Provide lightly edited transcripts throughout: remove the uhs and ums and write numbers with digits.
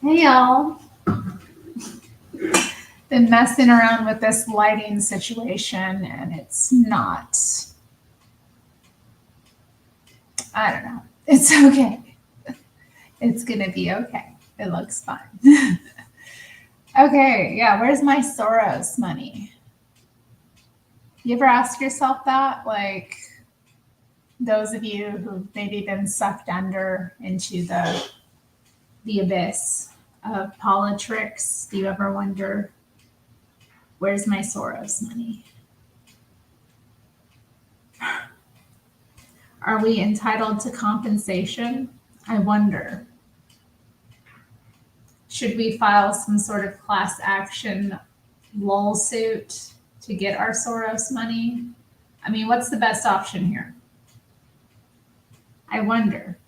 Hey y'all. Been messing around with this lighting situation and it's not, I don't know. It's okay. It's gonna be okay. It looks fine. Okay, yeah, where's my Soros money? You ever ask yourself that? Like those of you who've maybe been sucked under into the abyss of politics, do you ever wonder, where's my Soros money? Are we entitled to compensation? I wonder. Should we file some sort of class action lawsuit to get our Soros money? I mean, what's the best option here? I wonder.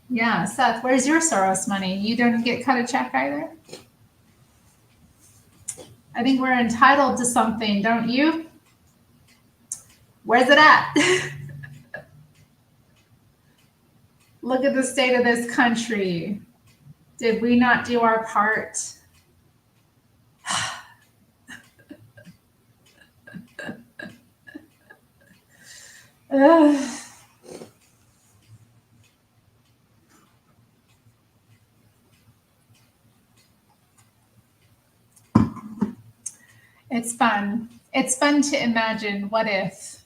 Yeah, Seth, where's your Soros money? You don't get cut a check either? I think we're entitled to something, don't you? Where's it at? Look at the state of this country. Did we not do our part? Ugh. It's fun. It's fun to imagine what if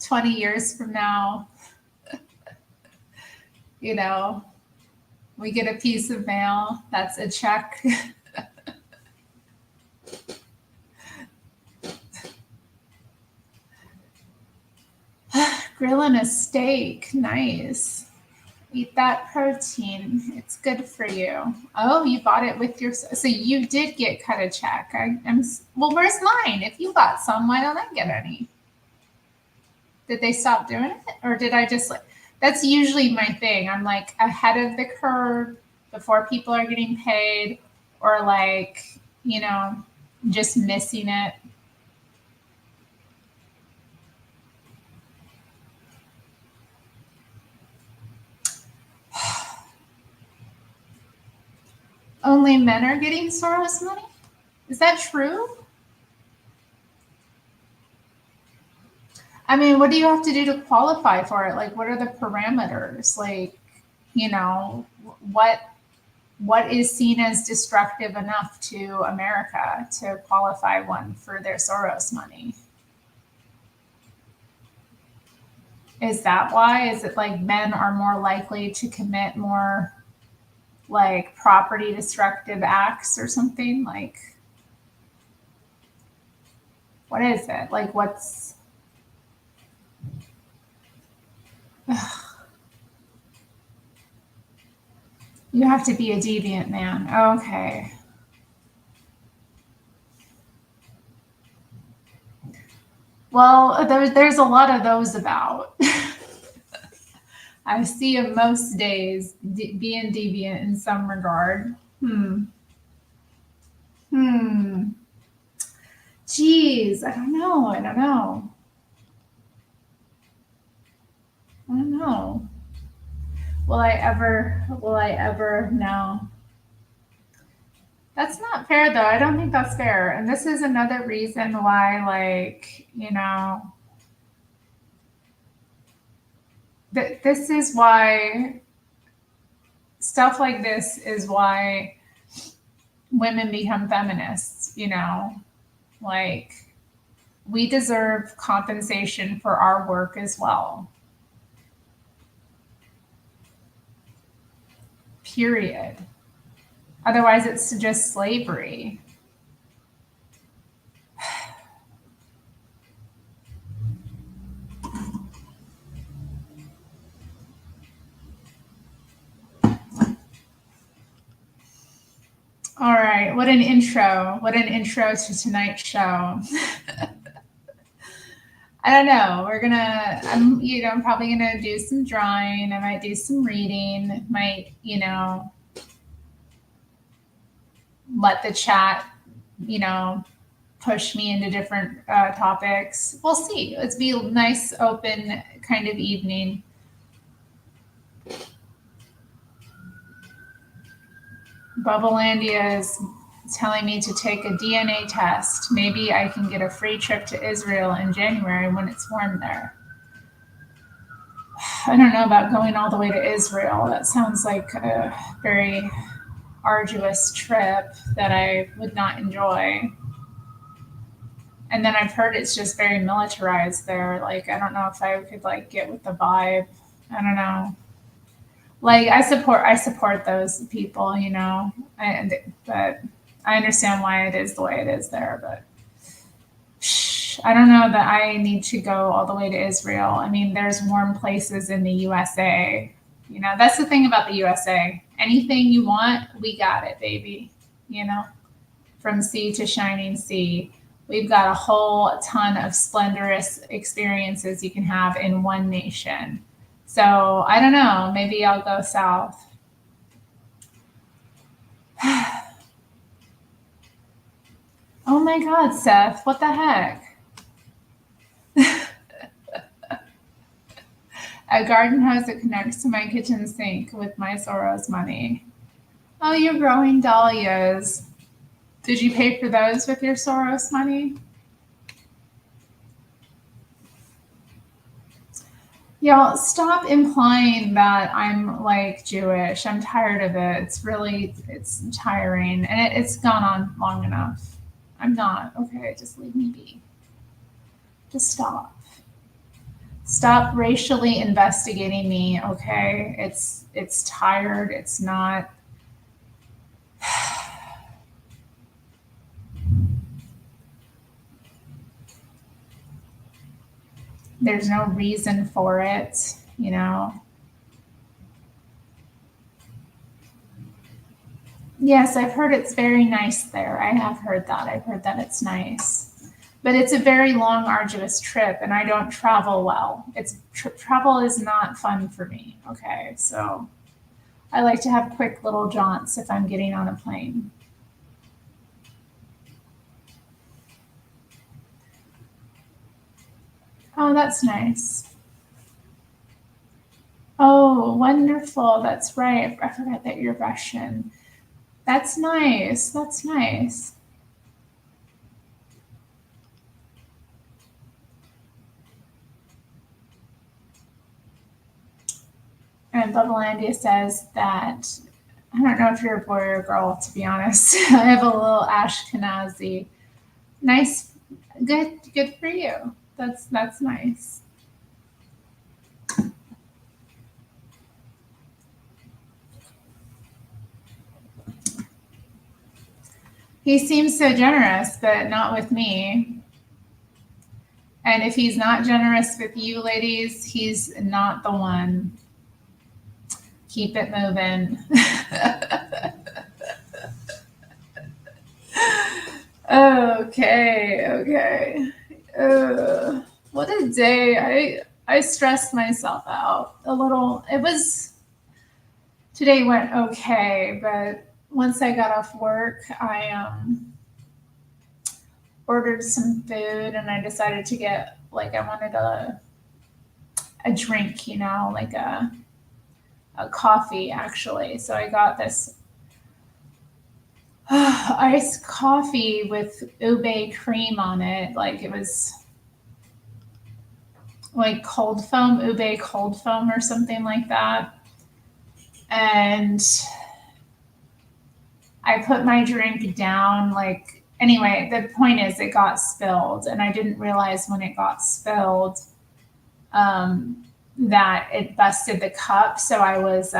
20 years from now, we get a piece of mail that's a check. Grilling a steak, nice. Eat that protein. It's good for you. Oh, you bought it with your. So you did get cut a check. Well, where's mine? If you got some, why don't I get any? Did they stop doing it, or did I just like? That's usually my thing. I'm like ahead of the curve before people are getting paid, or like just missing it. Only men are getting Soros money? Is that true? I mean, what do you have to do to qualify for it? Like, what are the parameters? Like, what is seen as destructive enough to America to qualify one for their Soros money? Is that why? Is it like men are more likely to commit more like property destructive acts or something? Like, what is it? Like, what's. Ugh. You have to be a deviant man. Okay. Well, there's a lot of those about. I see him most days being deviant in some regard. Geez, I don't know. I don't know. Will I ever know? That's not fair though. I don't think that's fair. And this is another reason why, like, this is why stuff like this is why women become feminists, like we deserve compensation for our work as well. Period. Otherwise, it's just slavery. All right, what an intro. What an intro to tonight's show. I don't know. I'm probably gonna do some drawing. I might do some reading. Might, let the chat, push me into different topics. We'll see. Let's be nice, open kind of evening. Bubblelandia is telling me to take a DNA test. Maybe I can get a free trip to Israel in January when it's warm there. I don't know about going all the way to Israel. That sounds like a very arduous trip that I would not enjoy. And then I've heard it's just very militarized there. Like, I don't know if I could like get with the vibe. I don't know. Like, I support those people, you know, but I understand why it is the way it is there. But I don't know that I need to go all the way to Israel. I mean, there's warm places in the USA. You know, that's the thing about the USA. Anything you want, we got it, baby. You know, from sea to shining sea. We've got a whole ton of splendorous experiences you can have in one nation. So I don't know, maybe I'll go south. Oh my God, Seth, what the heck? A garden hose that connects to my kitchen sink with my Soros money. Oh, you're growing dahlias. Did you pay for those with your Soros money? Y'all, stop implying that I'm like Jewish. I'm tired of it. It's tiring and it's gone on long enough. I'm not. Okay, just leave me be. Just stop. Stop racially investigating me, okay? It's tired. It's not. There's no reason for it, you know. Yes, I've heard it's very nice there. I have heard that. I've heard that it's nice. But it's a very long, arduous trip, and I don't travel well. Travel is not fun for me. Okay, so I like to have quick little jaunts if I'm getting on a plane. Oh, that's nice. Oh, wonderful. That's right. I forgot that you're Russian. That's nice. That's nice. And Bubblelandia says that I don't know if you're a boy or a girl, to be honest. I have a little Ashkenazi. Nice, good for you. That's nice. He seems so generous, but not with me. And if he's not generous with you, ladies, he's not the one. Keep it moving. Okay. What a day. I stressed myself out a little. Today went okay, but once I got off work, I ordered some food and I decided to get I wanted a drink, you know, like a coffee actually. So I got this iced coffee with ube cream on it. Like it was like cold foam, ube cold foam or something like that. And I put my drink down. Anyway, the point is it got spilled and I didn't realize when it got spilled that it busted the cup. So I was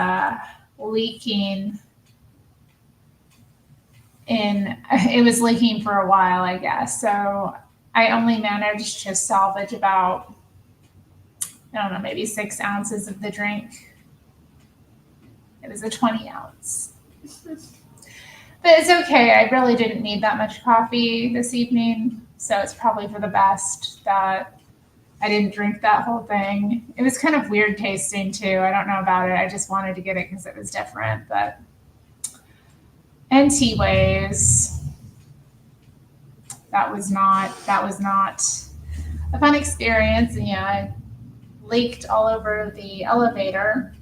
leaking it was leaking for a while, I guess. So I only managed to salvage about, I don't know, maybe 6 ounces of the drink. It was a 20 ounce. But it's okay. I really didn't need that much coffee this evening. So it's probably for the best that I didn't drink that whole thing. It was kind of weird tasting too. I don't know about it. I just wanted to get it because it was different. But anyways, that was not a fun experience. And yeah, I leaked all over the elevator.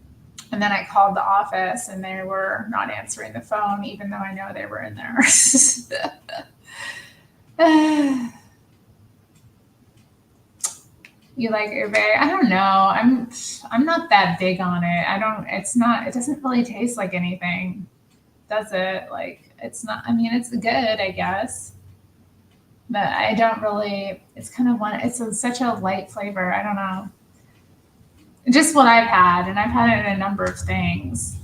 And then I called the office and they were not answering the phone, even though I know they were in there. You like ube? I don't know. I'm not that big on it. It doesn't really taste like anything, does it? Like it's not, I mean, it's good, I guess. But I don't really, it's kind of such a light flavor. I don't know. Just what I've had, and I've had it in a number of things.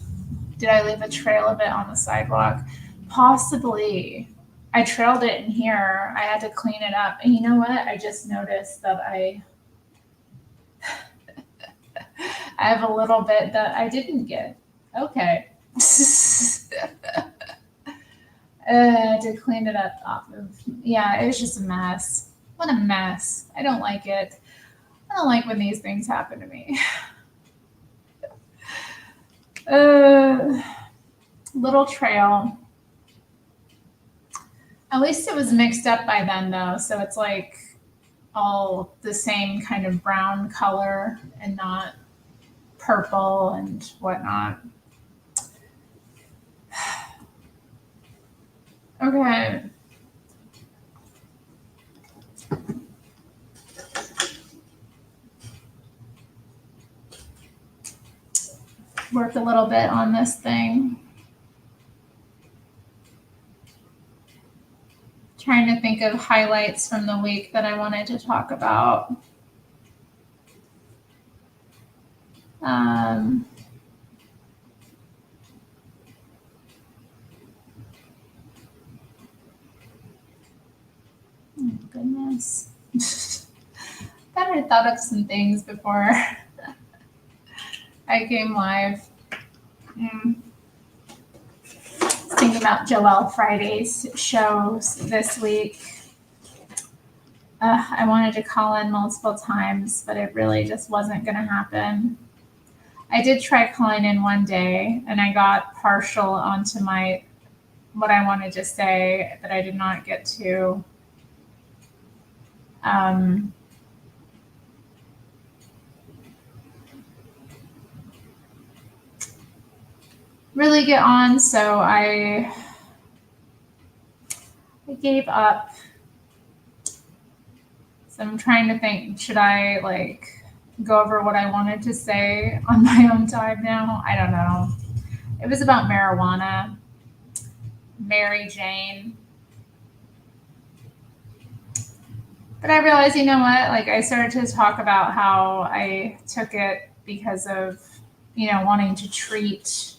Did I leave a trail of it on the sidewalk? Possibly. I trailed it in here. I had to clean it up. And you know what? I just noticed that I have a little bit that I didn't get. Okay. To clean it up off of. Yeah, it was just a mess. What a mess. I don't like it. I don't like when these things happen to me. Little trail. At least it was mixed up by then, though. So it's like all the same kind of brown color and not purple and whatnot. Okay. Work a little bit on this thing. Trying to think of highlights from the week that I wanted to talk about. Oh, goodness. Thought I thought of some things before I came live. Think about Joelle Friday's shows this week. I wanted to call in multiple times, but it really just wasn't going to happen. I did try calling in one day, and I got partial onto what I wanted to say, but I did not get to really get on, so I gave up. So I'm trying to think, should I go over what I wanted to say on my own time now? I don't know. It was about marijuana, Mary Jane. But I realized, you know what? I started to talk about how I took it because of, wanting to treat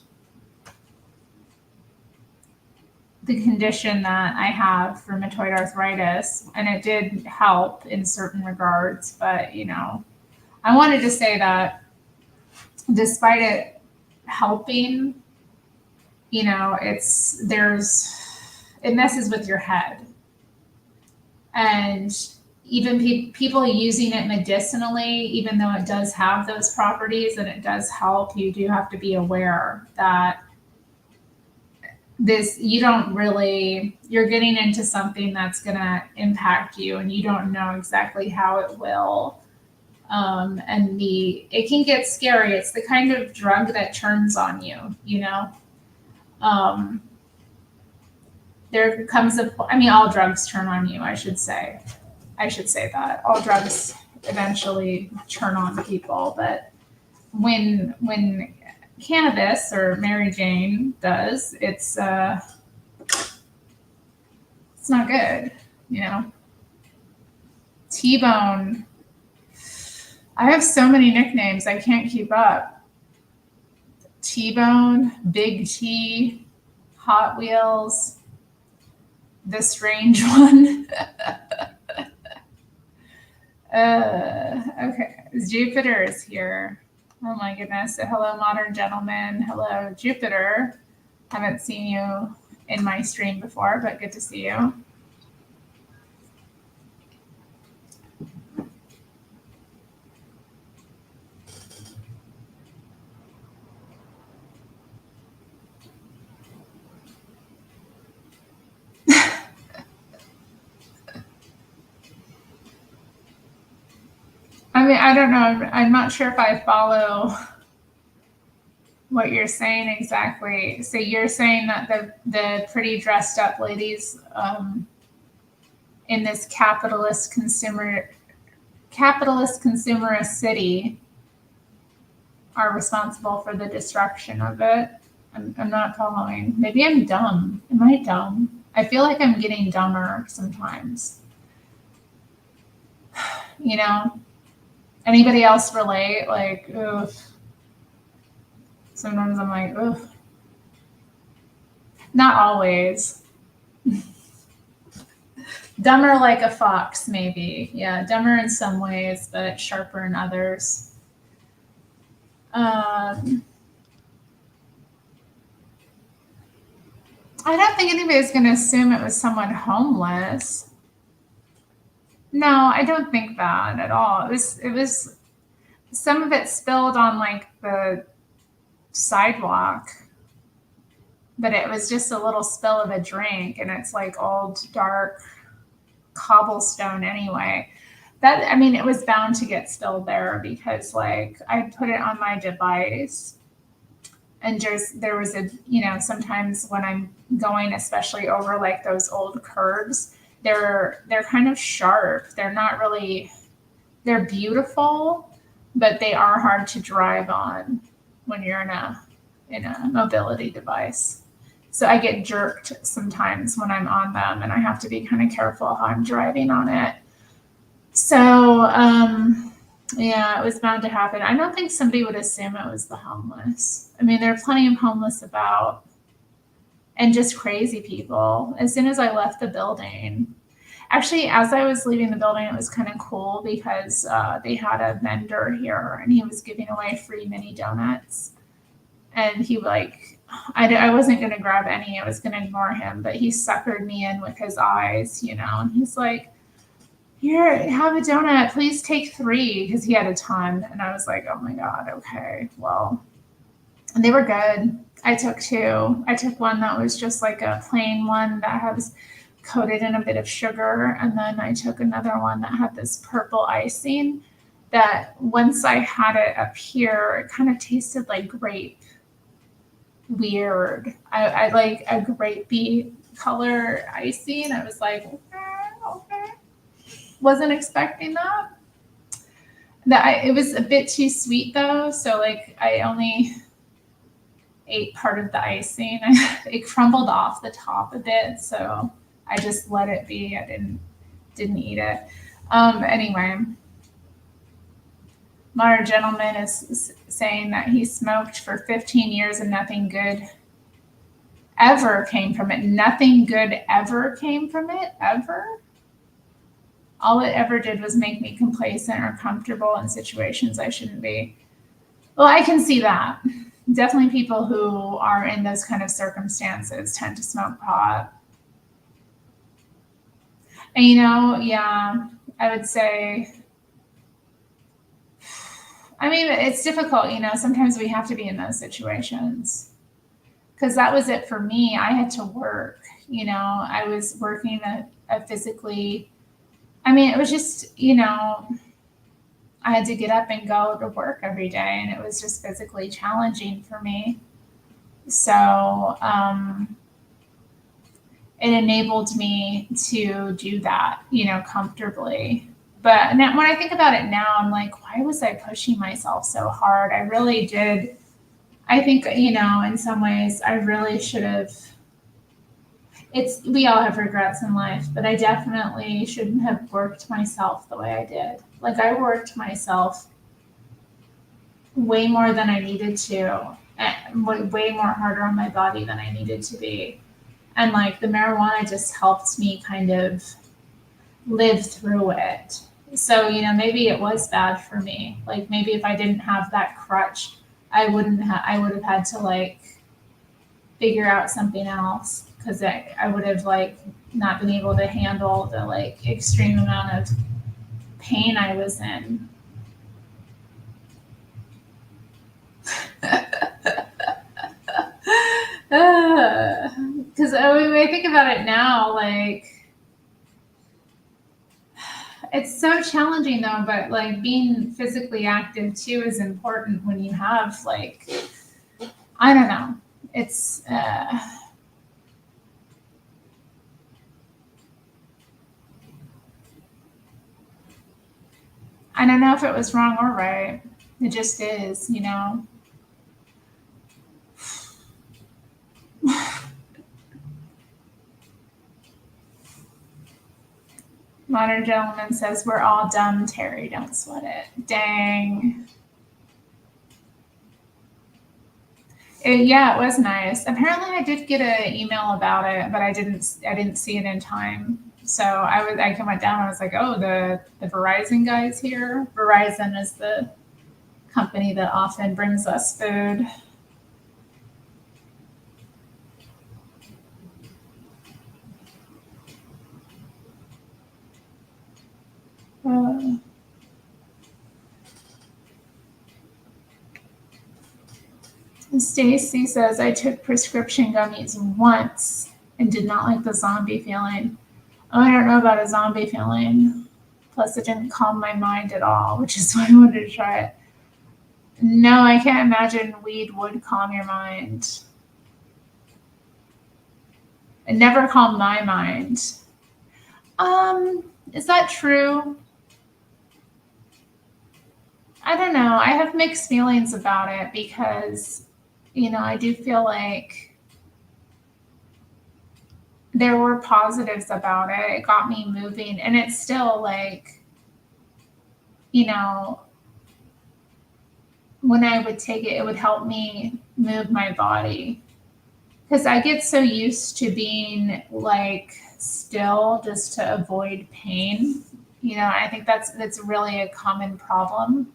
the condition that I have, rheumatoid arthritis, and it did help in certain regards. But, I wanted to say that despite it helping, it messes with your head. And even people using it medicinally, even though it does have those properties and it does help, you do have to be aware that you're getting into something that's going to impact you and you don't know exactly how it will. And it can get scary. It's the kind of drug that turns on you, there comes all drugs turn on you, I should say that all drugs eventually turn on people, but when cannabis or Mary Jane does, it's not good, T-Bone. I have so many nicknames, I can't keep up. T-Bone, Big T, Hot Wheels, the strange one. Okay, Jupiter is here. Oh my goodness. So hello, modern gentleman. Hello, Jupiter. Haven't seen you in my stream before, but good to see you. I mean, I don't know. I'm not sure if I follow what you're saying exactly. So you're saying that the pretty dressed up ladies in this capitalist consumerist city are responsible for the destruction of it. I'm not following. Maybe I'm dumb. Am I dumb? I feel like I'm getting dumber sometimes. You know? Anybody else relate? Like, ugh. Sometimes I'm like, ugh. Not always. Dumber like a fox, maybe. Yeah, dumber in some ways, but sharper in others. I don't think anybody's going to assume it was someone homeless. No, I don't think that at all. It was some of it spilled on like the sidewalk, but it was just a little spill of a drink, and it's like old dark cobblestone anyway. That, I mean, it was bound to get spilled there because like I put it on my device, and just there was a, you know, sometimes when I'm going especially over like those old curbs, they're kind of sharp. They're not really, they're beautiful, but they are hard to drive on when you're in a mobility device. So I get jerked sometimes when I'm on them, and I have to be kind of careful how I'm driving on it. So yeah, it was bound to happen. I don't think somebody would assume it was the homeless. I mean, there are plenty of homeless about, and just crazy people. As soon as I left the building, actually, as I was leaving the building, it was kind of cool because they had a vendor here, and he was giving away free mini donuts. And he like, I wasn't going to grab any. I was going to ignore him, but he suckered me in with his eyes, you know, and he's like, here, have a donut. Please take 3, because he had a ton. And I was like, oh my God, okay, well, and they were good. I took 2. I took one that was just like a plain one that was coated in a bit of sugar. And then I took another one that had this purple icing that once I had it up here, it kind of tasted like grape. Weird. I like a grapey color icing. I was like, okay. Wasn't expecting that. It was a bit too sweet though, so like I only ate part of the icing. It crumbled off the top a bit, so I just let it be. I didn't eat it. Anyway, Modern Gentleman is saying that he smoked for 15 years and nothing good ever came from it. Nothing good ever came from it, ever? All it ever did was make me complacent or comfortable in situations I shouldn't be. Well, I can see that. Definitely people who are in those kind of circumstances tend to smoke pot. And you know, yeah, I would say, I mean, it's difficult, you know, sometimes we have to be in those situations. Because that was it for me. I had to work, you know, I was working a physically, I mean, it was just, you know, I had to get up and go to work every day, and it was just physically challenging for me. So it enabled me to do that, you know, comfortably. But now, when I think about it now, I'm like, why was I pushing myself so hard? I really did. I think, you know, in some ways, I really should have. We all have regrets in life, but I definitely shouldn't have worked myself the way I did. Like I worked myself way more than I needed to, and way more harder on my body than I needed to be. And like the marijuana just helped me kind of live through it. So, you know, maybe it was bad for me. Like maybe if I didn't have that crutch, I would have had to like figure out something else, because I would have like not been able to handle the like extreme amount of pain I was in. Because when I think about it now, like It's so challenging though, but like being physically active too is important when you have like, I don't know. It's, I don't know if it was wrong or right. It just is, you know. Modern Gentleman says, we're all dumb, Terry. Don't sweat it. Dang. Yeah, it was nice. Apparently I did get an email about it, but I didn't see it in time. So I went down and I was like, oh, the Verizon guy's here. Verizon is the company that often brings us food. Stacy says, I took prescription gummies once and did not like the zombie feeling. Oh, I don't know about a zombie feeling. Plus, it didn't calm my mind at all, which is why I wanted to try it. No, I can't imagine weed would calm your mind. It never calmed my mind. Is that true? I don't know. I have mixed feelings about it because, you know, I do feel like there were positives about it. It got me moving, and it's still like, you know, when I would take it, it would help me move my body. Because I get so used to being like still just to avoid pain. You know, I think that's really a common problem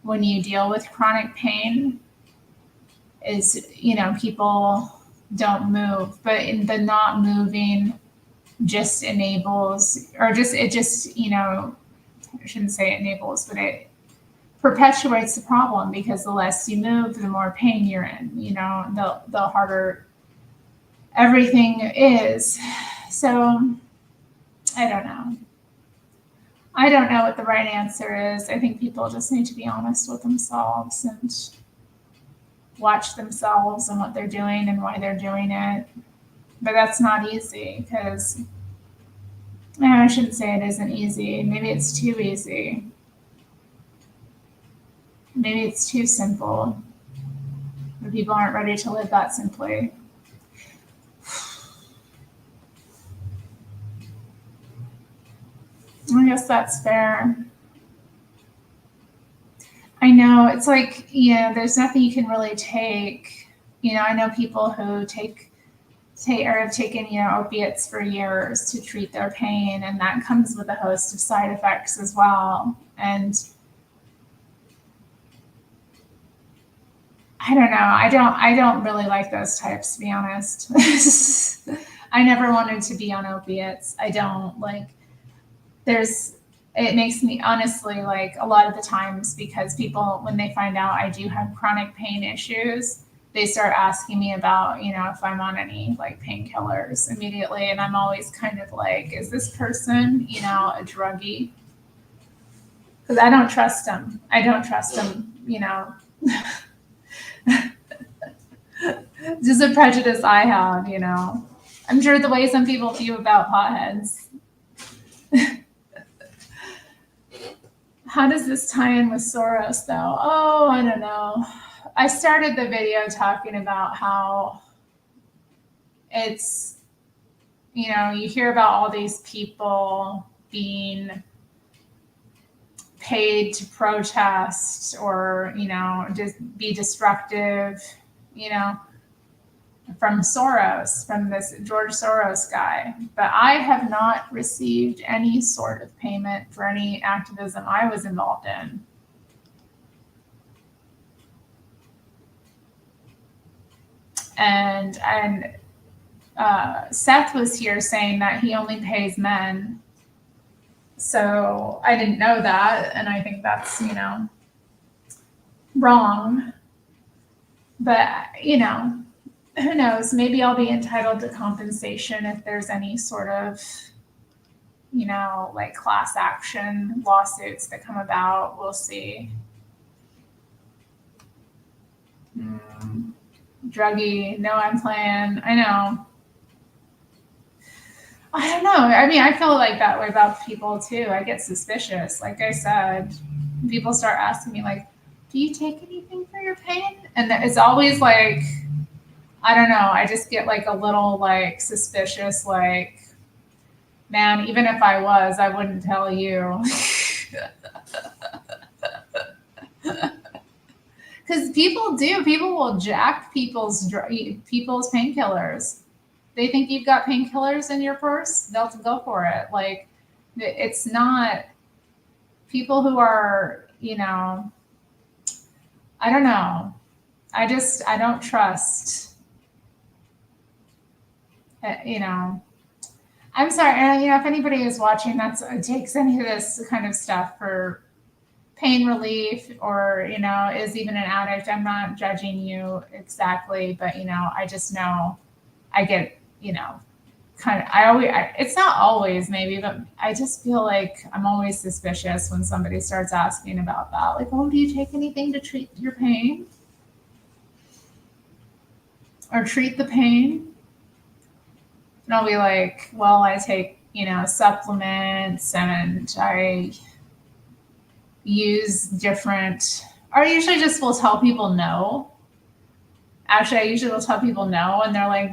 when you deal with chronic pain is, you know, people don't move, but in the not moving just enables, or just, it just, you know, I shouldn't say enables, but it perpetuates the problem because the less you move, the more pain you're in, you know, the harder everything is. So I don't know. I don't know what the right answer is. I think people just need to be honest with themselves and watch themselves and what they're doing and why they're doing it. But that's not easy because I shouldn't say it isn't easy. Maybe it's too easy. Maybe it's too simple. But people aren't ready to live that simply. I guess that's fair. I know it's like, yeah, there's nothing you can really take. You know, I know people who take or have taken, you know, opiates for years to treat their pain, and that comes with a host of side effects as well. And I don't know. I don't really like those types, to be honest. I never wanted to be on opiates. I don't like. It makes me honestly like a lot of the times because people, when they find out I do have chronic pain issues, they start asking me about, you know, if I'm on any like painkillers immediately. And I'm always kind of like, is this person, you know, a druggie? Because I don't trust them. You know. Just a prejudice I have, you know. I'm sure the way some people feel about potheads. How does this tie in with Soros, though? Oh, I don't know. I started the video talking about how it's, you know, you hear about all these people being paid to protest or, you know, just be destructive, you know, from Soros, from this George Soros guy. But I have not received any sort of payment for any activism I was involved in. And Seth was here saying that he only pays men. So I didn't know that. And I think that's, you know, wrong. But, you know, who knows? Maybe I'll be entitled to compensation if there's any sort of like class action lawsuits that come about. We'll see. Druggy, no, I'm playing. I know. I don't know. I mean, I feel like that way about people too. I get suspicious. Like I said, people start asking me, like, do you take anything for your pain? And it's always like, I don't know. I just get like a little like suspicious, like, man, even if I was, I wouldn't tell you. Because people do. People will jack people's painkillers. They think you've got painkillers in your purse. They'll go for it. Like, it's not people who are, I don't know. I don't trust, I'm sorry. And, if anybody is watching takes any of this kind of stuff for pain relief or, is even an addict, I'm not judging you exactly, but, I just know I get, kind of, it's not always maybe, but I just feel like I'm always suspicious when somebody starts asking about that. Like, oh, do you take anything to treat your pain? Or treat the pain? And I'll be like, well, I take, supplements and I use different, or I usually just will tell people no. Actually, I usually will tell people no, and they're like,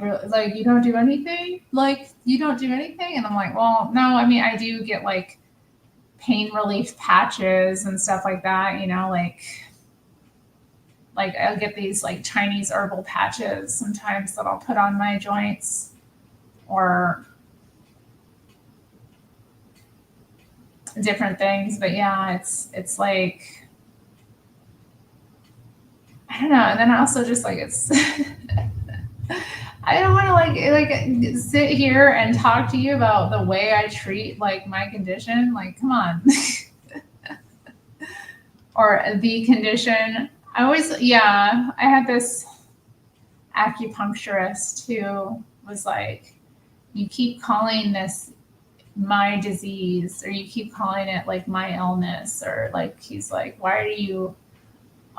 you don't do anything? Like, you don't do anything? And I'm like, well, no, I mean, I do get like pain relief patches and stuff like that, like I'll get these like Chinese herbal patches sometimes that I'll put on my joints or different things. But yeah, it's like, I don't know. And then I also just like, it's, I don't want to like sit here and talk to you about the way I treat like my condition. Like, come on. Or the condition. I had this acupuncturist who was like, you keep calling this my disease, or you keep calling it like my illness, or like, he's like, why are you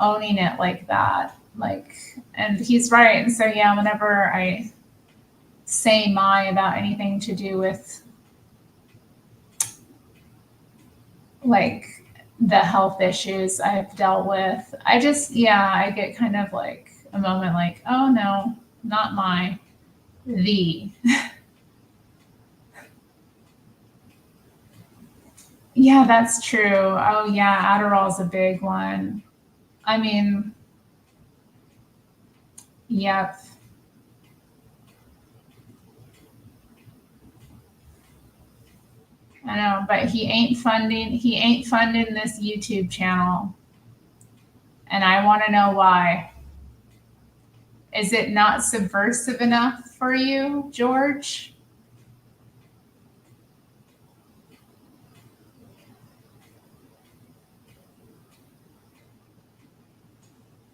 owning it like that? Like, and he's right. And so, yeah, whenever I say my about anything to do with like the health issues I've dealt with, I get kind of like a moment like, oh no, not my, the. Yeah, that's true. Oh yeah, Adderall's a big one. I mean, yep. I know, but he ain't funding this YouTube channel. And I want to know why. Is it not subversive enough for you, George?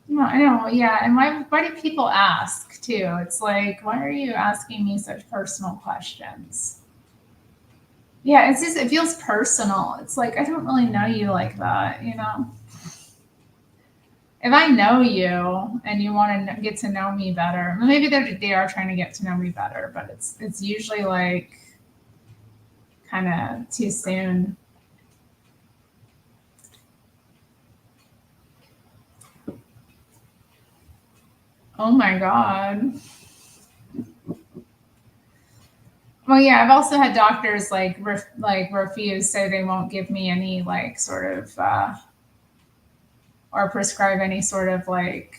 No, I know, yeah. And why do people ask too? It's like, why are you asking me such personal questions? Yeah, it feels personal. It's like, I don't really know you like that. If I know you and you want to get to know me better, maybe they are trying to get to know me better, but it's usually like kind of too soon. Oh my God. Well, yeah, I've also had doctors like refuse, say they won't give me any like sort of or prescribe any sort of like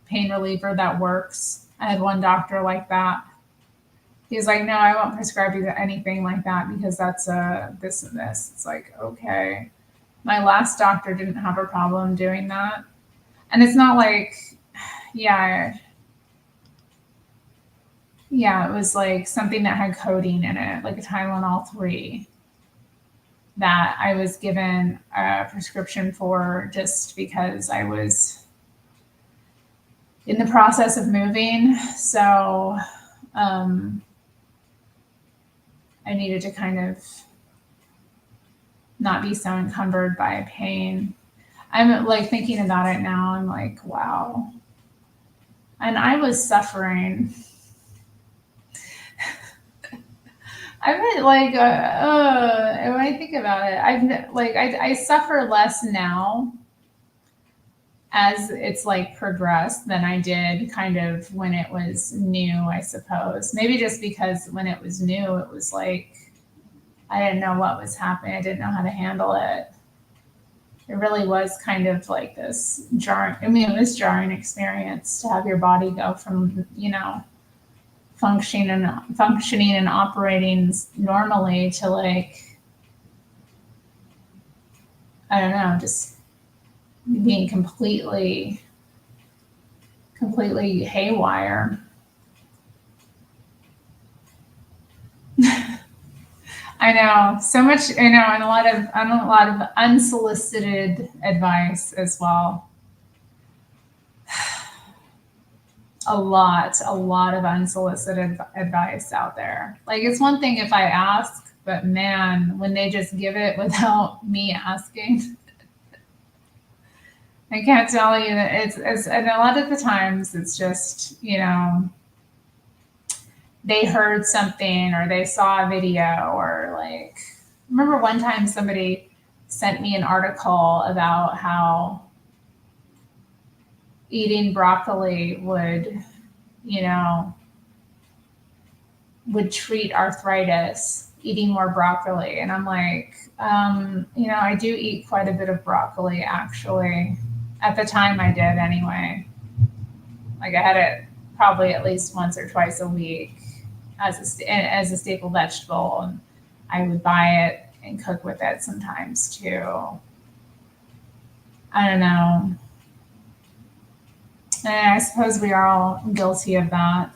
pain reliever that works. I had one doctor like that. He's like, no, I won't prescribe you anything like that because that's this and this. It's like, okay. My last doctor didn't have a problem doing that. And it's not like, yeah, yeah, it was like something that had codeine in it, like a Tylenol 3 that I was given a prescription for just because I was in the process of moving. So I needed to kind of not be so encumbered by pain. I'm like thinking about it now. I'm like, wow. And I was suffering. I'm like, when I think about it, I suffer less now as it's like progressed than I did kind of when it was new, I suppose. Maybe just because when it was new, it was like I didn't know what was happening. I didn't know how to handle it. It really was kind of like this jarring. I mean, it was jarring experience to have your body go from, functioning and operating normally to like, I don't know, just being completely haywire. I know so much. I know, and a lot of unsolicited advice as well. A lot of unsolicited advice out there. Like it's one thing if I ask, but man, when they just give it without me asking, I can't tell you that it's and a lot of the times it's just, they heard something or they saw a video or like remember one time somebody sent me an article about how eating broccoli you know, would treat arthritis, eating more broccoli. And I'm like, I do eat quite a bit of broccoli actually. At the time I did anyway. Like I had it probably at least once or twice a week as a staple vegetable. And I would buy it and cook with it sometimes too. I don't know. And I suppose we are all guilty of that.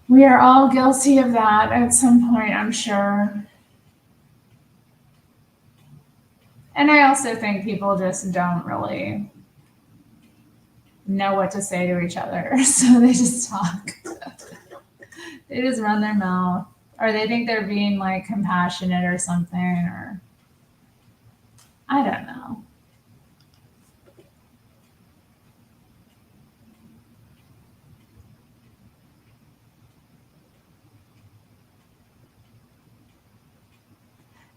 We are all guilty of that at some point, I'm sure. And I also think people just don't really know what to say to each other. So they just talk. They just run their mouth. Or they think they're being like compassionate or something, or I don't know.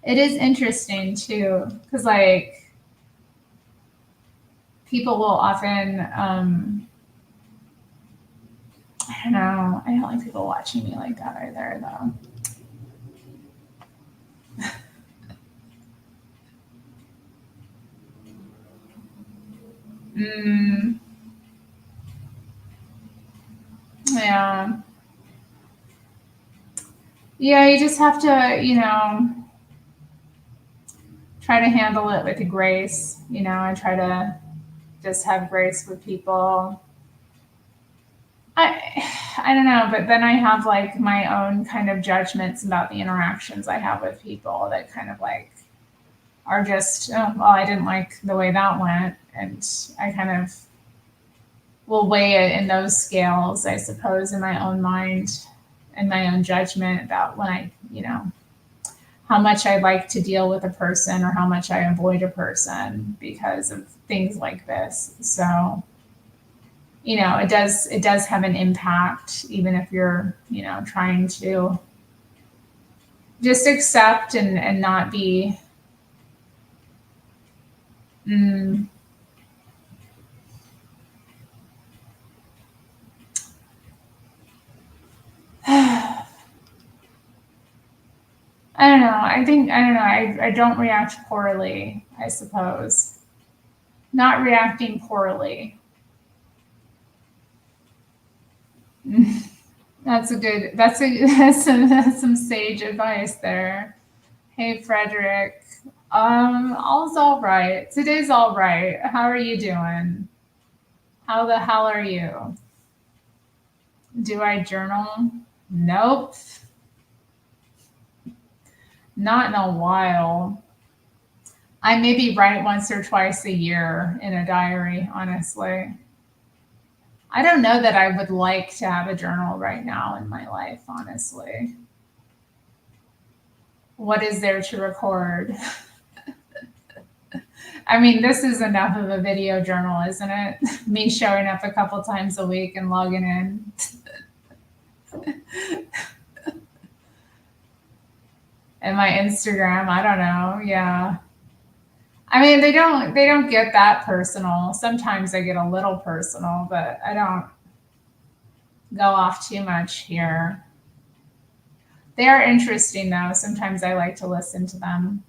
It is interesting too, because like people will often, I don't know, I don't like people watching me like that either, though. Mm, yeah. Yeah, you just have to, try to handle it with grace, and try to just have grace with people. I don't know, but then I have like my own kind of judgments about the interactions I have with people that kind of like are just, oh, well, I didn't like the way that went. And I kind of will weigh it in those scales, I suppose, in my own mind and my own judgment about when how much I like to deal with a person or how much I avoid a person because of things like this. So, it does have an impact, even if you're, trying to just accept and not be, mm, I don't know. I don't know. I don't react poorly, I suppose. Not reacting poorly. That's some sage advice there. Hey, Frederick. All's all right. Today's all right. How are you doing? How the hell are you? Do I journal? Nope. Not in a while. I maybe write once or twice a year in a diary, honestly. I don't know that I would like to have a journal right now in my life, honestly. What is there to record? I mean, this is enough of a video journal, isn't it? Me showing up a couple times a week and logging in. And my Instagram, I don't know. Yeah. I mean, they don't get that personal. Sometimes I get a little personal, but I don't go off too much here. They are interesting though. Sometimes I like to listen to them,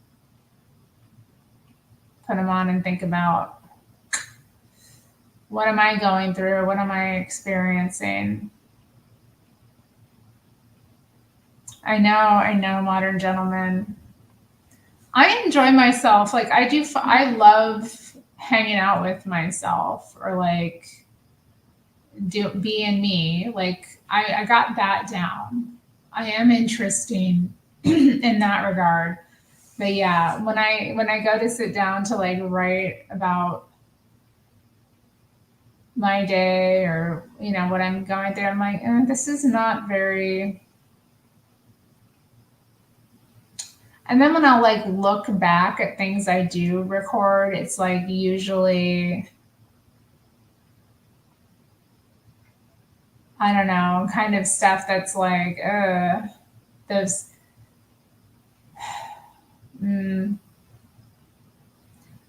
put them on and think about what am I going through? What am I experiencing? I know, modern gentleman. I enjoy myself. Like I do, I love hanging out with myself or like being me. Like I got that down. I am interesting in that regard. But yeah, when I go to sit down to like write about my day or what I'm going through, I'm like, this is not very. And then when I'll like look back at things I do record, it's like usually, I don't know, kind of stuff that's like, those. Mm,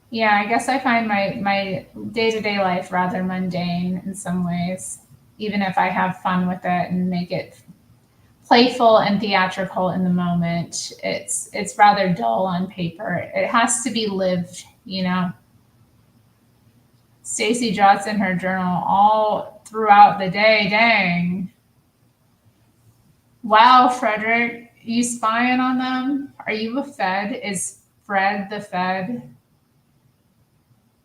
yeah, I guess I find my day to day life rather mundane in some ways, even if I have fun with it and make it playful and theatrical in the moment. It's rather dull on paper. It has to be lived. Stacy jots in her journal all throughout the day. Dang. Wow, Frederick, you spying on them? Are you a Fed? Is Fred the Fed?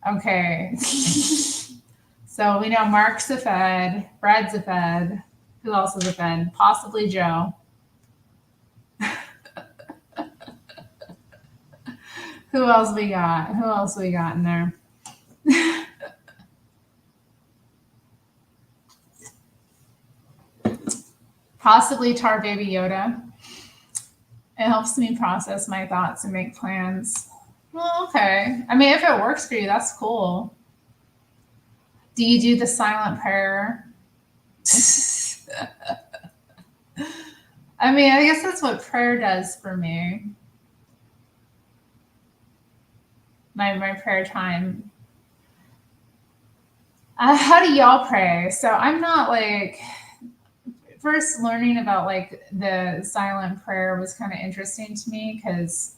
Okay. So we know Mark's a Fed, Fred's a Fed. Who else is a Fed? Possibly Joe. Who else we got? Who else we got in there? Possibly Tar Baby Yoda. It helps me process my thoughts and make plans. Well, okay. I mean, if it works for you, that's cool. Do you do the silent prayer? I mean, I guess that's what prayer does for me. My prayer time. How do y'all pray? So I'm not like first learning about like the silent prayer was kind of interesting to me because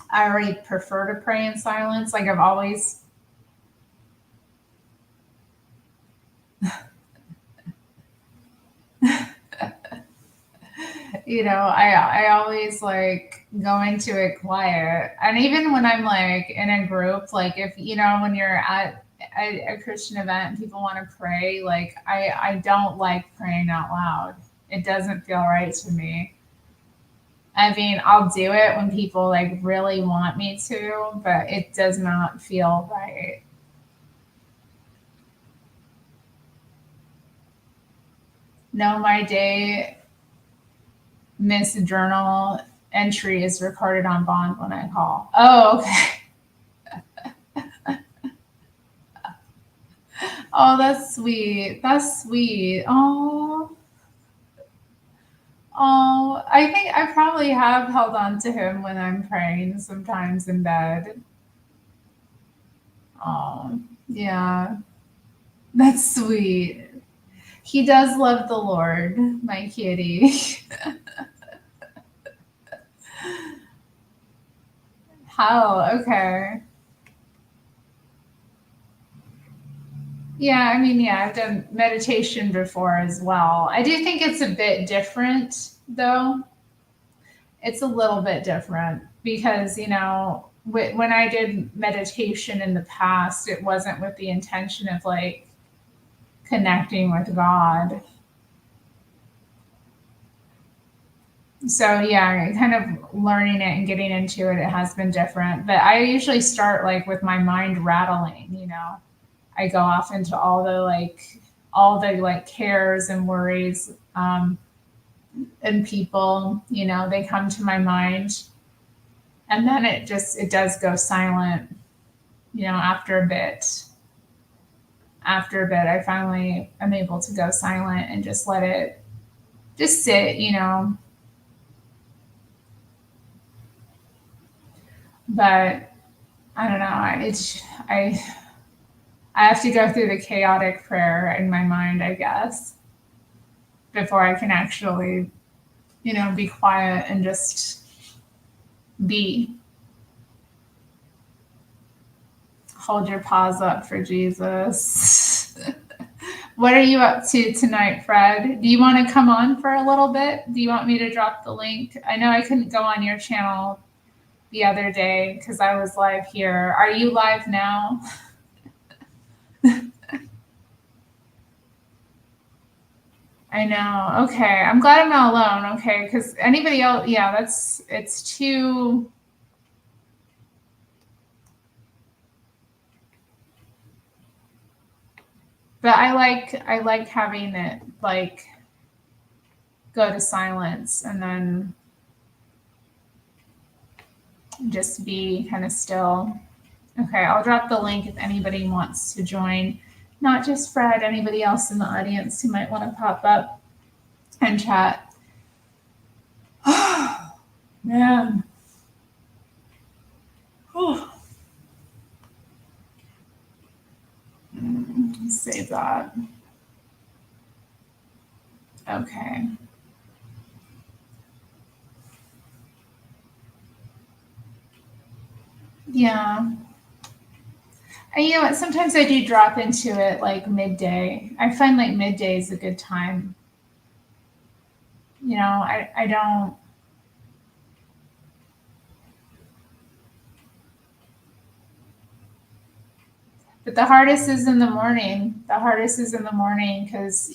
I already prefer to pray in silence. Like I've always, I always like go into it quiet. And even when I'm like in a group, like if, when you're at a Christian event and people want to pray, like I don't like praying out loud. It doesn't feel right to me. I mean, I'll do it when people like really want me to, but it does not feel right. No, my day Miss Journal entry is recorded on bond when I call. Oh, okay. Oh, that's sweet. That's sweet. Oh, oh, I think I probably have held on to him when I'm praying sometimes in bed. Oh, yeah, that's sweet. He does love the Lord, my kitty. How? Okay. Yeah, I mean, yeah, I've done meditation before as well. I do think it's a bit different, though. It's a little bit different because, when I did meditation in the past, it wasn't with the intention of like connecting with God. So yeah, kind of learning it and getting into it, it has been different. But I usually start like with my mind rattling. I go off into all the like cares and worries. and people, they come to my mind, and then it does go silent, after a bit. After a bit, I finally am able to go silent and just let it just sit. But I don't know. I have to go through the chaotic prayer in my mind, I guess, before I can actually, be quiet and just be. Hold your paws up for Jesus. What are you up to tonight, Fred? Do you want to come on for a little bit? Do you want me to drop the link? I know I couldn't go on your channel the other day because I was live here. Are you live now? I know. Okay. I'm glad I'm not alone. Okay. Because anybody else, yeah, it's too. But I like having it like go to silence and then just be kind of still. Okay, I'll drop the link if anybody wants to join. Not just Fred, anybody else in the audience who might want to pop up and chat. Oh, man. Oh. Save that. Okay. Yeah. And you know what? Sometimes I do drop into it like midday. I find like midday is a good time. I don't. But the hardest is in the morning. The hardest is in the morning because,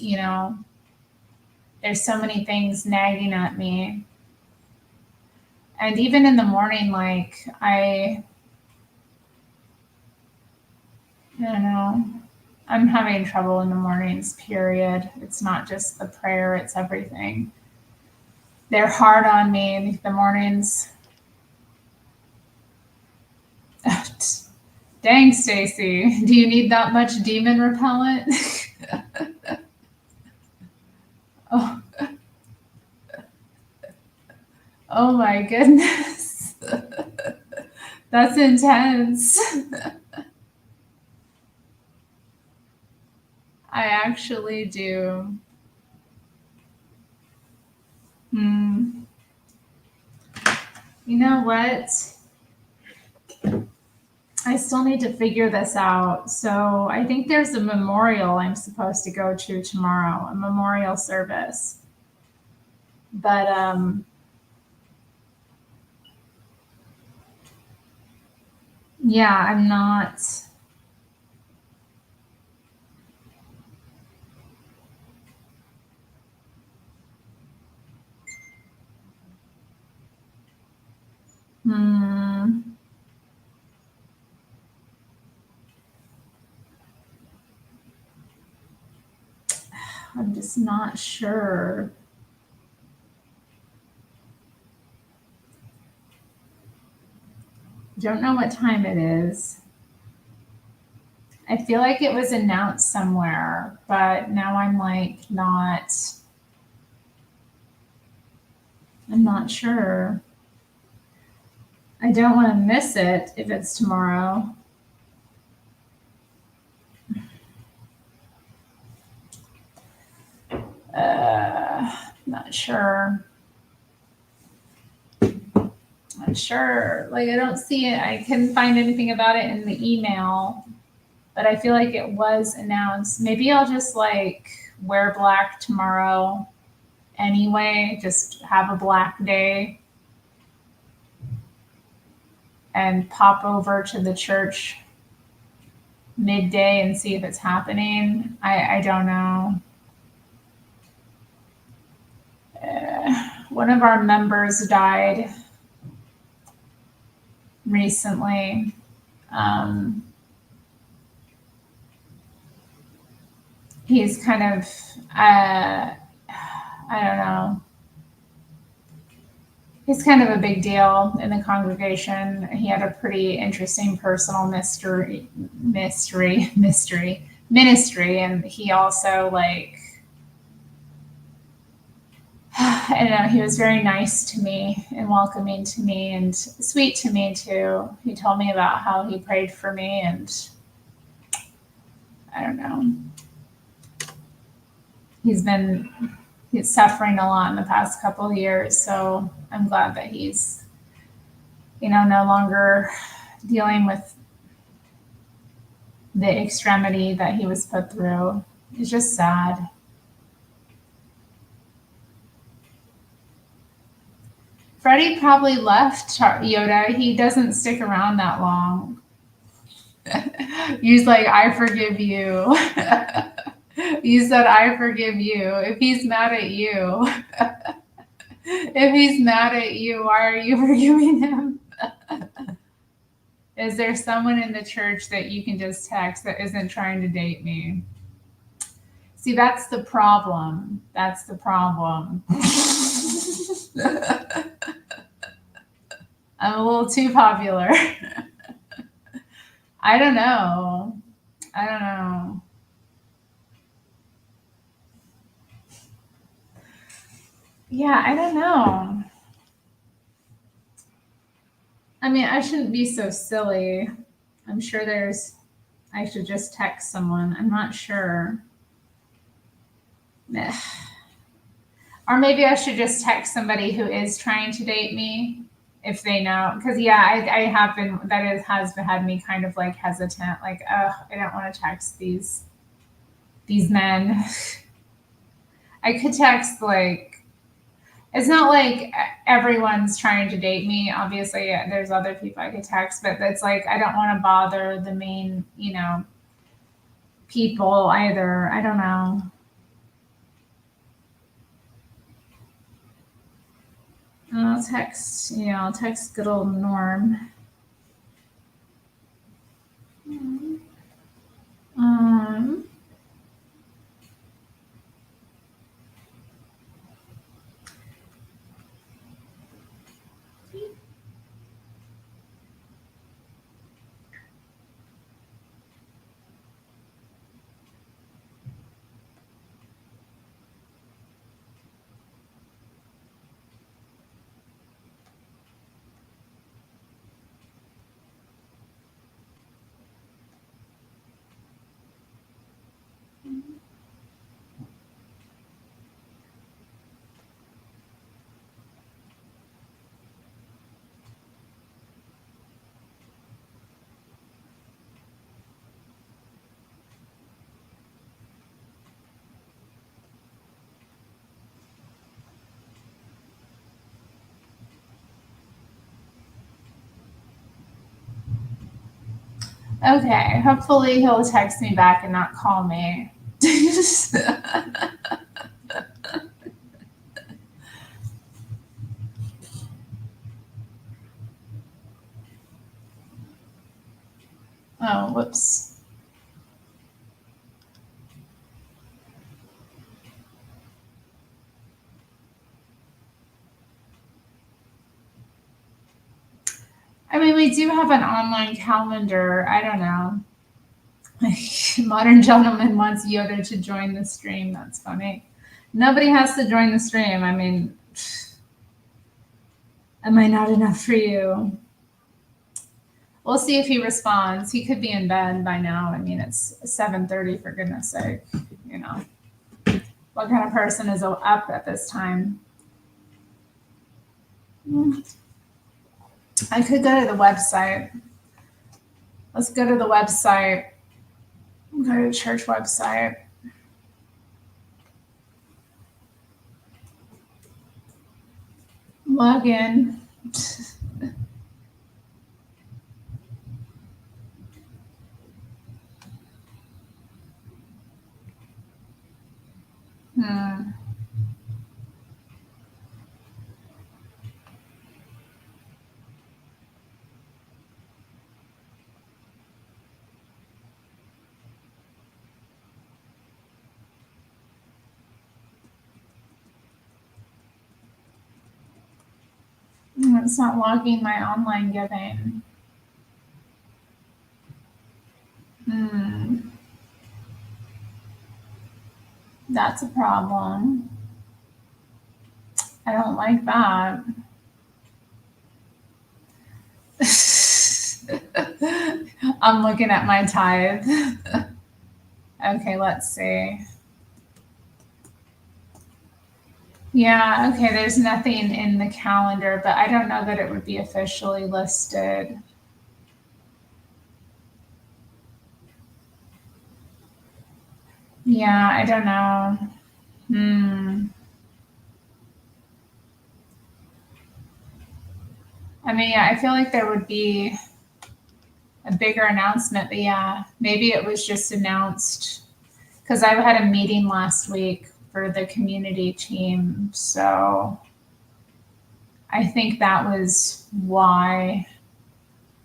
there's so many things nagging at me. And even in the morning, like I don't know, I'm having trouble in the mornings, period. It's not just the prayer, it's everything. They're hard on me. The mornings. Dang, Stacy. Do you need that much demon repellent? oh. Oh my goodness. That's intense. I actually do. You know what? I still need to figure this out. So I think there's a memorial I'm supposed to go to tomorrow, a memorial service. But yeah, I'm not. I'm just not sure. Don't know what time it is. I feel like it was announced somewhere, but now I'm like I'm not sure. I don't want to miss it if it's tomorrow. Not sure. Not sure. Like I don't see it. I couldn't find anything about it in the email, but I feel like it was announced. Maybe I'll just like wear black tomorrow anyway, just have a black day and pop over to the church midday and see if it's happening. I don't know. One of our members died recently. He's kind of, I don't know. He's kind of a big deal in the congregation. He had a pretty interesting personal ministry, and he also like I don't know, he was very nice to me and welcoming to me and sweet to me too. He told me about how he prayed for me, and I don't know. He's suffering a lot in the past couple of years, so I'm glad that he's no longer dealing with the extremity that he was put through. It's just sad. Freddie probably left Yoda. He doesn't stick around that long. He's like, I forgive you. You said, I forgive you. If he's mad at you, why are you forgiving him? Is there someone in the church that you can just text that isn't trying to date me? See, that's the problem. That's the problem. I'm a little too popular. I don't know. Yeah, I don't know. I mean, I shouldn't be so silly. I'm sure I should just text someone. I'm not sure. Or maybe I should just text somebody who is trying to date me if they know. Because, yeah, I have been, has had me kind of like hesitant. Like, I don't want to text these men. I could text like, it's not like everyone's trying to date me. Obviously, there's other people I could text, but it's like I don't want to bother the main, people either. I don't know. I'll text good old Norm. Um, okay, hopefully he'll text me back and not call me. Oh, whoops. I mean, we do have an online calendar. I don't know. Modern Gentleman wants Yoda to join the stream. That's funny. Nobody has to join the stream. I mean, am I not enough for you? We'll see if he responds. He could be in bed by now. I mean, it's 7:30 for goodness sake. What kind of person is up at this time? I could go to the website. Let's go to the website. Go to the church website. Log in. It's not logging my online giving. That's a problem. I don't like that. I'm looking at my tithe. Okay, let's see. Yeah, okay, there's nothing in the calendar, but I don't know that it would be officially listed. Yeah, I don't know. I mean, yeah, I feel like there would be a bigger announcement, but yeah, maybe it was just announced because I've had a meeting last week for the community team. So I think that was why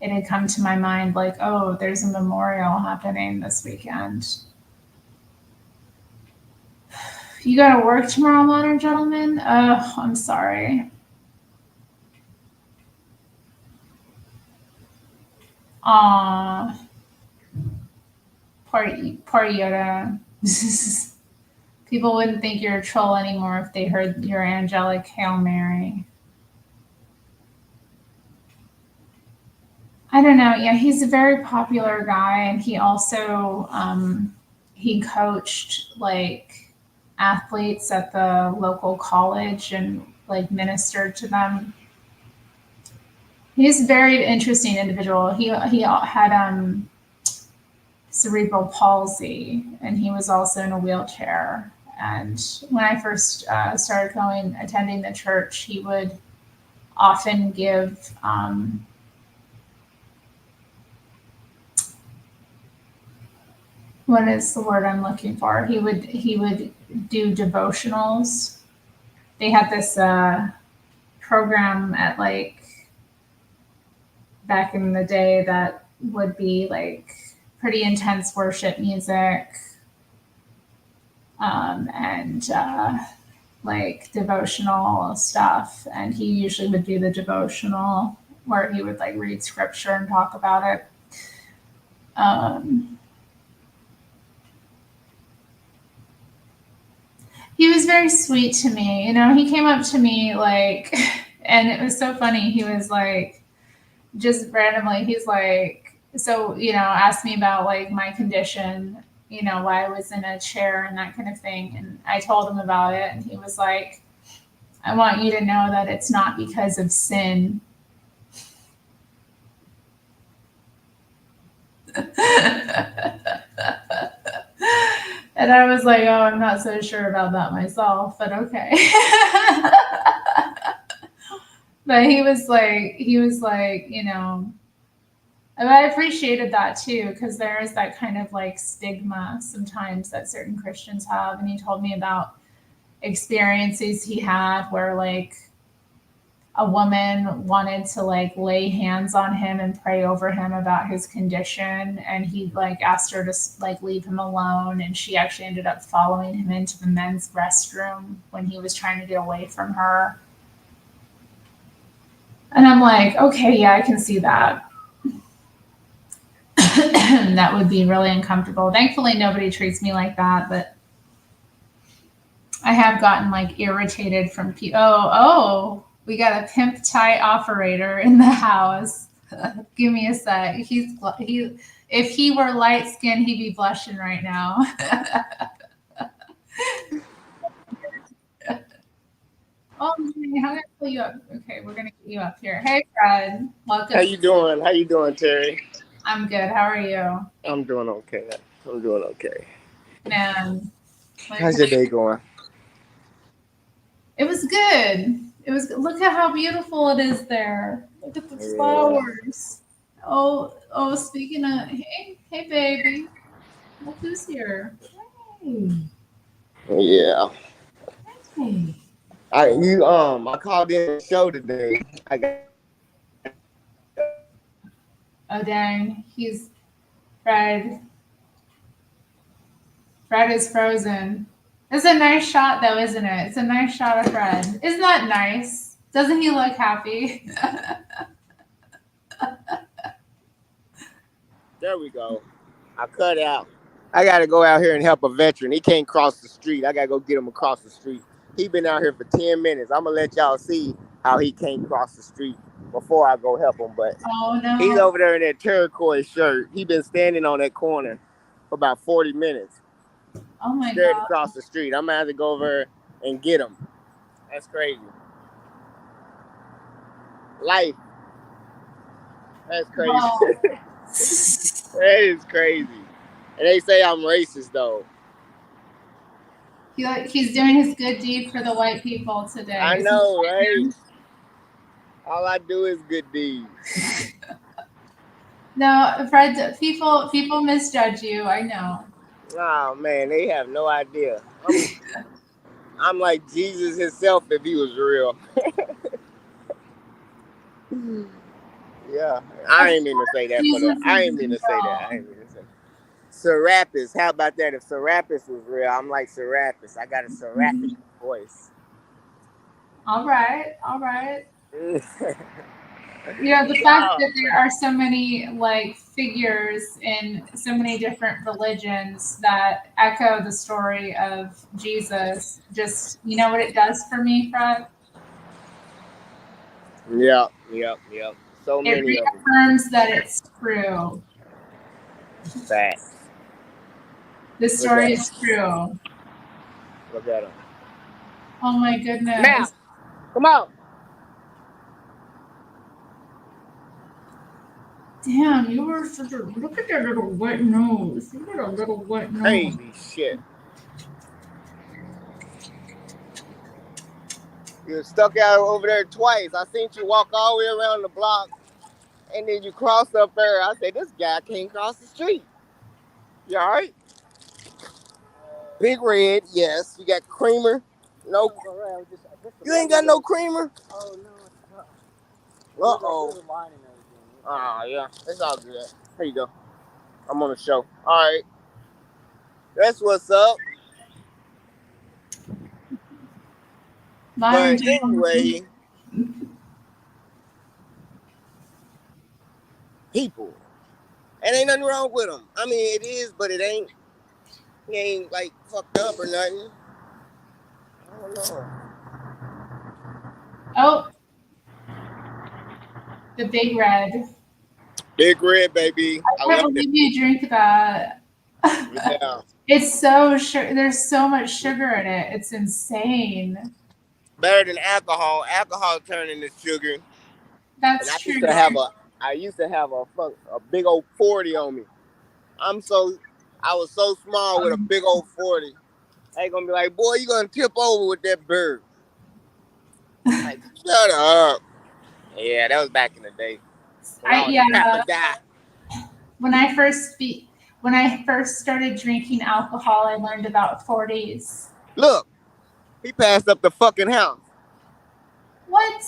it had come to my mind like, oh, there's a memorial happening this weekend. You got to work tomorrow, modern gentlemen? Oh, I'm sorry. Aw, poor Yoda. People wouldn't think you're a troll anymore if they heard your angelic Hail Mary. I don't know. Yeah, he's a very popular guy, and he also he coached like athletes at the local college and like ministered to them. He's a very interesting individual. He had cerebral palsy, and he was also in a wheelchair. And when I first started attending the church, he would often give what is the word I'm looking for? He would do devotionals. They had this program at like back in the day that would be like pretty intense worship music and like devotional stuff. And he usually would do the devotional where he would like read scripture and talk about it. He was very sweet to me. You know, he came up to me like, and it was so funny. He was like, just randomly, he's like, so, you know, asked me about like my condition, you know, why I was in a chair and that kind of thing. And I told him about it. And he was like, I want you to know that it's not because of sin. And I was like, oh, I'm not so sure about that myself, but okay. But he was like, you know, and I appreciated that too, because there is that kind of like stigma sometimes that certain Christians have. And he told me about experiences he had where like a woman wanted to like lay hands on him and pray over him about his condition, and he like asked her to like leave him alone, and she actually ended up following him into the men's restroom when he was trying to get away from her. And I'm like, okay, yeah, I can see that. That would be really uncomfortable. Thankfully nobody treats me like that, but I have gotten like irritated from people. Oh, we got a pimp tie operator in the house. Give me a sec. If he were light skinned, he'd be blushing right now. Oh, how can I pull you up? Okay, we're gonna get you up here. Hey, Fred. Welcome. How you doing? How you doing, Terry? I'm good. How are you? I'm doing okay. Man, How's your day going? it was good. It was. Look at how beautiful it is there. Look at the flowers. Oh. Speaking of, hey, baby. Look who's here. Hey. Yeah. Hey. I called in the show today. Oh dang, he's Fred. Fred is frozen. It's a nice shot though, isn't it? It's a nice shot of Fred. Isn't that nice? Doesn't he look happy? There we go. I cut out. I gotta go out here and help a veteran. He can't cross the street. I gotta go get him across the street. He been out here for 10 minutes. I'm gonna let y'all see how he can't cross the street before I go help him. But Oh he's no. over there in that turquoise shirt. He been standing on that corner for about 40 minutes, Oh my scared to god. cross the street. I'm gonna have to go over and get him. That's crazy. Life. That's crazy. Wow. That is crazy. And they say I'm racist though. He's doing his good deed for the white people today. I know, right? All I do is good deeds. No, Fred, people misjudge you. I know. Oh man, they have no idea. I'm like Jesus himself if he was real. Yeah, I ain't mean to say that for the. I ain't mean to say that. I ain't mean to say. Serapis, how about that? If Serapis was real, I'm like Serapis. I got a Serapis voice. All right. You know, the fact that there are so many like figures in so many different religions that echo the story of Jesus, just you know what it does for me, Fred? Yep. So It many of them. reaffirms that it's true. Facts. The story is true. Look at them. Oh my goodness. Now, come on. Damn, you were such a look at that little wet nose. You got a little wet nose. Crazy shit. You stuck out over there twice. I seen you walk all the way around the block, and then you crossed up there. I said, this guy can't cross the street. You all right? Big Red, yes. You got creamer? No. You ain't got no creamer? Oh, no, it's not. Uh-oh. Oh, yeah. It's all good. Here you go. I'm on the show. All right. That's what's up. Modern But anyway, people. And ain't nothing wrong with them. I mean, it is, but it ain't. He ain't, like, fucked up or nothing. I don't know. Oh, the Big Red. Big Red, baby. I can't believe you drink that. Yeah. It's so there's so much sugar in it. It's insane. Better than alcohol. Alcohol turning to sugar. That's And true. I used to have a big old 40 on me. I was so small with a big old 40. They gonna be like, boy, you gonna tip over with that bird. Like, shut up. Yeah, that was back in the day. When I first started drinking alcohol, I learned about 40s. Look, he passed up the fucking house. What?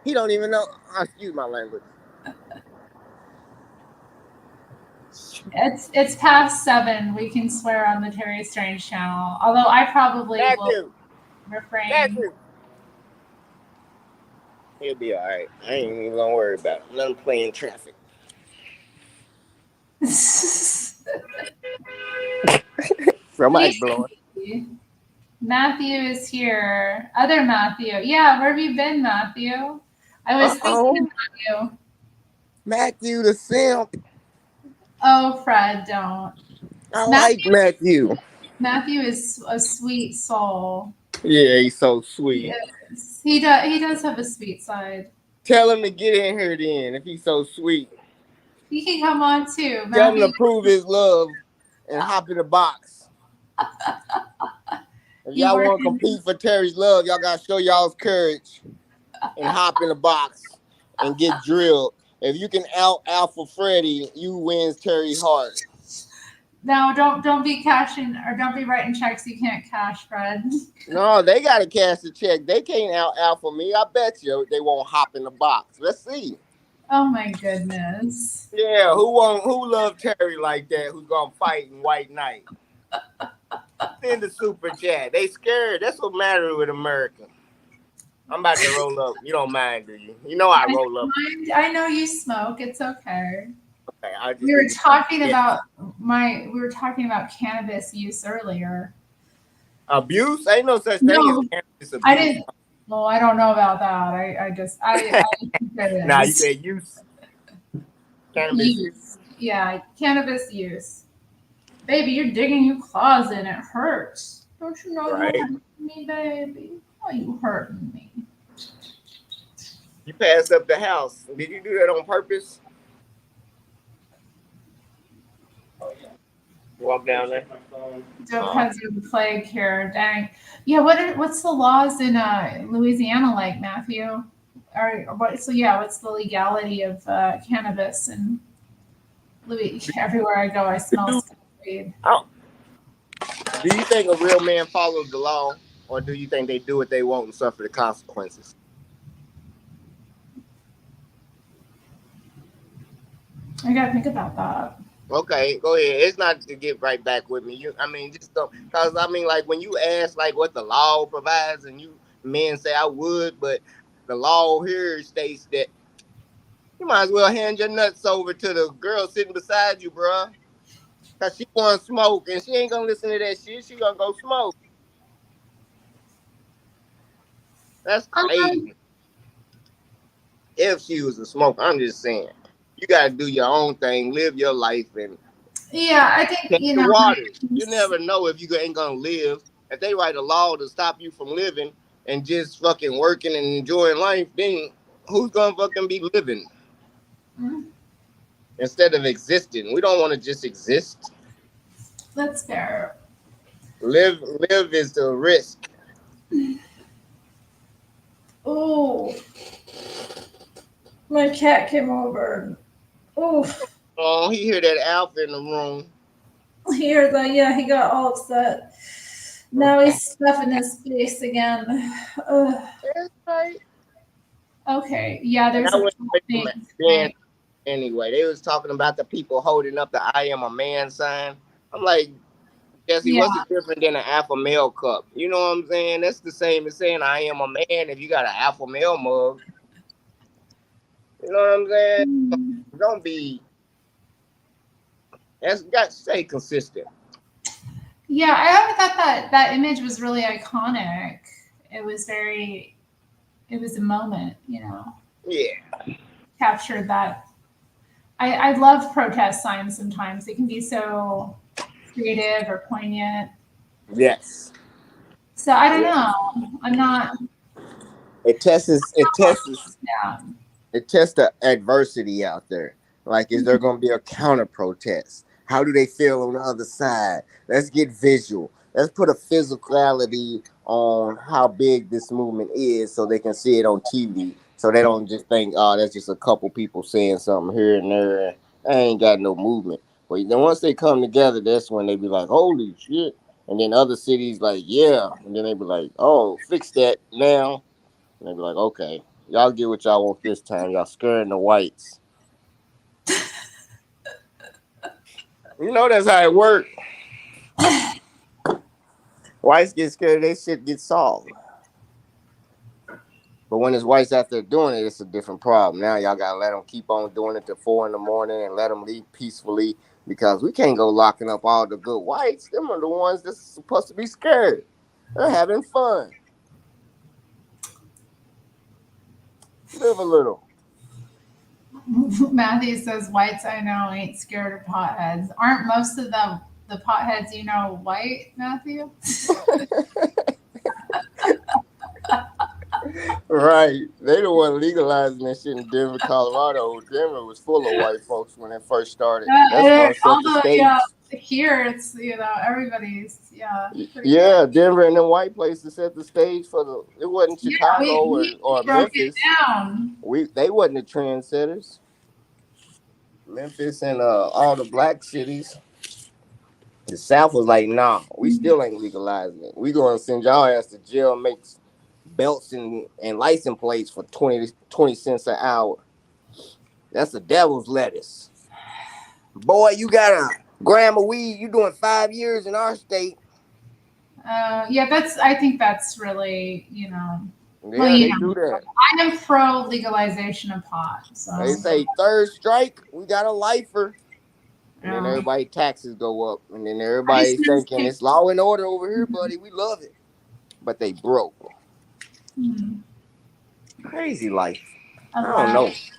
He don't even know. Excuse my language. It's past 7. We can swear on the Terri Strange channel. Although I probably will refrain. He'll be all right. I ain't even gonna worry about him. Let him play in traffic. Somebody's blowing. Matthew is here. Other Matthew. Yeah, where have you been, Matthew? I was thinking about you. Matthew the simp. Oh, Fred, don't. I like Matthew. Matthew is a sweet soul. Yeah, he's so sweet. Yes. He does have a sweet side. Tell him to get in here then, if he's so sweet. He can come on too. Tell him to prove his love and hop in the box. If y'all want to compete for Terry's love, y'all got to show y'all's courage and hop in the box and get drilled. If you can out Alpha Freddy, you wins Terry's heart. No, don't be cashing or don't be writing checks you can't cash, Fred. No, they got to cash the check. They can't out Alpha me. I bet you they won't hop in the box. Let's see. Oh my goodness. Yeah, who love Terry like that? Who's gonna fight in White Knight? Send the super chat. They scared. That's what matters with America. I'm about to roll up. You don't mind, do you? You know I roll up. I know you smoke. It's okay. Okay, I just We were didn't. talking Yeah. about we were talking about cannabis use earlier. Abuse? Ain't no such thing as No, cannabis I abuse. didn't. Well, I don't know about that. I think there Nah, you is said use. Cannabis use. use. Yeah, cannabis use. Baby, you're digging your claws in. It hurts. Don't you know you're Right. hurting me, baby? Oh, you hurting me? You passed up the house. Did you do that on purpose? Walk down there. Depends on the plague here. Dang. Yeah. What's the laws in Louisiana like, Matthew? Or what? So yeah, what's the legality of cannabis and Louis? Everywhere I go, I smell Do, weed. oh, do you think a real man follows the law, or do you think they do what they want and suffer the consequences? I gotta think about that. Okay, go ahead. It's not to get right back with me. I mean, just don't, cause I mean, like when you ask like what the law provides, and you men say I would, but the law here states that you might as well hand your nuts over to the girl sitting beside you, bruh. Cause she want to smoke and she ain't gonna listen to that shit. She gonna go smoke. That's Um, crazy. If she was a smoker, I'm just saying. You gotta do your own thing, live your life, and yeah, I think test the waters. You never know if you ain't gonna live. If they write a law to stop you from living and just fucking working and enjoying life, then who's gonna fucking be living instead of existing? We don't want to just exist. that's fair. Live is the risk. Oh, my cat came over. Oh, Oh, he hear that alpha in the room. here the yeah, he got all upset. Now he's stuffing his face again. Ugh. That's right. Okay, yeah, And there's I a went couple away from things. being anyway. They was talking about the people holding up the "I am a man" sign. I'm like, Jesse, Yeah, what's it different than an alpha male cup? You know what I'm saying? That's the same as saying I am a man if you got an alpha male mug. You know what I'm saying? Don't be. That's got to stay consistent. yeah. I always thought that image was really iconic. It was very. It was a moment, Yeah. captured that. I love protest signs. Sometimes it can be so creative or poignant. Yes. So I don't Yeah. know. I'm not. It tests. It tests. Yeah. It tests the adversity out there. Like, is there going to be a counter protest? How do they feel on the other side? Let's get visual. Let's put a physicality on how big this movement is so they can see it on TV. So they don't just think, oh, that's just a couple people saying something here and there. I ain't got no movement. But then once they come together, that's when they be like, holy shit. And then other cities like, yeah. And then they be like, oh, fix that now. And they be like, okay, y'all get what y'all want this time. Y'all scaring the whites. You know that's how it works. Whites get scared, they shit gets solved. But when it's whites out there doing it, it's a different problem. Now y'all gotta let them keep on doing it till 4 in the morning and let them leave peacefully because we can't go locking up all the good whites. Them are the ones that's supposed to be scared. They're having fun. Live a little. Matthew says whites I know ain't scared of potheads. Aren't most of them the potheads white, Matthew? Right. They the one legalizing that shit in Denver, Colorado. Denver was full of white folks when it first started. That's gonna set the Although stage. yeah, here it's everybody's pretty Yeah, Denver and them white places set the stage for the. It wasn't yeah Chicago we or broke it Memphis. down. They wasn't the trendsetters. Memphis and all the black cities. The South was like, nah, we still ain't legalizing it. We gonna send y'all ass to jail and make belts and license plates for 20 cents an hour. That's the devil's lettuce. Boy, you got a gram of weed, you doing 5 years in our state. Yeah, I think that's really Well, Yeah, they do that. I am pro legalization of pot. They So, say third strike, we got a lifer. And then yeah. everybody taxes go up. And then I just everybody's miss thinking it's law and order over here, buddy. We love it. But they broke. Hmm. Crazy life. A I don't know. lot.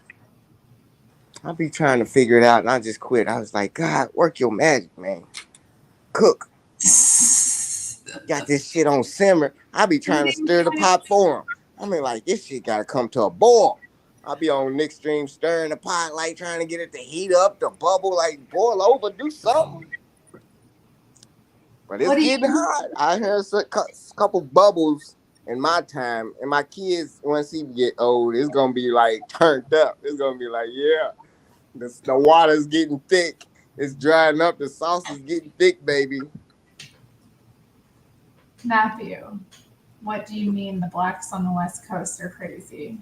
I be trying to figure it out and I just quit. I was like, God, work your magic, man. Cook. Got this shit on simmer. I be trying to stir the pot for him. I mean, like, this shit gotta come to a boil. I be on Nick Stream stirring the pot, like trying to get it to heat up, to bubble, like boil over, do something. But it's What do you? getting hot. I heard a couple bubbles in my time, and my kids, once he get old, it's gonna be like turned up. It's gonna be like, yeah, the water's getting thick. It's drying up. The sauce is getting thick, baby. Matthew, what do you mean the blacks on the West Coast are crazy?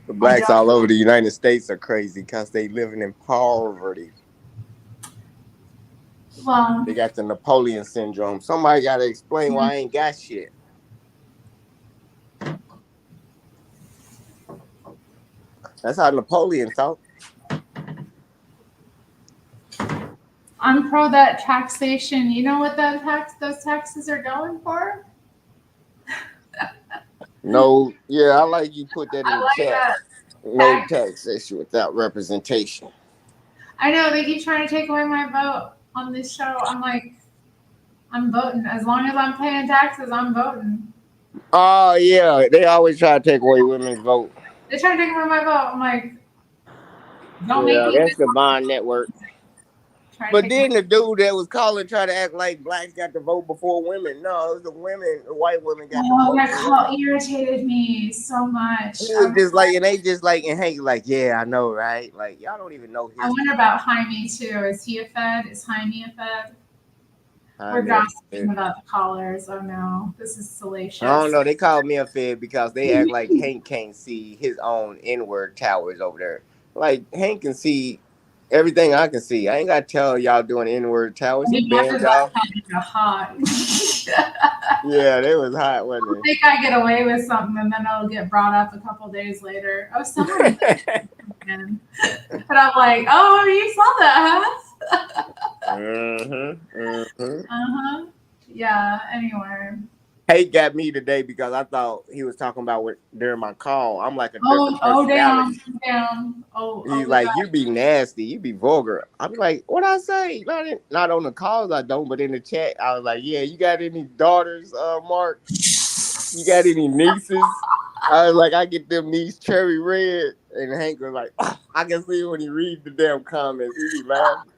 The I blacks don't. all over the United States are crazy because they living in poverty. Well, They got the Napoleon syndrome. Somebody got to explain why I ain't got shit. That's how Napoleon thought. I'm pro that taxation. You know what those taxes are going for? No, yeah, I like you put that in I the like chat. that No tax. taxation without representation. I know they keep trying to take away my vote on this show. I'm like, I'm voting. As long as I'm paying taxes, I'm voting. Oh yeah, they always try to take away women's vote. They try to take away my vote. I'm like, don't make Yeah, me that's the Bond Network. try to But take away. then the dude that was calling tried to act like blacks got to vote before women. No, it was the white women got to Oh, vote that first. call irritated me so much. He was just like, and they just like, and Hank like, yeah, I know, right? Like, y'all don't even know I history. wonder about Jaime too. Is he a Fed? Is Jaime a Fed? I We're mean, gossiping about the callers. Oh no, this is I don't salacious. know. They called me a fed because they act like Hank can't see his own inward towers over there. Like Hank can see everything I can see. I ain't got to tell y'all doing inward I towers. He mean, banned Martha's last y'all. time was hot. Yeah, they was hot, I wasn't think I get away with something and then it'll get brought up a couple days later. Oh, someone in they? again. And I'm like, oh, you saw that, huh? Uh-huh. Yeah, anyway. Hank got me today because I thought he was talking about what during my call. I'm like a different Oh, personality. damn. Oh, He's we like, got you be nasty, you be vulgar. I'm like, what I say? Not on the calls, I don't, but in the chat, I was like, yeah, you got any daughters, Mark? You got any nieces? I was like, I get them niece cherry red, and Hank was like, oh, I can see when he reads the damn comments, he be laughing.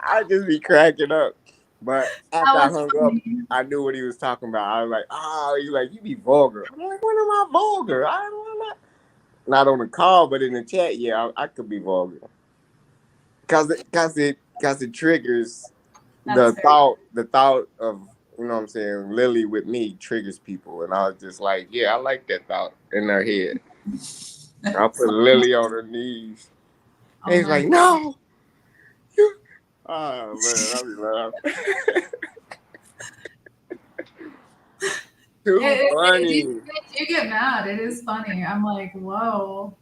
I just be cracking up. But that after I was hung up, funny. I knew what he was talking about. I was like, oh, he's like, you be vulgar. I'm like, when am I vulgar? I'm not on the call, but in the chat, yeah, I could be vulgar. Cause it triggers That's very the thought of, you know what I'm saying, Lily with me triggers people, and I was just like, yeah, I like that thought in their head. I put Lily on her knees, and oh he's my like, no, you. Oh man, I'll be laughing. Too funny. you get mad. It is funny. I'm like, whoa.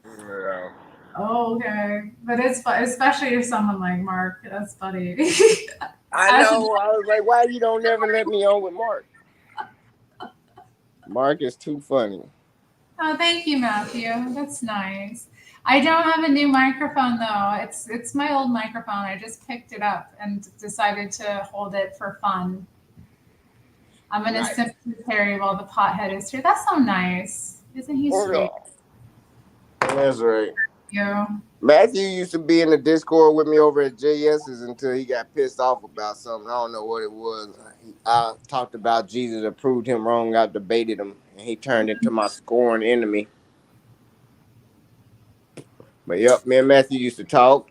Yeah. Oh, okay. But it's fun, especially if someone like Mark. That's funny. I As know. I was like, why you don't never let me on with Mark? Mark is too funny. oh, thank you, Matthew. That's nice. I don't have a new microphone though. It's my old microphone. I just picked it up and decided to hold it for fun. I'm gonna Nice. sip to Terry while the pothead is here. That's so nice. Isn't he Hold sweet? on. That's right. You. Matthew used to be in the Discord with me over at JS's until he got pissed off about something. I don't know what it was. I talked about Jesus and proved him wrong. I debated him, and he turned into my scorn enemy. But yep, me and Matthew used to talk.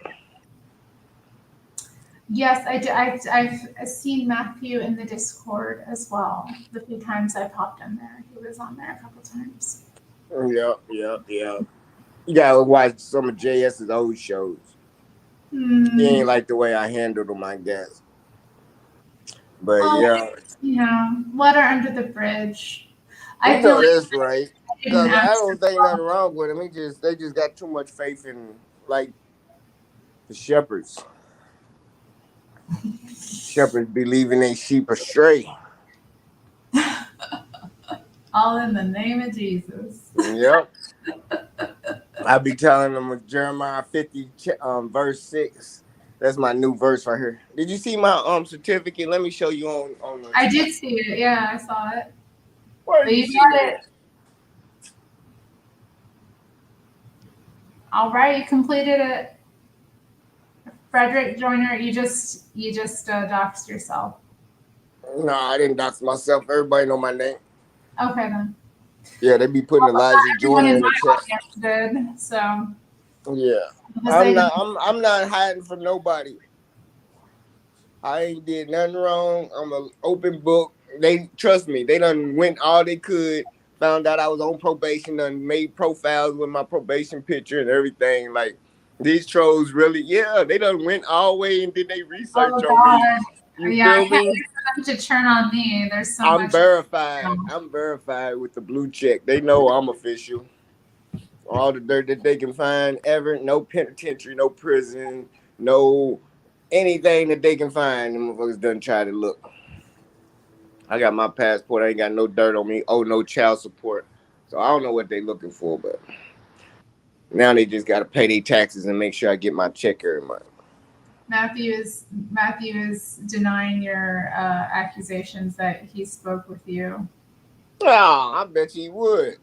Yes, I do. I've seen Matthew in the Discord as well. The few times I popped in there, he was on there a couple times. Yep. You gotta watch some of JS's old shows. He ain't like the way I handled him, I guess. But Oh, yeah. water under the bridge. I You feel know like that's right. I didn't Cause I ask don't think nothing wrong with them. They just got too much faith in like the shepherds. Shepherds be leaving their sheep astray. all in the name of Jesus. Yep. I be telling them Jeremiah 50 verse 6. That's my new verse right here. Did you see my certificate? Let me show you on the I did see it. Yeah, I saw it. Where But you you see got it it. All right, you completed it. Frederick Joyner, you just doxed yourself. at? No, I didn't dox myself. Everybody know my name. Okay then. Yeah, they be putting Well, Elijah not everyone Joyner in in the my chat. audience did. So Yeah. because they didn't. I'm not hiding from nobody. I ain't did nothing wrong. I'm an open book. They trust me. They done went all they could. Found out I was on probation. Done made profiles with my probation picture and everything. Like these trolls really, yeah. They done went all the way and did they research Oh on me. God. You Yeah, I feel can't me? wait for them to turn on me. There's so I'm much. verified. I'm verified with the blue check. They know I'm official. All the dirt that they can find ever. No penitentiary, no prison, no anything that they can find. Them motherfuckers done try to look. I got my passport. I ain't got no dirt on me. Oh, no child support. So I don't know what they looking for, but now they just got to pay their taxes and make sure I get my check every month. Matthew is denying your accusations that he spoke with you. Oh, I bet you would.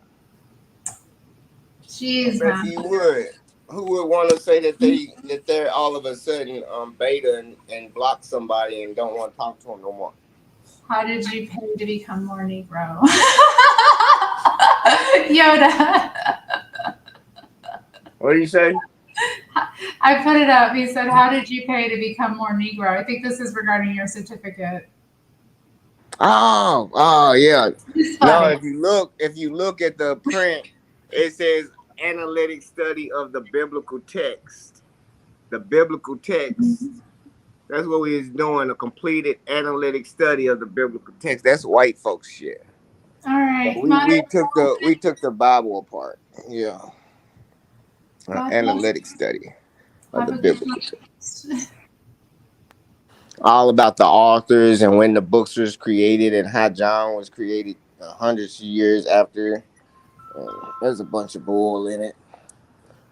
I Jeez, bet man. you would. Who would want to say that they're all of a sudden beta and block somebody and don't want to talk to them no more? How did you pay to become more Negro? Yoda. What do you say? I put it up. He said, "How did you pay to become more Negro?" I think this is regarding your certificate. Oh, yeah. It's No, funny. if you look at the print, it says analytic study of the biblical text. The biblical text. That's what we was doing, a completed analytic study of the biblical text. That's white folks shit. All right, We took the Bible apart. Yeah. God bless. Analytic study of Have the a good biblical text. night. All about the authors and when the books was created and how John was created hundreds of years after. There's a bunch of bull in it.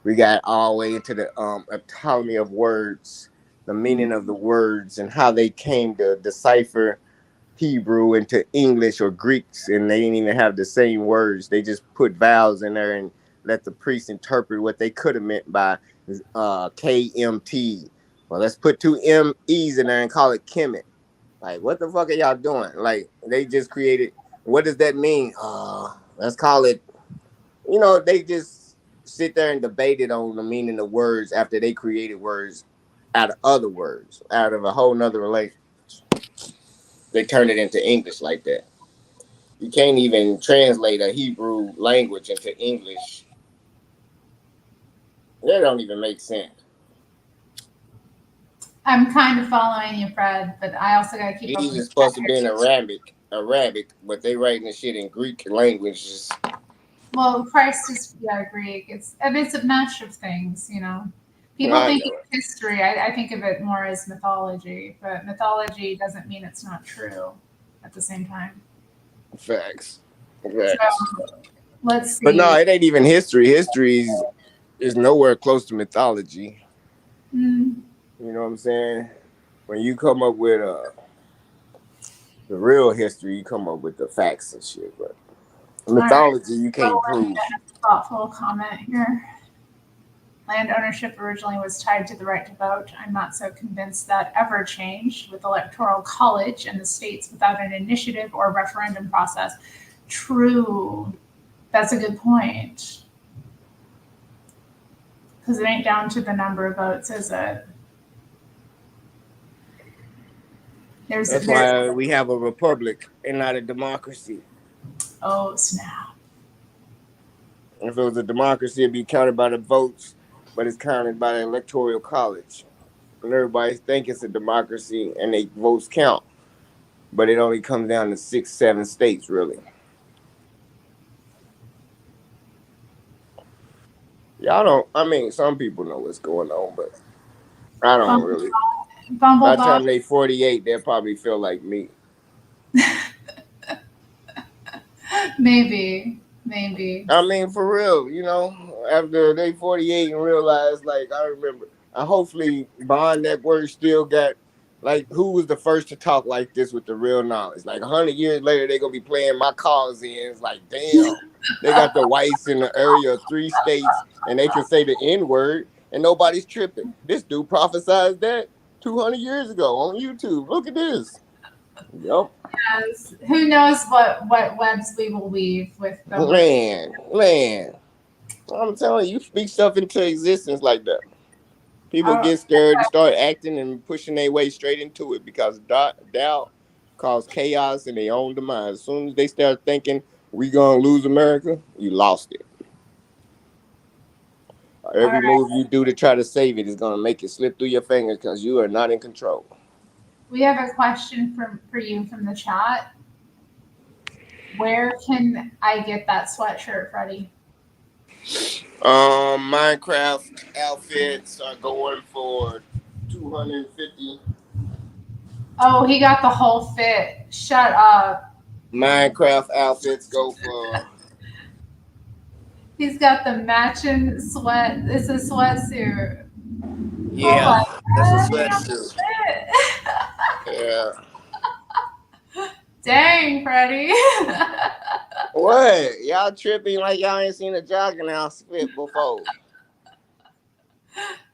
We got all the way into the autonomy of words, the meaning of the words, and how they came to decipher Hebrew into English or Greeks, and they didn't even have the same words. They just put vowels in there and let the priest interpret what they could have meant by KMT. Well, let's put two MEs in there and call it Kemet. Like, what the fuck are y'all doing? Like, they just created. What does that mean? Let's call it. They just sit there and debate it on the meaning of words after they created words out of other words, out of a whole nother language. They turn it into English like that. You can't even translate a Hebrew language into English. That don't even make sense. I'm kind of following you, Fred, but I also got to keep up These with is supposed to the be in Arabic, but they writing the shit in Greek languages. Well, Christ is Greek. It's a match of things. People I think know it's history. I think of it more as mythology, but mythology doesn't mean it's not true at the same time. it. Facts. So Facts. let's But no, see. it ain't even history. Is nowhere close to mythology. Mm, You know what I'm saying? When you come up with the real history, you come up with the facts and shit. But all right. mythology, you Little can't prove. thoughtful comment here. Land ownership originally was tied to the right to vote. I'm not so convinced that ever changed with electoral college and the states without an initiative or referendum process. True. That's a good point. Because it ain't down to the number of votes, is it? That's There's why we have a republic and not a democracy. oh snap. If it was a democracy, it'd be counted by the votes, but it's counted by the electoral college. And everybody think it's a democracy and they votes count. But it only comes down to 6, 7 states, really. Y'all don't. I mean, some people know what's going on, but I don't Bumble, really. By the Bumblebot. time they 48, they'll probably feel like me. Maybe, maybe. I mean, for real, after they 48 and realize, like, I remember, hopefully Bond Network still got, like, who was the first to talk like this with the real knowledge? Like, 100 years later, they're going to be playing my calls in. It's like, damn, they got the whites in the area of 3 states, and they can say the N word, and nobody's tripping. This dude prophesied that 200 years ago on YouTube. Look at this. Yep. Yes. Who knows what webs we will weave with the word. Man. I'm telling you, you speak stuff into existence like that. People Oh, get scared and start acting and pushing their way straight into it because doubt cause chaos in their own demise. As soon as they start thinking we gonna lose America, you lost it. all Every right. move you do to try to save it is gonna make it slip through your fingers because you are not in control. We have a question for you from the chat. Where can I get that sweatshirt, Freddie? Minecraft outfits are going for 250. Oh, he got the whole fit. Shut up. Minecraft outfits go for He's got the matching sweat. It's a sweatsuit. Oh yeah, my that's a god, he got the sweatsuit. Yeah. fit. Dang, Freddie. What? Y'all tripping like y'all ain't seen a jogging outfit before.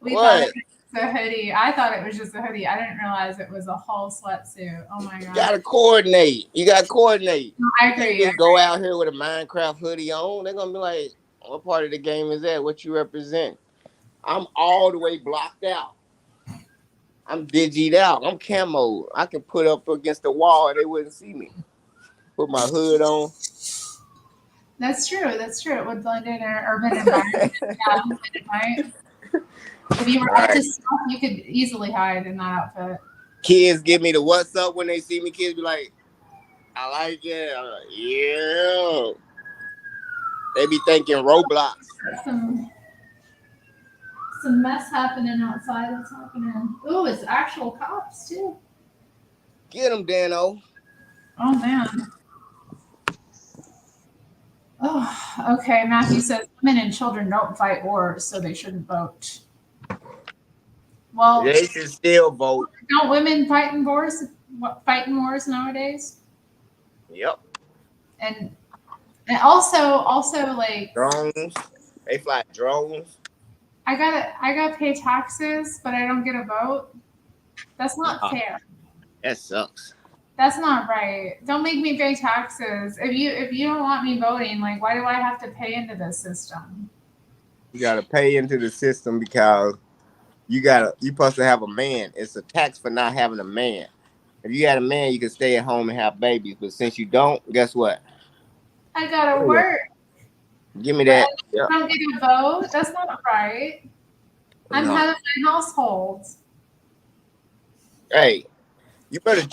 We thought it What? was a hoodie. I thought it was just a hoodie. I didn't realize it was a whole sweatsuit. Oh my You god. gotta coordinate. You gotta coordinate. I You can't agree. just go out here with a Minecraft hoodie on. They're gonna be like, what part of the game is that? What you represent? I'm all the way blocked out. I'm digied out. I'm camo. I can put up against the wall and they wouldn't see me. Put my hood on. That's true. That's true. It would blend in an urban environment. Yeah, it might. If you were up Right. to stuff, you could easily hide in that outfit. Kids give me the what's up when they see me. Kids be like, I like it. I'm like, yeah. They be thinking Roblox. Some mess happening outside. What's happening? Oh, it's actual cops too. Get them, Dano. Oh man. Oh, okay. Matthew says women and children don't fight wars, so they shouldn't vote. Well, They should still vote. don't women fight in wars? Fighting wars nowadays? Yep. And also like Drones. They fly drones. I gotta pay taxes, but I don't get a vote. That's not Nah, fair. that sucks. That's not right. Don't make me pay taxes. If you don't want me voting, like why do I have to pay into this system? You gotta pay into the system because you supposed to have a man. It's a tax for not having a man. If you had a man, you could stay at home and have babies. But since you don't, guess what? I gotta Yeah. work. Give me But that. I Yeah. don't get a vote. That's not right. I'm No. head of my household. Hey, you better.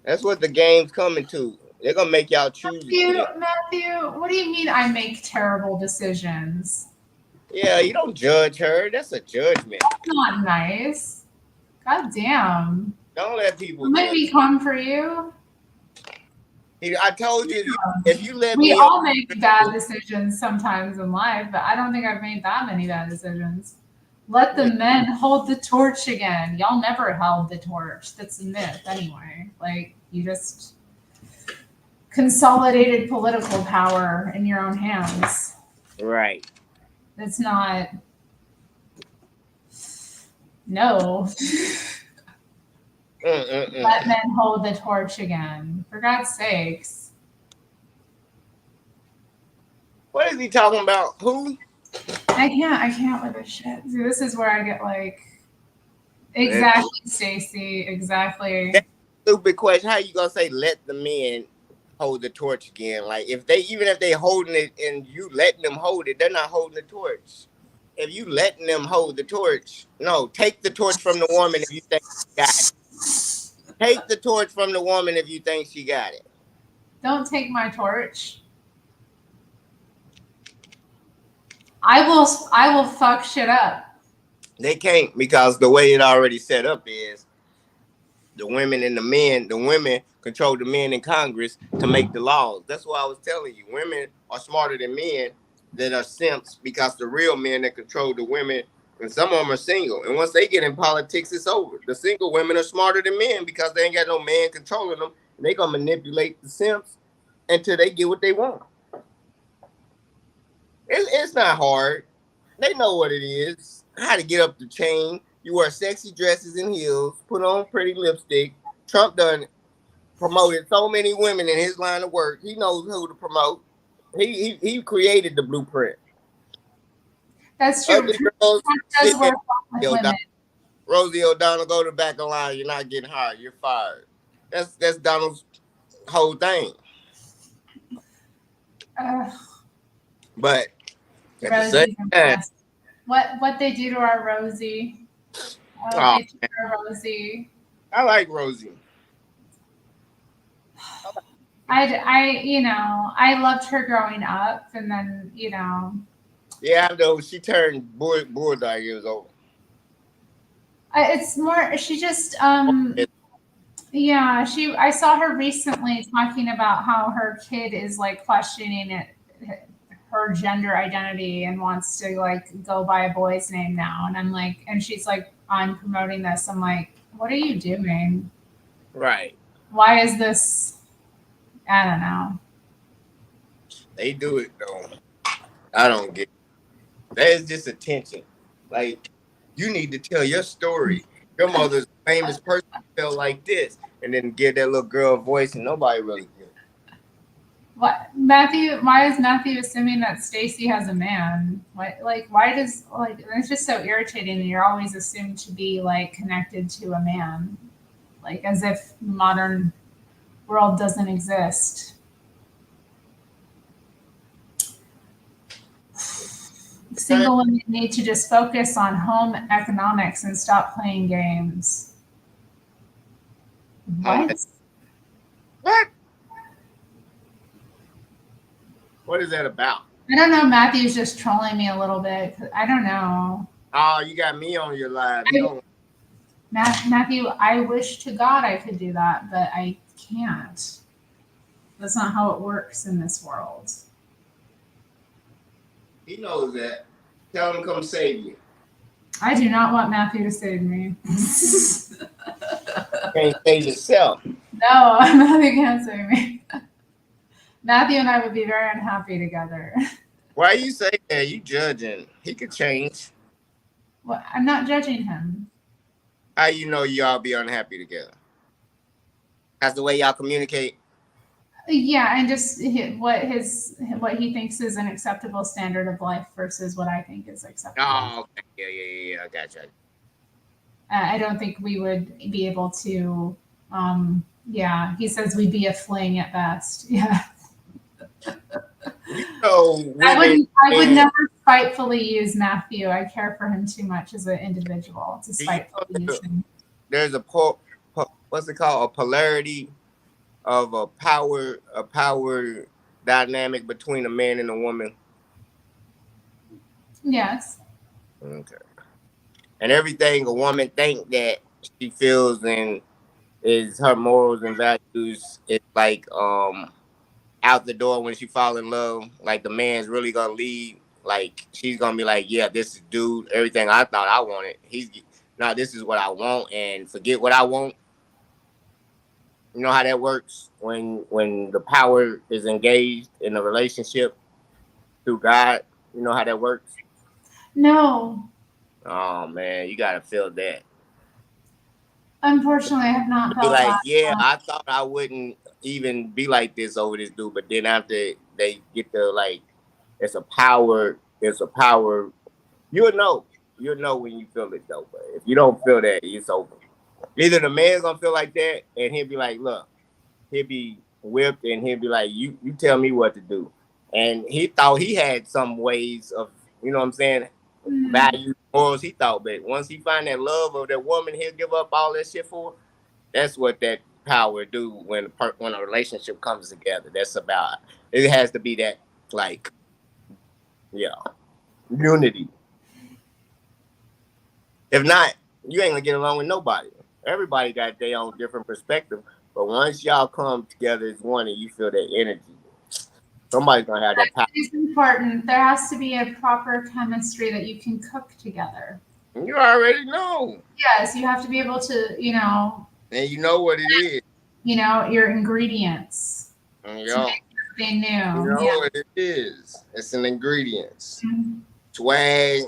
That's what the game's coming to. They're gonna make y'all choose again. Matthew, what do you mean I make terrible decisions? Yeah, you don't judge her. That's a judgment. That's not nice. God damn. Don't let people Let judge me come for you. I told you if you let We me all make bad decisions sometimes in life, but I don't think I've made that many bad decisions. Let the men hold the torch again. Y'all never held the torch. That's a myth anyway. Like you just consolidated political power in your own hands. right. It's not no. Let men hold the torch again. For God's sakes. What is he talking about? Who? I can't with this shit. See, this is where I get like exactly, Stacy, exactly. That's a stupid question. How you gonna say let the men hold the torch again? Like even if they holding it and you letting them hold it, they're not holding the torch. If you letting them hold the torch, no, take the torch from the woman if you think she got it. Take the torch from the woman if you think she got it. Don't take my torch. I will fuck shit up. They can't, because the way it already set up is the women and the women control the men in Congress to make the laws. That's why I was telling you, women are smarter than men that are simps, because the real men that control the women, and some of them are single. And once they get in politics, it's over. The single women are smarter than men because they ain't got no man controlling them. And they gonna manipulate the simps until they get what they want. It's not hard. They know what it is. How to get up the chain. You wear sexy dresses and heels, put on pretty lipstick. Trump done promoted so many women in his line of work. He knows who to promote. He created the blueprint. That's true. Ugly girls, Trump sit does there. work with women. Rosie O'Donnell, go to the back of the line. You're not getting hired. You're fired. That's Donald's whole thing. But at the same Rosie's time, what they do to our Rosie? oh, They do to our Rosie. I like Rosie. I loved her growing up, and then Yeah, I know she turned bulldog years old. it's more. She just yeah. I saw her recently talking about how her kid is like questioning her gender identity and wants to like go by a boy's name now, and I'm like, and she's like, I'm promoting this. I'm like, what are you doing? Right. Why is this? I don't know. They do it though. I don't get it. That is just attention. Like, you need to tell your story. Your mother's a famous person felt like this, and then give that little girl a voice, and nobody really cares. What Matthew? Why is Matthew assuming that Stacy has a man? Why does it's just so irritating that you're always assumed to be like connected to a man, like as if the modern world doesn't exist. Single women need to just focus on home economics and stop playing games. What? What? What is that about? I don't know. Matthew's just trolling me a little bit. I don't know. Oh, you got me on your live. Matthew, I wish to God I could do that, but I can't. That's not how it works in this world. He knows that. Tell him to come save you. I do not want Matthew to save me. Can't save yourself. No, Matthew can't save me. Matthew and I would be very unhappy together. Why you say that? You judging. He could change. Well, I'm not judging him. How you know y'all be unhappy together? That's the way y'all communicate. Yeah, and just what he thinks is an acceptable standard of life versus what I think is acceptable. Oh, okay. Yeah. I got you. I don't think we would be able to. Yeah, he says we'd be a fling at best. Yeah. I would never spitefully use Matthew. I care for him too much as an individual to spitefully use him. There's what's it called? A polarity of a power dynamic between a man and a woman. Yes. Okay. And everything a woman think that she feels and is her morals and values, it's like out the door when she fall in love. Like the man's really gonna leave. Like she's gonna be like, yeah, this is dude. Everything I thought I wanted. This is what I want, and forget what I want. You know how that works when the power is engaged in a relationship through God. You know how that works? No. Oh man, you gotta feel that. Unfortunately, I have not felt like, that. Yeah, I thought I wouldn't even be like this over this dude, but then after they get the it's a power. You'll know when you feel it though. But if you don't feel that, it's over. Either the man's gonna feel like that, and he'll be like, look, he'll be whipped, and he'll be like, you tell me what to do. And he thought he had some ways of, you know what I'm saying, values, morals. He thought, but once he find that love of that woman, he'll give up all that shit for her. That's what that power do when a relationship comes together. That's about it. Has to be that, like, yeah. unity. If not, you ain't gonna get along with nobody. Everybody got their own different perspective, but once y'all come together as one and you feel that energy, somebody's gonna have that power. It's important. There has to be a proper chemistry that you can cook together. You already know, Yes, you have to be able to, and you know what it is. your ingredients to Yo, make something you new. know Yeah. what it is. It's an ingredients. Swag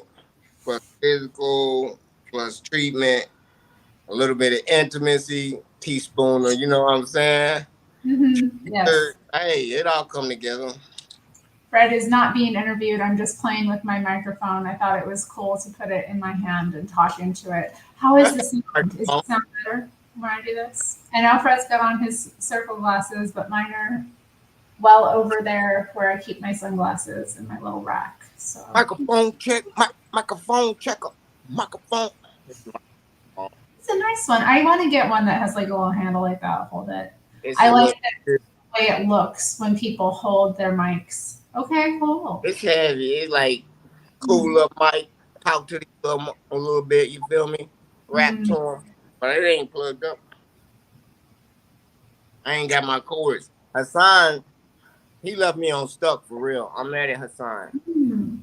plus physical plus treatment, a little bit of intimacy, teaspoon, or you know what I'm saying? Yes. Hey, it all come together. Fred is not being interviewed. I'm just playing with my microphone. I thought it was cool to put it in my hand and talk into it. How is the sound? Is it sound better when I do this? I know Fred's got on his circle glasses, but mine are well over there where I keep my sunglasses in my little rack. So Microphone check, microphone checker, microphone. it's a nice one. I want to get one that has like a little handle like that. Hold it. It's I a like little. the way it looks when people hold their mics. Okay, cool. It's heavy. It's like cool Mm. little mic. Talk to these a little bit. You feel me? Rap to them, but it ain't plugged up. I ain't got my cords. Hassan, he left me on stuck for real. I'm mad at Hassan. Mm.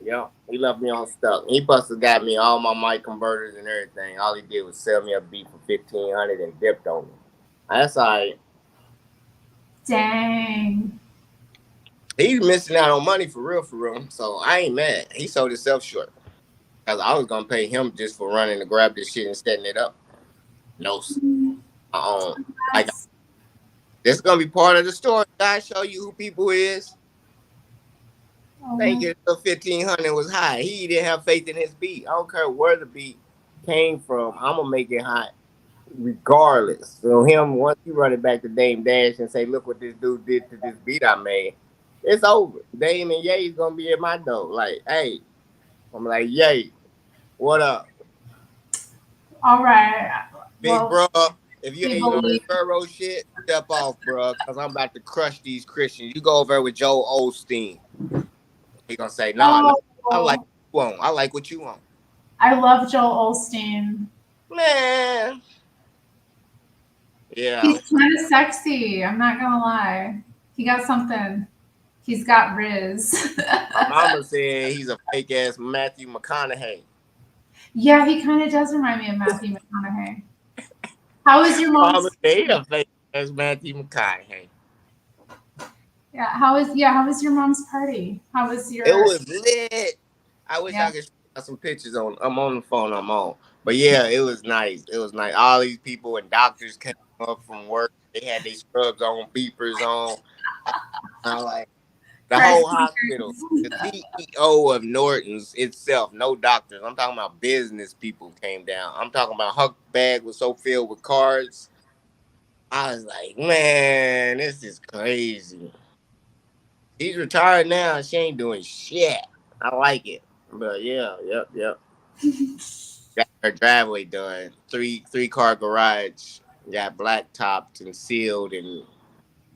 Yep, he left me on stuck. He busted got me all my mic converters and everything. All he did was sell me a beat for 1,500 and dipped on me. That's all right. Dang. He's missing out on money for real, for real. So I ain't mad. He sold himself short. Cause I was gonna pay him just for running to grab this shit and setting it up. No, like That's, this gonna be part of the story. I show you who people is. oh my, Thinking the 1,500 was high. He didn't have faith in his beat. I don't care where the beat came from. I'm gonna make it hot regardless. So him once you run it back to Dame Dash and say, look what this dude did to this beat I made. It's over. Dame and Ye's gonna be at my door. Like, hey, I'm like, Ye, what up? all right. Big Well, bro, if you we ain't on this believe. Pharaoh shit, step off, bro, because I'm about to crush these Christians. You go over there with Joel Osteen. He gonna say, nah, nah, I like Oh, what you want. I like what you want. I love Joel Olstein. Man. Yeah. He's kind of sexy. I'm not gonna lie. He got something. He's got Riz. My mama said he's a fake ass Matthew McConaughey. Yeah, he kind of does remind me of Matthew McConaughey. How was your Mama mom's? said he a fake ass Matthew McConaughey. How was your mom's party? How was It your? was lit. I wish Yeah. I could show some pictures on. I'm on the phone. I'm on. But yeah, it was nice. It was nice. All these people and doctors came up from work. They had their scrubs on, beepers on. I'm like the Fresh whole hospital. The CEO of Norton's itself, no doctors. I'm talking about business people came down. I'm talking about her bag was so filled with cards. I was like, man, this is crazy. She's retired now. She ain't doing shit. I like it. But yeah, yep. Got her driveway done. Three car garage. Got black topped and sealed and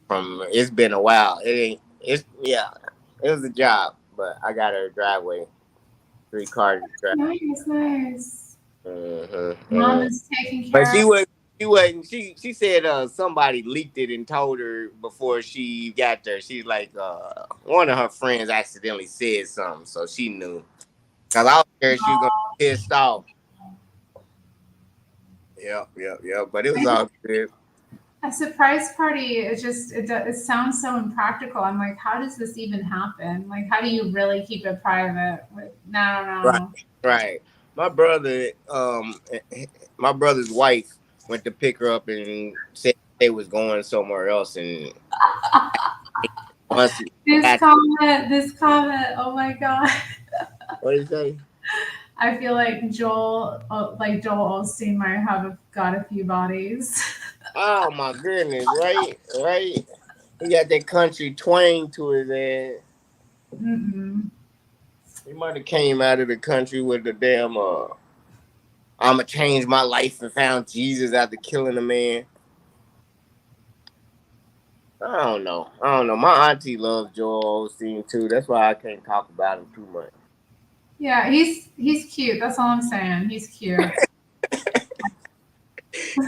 from it's been a while. It ain't it's yeah. It was a job, but I got her driveway. 3 car drive. Nice, nice. Mom Mm-hmm. is taking But care of. she wasn't she said somebody leaked it and told her before she got there. She's like one of her friends accidentally said something, so she knew. Cause I was scared she was gonna be pissed off. Yep. But it was all good. A surprise party. It sounds so impractical. I'm like, how does this even happen? Like, how do you really keep it private? No, Right, no. right. My brother, my brother's wife went to pick her up and said they was going somewhere else, and once he This got, comment, this comment. Oh my god. what did he say? I feel like Joel Osteen might have got a few bodies. Oh my goodness, right. He got that country twang to his ass. Mm-mm. He might have came out of the country with the damn I'ma change my life and found Jesus after killing a man. I don't know. My auntie loves Joel Osteen too. That's why I can't talk about him too much. Yeah, he's cute. That's all I'm saying. He's cute.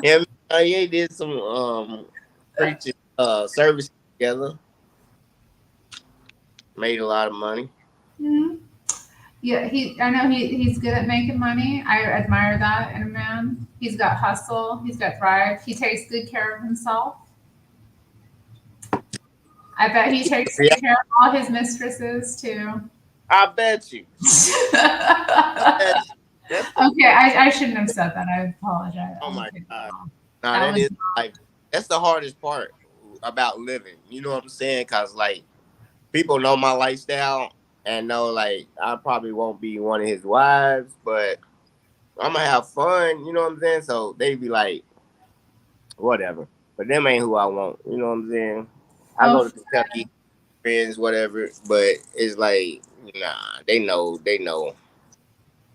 Him and Kanye did some preaching services together. Made a lot of money. Mhm. Yeah, I know he's good at making money. I admire that in a man. He's got hustle. He's got drive. He takes good care of himself. I bet he takes Yeah, good care of all his mistresses too. I bet you. I Okay, bet you. That's I shouldn't have said that. I apologize. oh I'm my kidding. god. Nah, That that was is like that's the hardest part about living. You know what I'm saying? Cause like people know my lifestyle and know like I probably won't be one of his wives, but I'm gonna have fun. You know what I'm saying? So they be like, whatever. But them ain't who I want. You know what I'm saying? I oh go to Kentucky, friends, whatever. But it's like, nah, they know, they know.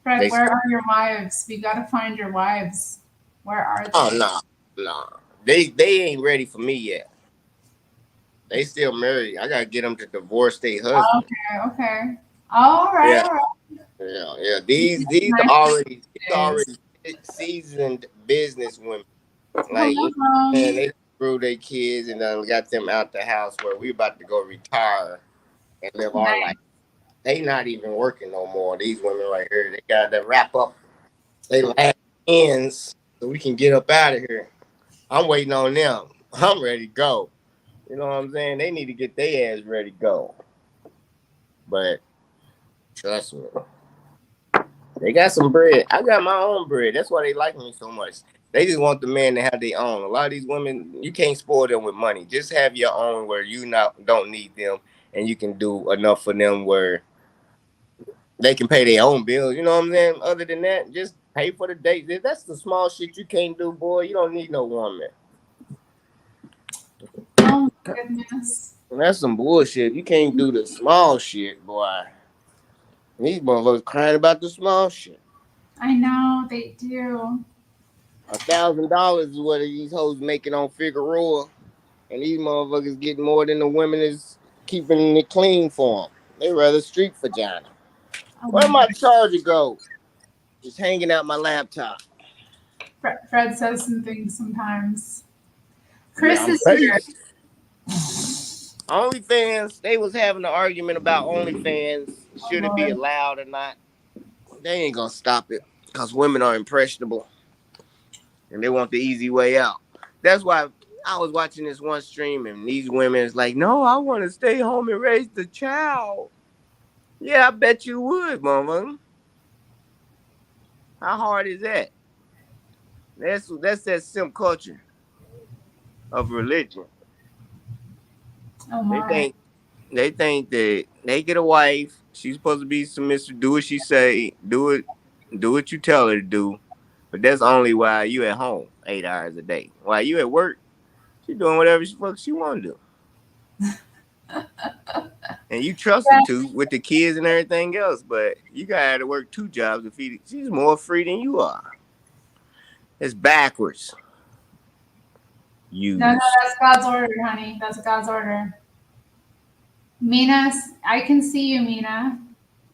Fred. They Where are your wives? We got to find your wives. Where are oh they? nah, nah. They ain't ready for me yet. They still married. I gotta get them to divorce their husband. Okay. All right. Yeah, All right. yeah. Nice These days. already seasoned business women. Like you know, Hello. and they grew their kids and got them out the house where we about to go retire and live our life. Nice. They not even working no more. These women right here, they got to wrap up they last ends so we can get up out of here. I'm waiting on them. I'm ready to go. You know what I'm saying? They need to get their ass ready to go. But trust me, they got some bread. I got my own bread. That's why they like me so much. They just want the man to have their own. A lot of these women, you can't spoil them with money. Just have your own where you not don't need them, and you can do enough for them where they can pay their own bills. You know what I'm saying? Other than that, just pay for the date. That's the small shit you can't do, boy. You don't need no woman. Oh my goodness. That's some bullshit. You can't do the small shit, boy. These motherfuckers crying about the small shit. I know they do. $1,000 is what these hoes making on Figueroa, and these motherfuckers getting more than the women is keeping it clean for them. They rather street vagina. Oh Where my my goodness. charger go? It's hanging out my laptop. Fred says some things sometimes. Yeah, Chris I'm is here. based. OnlyFans, they was having an argument about OnlyFans. Oh Should it be Lord. allowed or not? They ain't gonna stop it because women are impressionable and they want the easy way out. That's why I was watching this one stream and these women is like, no, I want to stay home and raise the child. Yeah, I bet you would, mama. How hard is that? That's that simp culture of religion. Oh They my. think they think that they get a wife, she's supposed to be submissive, do what she say, do what you tell her to do. But that's only while you at home 8 hours a day. While you at work, she doing whatever she fuck she want to do. And you trust her to with the kids and everything else, but you got to work two jobs to feed it. She's more free than you are. It's backwards. No, Use. that's God's order, honey. That's God's order. Mina, I can see you, Mina.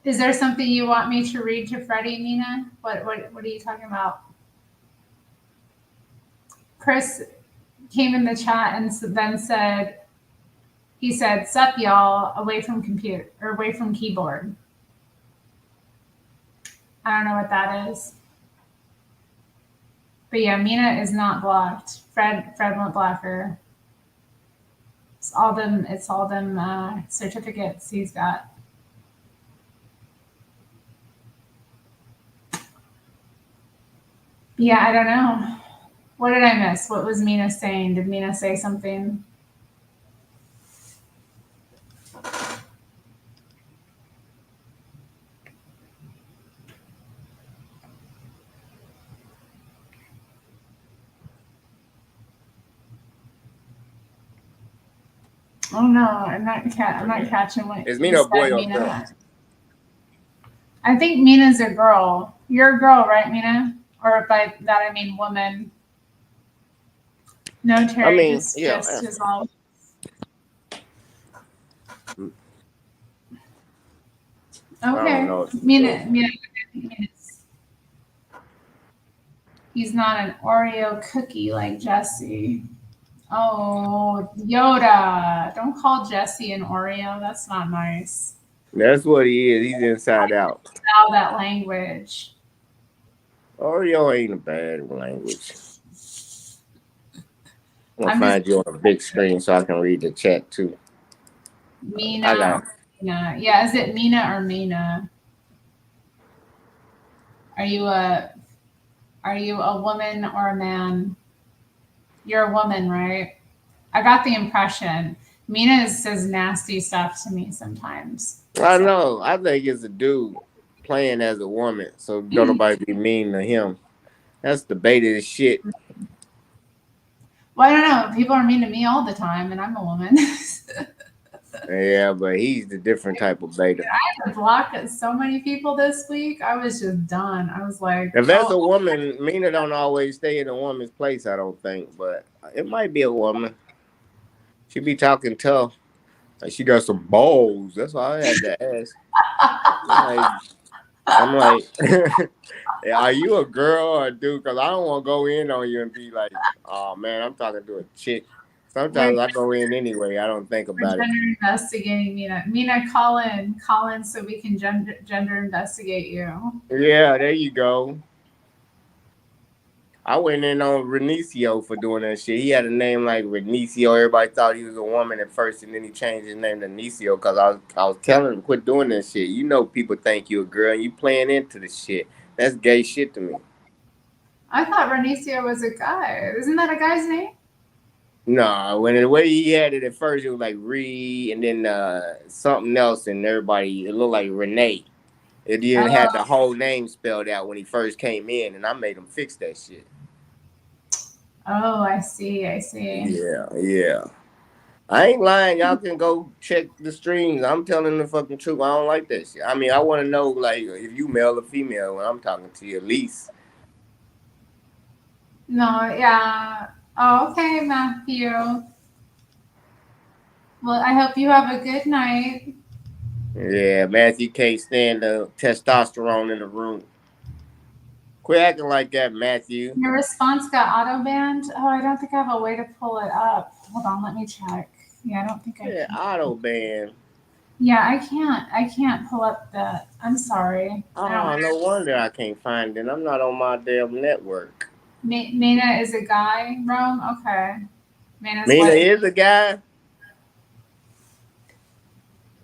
Is there something you want me to read to Freddie, Mina? What are you talking about? Chris came in the chat and then said, he said, "Sup, y'all, away from computer or away from keyboard." I don't know what that is, but yeah, Mina is not blocked. Fred won't block her. It's all them. It's all them certificates he's got. Yeah, I don't know. What did I miss? What was Mina saying? Did Mina say something? Oh no, I'm not catching what Is you Mina a boy said, or a girl? Mina. I think Mina's a girl. You're a girl, right, Mina? Or by that I mean woman. No, I Terry, mean, yeah. just all. I Okay. don't know. He's not an Oreo cookie like Jesse. Oh, Yoda. Don't call Jesse an Oreo. That's not nice. That's what he is. He's inside out. How that language. Oreo ain't a bad language. I'm gonna I'm find just you on a big screen so I can read the chat too. Mina. I got Mina. Yeah, is it Mina or Mina? Are you a woman or a man? You're a woman, right? I got the impression. Mina says nasty stuff to me sometimes. I So know. I think it's a dude playing as a woman, so don't nobody be mean to him. That's the bait of the shit. well, I don't know. People are mean to me all the time, and I'm a woman. Yeah, but he's the different type of beta. I had to block so many people this week. I was just done. I was like, If that's a oh, woman, Mina don't always stay in a woman's place, I don't think, but it might be a woman. She be talking tough. Like she got some balls. That's why I had to ask. Like, I'm like, are you a girl or a dude? Because I don't want to go in on you and be like, oh man, I'm talking to a chick. we're, Sometimes I go in anyway. I don't think we're about it. gender investigating Mina. Mina, call in so we can gender investigate you. Yeah, there you go. I went in on Renicio for doing that shit. He had a name like Renicio. Everybody thought he was a woman at first, and then he changed his name to Nicio because I was telling him quit doing that shit. You know, people think you a girl and you playing into the shit. That's gay shit to me. I thought Renicio was a guy. Isn't that a guy's name? No, when the way he had it at first, it was like Re, and then something else, and everybody it looked like Renee. It didn't Oh, had the whole name spelled out when he first came in, and I made him fix that shit. oh, I see. I see. Yeah, yeah. I ain't lying. Y'all can go check the streams. I'm telling the fucking truth. I don't like that shit. I mean, I want to know like if you male or female when I'm talking to you at least. No, yeah. Oh, okay, Matthew. Well, I hope you have a good night. Yeah, Matthew can't stand the testosterone in the room. Quit acting like that, Matthew. Your response got auto banned. Oh, I don't think I have a way to pull it up. Hold on, let me check. Yeah, I don't think I Yeah, can. auto ban. Yeah, I can't. I can't pull up the. I'm sorry. I don't. Oh, no wonder I can't find it. I'm not on my damn network. Mina is a guy. Rome. Okay. Mina's Mina what? is a guy.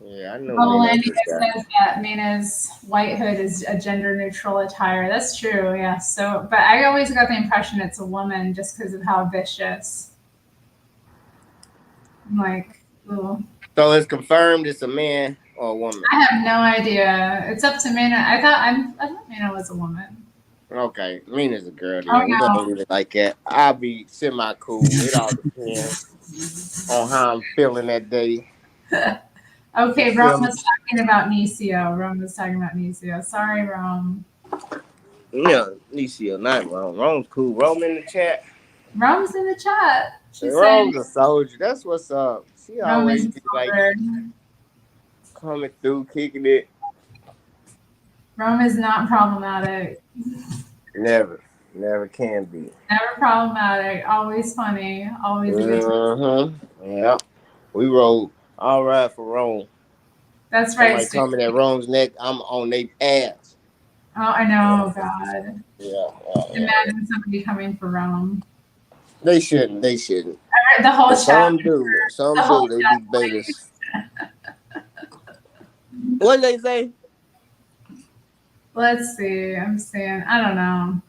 Yeah, I know Mina Bubble is a guy. says that Mina's whitehood is a gender neutral attire. That's true. Yeah. So, but I always got the impression it's a woman just because of how vicious. I'm like, ooh. So it's confirmed it's a man or a woman. I have no idea. It's up to Mina. I thought Mina was a woman. Okay, Mina's a girl Oh then. We gonna no. leave it like that. I'll be semi cool. It all depends on how I'm feeling that day. You Okay, Rome feel me? was talking about Nisio. Rome was talking about Nisio. Sorry, Rome. Yeah, Nicia, not Rome. Rome's cool. Rome in the chat. Rome's in the chat. Hey, She said Rome's a soldier. That's what's up. She Rome is always a be like soldier. coming through, kicking it. Rome is not problematic. Never, never can be. Never problematic. Always funny. Always a good time. Yeah, we roll. All right for Rome. That's right, Somebody Stu. coming at Rome's neck, I'm on their ass. Oh, I know. God. Yeah. Imagine somebody coming for Rome. They shouldn't. They shouldn't. The whole But chat. some do. The Some whole do. They be betas. What they say? Let's see. I'm seeing. I don't know.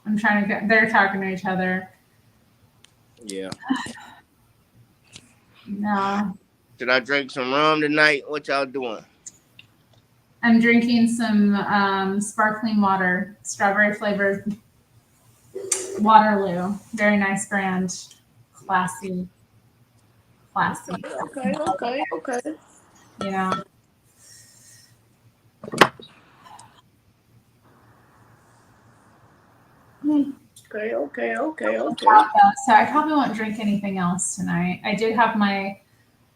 I'm trying to get. They're talking to each other. Yeah. No. Should I drink some rum tonight? What y'all doing? I'm drinking some sparkling water, strawberry flavored Waterloo. Very nice brand. Classy. Classy. Okay. You know. Okay. So I probably won't drink anything else tonight. I did have my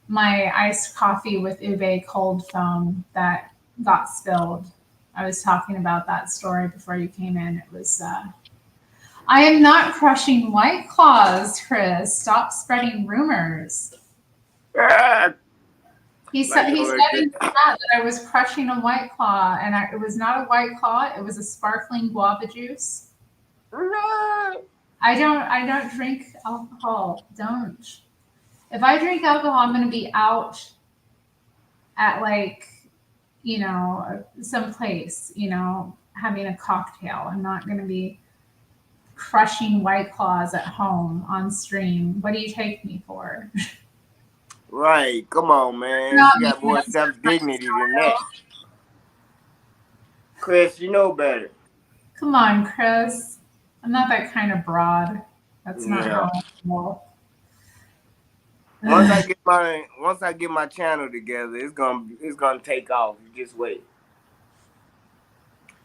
iced coffee with ube cold foam that got spilled. I was talking about that story before you came in. It was, I am not crushing White Claws, Chris. Stop spreading rumors. Ah, He said like, he said in the chat that I was crushing a White Claw, and it was not a White Claw. It was a sparkling guava juice. I don't drink alcohol. Don't. If I drink alcohol, I'm going to be out at like, someplace, having a cocktail. I'm not going to be crushing White Claws at home on stream. What do you take me for? right, come on, man. Not You me. got more That's not my self-dignity than that. style. Chris, you know better. Come on, Chris. I'm not that kind of broad. That's not Yeah. how I roll. Once I get my channel together, it's gonna take off. You just wait.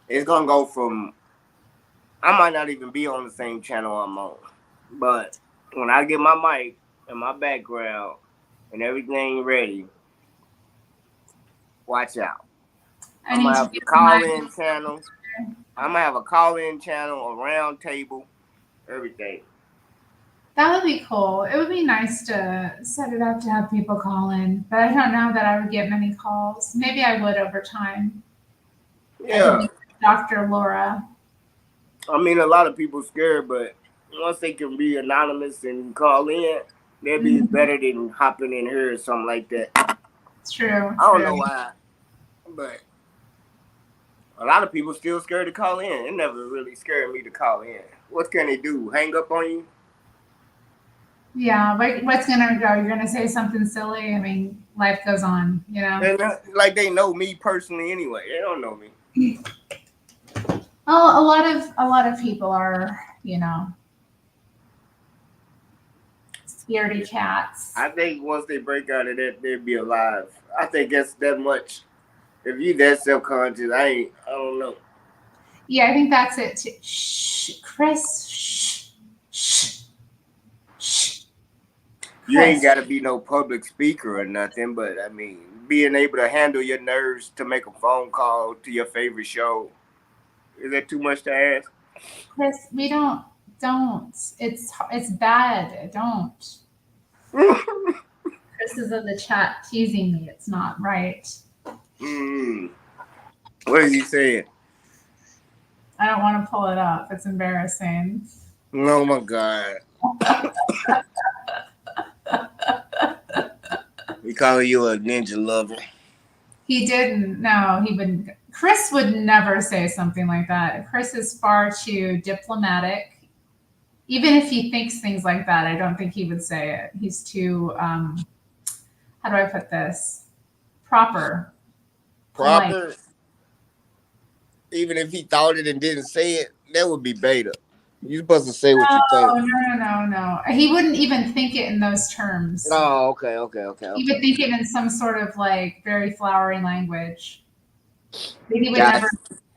It's gonna go from I might not even be on the same channel I'm on. But when I get my mic and my background and everything ready, watch out. I I'm need gonna to have a get call-in channel. I'm gonna have a call-in channel, a round table, everything. That would be cool. It would be nice to set it up to have people call in, but I don't know that I would get many calls. Maybe I would over time. I could Yeah. be Dr. Laura. I mean, a lot of people scared, but once they can be anonymous and call in, that'd be Mhm. better than hopping in here or something like that. It's true. I don't True. know why, but a lot of people still scared to call in. It never really scared me to call in. What can they do? Hang up on you? Yeah. What's gonna go? You're gonna say something silly. I mean, life goes on. And like they know me personally anyway. They don't know me. Well, a lot of people are, scaredy cats. I think once they break out of that, they'll be alive. I think that's that much. If you that self conscious, I don't know. Yeah, I think that's it too. Shh, Chris. Shh, shh, shh. You ain't Chris. got to be no public speaker or nothing, but I mean, being able to handle your nerves to make a phone call to your favorite show, is that too much to ask? Chris, we don't. It's bad. Don't. Chris is in the chat teasing me. It's not right. What is he saying? I don't want to pull it up. It's embarrassing. Oh my God. We calling you a ninja lover. He didn't. No, he wouldn't. Chris would never say something like that. Chris is far too diplomatic. Even if he thinks things like that, I don't think he would say it. He's too, how do I put this? Proper. Proper. Polite. Even if he thought it and didn't say it, that would be beta. You're supposed to say what you No, think. no. He wouldn't even think it in those terms. Oh, okay. He would think it in some sort of like very flowery language. But he would never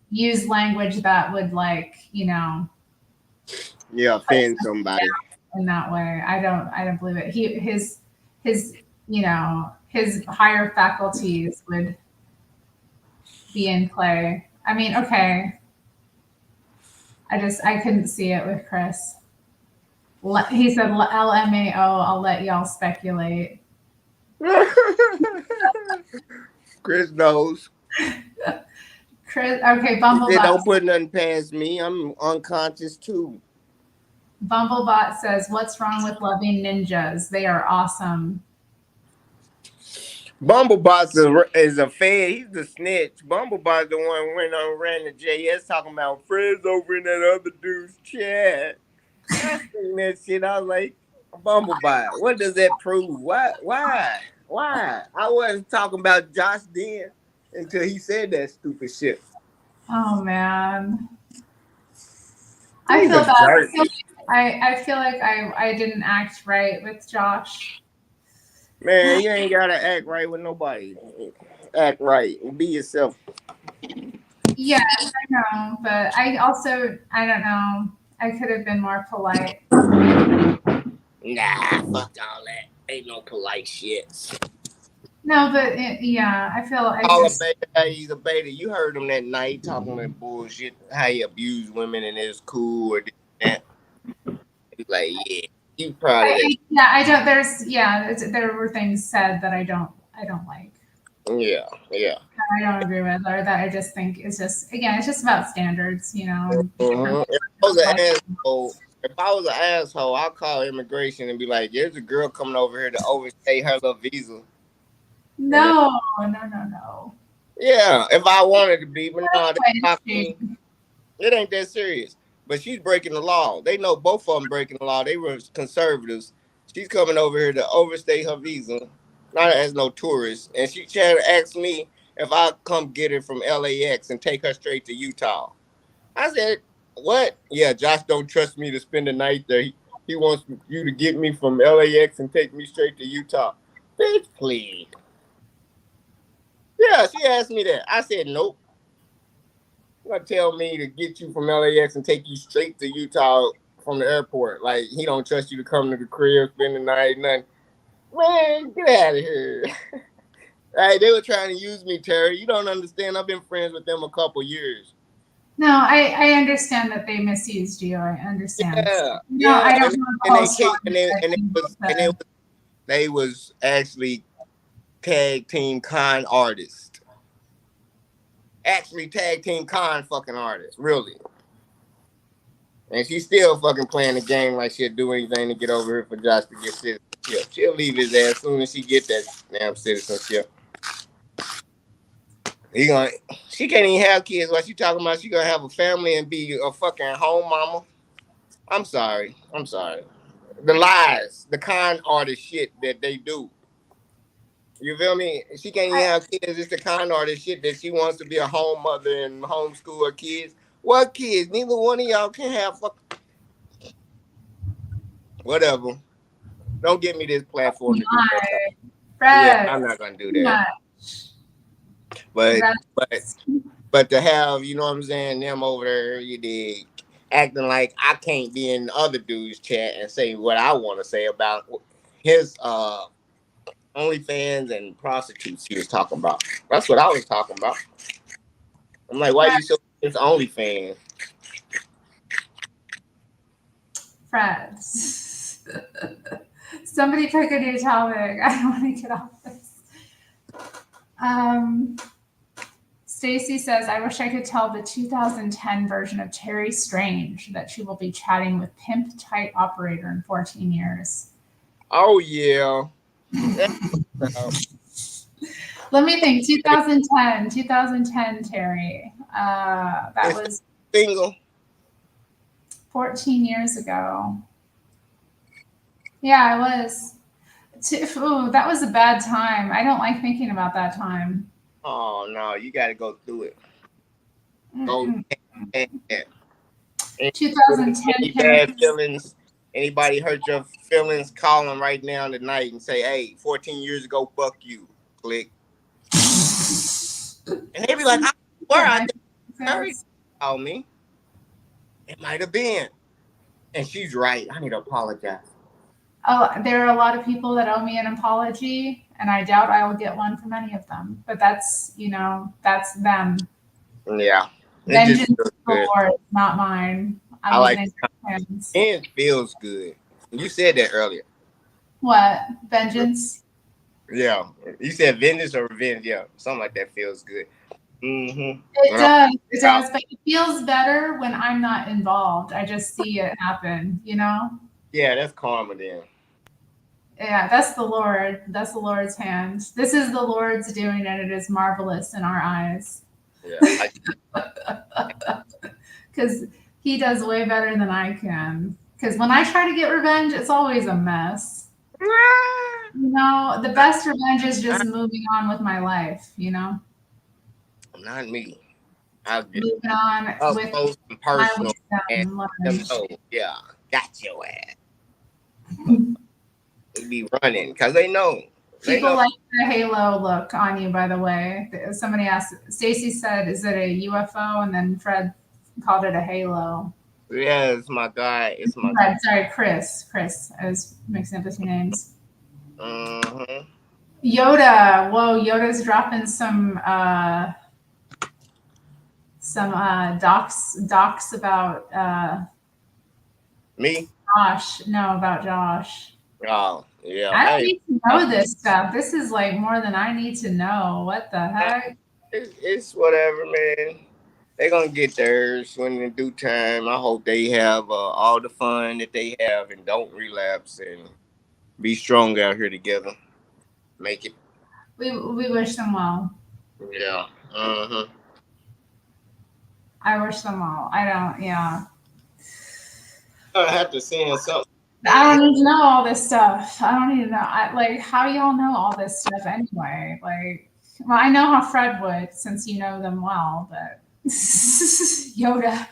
use language that would Yeah, offend somebody. in that way. I don't believe it. His higher faculties would be in play. I mean, okay. I couldn't see it with Chris. He said LMAO, I'll let y'all speculate. Chris knows. Chris, okay, Bumblebot. Don't put nothing past me. I'm unconscious too. Bumblebot says, "What's wrong with loving ninjas? They are awesome." Bumblebot is a fed. He's the snitch. Bumblebot's the one who went on ran to JS talking about friends over in that other dude's chat. I seen that shit. I was like, Bumblebot, what does that prove? Why? I wasn't talking about Josh then until he said that stupid shit. Oh man, I feel bad. I feel like I didn't act right with Josh. Man, you ain't gotta act right with nobody. Act right and be yourself. Yes, I know, but I don't know. I could have been more polite. Nah, fuck all that. Ain't no polite shit. No, but yeah, I feel I All a just beta, he's a beta. You heard him that night talking that bullshit, how he abused women and it's cool or this and that. He's like, yeah, you proud of that. yeah, I don't. There were things said that I don't like. Yeah, yeah. I don't agree with, or that I just think it's just again, it's just about standards, you know, and different If I was an like. asshole, I'll call immigration and be like, "There's a girl coming over here to overstay her little visa." And then, No, no, no, no. yeah, if I wanted to be, but no, they block Anyway, me. It ain't that serious. But she's breaking the law. They know both of them breaking the law. They were conservatives. She's coming over here to overstay her visa, not as no tourist. And she tried to ask me if I come get her from LAX and take her straight to Utah. I said, "What? Yeah, Josh don't trust me to spend the night there. He wants you to get me from LAX and take me straight to Utah." Bitch, please. Yeah, she asked me that. I said, "Nope. You gonna tell me to get you from LAX and take you straight to Utah from the airport? Like he don't trust you to come to the crib, spend the night, nothing. Man, get out of here." Hey, they were trying to use me, Terry. You don't understand. I've been friends with them a couple years. no, I understand that they misused you. I understand. Yeah, No, yeah, I don't know the and whole they story. came, and it People was and it said. was they was actually tag team con artist. Actually tag team con fucking artist, really. And she's still fucking playing the game like she'll do anything to get over here for Josh to get citizenship. She'll leave his ass as soon as she get that damn citizenship. He gonna she can't even have kids. What she talking about? She gonna have a family and be a fucking home mama. I'm sorry. I'm sorry. The lies, the con artist shit that they do. You feel me? She can't even have kids. It's the con artist shit that she wants to be a home mother and homeschool her kids. What kids? Neither one of y'all can have whatever. Don't give me this platform to do that. My Yeah, Fred, I'm not gonna do too that. much. But but That's but to have, you know what I'm saying, them over there, you did acting like I can't be in the other dude's chat and say what I want to say about his OnlyFans and prostitutes he was talking about. That's what I was talking about. I'm like, why Fred. you so against OnlyFans? Fred. Somebody pick a new topic. I don't want to get off this. Um, Stacy says, I wish I could tell the 2010 version of Terri Strange that she will be chatting with Pimp Tight Operator in 14 years. Oh yeah. Let me think. 2010, Terry. That It's was single. 14 years ago. Yeah, I was. Ooh, that was a bad time. I don't like thinking about that time. Oh no, you gotta go through it. Go Mm-mm. and 2010, any Terry. bad feelings, anybody hurt your feelings, call them right now tonight and say, hey, 14 years ago, fuck you. Click. And they be like, I swear I didn't hurry call me. It might have been. And she's right. I need to apologize. Oh, there are a lot of people that owe me an apology, and I doubt I will get one from any of them. But that's, that's them. Yeah. It just Vengeance is feels the good. Lord, not mine. I I'm leaving like it in your hands. it feels good. You said that earlier. What? Vengeance? Yeah. You said vengeance or revenge. Yeah. Something like that feels good. Mm-hmm. It When I'm does. It out. does. But it feels better when I'm not involved. I just see it happen. Yeah, that's karma then. Yeah, that's the Lord. That's the Lord's hand. This is the Lord's doing, and it is marvelous in our eyes. Yeah. Because he does way better than I can. Because when I try to get revenge, it's always a mess. The best revenge is just moving on with my life. Not me. I'll get Moving on up with close and my personal wisdom and and them learn. know, yeah, got your ass. They be running because they know. They People know. like the halo look on you, by the way. Somebody asked, Stacy said, is it a UFO? And then Fred called it a halo. Yeah, it's my guy. It's my Fred, sorry, Chris. I was mixing up the two names. Mm-hmm. Yoda. Whoa, Yoda's dropping some docs about Me? Josh. No, about Josh. Oh, yeah. I don't Hey, need to know this stuff. This is like more than I need to know. What the heck? it's whatever, man. They're gonna get theirs when in due time. I hope they have all the fun that they have and don't relapse and be strong out here together. Make it. We wish them well. Yeah. Uh-huh. I wish them well. I don't. Yeah. I have to send something. I don't need to know all this stuff. I don't need to know. Like, how y'all know all this stuff anyway? Like, well, I know how Fred would, since you know them well, but Yoda.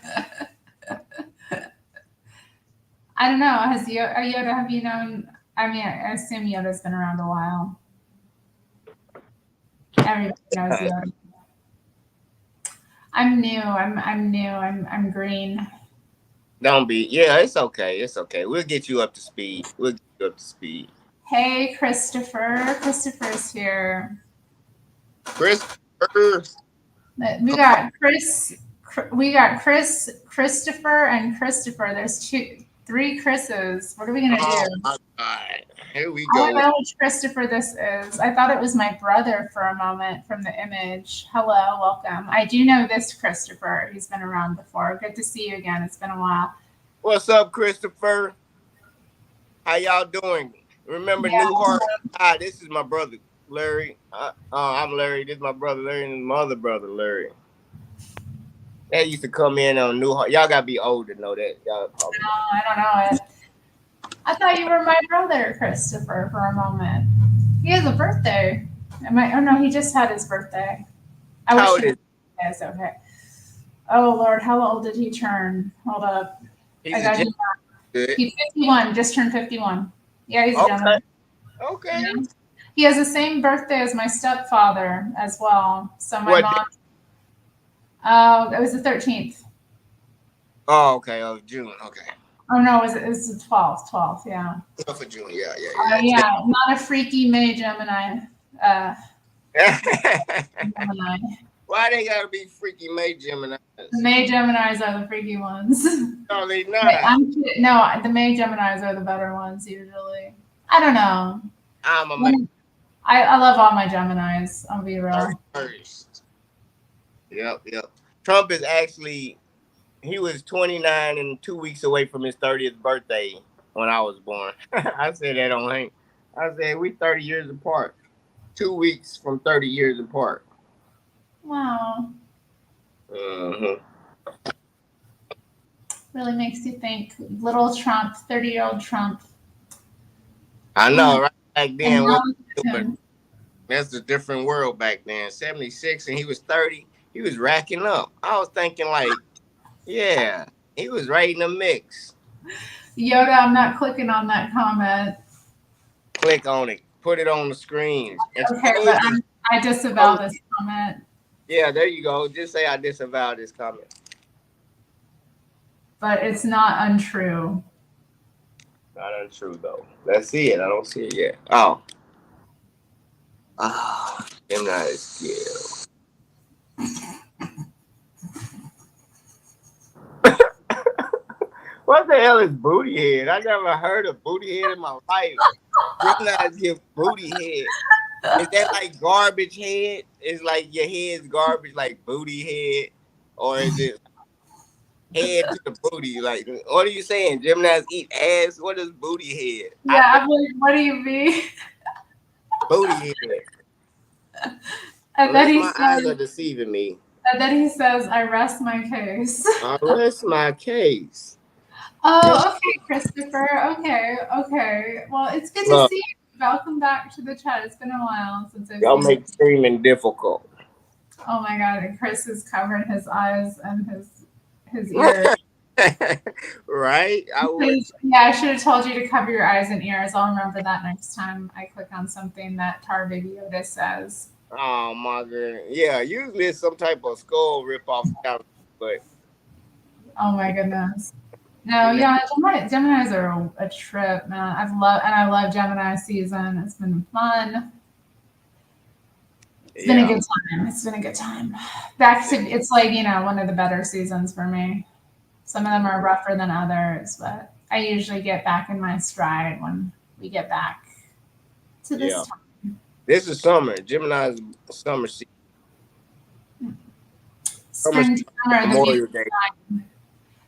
I don't know. Has Yoda? Have you known? I mean, I assume Yoda's been around a while. Everybody knows Yoda. I'm new. I'm new. I'm green. Don't be. Yeah, it's okay. It's okay. We'll get you up to speed. We'll get you up to speed. Hey, Christopher. Christopher's here. Christopher. We got Chris. We got Chris, Christopher, and Christopher. There's three Chris's. What are we gonna Oh do? my God. Here we I don't go. know which Christopher this is. I thought it was my brother for a moment from the image. Hello, welcome. I do know this Christopher. He's been around before. Good to see you again. It's been a while. What's up, Christopher? How y'all doing? Remember Yeah. New Heart? Hi, this is my brother, Larry. I'm Larry. This is my brother, Larry, and my other brother, Larry. They used to come in on New Heart. Y'all gotta be old to know that. Y'all probably No, I don't know it. I thought you were my brother, Christopher, for a moment. He has a birthday. Oh no, he just had his birthday. I How wish old he is was okay. Oh Lord, how old did he turn? Hold up. he? I He's a got gentleman. him. Good. He's 51, just turned 51. Yeah, he's a Okay. gentleman. Okay. Yeah. He has the same birthday as my stepfather as well. So my What? mom, oh, it was the 13th. Oh, okay. Oh, June. Okay. Oh no, it was the 12th, 12th, yeah. Oh, for June. Yeah, Yeah, not a freaky May Gemini. Uh, yeah. Gemini. Why they gotta be freaky May Geminis? The May Geminis are the freaky ones. No, they Wait, not. I'm kidding. No, the May Geminis are the better ones usually. I don't know. I'm a May I love all my Geminis. I'll be real. first. Yep. Trump is actually he was 29 and 2 weeks away from his 30th birthday when I was born. I said that on Hank. I said we 30 years apart. 2 weeks from 30 years apart. Wow. Mm-hmm. Really makes you think. Little Trump, 30-year-old Trump. I know, right? Back And then, now what look we at doing? him. That's a different world back then. 76 and he was 30. He was racking up. I was thinking like, yeah, he was right in the mix. Yoda, I'm not clicking on that comment. Click on it. Put it on the screen. Okay, but I disavow this comment. Yeah, there you go. Just say I disavow this comment. But it's not untrue. Not untrue though. Let's see it. I don't see it yet. Oh. Ah, I'm not as scared. What the hell is booty head? I never heard of booty head in my life. Gemini's give booty head. Is that like garbage head? Is like your head's garbage, like booty head, or is it head to the booty? Like, what are you saying? Geminis eat ass. What is booty head? Yeah, I'm like, what do you mean? Booty head. And then Unless he my eyes says, are deceiving me. I rest my case. I rest my case. Oh, okay, Christopher. Okay. Well, it's good to Look, see you. Welcome back to the chat. It's been a while since I've y'all seen you. make streaming difficult. Oh my God! And Chris is covering his eyes and his ears. Right? I would. Yeah, I should have told you to cover your eyes and ears. I'll remember that next time I click on something that Tar Baby Yoda says. Oh my god. Yeah, usually it's some type of skull rip off but Oh my goodness. No, yeah, Gemini's are a trip, man. I love Gemini season. It's been fun. It's been a good time. It's been a good time. Back to it's like, one of the better seasons for me. Some of them are rougher than others, but I usually get back in my stride when we get back to this time. This is summer. Gemini's summer season. Spring, summer, Memorial Day.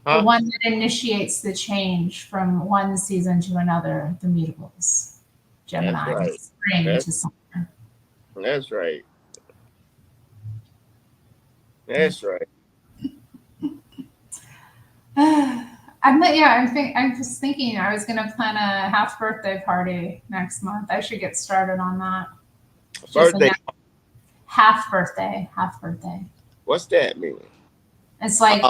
The one that initiates the change from one season to another, the mutables. Gemini, right. spring to summer. That's right. That's right. I'm just thinking I was gonna plan a half birthday party next month. I should get started on that. Birthday. Half birthday. What's that mean? It's like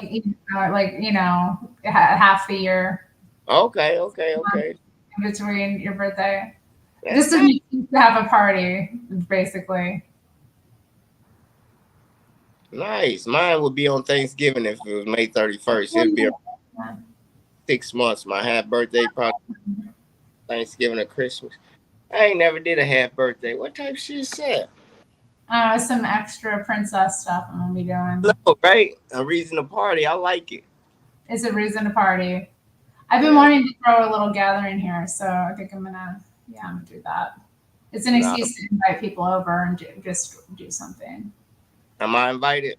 half a year. Okay. In between your birthday. Just to have a party, basically. Nice. Mine would be on Thanksgiving if it was May 31st. It'd be 6 months. My half birthday, probably Thanksgiving or Christmas. I ain't never did a half birthday. What type of shit is that? Some extra princess stuff I'm gonna be doing. No, right? A reason to party. I like it. It's a reason to party. I've been wanting to throw a little gathering here, so I think I'm gonna do that. It's an excuse to invite people over and just do something. Am I invited?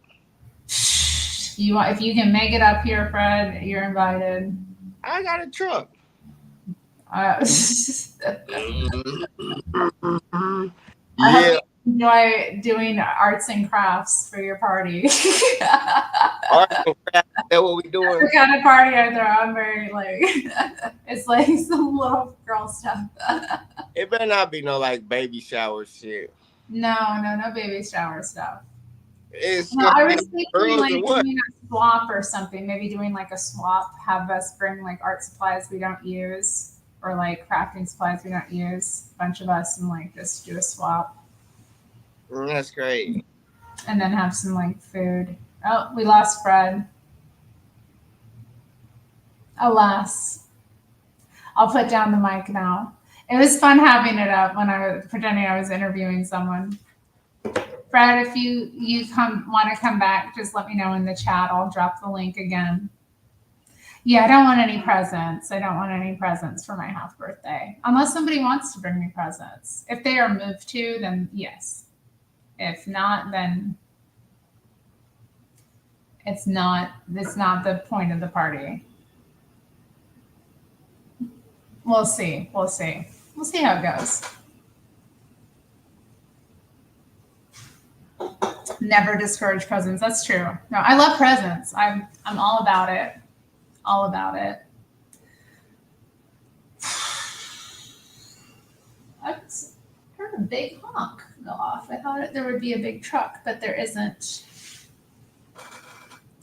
If you can make it up here, Fred, you're invited. I got a truck. I enjoy doing arts and crafts for your party. Arts and crafts, is that what we doing? What kind of party I throw? I'm very it's like some little girl stuff. It better not be no baby shower shit. No baby shower stuff. I was thinking doing a swap or something. Maybe doing a swap. Have us bring art supplies we don't use or crafting supplies we don't use. A bunch of us and just do a swap. That's great. And then have some food. Oh, we lost Fred. Alas. I'll put down the mic now. It was fun having it up when I was pretending I was interviewing someone. Fred, if you want to come back, just let me know in the chat. I'll drop the link again. Yeah, I don't want any presents. I don't want any presents for my half birthday. Unless somebody wants to bring me presents. If they are moved to, then yes. If not, then it's not the point of the party. We'll see. We'll see how it goes. Never discourage presents. That's true. No, I love presents. I'm all about it. All about it. I heard a big honk go off. I thought there would be a big truck, but there isn't.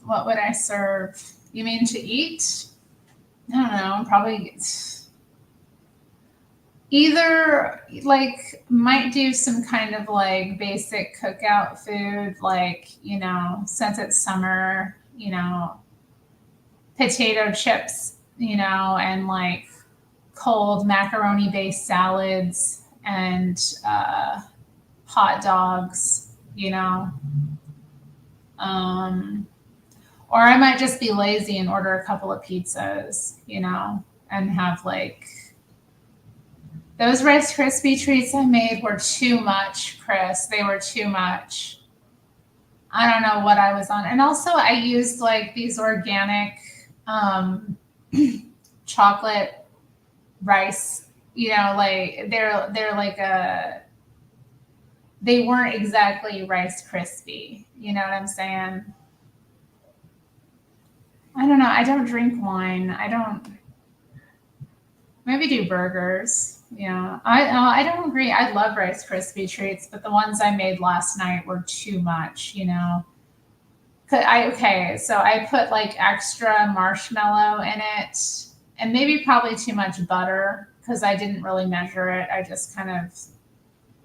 What would I serve? You mean to eat? I don't know. Probably either might do some kind of basic cookout food, since it's summer, potato chips, and cold macaroni based salads and hot dogs, or I might just be lazy and order a couple of pizzas, and have those Rice Krispie treats I made were too much, Chris. They were too much. I don't know what I was on. And also I used these organic chocolate rice, they weren't exactly Rice Krispie. You know what I'm saying? I don't know. I don't drink wine. Maybe do burgers. Yeah, I don't agree. I love Rice Krispie treats, but the ones I made last night were too much, So I put extra marshmallow in it and maybe probably too much butter because I didn't really measure it. I just kind of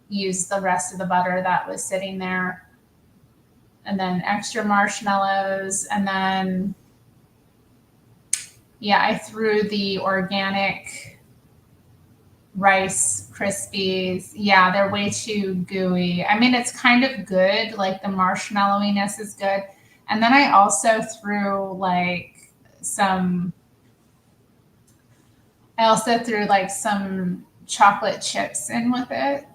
used the rest of the butter that was sitting there. And then extra marshmallows. And then, I threw the organic Rice Krispies. Yeah, they're way too gooey. I mean, it's kind of good. Like the marshmallowiness is good. And then I also threw like some, I also threw like some chocolate chips in with it.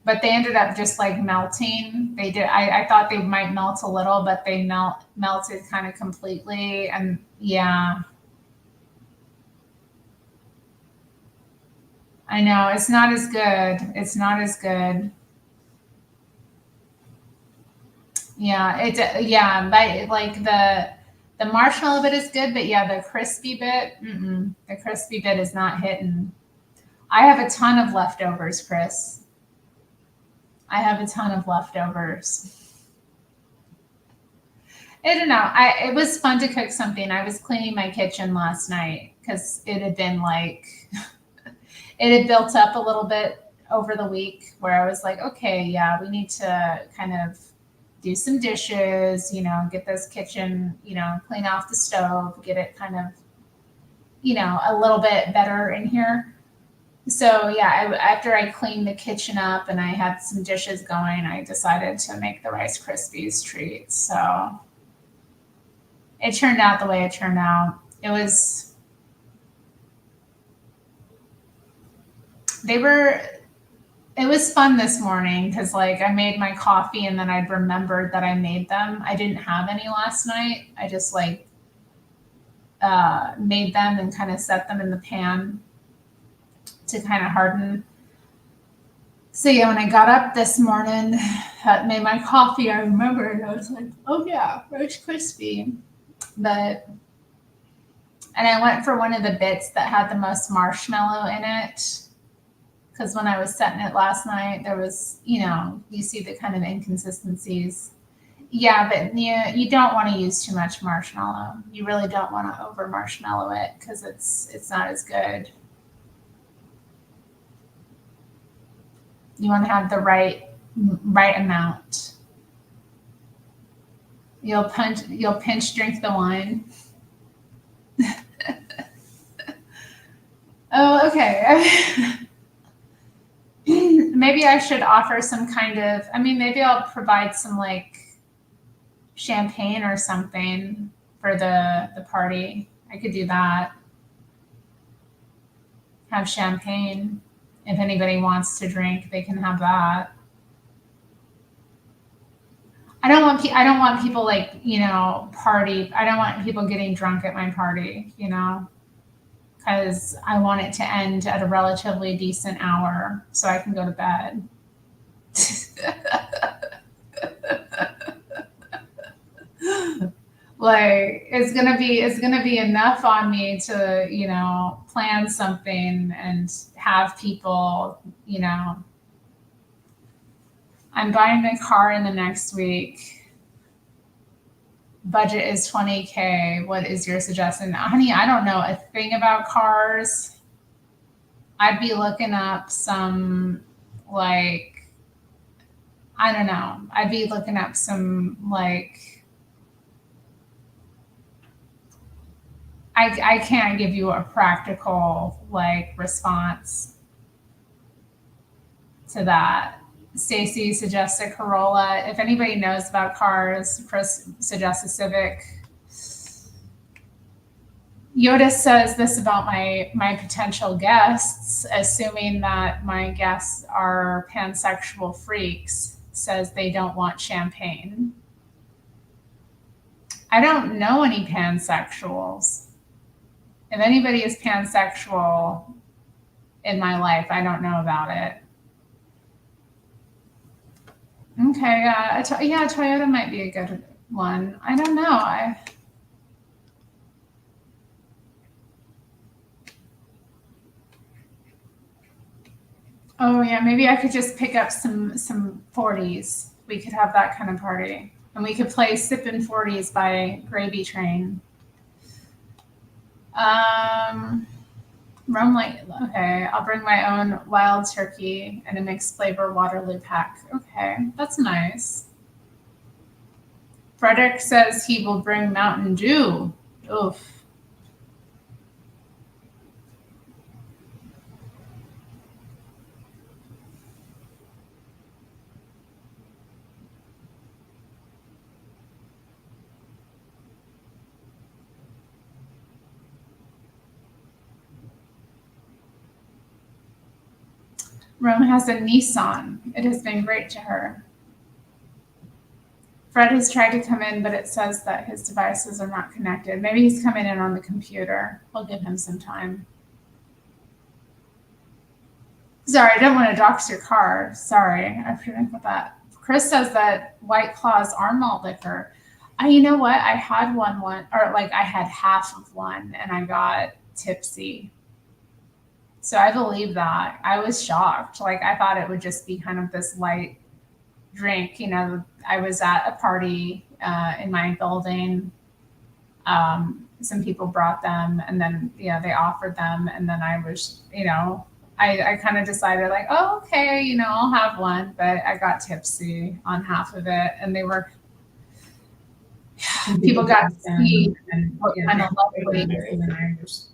But they ended up just like melting. They did. I thought they might melt a little, but they melted kind of completely. And yeah, I know it's not as good. It's not as good. Yeah, yeah, but like the marshmallow bit is good, but yeah, the crispy bit, the crispy bit is not hitting. I have a ton of leftovers, Chris. I have a ton of leftovers. I don't know. It was fun to cook something. I was cleaning my kitchen last night because it had been like it had built up a little bit over the week where I was like, okay, yeah, we need to kind of do some dishes, get this kitchen, clean off the stove, get it kind of, a little bit better in here. So yeah, after I cleaned the kitchen up and I had some dishes going, I decided to make the Rice Krispies treat. So it turned out the way it turned out. They were it was fun this morning because like I made my coffee and then I'd remembered that I made them. I didn't have any last night. I just like made them and kind of set them in the pan to kind of harden. So yeah, when I got up this morning, made my coffee, I remembered. I was like, oh yeah, Rice Krispie. But and I went for one of the bits that had the most marshmallow in it because when I was setting it last night, there was, you see the kind of inconsistencies. Yeah, but you don't want to use too much marshmallow. You really don't want to over marshmallow it because it's not as good. You want to have the right amount. You'll pinch drink the wine. Oh, okay. Maybe I should offer some kind of, maybe I'll provide some like champagne or something for the party. I could do that. Have champagne. If anybody wants to drink, they can have that. I don't want people like, party. I don't want people getting drunk at my party, because I want it to end at a relatively decent hour so I can go to bed. Like it's gonna be enough on me to plan something and have people. I'm buying a car in the next week. Budget is 20K. What is your suggestion, honey? I don't know a thing about cars. I'd be looking up some like I don't know. I'd be looking up some like I can't give you a practical like response to that. Stacy suggests a Corolla. If anybody knows about cars, Chris suggests a Civic. Yoda says this about my potential guests, assuming that my guests are pansexual freaks, says they don't want champagne. I don't know any pansexuals. If anybody is pansexual in my life, I don't know about it. Okay, yeah, Toyota might be a good one. I don't know. Oh yeah, maybe I could just pick up some 40s. We could have that kind of party, and we could play "Sippin' 40s" by Gravy Train. Rum light. Okay, I'll bring my own wild turkey and a mixed flavor Waterloo pack. Okay, that's nice. Frederick says he will bring Mountain Dew. Oof. Rome has a Nissan. It has been great to her. Fred has tried to come in, but it says that his devices are not connected. Maybe he's coming in on the computer. We'll give him some time. Sorry, I don't want to dox your car. Sorry, I forgot about that. Chris says that White Claw's are malt liquor. You know what? I had one, or like I had half of one, and I got tipsy. So I believe that. I was shocked. Like I thought it would just be kind of this light drink. You know, I was at a party in my building. Some people brought them, and then they offered them, and then I was, I kind of decided like, oh, okay, I'll have one, but I got tipsy on half of it, and they were people got to see what kind of lovely, and then I was,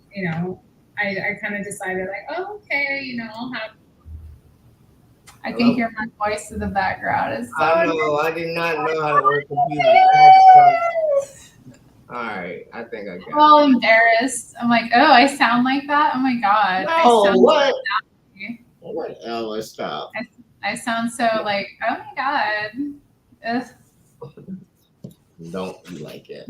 I kind of decided like, oh, okay, I'll have. I can hear my voice in the background. It's so I know. I did not know how to work computers. All right, I think I got it. I'm all embarrassed. I'm like, oh, I sound like that? Oh my God. No, what? Whatever, stop. I sound so like, oh my God. Ugh. Don't be like that.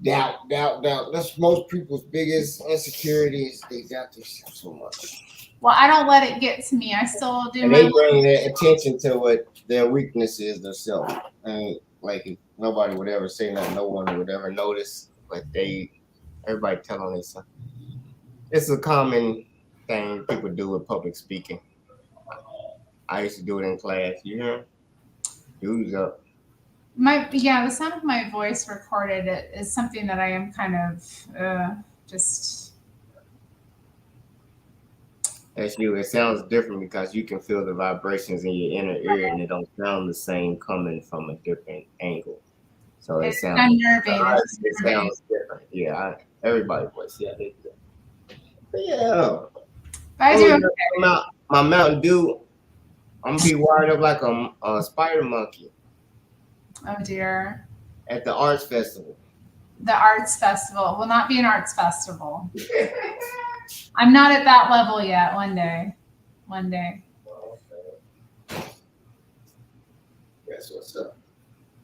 Doubt. That's most people's biggest insecurities. They doubt themselves so much. Well, I don't let it get to me. I still do. And they bring their attention to what their weakness is themselves. And like if nobody would ever say nothing, no one would ever notice. But everybody tell on themselves. It's a common thing people do with public speaking. I used to do it in class. You hear? Dudes up. The sound of my voice recorded is something that I am kind of just. That's you. It sounds different because you can feel the vibrations in your inner ear, and it don't sound the same coming from a different angle. So it sounds. It sounds different. Yeah, everybody's voice. Yeah, they do. But yeah. I do. My Mountain Dew. I'm gonna be wired up like a spider monkey. Oh dear. At the arts festival. The arts festival will not be an arts festival. I'm not at that level yet. One day. That's what's up.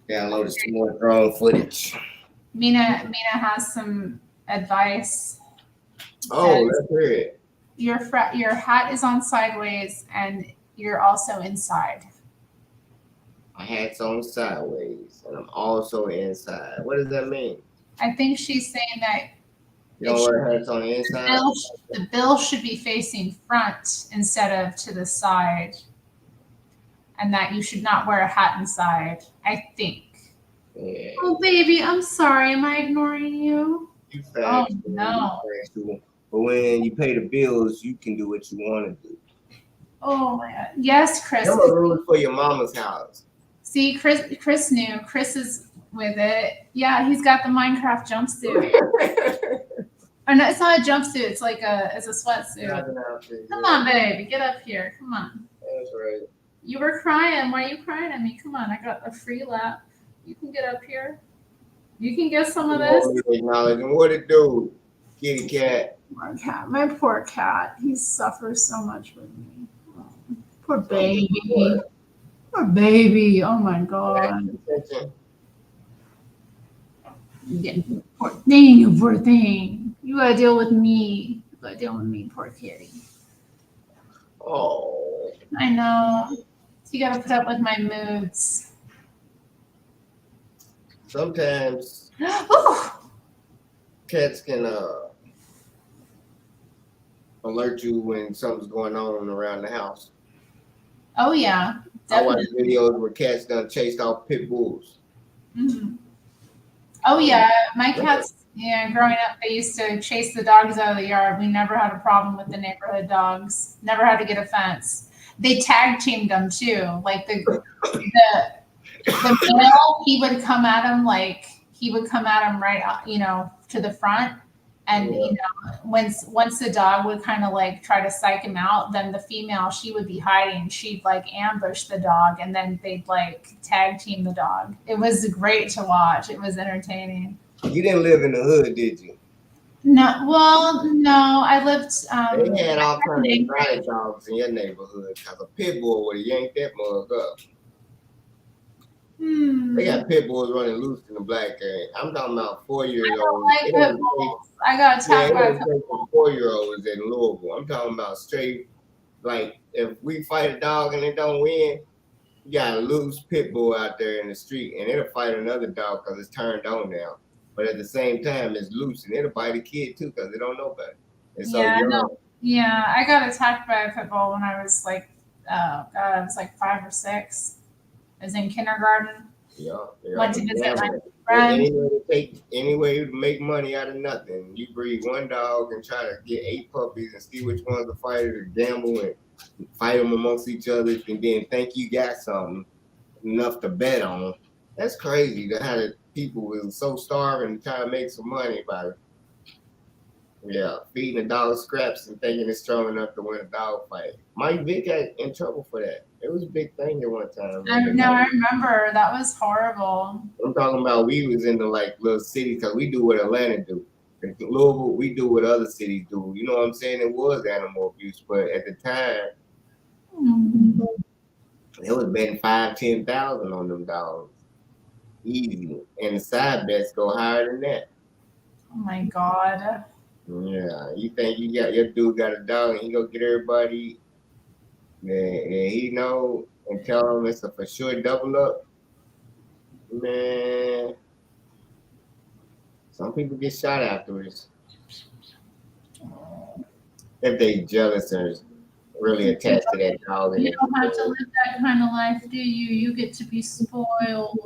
Downloaded some more drone footage. Mina has some advice. Oh, let's hear it. Your hat is on sideways, and you're also inside. My hat's on sideways, and I'm also inside. What does that mean? I think she's saying that. You don't wear hats on the inside? The bill should be facing front instead of to the side. And that you should not wear a hat inside, I think. Yeah. Oh, baby, I'm sorry. Am I ignoring you? You fast. Oh, no. But when you pay the bills, you can do what you want to do. Oh, my God. Yes, Chris. Them are rules for your mama's house. See, Chris knew. Chris is with it. Yeah, he's got the Minecraft jumpsuit. Or no, it's not a jumpsuit. It's like it's a sweatsuit. Come on, baby, get up here. Come on. That's right. You were crying. Why are you crying at me? Come on, I got a free lap. You can get up here. You can get some of this. Acknowledging what it do, kitty cat. My poor cat. He suffers so much with me. Oh, poor baby. Poor baby. Oh my God. Poor thing. You gotta deal with me. Poor kitty. Oh. I know. You gotta put up with my moods. Sometimes cats can alert you when something's going on around the house. Oh yeah, definitely. I watch videos where cats done chased off pit bulls. Mm-hmm. Oh yeah, my cats. Yeah, growing up, they used to chase the dogs out of the yard. We never had a problem with the neighborhood dogs. Never had to get a fence. They tag teamed them too. Like the male, he would come at him right, to the front. And once the dog would kind of like try to psych him out, then the female, she would be hiding. She'd like ambush the dog, and then they'd like tag team the dog. It was great to watch. It was entertaining. You didn't live in the hood, did you? No, well, no, I lived. They had all in kinds of exotic Anchorage. dogs in your neighborhood because a pit bull would have yanked that mug up. They Hmm. got pit bulls running loose in the black area. I'm talking about 4 years I old. don't It like pit doesn't take, bulls. I got yeah, attacked it by a doesn't pit take the bull. 4-year-olds in Louisville. I'm talking about straight, like, if we fight a dog and it don't win, you got a loose pit bull out there in the street and it'll fight another dog because it's turned on now. But at the same time, it's loose and it'll bite a kid too because it don't know better. It's so Yeah, young. no. Yeah, I got attacked by a pit bull when I was like, oh God, I was like 5 or 6. I was in kindergarten. Yeah, Went to visit my gambling. friend. Any way to make money out of nothing. You breed one dog and try to get 8 puppies and see which one's the fighter to gamble and fight them amongst each other, and then think you got something enough to bet on. That's crazy to how the people was so starving and trying to make some money by yeah, feeding a dog scraps and thinking it's strong enough to win a dog fight. Mike Vick got in trouble for that. It was a big thing at one time. I know, I remember that was horrible. I'm talking about we was in the like little cities because we do what Atlanta do. In Louisville, we do what other cities do. You know what I'm saying? It was animal abuse, but at the time, Hmm. it was betting 5, 10,000 on them dogs. Easy. And the side bets go higher than that. Oh my God. Yeah. You think you got your dude got a dog and he go get everybody and he know and tell him it's a for sure double up? Man, some people get shot afterwards if they jealous or really attached to that dog. And You don't have to live that kind of life, do you? You get to be spoiled.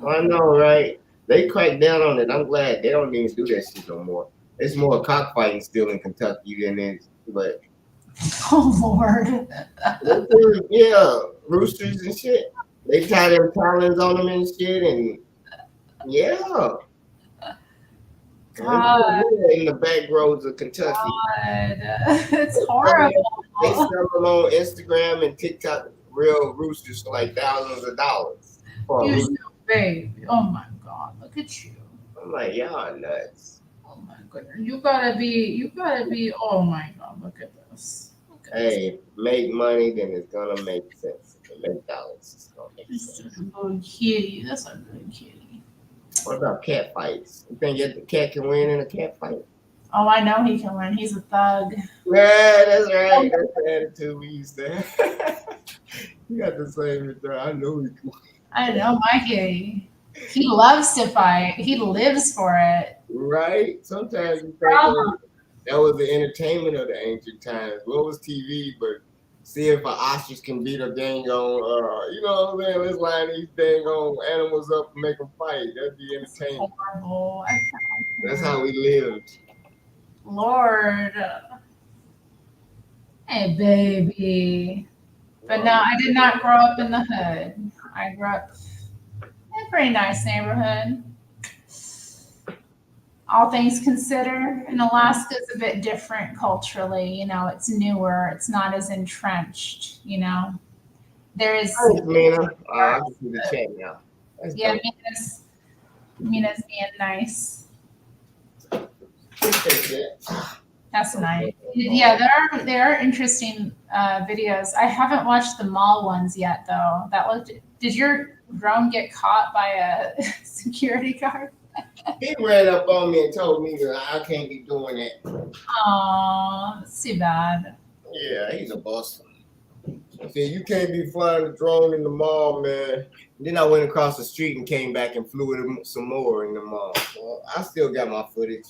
I know, right? They cracked down on it. I'm glad they don't even do that shit no more. It's more cockfighting still in Kentucky than it is, but Oh Lord. yeah, roosters and shit. They tie them talons on them and shit, and yeah, and God, in the back roads of Kentucky. God. It's They horrible. sell them on Instagram and TikTok, real roosters for like thousands of dollars for a You're so rooster. baby. Oh my God. Look at you. I'm like, y'all are nuts. Oh my goodness. You gotta be, oh my God. Look at this. Look at this. Hey, make money, then it's gonna make sense. If it make dollars, it's gonna make This sense. is a good kitty. That's a good kitty. What about cat fights? You think the cat can win in a cat fight? Oh, I know he can win. He's a thug. Yeah, that's right. That's the attitude we used to have. You got the same return. I know he can. I know my kitty. He loves to fight. He lives for it. Right? Sometimes you think Problem. that was the entertainment of the ancient times. What was TV? But see if an ostrich can beat a dang on, you know what I'm saying? Let's line these dang on animals up and make them fight. That'd be entertainment. Horrible. That's how we lived. Lord. Hey, baby. But no, I did not grow up in the hood. I grew up in a pretty nice neighborhood. All things considered, and Alaska is a bit different culturally. You know, it's newer. It's not as entrenched. You know, there is. Thanks, Mina. I can see the chat now. That's Yeah, dope. Mina's being nice. Appreciate that. That's nice. Yeah, there are interesting videos. I haven't watched the mall ones yet, though. That looked. Did your drone get caught by a security guard? He ran up on me and told me that I can't be doing that. Oh, that's too bad. Yeah, he's a boss. I said, you can't be flying a drone in the mall, man. Then I went across the street and came back and flew it some more in the mall. Well, I still got my footage.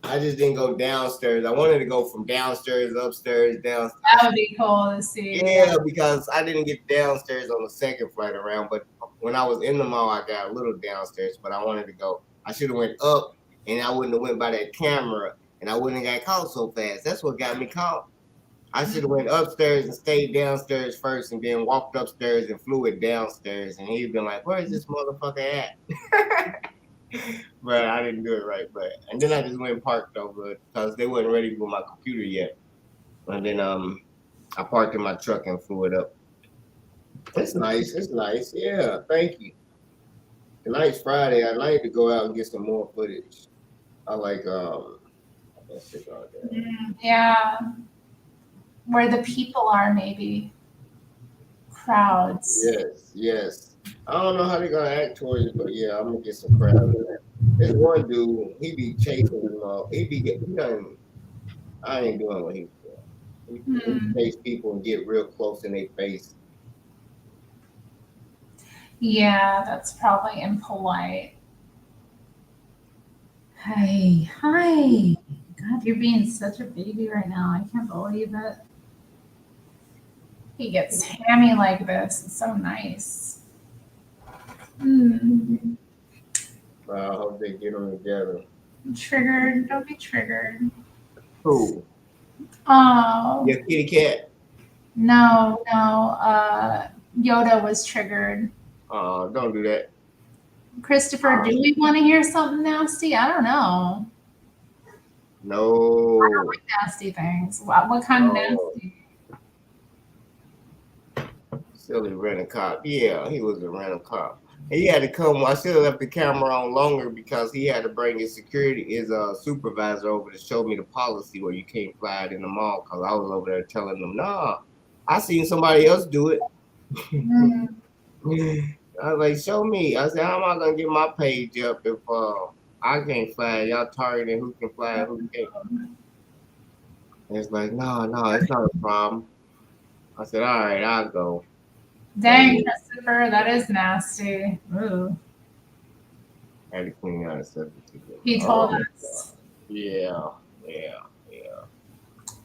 I just didn't go downstairs. I wanted to go from downstairs, upstairs, downstairs. That would be cool to see. Yeah, because I didn't get downstairs on the second flight around. But when I was in the mall, I got a little downstairs. But I wanted to go. I should have went up, and I wouldn't have went by that camera, and I wouldn't have got caught so fast. That's what got me caught. I should have went upstairs and stayed downstairs first, and then walked upstairs and flew it downstairs. And he'd been like, "Where's this motherfucker at?" But I didn't do it right. And then I just went and parked over because they wasn't ready for my computer yet. And then I parked in my truck and flew it up. It's nice. It's nice. Yeah, thank you. Tonight's Friday. I'd like to go out and get some more footage. I like That shit out there. Yeah. Where the people are, maybe. Crowds. Yes. I don't know how they're gonna act towards it, but yeah, I'm gonna get some crowd in there. There's one dude, he be chasing them all. He done, I ain't doing what he's doing. He Hmm. chase people and get real close in their face. Yeah, that's probably impolite. Hi. Hi. God, you're being such a baby right now. I can't believe it. He gets hammy like this. It's so nice. Mm. I hope they get them together. Triggered. Don't be triggered. Who? Oh, Your kitty cat? no. Yoda was triggered. Don't do that. Christopher, do we want to hear something nasty? I don't know. No. Nasty things. What kind of No. nasty? Silly rent cop. Yeah, he was a rent cop. He had to come. I should have left the camera on longer because he had to bring his supervisor over to show me the policy where you can't fly it in the mall. Cause I was over there telling them, nah, I seen somebody else do it. Mm. I was like, show me. I said, how am I gonna get my page up if I can't fly it? Y'all targeting who can fly it, who can't. And it's like, no, it's not a problem. I said, all right, I'll go. Dang, Christopher, that is nasty. Ooh. I had to clean out a septic. He told us. Yeah.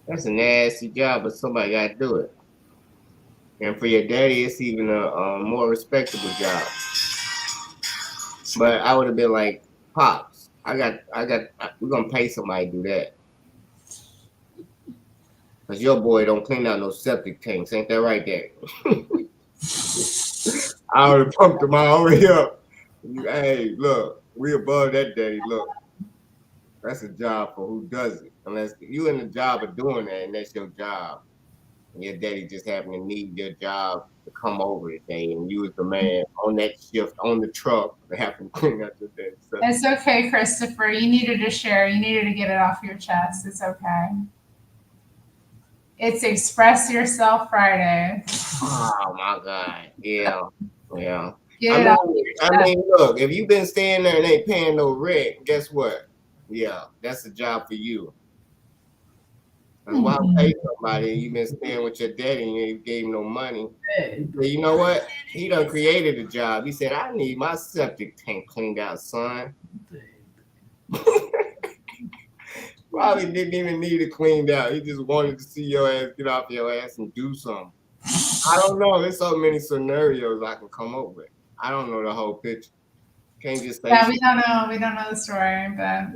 That's a nasty job, but somebody got to do it. And for your daddy, it's even a more respectable job. But I would have been like, Pops, we're going to pay somebody to do that. Because your boy don't clean out no septic tanks. Ain't that right, Daddy? I would have pumped him all the way up. Hey, look, we above that, Daddy. Look, that's a job for who does it. Unless you in the job of doing that, and that's your job. And your daddy just happened to need your job to come over today, and you was the man on that shift on the truck that happened to clean out your daddy. So, It's okay, Christopher. You needed to share. You needed to get it off your chest. It's okay. It's Express Yourself Friday. oh my God, yeah. Get it off your chest. I mean, look, if you've been staying there and ain't paying no rent, guess what? Yeah, that's a job for you. Because why pay somebody and you've been staying with your daddy and you gave him no money? But you know what? He done created a job. He said, I need my septic tank cleaned out, son. Probably didn't even need it cleaned out. He just wanted to see your ass get off your ass and do something. I don't know. There's so many scenarios I can come up with. I don't know the whole picture. Can't just say. Yeah, we don't know. We don't know the story, but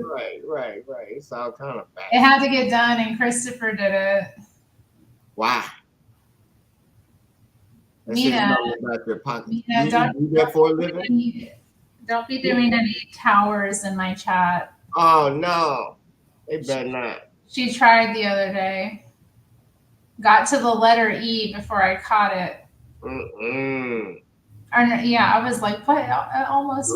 Right. It's all kind of bad. it had to get done, and Christopher did it. Why? Mina, about their pocket. Mina, don't be doing any towers in my chat. Oh no, they better not. She tried the other day. Got to the letter E before I caught it. Yeah, I was like, what? I almost.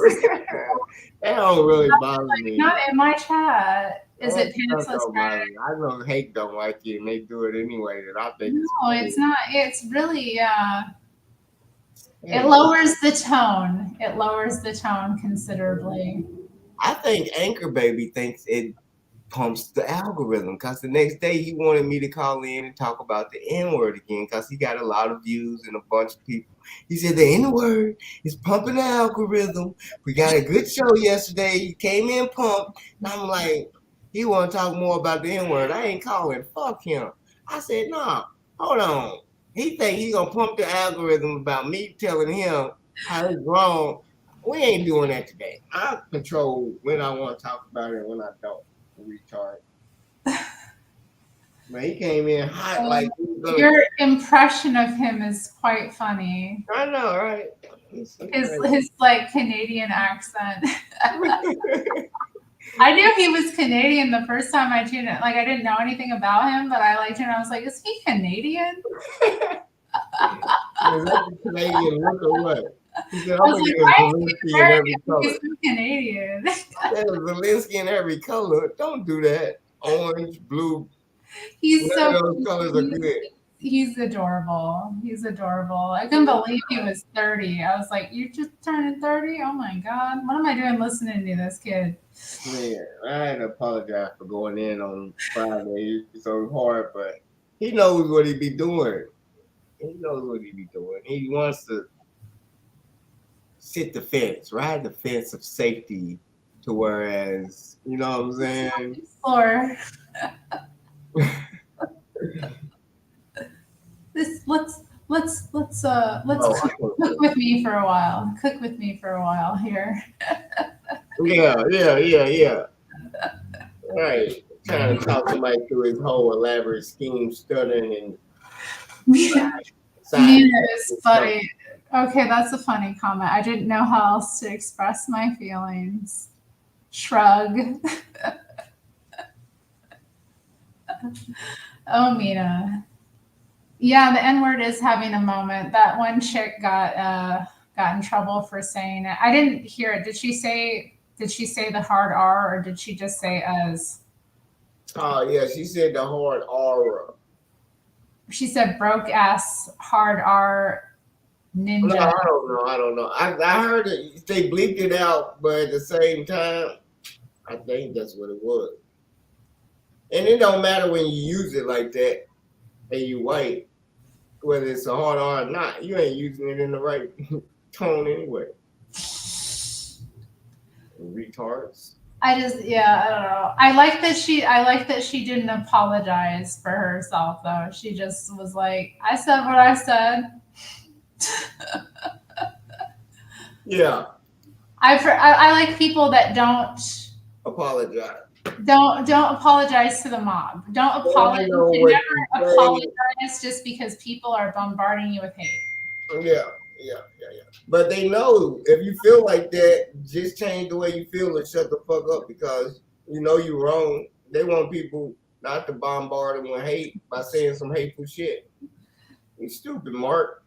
That don't really bother me. Not in my chat. Is it pantsless? I know hate don't like you, and they do it anyway. That I think. No, it's not. It's really. It lowers the tone. It lowers the tone considerably. I think Anchor Baby thinks it pumps the algorithm because the next day he wanted me to call in and talk about the N-word again because he got a lot of views and a bunch of people. He said the N-word is pumping the algorithm. We got a good show yesterday. He came in pumped. And I'm like, he want to talk more about the N-word. I ain't calling. Fuck him. I said, nah, hold on. He think he gonna pump the algorithm about me telling him how it's wrong. We ain't doing that today. I control when I want to talk about it and when I don't. Retard. Man, he came in hot like your impression of him is quite funny. I know, right? His like Canadian accent. I knew he was Canadian the first time I tuned in. Like I didn't know anything about him, but I liked him. I was like, is he Canadian? Is that the Canadian look or what? He said, I was like, why is he American? He's Canadian. There's Zelensky in every color. Don't do that. orange, blue. He's None so of those colors are good. he's adorable. He's adorable. I couldn't believe he was 30. I was like, you just turning 30? Oh my God. What am I doing listening to this kid? Man, I had to apologize for going in on Friday so hard, but he knows what he be doing. He knows what he be doing. He wants to sit the fence, ride the fence of safety to whereas, you know what I'm saying? Or this let's Oh, cook with me for a while. Cook with me for a while here. yeah. Right. Trying to talk somebody through his whole elaborate scheme, stuttering and side Nina is funny. Okay, that's a funny comment. I didn't know how else to express my feelings. Shrug. Oh, Mina. Yeah, the N word is having a moment. That one chick got in trouble for saying it. I didn't hear it. Did she say the hard R or did she just say as? Oh yeah, she said the hard aura. She said broke ass hard R No, ninja. I don't know. I heard it. They bleeped it out, but at the same time, I think that's what it was. And it don't matter when you use it like that, and you white, whether it's a hard R or not. You ain't using it in the right tone anyway. Retards. I don't know. I like that she didn't apologize for herself though. She just was like, I said what I said. Yeah, I like people that apologize. don't apologize to the mob. Don't apologize. Know You what never to say. apologize just because people are bombarding you with hate. Yeah. But they know if you feel like that, just change the way you feel and shut the fuck up because you know you're wrong. They want people not to bombard them with hate by saying some hateful shit. You stupid, Mark.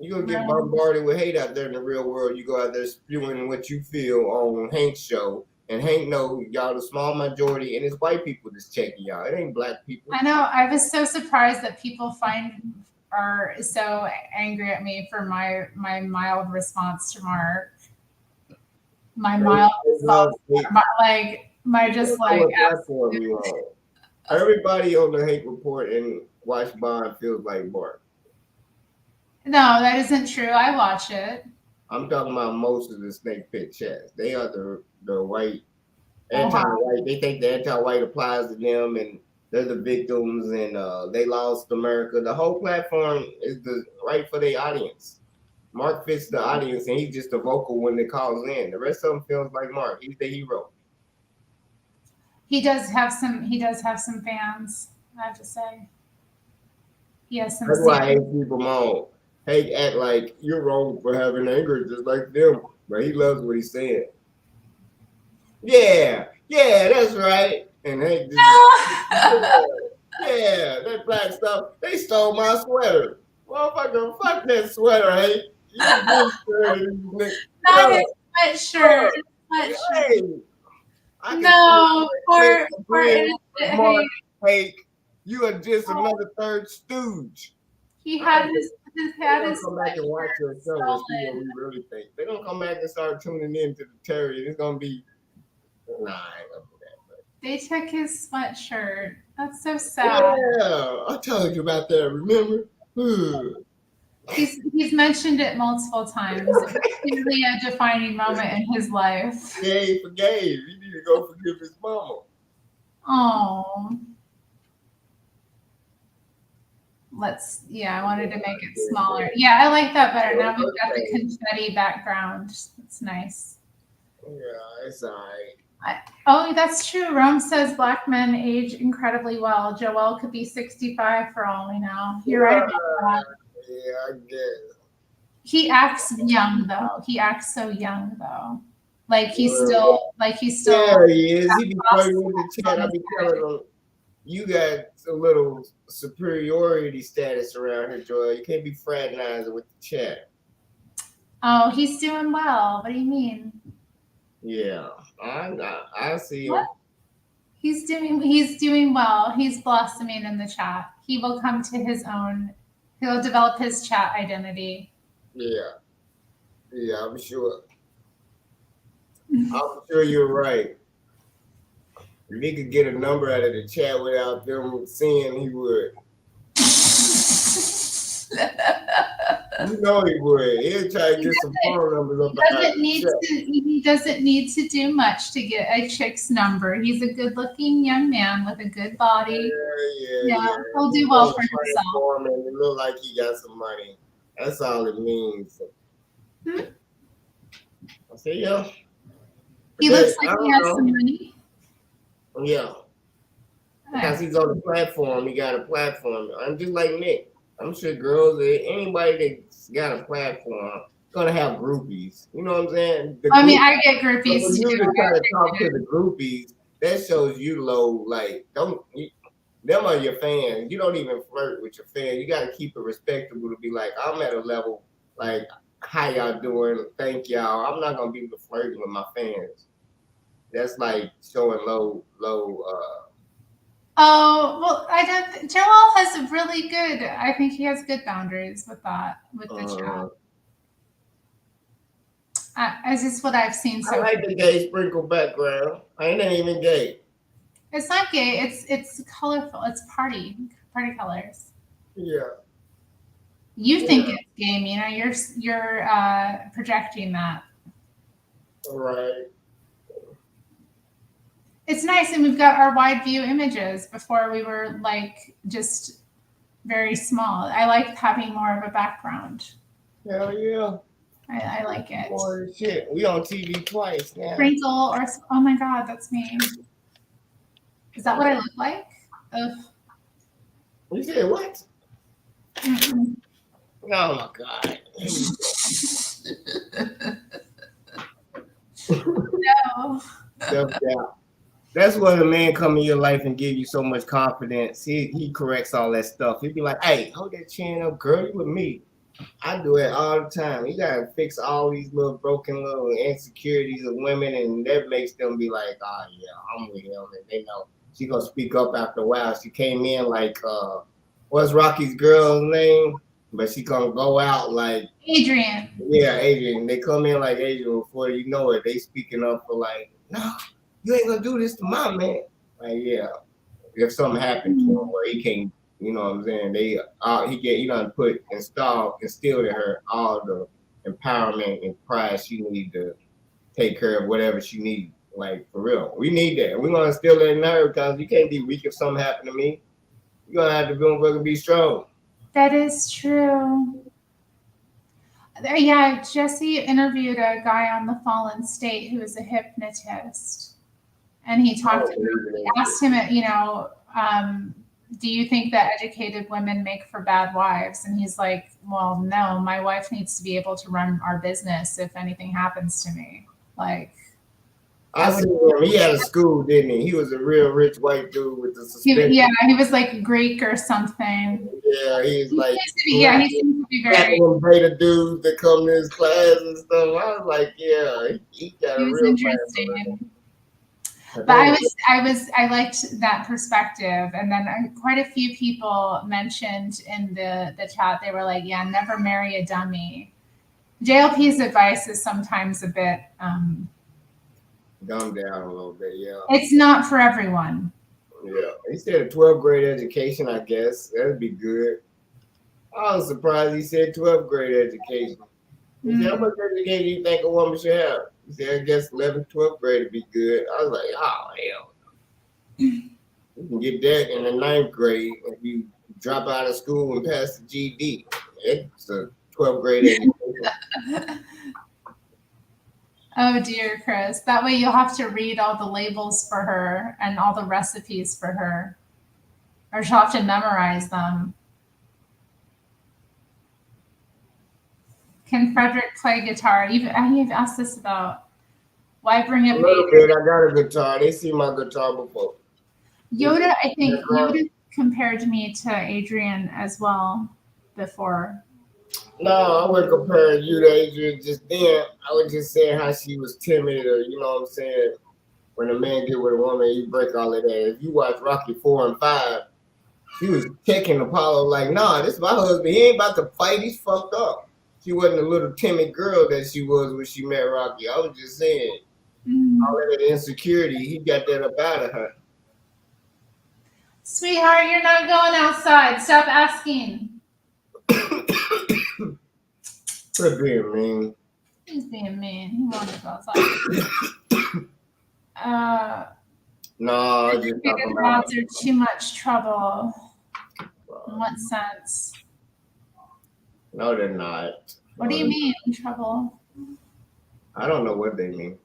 You're gonna get bombarded with hate out there in the real world. You go out there spewing what you feel on Hank's show. And Hank know y'all the small majority and it's white people that's checking y'all. It ain't black people. I know. I was so surprised that people are so angry at me for my mild response to Mark. My mild response, my just like. Platform you on. Everybody on the hate report and watch Bond feels like Mark. No, that isn't true. I watch it. I'm talking about most of the snake pit chats. They are the white anti-white. They think the anti-white applies to them, and they're the victims, and they lost America. The whole platform is the right for their audience. Mark fits the audience, and he's just a vocal when it calls in. The rest of them feels like Mark. He's the hero. He does have some. He does have some fans. I have to say. He has some. That's why I hate people on. Hate act like you're wrong for having anger just like them, but he loves what he's saying. Yeah, that's right. And they just, yeah, that black stuff. They stole my sweater. Motherfucker, fuck that sweater, hey. Not his sweatshirt. Hey, No, poor Mark, hey, you are just another third stooge. He had his come back and watch your show and see what we really think. They're gonna come back and start tuning in to the Terri, and it's gonna be nah, I ain't gonna do that. But. They took his sweatshirt. That's so sad. Yeah, I told you about that, remember? He's mentioned it multiple times. It's clearly a defining moment in his life. Yeah, he forgave. You need to go forgive his mama. Oh. I wanted to make it smaller. Yeah, I like that better. Now we've got the confetti background. It's nice. Yeah, it's all right. Oh, that's true. Rome says black men age incredibly well. Joel could be 65 for all we know. You're right about that. Yeah, I guess. He acts young though. He acts so young though. Like he's still. Yeah, he is. He be flirting with the chat. I be telling him, you got a little superiority status around here, Joel. You can't be fraternizing with the chat. Oh, he's doing well. What do you mean? Yeah, I see him. He's doing well. He's blossoming in the chat. He will come to his own. He'll develop his chat identity. Yeah. Yeah, I'm sure. I'm sure you're right. If he could get a number out of the chat without them seeing, he would. You know he would. He'll try to get some phone numbers up out of the chat. He doesn't need to do much to get a chick's number. He's a good-looking young man with a good body. Yeah. He'll do well for himself. And it look like he got some money. That's all it means. I say, yeah. He looks like he has some money. Yeah. Because he's on the platform. He got a platform. I'm just like Nick. I'm sure girls, anybody that's got a platform, gonna have groupies. You know what I'm saying? I get groupies too. too. You to try to talk to the groupies, that shows you low. Like, them are your fans. You don't even flirt with your fans. You gotta keep it respectable to be like, I'm at a level like, how y'all doing? Thank y'all. I'm not gonna be flirting with my fans. That's like showing low. Oh, well, I don't. Joel has a really good. I think he has good boundaries with that, with the chat. As is what I've seen so I like the gay sprinkle background. I ain't even gay. It's not gay. It's colorful. It's party colors. Yeah. You think it's gay, Mina. You're projecting that. All right. It's nice, and we've got our wide view images. Before we were like just very small. I like having more of a background. Hell yeah. I like it. Oh shit, we on TV twice now. Sprinkle or oh my god, that's me. Is that what I look like? Ugh. You said what? Mm-mm. Oh my god. No. Self-doubt. That's when a man come in your life and give you so much confidence. He corrects all that stuff. He'd be like, hey, hold that chin up, girl. You with me. I do it all the time. You gotta fix all these little broken little insecurities of women, and that makes them be like, oh yeah, I'm with him. And they know she gonna speak up after a while. She came in like what's Rocky's girl's name? But she gonna go out like Adrian. Yeah, Adrian. They come in like Adrian before you know it. They speaking up for like, no, you ain't gonna do this to my man. Like, yeah. If something happened to him where he can't, you know what I'm saying? He done instilled in her all the empowerment and pride she need to take care of whatever she needs. Like, for real. We need that. We're gonna instill it in her because you can't be weak if something happened to me. You're gonna have to be strong. That is true. Yeah, Jesse interviewed a guy on The Fallen State who was a hypnotist. And he asked him, do you think that educated women make for bad wives? And he's like, well, no, my wife needs to be able to run our business if anything happens to me. Like, I see him. He had a school, didn't he? He was a real rich white dude with the suspension. He was like Greek or something. Yeah, he's like. He seems to be very. Beta dudes that come to his class and stuff. I was like, yeah, he got a real interesting. But I liked that perspective, and then quite a few people mentioned in the chat. They were like, yeah, never marry a dummy. JLP's advice is sometimes a bit. Dumbed down a little bit, yeah. It's not for everyone. Yeah, he said a 12th grade education, I guess. That'd be good. I was surprised he said 12th grade education. He said, how much education do you think a woman should have? He said, I guess 11th, 12th grade would be good. I was like, oh, hell. You can get that in the 9th grade if you drop out of school and pass the GED. It's a 12th grade education. Oh dear, Chris. That way you'll have to read all the labels for her and all the recipes for her. Or she'll have to memorize them. Can Frederick play guitar? You've asked this about why bring up a little bit. I got a guitar. They see my guitar before. Yoda, I think Yoda compared me to Adrian as well before. No, I wouldn't compare you to Adrian just then. I was just saying how she was timid, or you know what I'm saying, when a man get with a woman, you break all of that. If you watch Rocky 4 and 5, she was checking Apollo like, nah, this is my husband. He ain't about to fight. He's fucked up. She wasn't a little timid girl that she was when she met Rocky. I was just saying, all of that insecurity, he got that up out of her. Sweetheart, you're not going outside. Stop asking. Quit being mean. He's being mean. He wants to go outside. No, just talking Educated about. moms are too much trouble. In what sense? No, they're not. What do you mean, trouble? I don't know what they mean.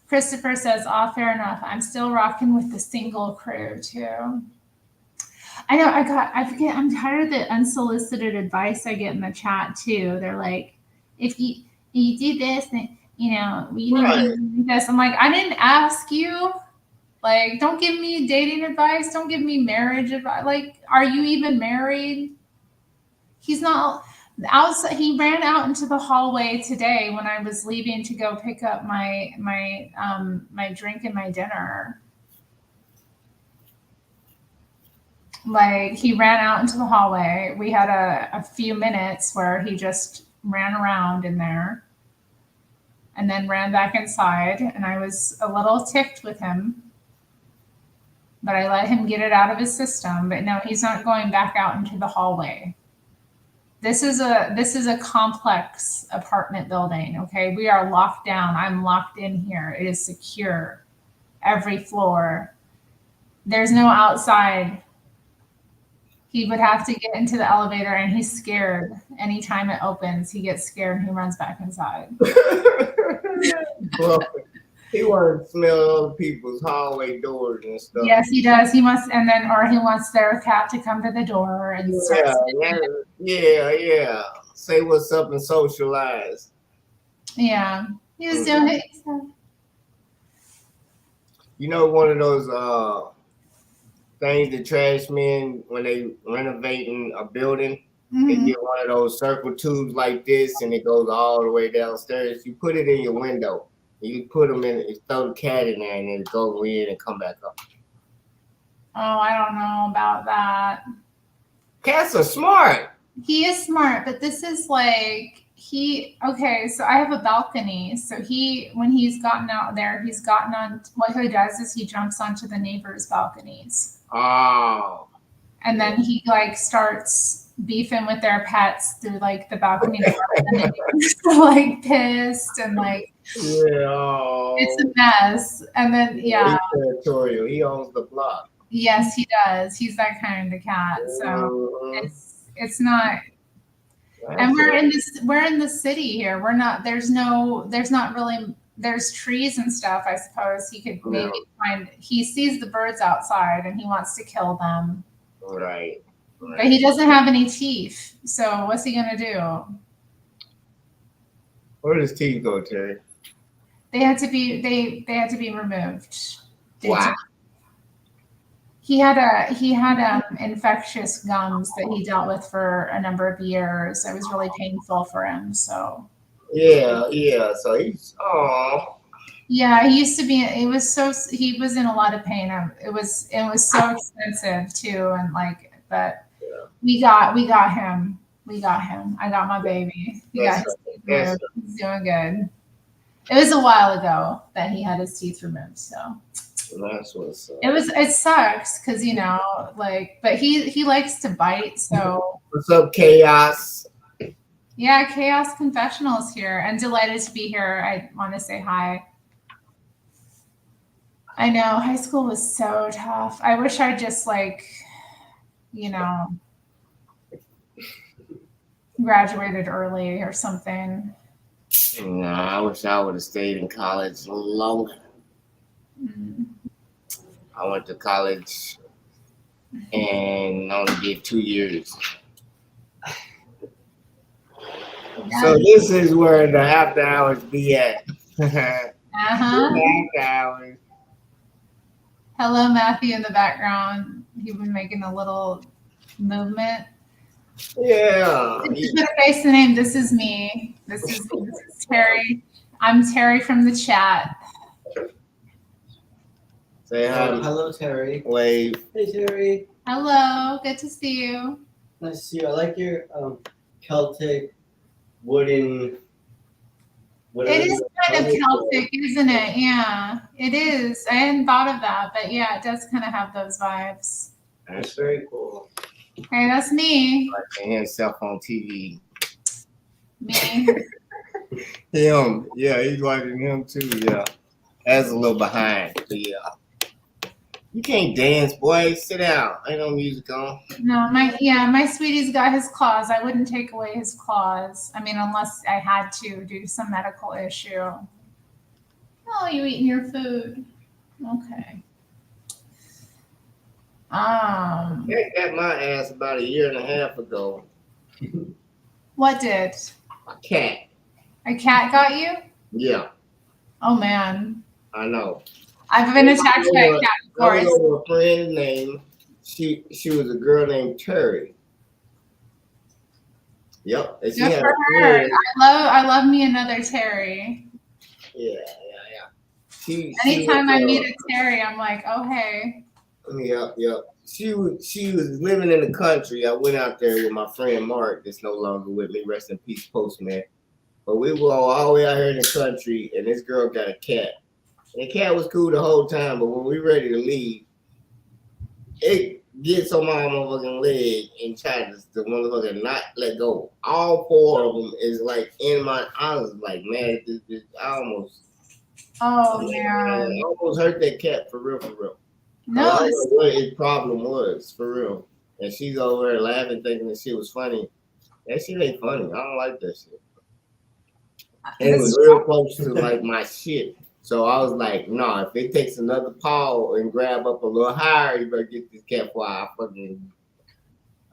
Christopher says, fair enough. I'm still rocking with the single crew too. I know I'm tired of the unsolicited advice I get in the chat too. They're like, if you do this, then you know, you need to do this. I'm like, I didn't ask you. Like, don't give me dating advice. Don't give me marriage advice. Like, are you even married? He's not outside. He ran out into the hallway today when I was leaving to go pick up my drink and my dinner. Like, he ran out into the hallway. We had a few minutes where he just ran around in there and then ran back inside. And I was a little ticked with him, but I let him get it out of his system. But no, he's not going back out into the hallway. This is a complex apartment building, okay? We are locked down. I'm locked in here. It is secure. Every floor. There's no outside. He would have to get into the elevator, and he's scared. Anytime it opens, he gets scared and he runs back inside. Well, he wants to smell other people's hallway doors and stuff. Yes, he does. He wants their cat to come to the door and start. Yeah. Say what's up and socialize. Yeah, he was doing it. You know, one of those things the trash men, when they renovating a building, they get one of those circle tubes like this, and it goes all the way downstairs. You put it in your window. You put them in, you throw the cat in there, and then go in and come back up. Oh, I don't know about that. Cats are smart. He is smart, but this is like so I have a balcony. So when he's gotten out there, he's gotten on, what he does is he jumps onto the neighbors' balconies. Oh. And then he like starts beefing with their pets through like the balcony door. And the neighbors are like pissed and like, yeah. It's a mess. And then, yeah. He's territorial. He owns the block. Yes, he does. He's that kind of cat. So it's not. And we're in the city here. We're not. There's not really. There's trees and stuff. I suppose he could maybe find. He sees the birds outside and he wants to kill them. Right. But he doesn't have any teeth. So what's he gonna do? Where does teeth go, Terry? They had to be removed. Wow. He had infectious gums that he dealt with for a number of years. It was really painful for him. So yeah. So he's yeah, he used to be. He was in a lot of pain. It was so expensive too, and like, but we got him. I got my baby. He's doing good. It was a while ago that he had his teeth removed, so. That's what's up. It sucks because but he likes to bite. So what's up, Chaos? Yeah, Chaos Confessionals here, and delighted to be here. I want to say hi. I know high school was so tough. I wish I just graduated early or something. No, I wish I would have stayed in college a little longer. Mm-hmm. I went to college and only did 2 years. Yeah. So this is where the after hours be at. After hours. Hello, Matthew in the background. He's been making a little movement. Yeah. Put a face and name. This is me. This is Terry. I'm Terry from the chat. Say hi. Hello, Terry. Wave. Hey, Terry. Hello, good to see you. Nice to see you. I like your Celtic wooden. It is kind of Celtic, isn't it? Yeah, it is. I hadn't thought of that, but yeah, it does kind of have those vibes. That's very cool. Hey, that's me. And himself on TV. Me. Him. Yeah, he's watching him too. Yeah. That's a little behind. But yeah. You can't dance, boy. Sit down. Ain't no music on. No, my sweetie's got his claws. I wouldn't take away his claws. I mean, unless I had to due to some medical issue. Oh, you eating your food? Okay. They got my ass about a year and a half ago. What did? A cat. A cat got you? Yeah, Oh man, I know. I've been attacked by a cat before. I know a friend's name. She was a girl named Terri. Yep. And she Good had for a her. friend. I love me another Terry. Yeah. Anytime I meet a Terry, I'm like, oh hey. Yep. She was living in the country. I went out there with my friend Mark, that's no longer with me. Rest in peace, Postman. But we were all the way out here in the country, and this girl got a cat. And the cat was cool the whole time, but when we ready to leave, it gets on my motherfucking leg and tries to motherfucking not let go. All four of them is like in my. I was like, man, I almost. Oh I man. almost hurt that cat for real. No, I don't know what his problem was for real. And she's over there laughing, thinking that shit was funny. That shit ain't funny. I don't like that shit. And it was real close to like my shit. So I was like, no, if it takes another paw and grab up a little higher, you better get this cat before I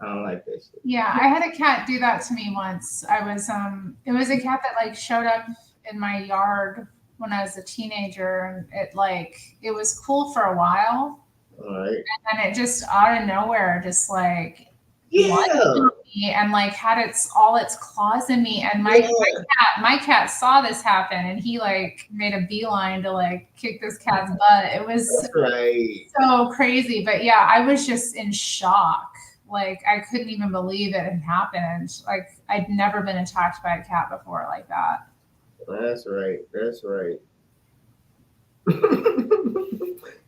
don't like that shit. Yeah, I had a cat do that to me once. It was a cat that like showed up in my yard when I was a teenager, and it was cool for a while. All right. And then it just out of nowhere just like Yeah. me and like had all its claws in me, and my cat saw this happen, and he like made a beeline to like kick this cat's butt. It was so crazy, but yeah, I was just in shock. Like I couldn't even believe it had happened. Like I'd never been attacked by a cat before like that. That's right.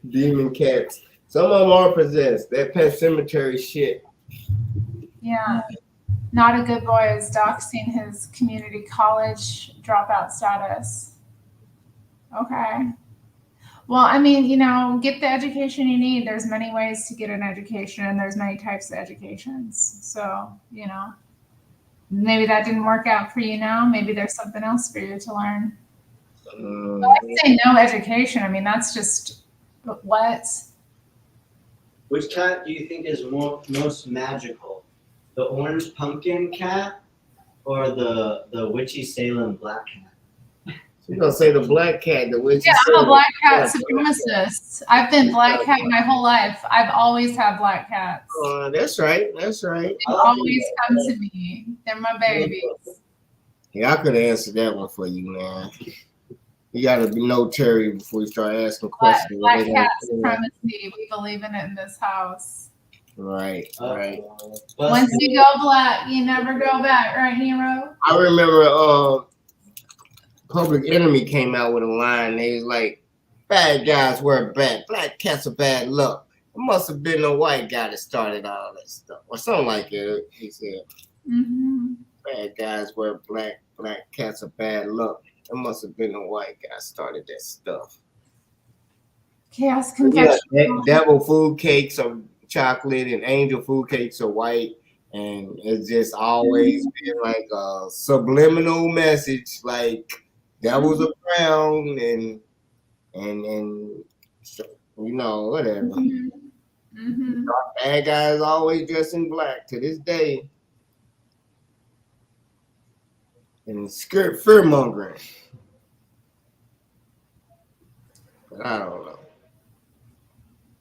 Demon cats. Some of them are possessed. That Pet Cemetery shit. Yeah. Not a good boy is doxing his community college dropout status. Okay. Well, I mean, get the education you need. There's many ways to get an education, and there's many types of educations. So, maybe that didn't work out for you now. Maybe there's something else for you to learn. I say no education. I mean, that's just what? Which cat do you think is most magical? The orange pumpkin cat or the witchy Salem black cat? You're gonna say the black cat, the witchy. Yeah, I'm a black cat supremacist. I've been black cat my whole life. I've always had black cats. That's right. They always come to me. They're my babies. Yeah, I could answer that one for you, man. You gotta know Terry before you start asking questions. Black cat supremacy. We believe in it in this house. Right. Once you go black, you never go back, right, Nero? I remember Public Enemy came out with a line. They was like, bad guys wear black cats are bad luck. It must have been a white guy that started all that stuff. Or something like it, he said. Mm-hmm. Bad guys wear black cats are bad luck. It must have been a white guy started that stuff. Chaos confection. Yeah, devil food cakes are chocolate and angel food cakes are white. And it's just always been like a subliminal message, like devils are brown and whatever. Mm-hmm. Bad guys always dress in black to this day. And skirt fear mongering. But I don't know.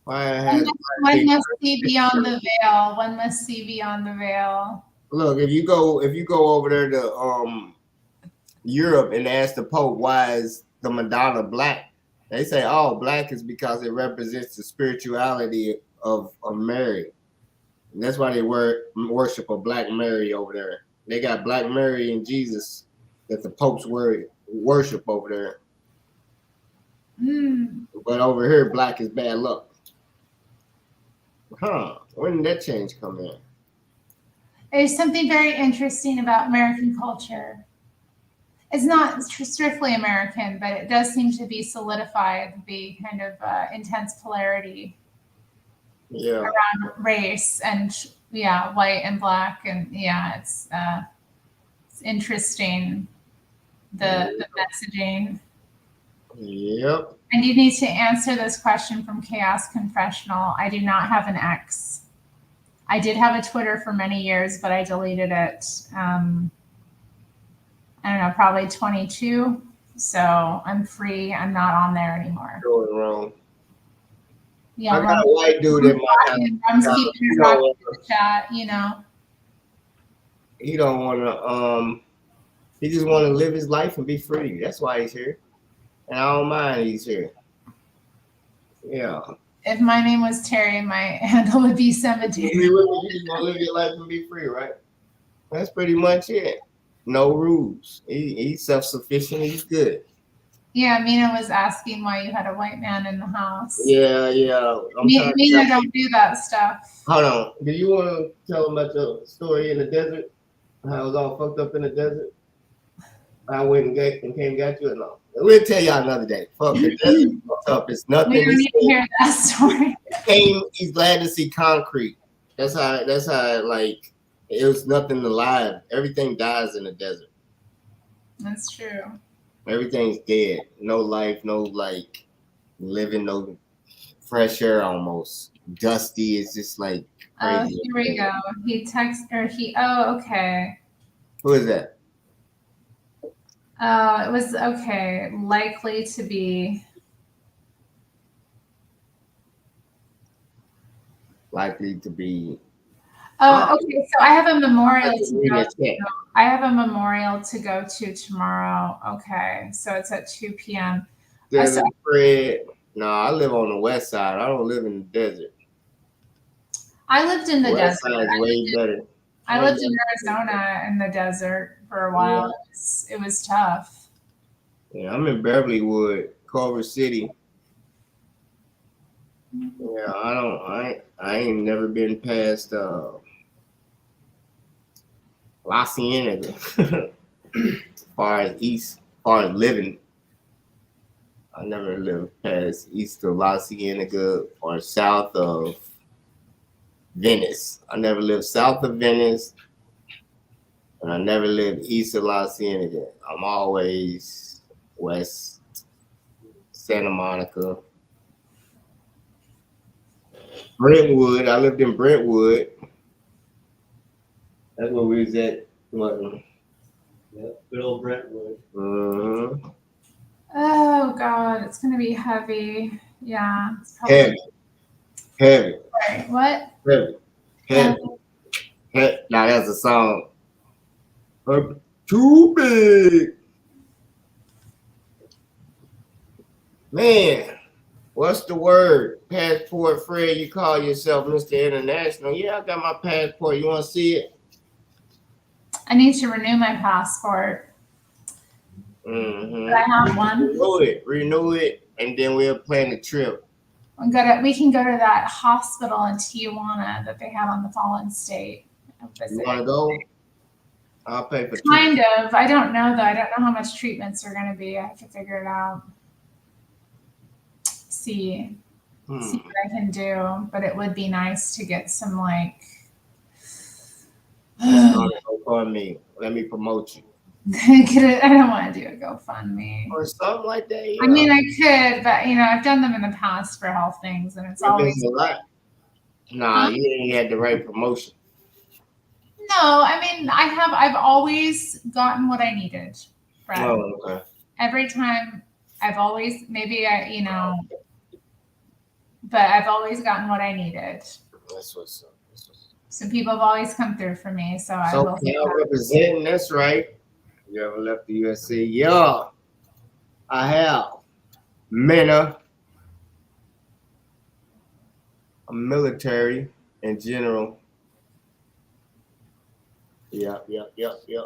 When must see beyond the veil? When must see beyond the veil? Look, if you go over there to Europe and ask the Pope why is the Madonna black, They say, oh, black is because it represents the spirituality of Mary. And that's why they worship a Black Mary over there. They got Black Mary and Jesus that the popes worship over there. Mm. But over here, black is bad luck. Huh. When did that change come in? There's something very interesting about American culture. It's not strictly American, but it does seem to be solidified, the kind of intense polarity Yeah. around race and yeah, white and black, and yeah, it's interesting the messaging. Yep. And you need to answer this question from Chaos Confessional. I do not have an ex. I did have a Twitter for many years, but I deleted it. I don't know, probably 22. So I'm free. I'm not on there anymore. Going wrong. Yeah, I got a white dude in my house. I'm keeping it rocking in the chat, you know. He don't want to. He just want to live his life and be free. That's why he's here, and I don't mind he's here. Yeah. If my name was Terri, my handle would be Cemetery. You just want to live your life and be free, right? That's pretty much it. No rules. He's self-sufficient. He's good. Yeah, Mina was asking why you had a white man in the house. Yeah. Mina don't do that stuff. Hold on. Do you want to tell them about your story in the desert? How I was all fucked up in the desert? I went and came and got you or no? We'll tell y'all another day. Fuck the desert. Fucked up. It's nothing. We don't need to hear that story. He's glad to see concrete. That's how like it was nothing alive. Everything dies in the desert. That's true. Everything's dead. No life, no like living, no fresh air almost. Dusty. It's just like crazy. Here we go. Okay. Who is that? It was okay. Likely to be. Oh, okay. So I have a memorial to go to. I have a memorial to go to tomorrow. Okay. So it's at 2 p.m. Desert Fred. No, I live on the west side. I don't live in the desert. I lived in the west desert. Side is way better. I lived in Arizona in the desert for a while. Yeah. It was tough. Yeah, I'm in Beverlywood, Culver City. Yeah, I ain't never been past La Cienega. As far as living. I never lived past east of La Cienega or south of Venice. I never lived south of Venice, and I never lived east of La Cienega. I'm always west, Santa Monica. Brentwood. I lived in Brentwood. That's where we was at. Yep, good old Brentwood. Mm-hmm. Oh God, it's gonna be heavy. Yeah. It's Heavy. Right. What? Heavy. Now that's a song. Too big. Man, what's the word? Passport Fred, you call yourself Mr. International. Yeah, I got my passport. You want to see it? I need to renew my passport. Mm-hmm. But I have one. Renew it, and then we'll plan the trip. We can go to that hospital in Tijuana that they have on the Fallen State. You want to go? I'll pay for kind of. I don't know though. I don't know how much treatments are going to be. I have to figure it out. See what I can do. But it would be nice to get some like. GoFundMe. Let me promote you. I don't want to do a GoFundMe or something like that. Yeah. I mean, I could, but I've done them in the past for health things, and it's always a lot. Nah, you ain't had the right promotion. No, I mean, I've always gotten what I needed, Brad. Oh, okay. Every time but I've always gotten what I needed. That's what's up. Some people have always come through for me, so I will. So representing, that's right. You ever left the USC? Yeah, I have. MENA, military in general. Yep.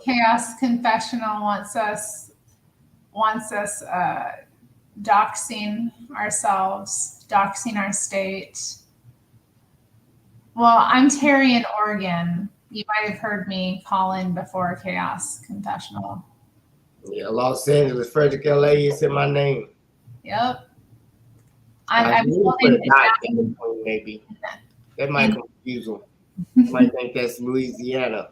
Chaos Confessional wants us doxing ourselves, doxing our state. Well, I'm Terri in Oregon. You might have heard me call in before Chaos Confessional. Yeah, Los Angeles, Frederick, LA, it's in my name. Yep. I I'm really holding put a it dot down. in between, maybe. That might confuse them. Might think that's Louisiana.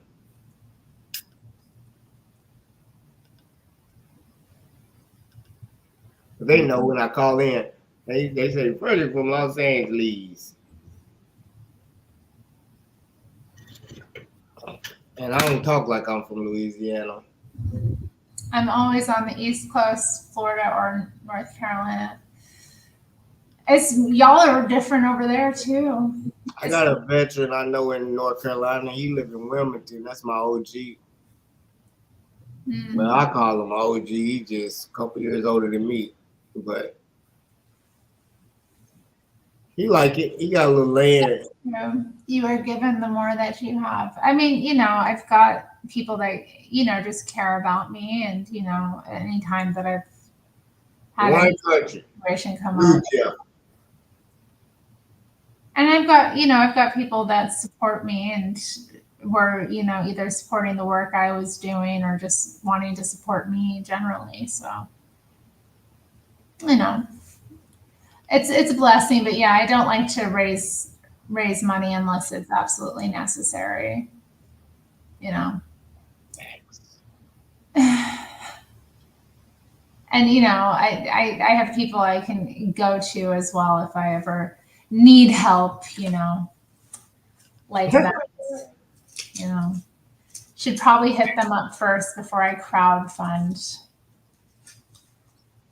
But they know when I call in. They say Frederick from Los Angeles. And I don't talk like I'm from Louisiana. I'm always on the East Coast, Florida or North Carolina. Y'all are different over there too. I got a veteran I know in North Carolina. He live in Wilmington. That's my OG. Well, I call him OG. He just a couple years older than me. But he like it. He got a little land. You are given the more that you have. I mean, I've got people that, just care about me, and, anytime that I've had One a country. situation come up. Yeah. And I've got people that support me and were, either supporting the work I was doing or just wanting to support me generally. So, it's a blessing, but yeah, I don't like to raise money unless it's absolutely necessary. And I have people I can go to as well if I ever need help, like that. Should probably hit them up first before I crowdfund.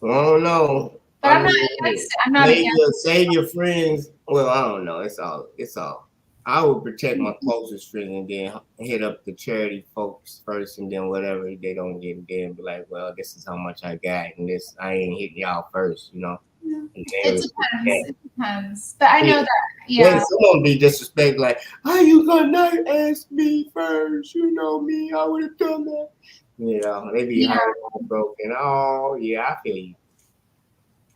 Oh no. But I'm not against save your friends. Well, I don't know. It's all. I would protect my closest friends and then hit up the charity folks first, and then whatever they don't get, then be like, well, this is how much I got, and this I ain't hitting y'all first, It depends. But I know that, Then someone be disrespectful, like, how you gonna ask me first? You know me, I would have done that. They be heartbroken. Oh, yeah, I feel you.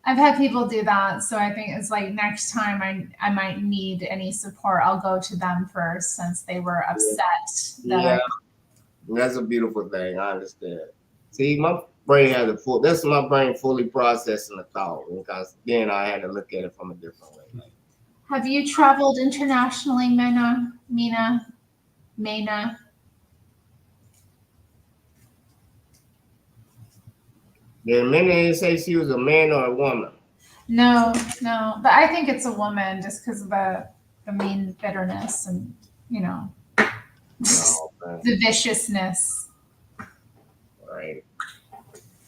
I've had people do that, so I think it's like next time I might need any support, I'll go to them first since they were upset. That's a beautiful thing. I understand. See, my brain has that's my brain fully processing the thought, because then I had to look at it from a different way. Have you traveled internationally, Mena? Did Mena say she was a man or a woman? No, but I think it's a woman just because of the mean bitterness and the viciousness. Right.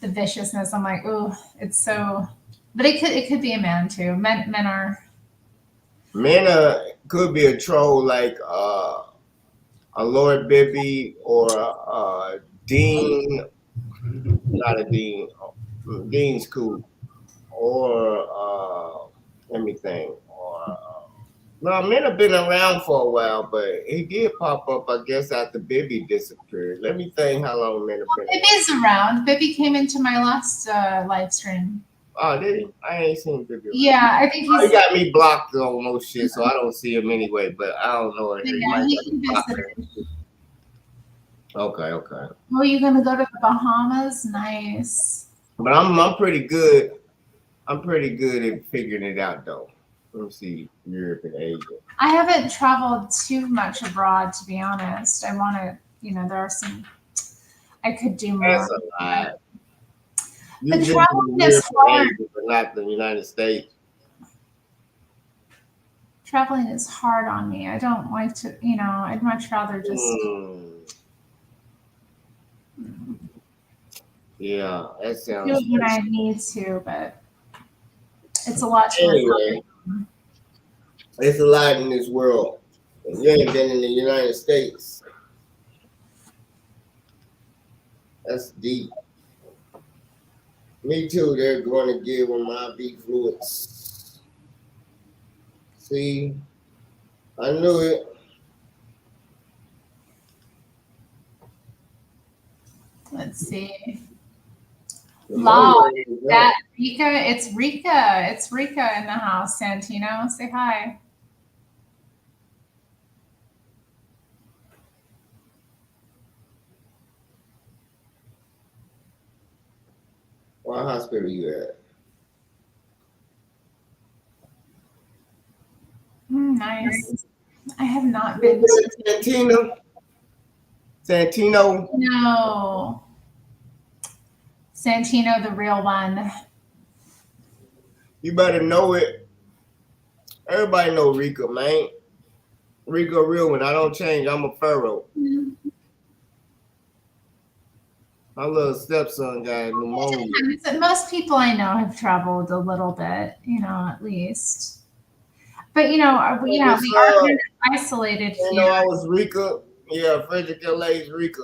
The viciousness. I'm like, oh, it's so. But it could be a man too. Men could be a troll like a Lord Bibby or a Dean. Not a Dean. Dean's cool. Or let me think. No, men have been around for a while, but he did pop up, I guess, after Bibby disappeared. Let me think how long men have been. Bibby's around. Bibby came into my last live stream. Oh, did he? I ain't seen Bibby. Yeah, I think he got me blocked on most shit, so I don't see him anyway. But I don't know. He visited. Okay. Oh, you gonna go to the Bahamas? Nice. But I'm pretty good. I'm pretty good at figuring it out, though. Let me see, Europe and Asia. I haven't traveled too much abroad, to be honest. I want to, there are some. I could do more. That's a lot. The traveling is hard. Asia, but not the United States. Traveling is hard on me. I don't like to, I'd much rather just. Yeah, that sounds. Do it when I need to, but it's a lot. Anyway, it's a lot in this world. And you ain't been in the United States. That's deep. Me too. They're going to give them IV fluids. See, I knew it. Let's see. The Law, money is that up. Rika? It's Rika. It's Rika in the house. Santino, say hi. What hospital you at? Nice. I have not been to Santino. Santino. no. Santino, the real one. You better know it. Everybody know Rika, man. Rika real one. I don't change. I'm a pharaoh. My little stepson got pneumonia. Most people I know have traveled a little bit, at least. But we are isolated You here. know I was Rika. Yeah, Frederick LA's Rika.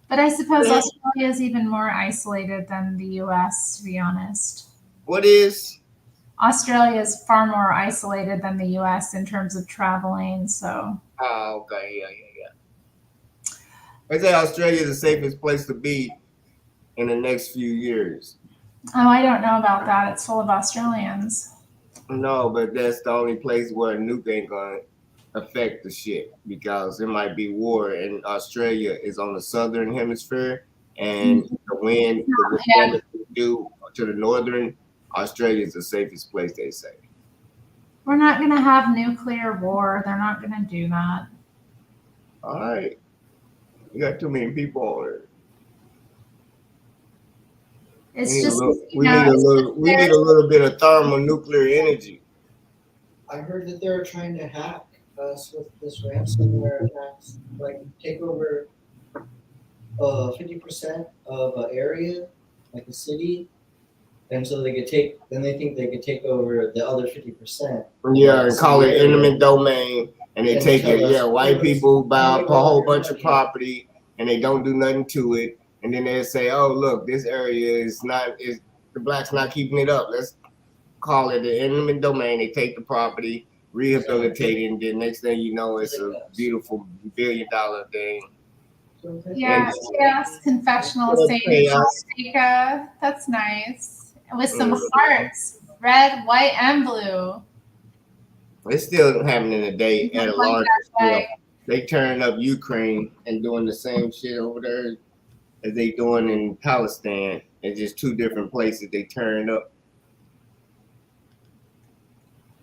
But I suppose Australia is even more isolated than the US, to be honest. What is? Australia is far more isolated than the US in terms of traveling, so. Oh, okay, yeah. They say Australia is the safest place to be in the next few years. Oh, I don't know about that. It's full of Australians. No, but that's the only place where a nuke ain't gonna affect the shit because there might be war, and Australia is on the southern hemisphere, and the wind damage do to the northern. Australia is the safest place, they say. We're not going to have nuclear war. They're not going to do that. All right, you got too many people on it. It's just we need a little bit of thermonuclear energy. I heard that they're trying to hack us with this ransomware attacks, like take over 50% of an area, like a city, and so they think they could take over the other 50%. Yeah, and call it eminent domain, and they take it. Yeah, white people buy up a whole bunch of property, and they don't do nothing to it, and then they say, "Oh, look, this area is the blacks not keeping it up. Let's call it the eminent domain." They take the property, rehabilitate it, and then next thing you know, it's a beautiful $1 billion thing. Yeah, chaos confessional Saint Jessica. That's nice. With some hearts, red, white, and blue. It's still happening today at a large scale. They turning up Ukraine and doing the same shit over there as they doing in Palestine. It's just two different places they turn up.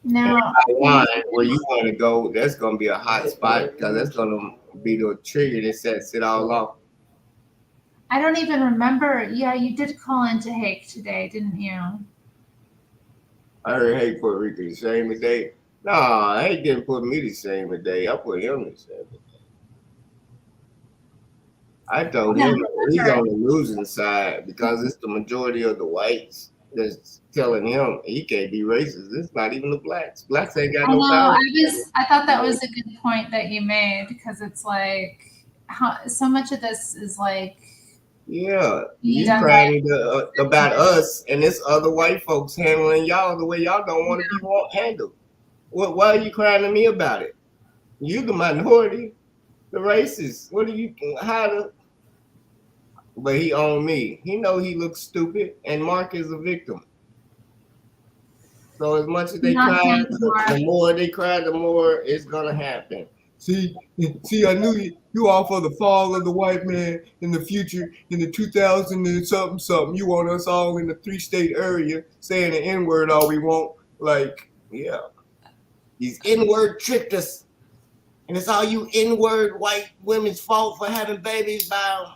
Now, Taiwan, where you want to go, that's going to be a hot spot because that's going to be the trigger that sets it all off. I don't even remember. Yeah, you did call into Hake today, didn't you? I heard Hake put Rico to shame today. No, Hake didn't put me to shame today. I put him to shame today. I told him he's on the losing side because it's the majority of the whites that's telling him he can't be racist. It's not even the blacks. Blacks ain't got no power. I thought that was a good point that you made because it's like so much of this is like. Yeah, you crying about us and this other white folks handling y'all the way y'all don't want to be handled. Why are you crying to me about it? You the minority, the racist. What do you But he owned me. He know he looks stupid, and Mark is a victim. So as much as they cry, the more they cry, the more it's gonna happen. See, I knew you all for the fall of the white man in the future, in the 2000 and something. You want us all in the 3-state area saying the N-word all we want. Like, yeah. These N-word tricked us. And it's all you N-word white women's fault for having babies by them.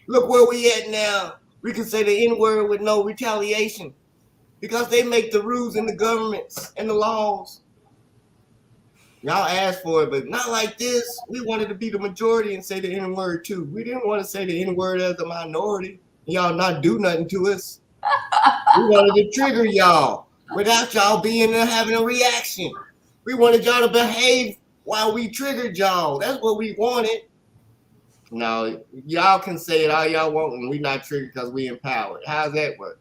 Look where we at now. We can say the N-word with no retaliation because they make the rules in the governments and the laws. Y'all asked for it, but not like this. We wanted to be the majority and say the N-word too. We didn't want to say the N-word as a minority. Y'all not do nothing to us. We wanted to trigger y'all without y'all being there having a reaction. We wanted y'all to behave while we triggered y'all. That's what we wanted. No, y'all can say it all y'all want, and we not triggered because we empowered. How's that work?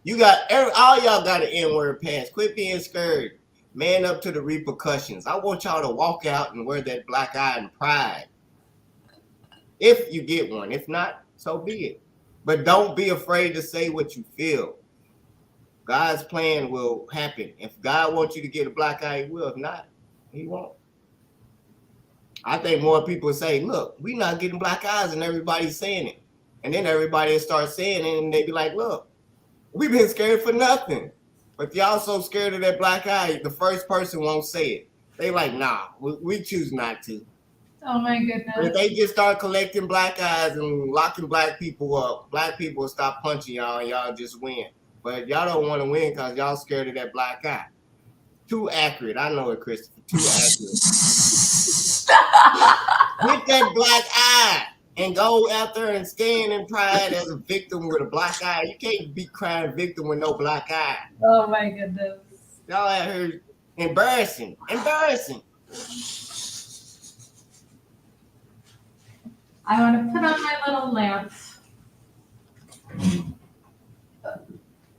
You got all y'all got an N-word pass. Quit being scared. Man up to the repercussions. I want y'all to walk out and wear that black eye and pride. If you get one. If not, so be it. But don't be afraid to say what you feel. God's plan will happen. If God wants you to get a black eye, he will. If not, he won't. I think more people say, look, we not getting black eyes, and everybody's saying it. And then everybody will start saying it, and they be like, look, we've been scared for nothing. But y'all so scared of that black eye, the first person won't say it. They like, nah, we choose not to. Oh my But goodness. if they just start collecting black eyes and locking black people up, black people will stop punching y'all and y'all just win. But y'all don't want to win because y'all scared of that black eye. Too accurate. I know it, Christopher. Too accurate. Get that black eye and go out there and stand in pride as a victim with a black eye. You can't be crying victim with no black eye. Oh my goodness. Y'all out here embarrassing. Embarrassing. I want to put on my little lamp.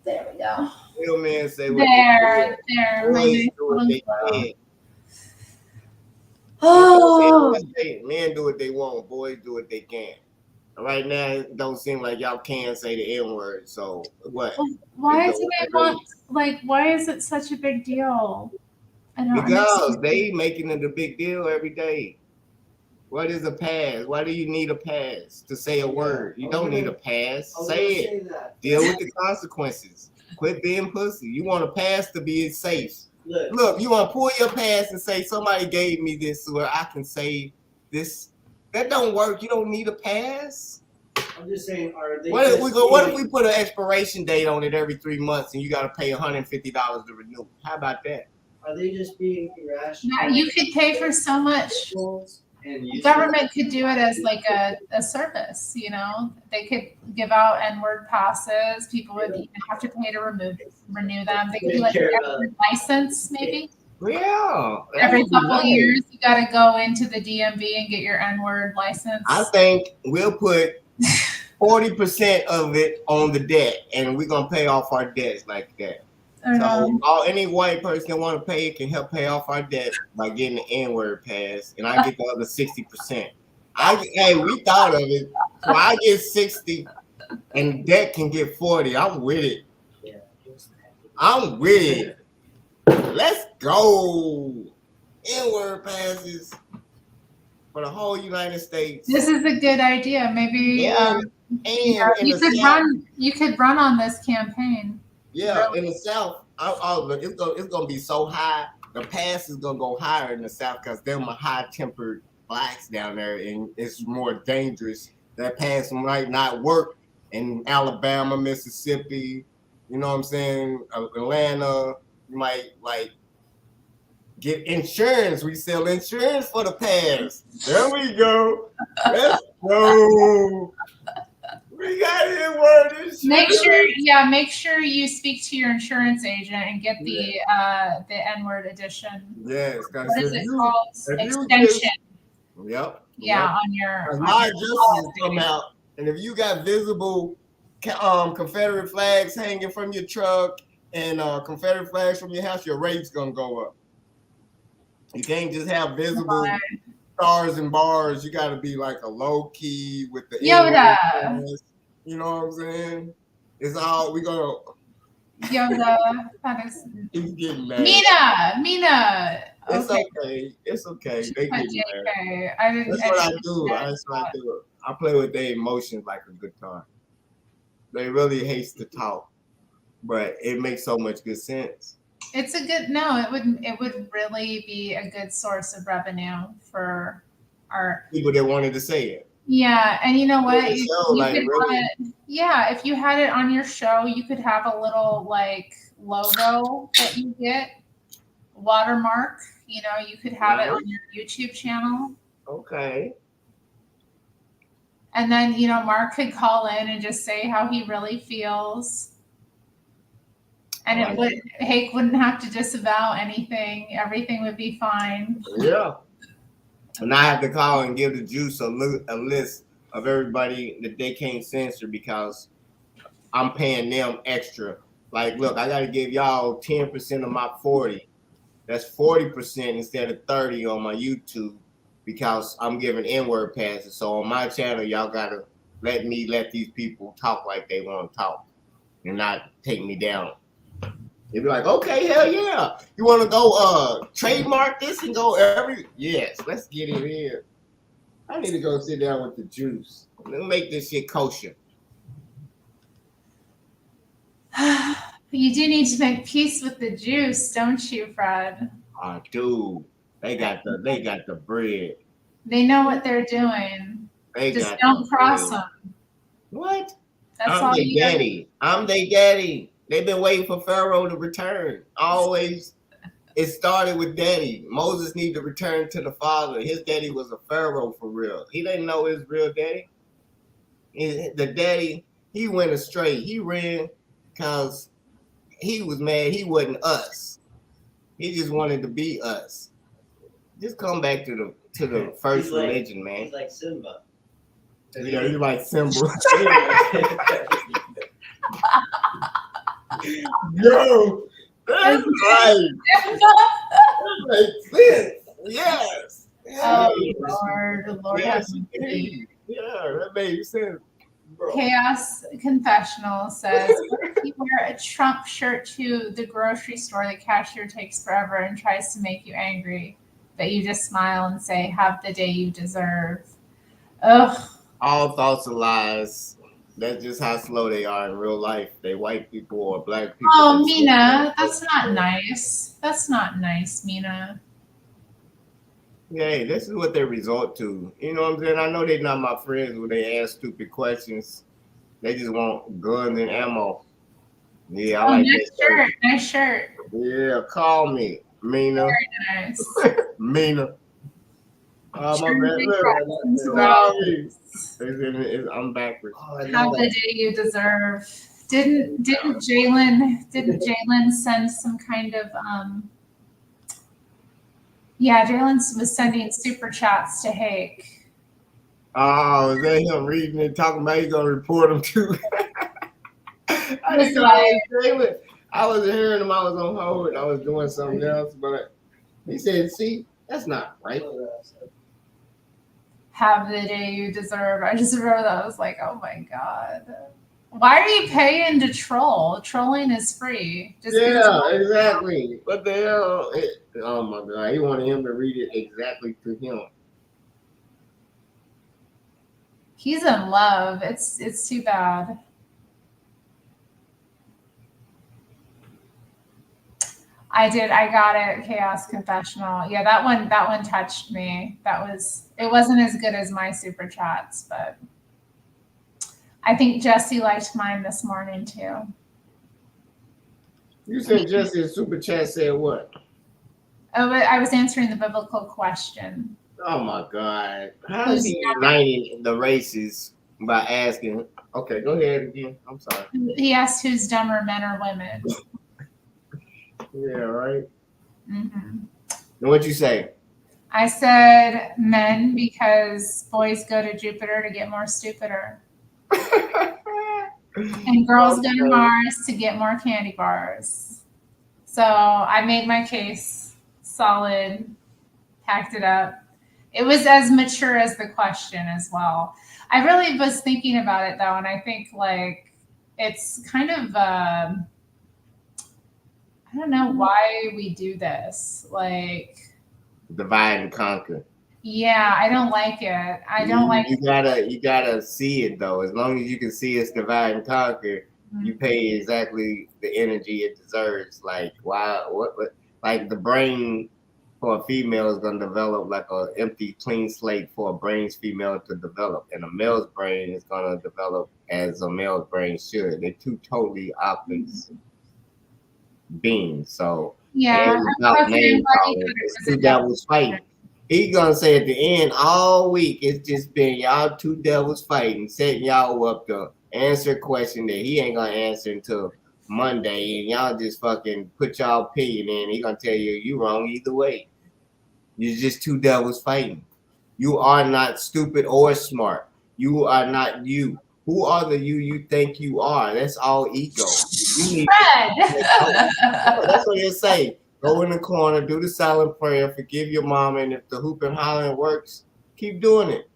There we go. Real men say what There. they My boys nice do what little they glow. can. Oh. Men do what they want, boys do what they can. Right now, it don't seem like y'all can say the N-word, so what? Why is it why is it such a big deal? I don't Because understand. they making it a big deal every day. What is a pass? Why do you need a pass to say a word? You don't need a pass. Say it. Deal with the consequences. Quit being pussy. You want a pass to be safe. Look, you want to pull your pass and say somebody gave me this where I can say this. That don't work. You don't need a pass. I'm just saying, are they? What if we put an expiration date on it every 3 months and you got to pay $150 to renew? How about that? Are they just being irrational? Yeah, you could pay for so much. The government could do it as like a service, you know. They could give out N-word passes. People would even have to pay to renew them. They could do like an license, maybe. Yeah. Every couple of years, you got to go into the DMV and get your N-word license. I think we'll put 40% of it on the debt, and we're gonna pay off our debts like that. So any white person that want to pay can help pay off our debt by getting the N-word pass, and I get the other 60%. Hey, we thought of it. So I get 60, and debt can get 40. I'm with it. I'm with it. Let's go. N-word passes for the whole United States. This is a good idea. Maybe you could run on this campaign. Yeah, really? In the South, it's gonna be so high. The pass is gonna go higher in the South because them are high-tempered blacks down there, and it's more dangerous. That pass might not work in Alabama, Mississippi. You know what I'm saying? Atlanta, you might get insurance. We sell insurance for the pass. There we go. Let's go. We got N-word insurance. Make sure you speak to your insurance agent and get the N-word edition. Yes, what is it called? Extension. Yep. Yeah, on your. My justice come out, and if you got visible Confederate flags hanging from your truck and Confederate flags from your house, your rate's gonna go up. You can't just have visible stars and bars. You got to be like a low key with the Yoda. You know what I'm saying? It's all we gonna. Yoda. That is. He's getting mad. Mina. It's okay. It's okay. They get mad. That's what I do. That's what I do. I play with their emotions like a guitar. They really hate to talk, but it makes so much good sense. It's a good it would really be a good source of revenue for our people that wanted to say it. Yeah, and you know what? If you had it on your show, you could have a little like logo that you get, watermark. You know, you could have it on your YouTube channel. Okay. And then Mark could call in and just say how he really feels. And Hake wouldn't have to disavow anything. Everything would be fine. Yeah. And I have to call and give the juice a list of everybody that they can't censor because I'm paying them extra. Like, look, I got to give y'all 10% of my 40. That's 40% instead of 30 on my YouTube because I'm giving N-word passes. So on my channel, y'all got to let these people talk like they want to talk and not take me down. They'd be like, okay, hell yeah. You want to go trademark this and go yes, let's get it in. I need to go sit down with the juice. Let's make this shit kosher. You do need to make peace with the juice, don't you, Fred? Ah, dude, they got the bread. They know what they're doing. They Just got don't the cross bread. them. What? That's I'm all their you gotta daddy. I'm their daddy. They've been waiting for Pharaoh to return. Always. It started with daddy. Moses needed to return to the father. His daddy was a Pharaoh for real. He didn't know his real daddy. The daddy, he went astray. He ran because he was mad he wasn't us. He just wanted to be us. Just come back to the first religion, man. He's like Simba. Yeah, he's like Simba. Yo, that's right. That makes sense. Yes. Oh, Yes. Lord have Yes, mercy. yeah, that makes sense. Bro. Chaos Confessional says, what if you wear a Trump shirt to the grocery store? The cashier takes forever and tries to make you angry, but you just smile and say, have the day you deserve. Ugh. All thoughts are lies. That's just how slow they are in real life. They white people or black people. Oh, Mina, that's not nice. That's not nice, Mina. Yeah, this is what they resort to. You know what I'm saying? I know they're not my friends when they ask stupid questions. They just want guns and ammo. Yeah, I like nice that shirt. Nice shirt. Yeah, call me, Mina. Very nice. Mina. Oh, my bad. I'm backwards. Oh, Have the day you deserve. Didn't Jalen send some kind of yeah, Jalen was sending super chats to Hake. Oh, is that him reading and talking about he's gonna report him too? I Was didn't know like, Jalen. I wasn't hearing him. I was on hold. I was doing something else, but he said, "See, that's not right." have the day you deserve. I just remember that. I was like, oh my God. Why are you paying to troll? Trolling is free. Just Yeah, exactly. What the hell? Oh my God. He wanted him to read it exactly to him. He's in love. It's too bad. I got it. Chaos Confessional. Yeah, that one touched me. It wasn't as good as my super chats, but I think Jesse liked mine this morning too. You said Jesse's super chat said what? Oh, but I was answering the biblical question. Oh my God. How is he uniting the races by asking? Okay, go ahead again. I'm sorry. He asked who's dumber, men or women. Yeah, right. Mm-hmm. And what'd you say? I said men because boys go to Jupiter to get more stupider. And girls go to Mars to get more candy bars. So I made my case solid, packed it up. It was as mature as the question as well. I really was thinking about it though, and I think like it's kind of I don't know why we do this. Like divide and conquer. Yeah, I don't like it. I don't like you gotta see it though. As long as you can see it's divide and conquer, you pay exactly the energy it deserves. Like what like the brain for a female is gonna develop like an empty, clean slate for a brain's female to develop. And a male's brain is gonna develop as a male's brain should. They're two totally opposites beings. So yeah. it's two devils fighting. He's gonna say at the end all week it's just been y'all two devils fighting, setting y'all up to answer a question that he ain't gonna answer until Monday, and y'all just fucking put y'all opinion in. He gonna tell you wrong either way. You're just two devils fighting. You are not stupid or smart. You are not you. Who are the you think you are? That's all ego. You need Fred. that's what you say. Go in the corner, do the silent prayer, forgive your mom, and if the hoop and hollering works, keep doing it.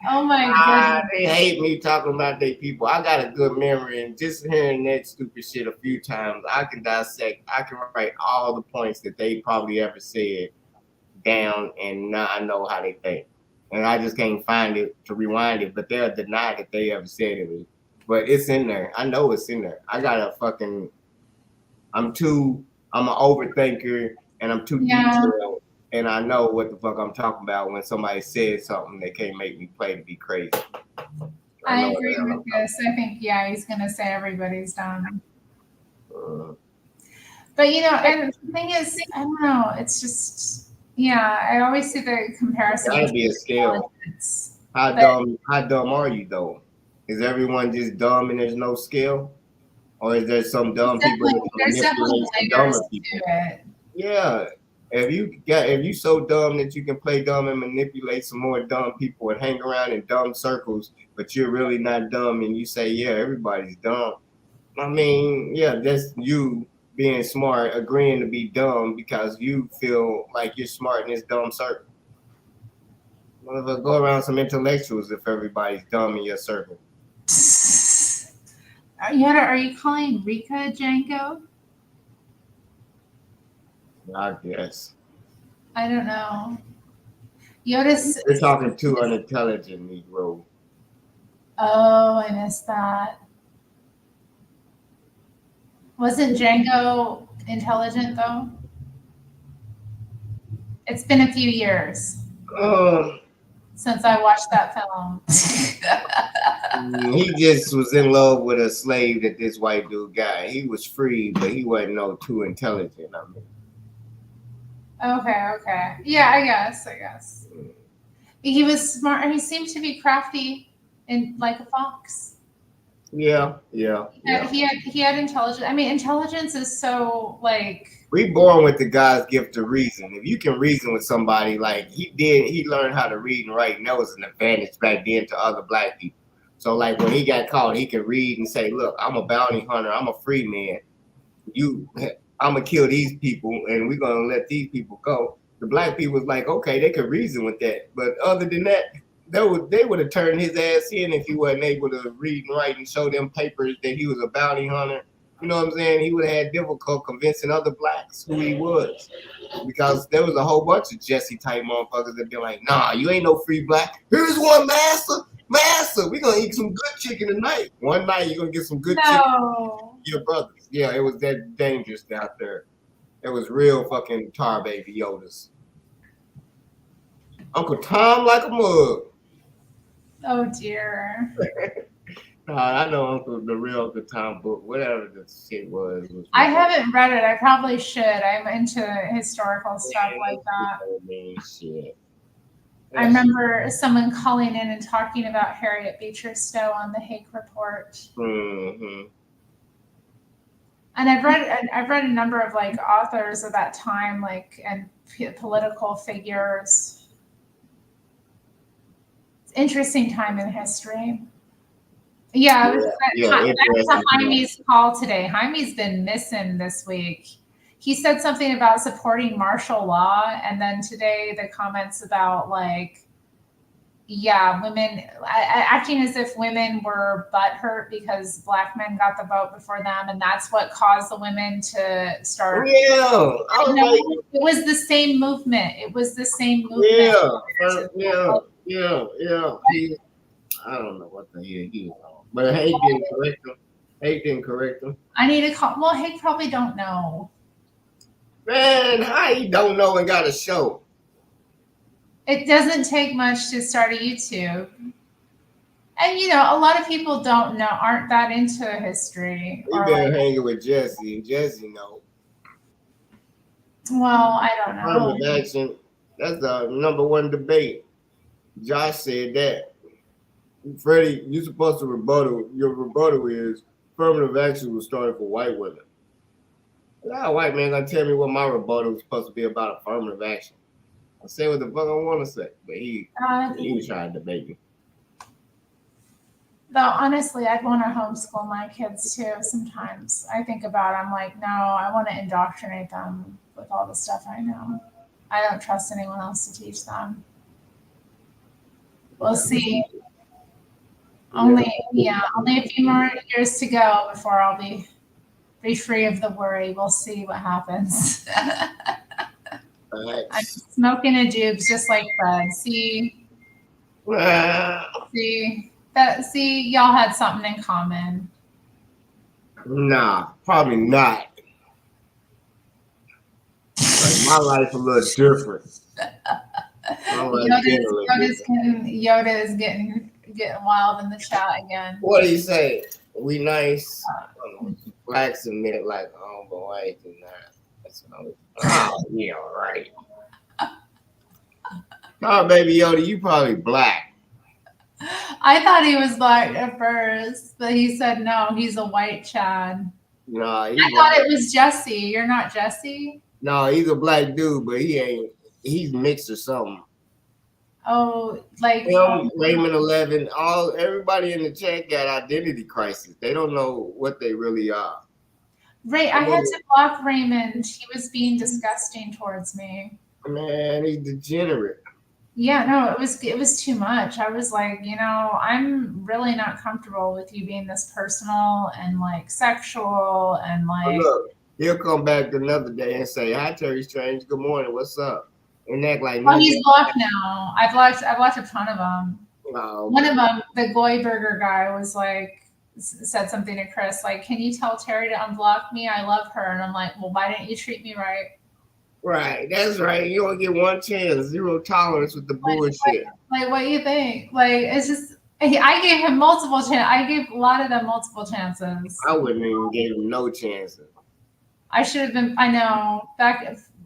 Oh my goodness. They hate me talking about their people. I got a good memory, and just hearing that stupid shit a few times, I can dissect. I can write all the points that they probably ever said down, and now I know how they think. And I just can't find it to rewind it, but they'll deny that they ever said it. But it's in there. I know it's in there. I got a fucking. I'm an overthinker, and I'm too Yeah. detailed, and I know what the fuck I'm talking about when somebody says something that can't make me play to be crazy. I agree with this. I think, yeah, he's going to say everybody's dumb. But, and the thing is, I don't know. It's just, yeah, I always see the comparison. Gotta be a scale. How dumb are you, though? Is everyone just dumb and there's no skill? Or is there some dumb people that manipulate some dumber people? Yeah. If you so dumb that you can play dumb and manipulate some more dumb people and hang around in dumb circles, but you're really not dumb and you say, yeah, everybody's dumb. I mean, yeah, that's you being smart, agreeing to be dumb because you feel like you're smart in this dumb circle. Go around some intellectuals if everybody's dumb in your circle. Are you calling Rika Django? I guess. I don't know. Yoda's. You're talking too unintelligent, Negro. Oh, I missed that. Wasn't Django intelligent though? It's been a few years since I watched that film. He just was in love with a slave that this white dude got. He was free, but he wasn't too intelligent. I mean. Okay. Yeah, I guess. He was smart. He seemed to be crafty and like a fox. Yeah. He had intelligence. I mean, intelligence is so like. We born with the God's gift of reason. If you can reason with somebody like he learned how to read and write, and that was an advantage back then to other black people. So like when he got caught, he could read and say, "Look, I'm a bounty hunter. I'm a free man. I'm gonna kill these people, and we're gonna let these people go." The black people was like, okay, they could reason with that, but other than that, they would have turned his ass in if he wasn't able to read and write and show them papers that he was a bounty hunter. You know what I'm saying? He would have had difficult convincing other blacks who he was, because there was a whole bunch of Jesse type motherfuckers that be like, "Nah, you ain't no free black. Here's one, master. We're gonna eat some good chicken tonight. One night you're gonna get some good chicken." Your brothers. Yeah, it was that dangerous out there. It was real fucking tar baby Yodas. Uncle Tom like a mug. Oh dear. I know the real Uncle Tom book, whatever the shit was I haven't read it. I probably should. I'm into historical stuff like that. Shit. I remember someone calling in and talking about Harriet Beecher Stowe on the Hague Report. Mm-hmm. And I've read a number of like authors of that time, like and political figures. It's an interesting time in history. Yeah, that's a Jaime's call today. Jaime's been missing this week. He said something about supporting martial law, and then today the comments about like, yeah, women acting as if women were butthurt because black men got the vote before them, and that's what caused the women to start. Yeah, it was the same movement. Yeah. I don't know what the hell he was on, but Hank didn't correct him. I need to call. Well, Hank probably don't know. Man, how he don't know and got a show? It doesn't take much to start a YouTube. And, a lot of people aren't that into history. He been hanging with Jesse, and Jesse know. Well, I don't know. Affirmative action, that's the number one debate. Josh said that. Freddie, you're supposed to rebuttal. Your rebuttal is affirmative action was started for white women. Now a white man gonna tell me what my rebuttal was supposed to be about affirmative action. I say what the fuck I want to say, but he was trying to debate me. Though honestly, I'd want to homeschool my kids too. Sometimes I think about it, I'm like, no, I want to indoctrinate them with all the stuff I know. I don't trust anyone else to teach them. We'll see. Only a few more years to go before I'll be free of the worry. We'll see what happens. I'm smoking a dubs just like Fred. See, y'all had something in common. Nah, probably not. Like my life a little different. Yoda is getting wild in the chat again. What do you say? We nice. Blacks admit like, oh, but why do not? Oh, yeah, right. Oh, baby Yoda, you probably black. I thought he was black at first, but he said no, he's a white Chad. No, I thought it was Jesse. You're not Jesse? No, he's a black dude, but he ain't. He's mixed or something. Oh, like Raymond 11. Everybody in the chat got identity crisis. They don't know what they really are. Ray, I had to block Raymond. He was being disgusting towards me. Man, he's degenerate. Yeah, no, it was too much. I was like, I'm really not comfortable with you being this personal and like sexual and like. Look, he'll come back another day and say, "Hi, Terri Strange. Good morning. What's up?" And act like. Oh, he's blocked now. I've blocked a ton of them. One of them, the Goy Burger guy, was like, said something to Chris like, "Can you tell Terri to unblock me? I love her." And I'm like, "Well, why didn't you treat me right?" Right, that's right. You only get one chance. Zero tolerance with the bullshit. Like what do you think? Like it's just. I gave him multiple chances. I gave a lot of them multiple chances. I wouldn't even give him no chances. I should have been. I know.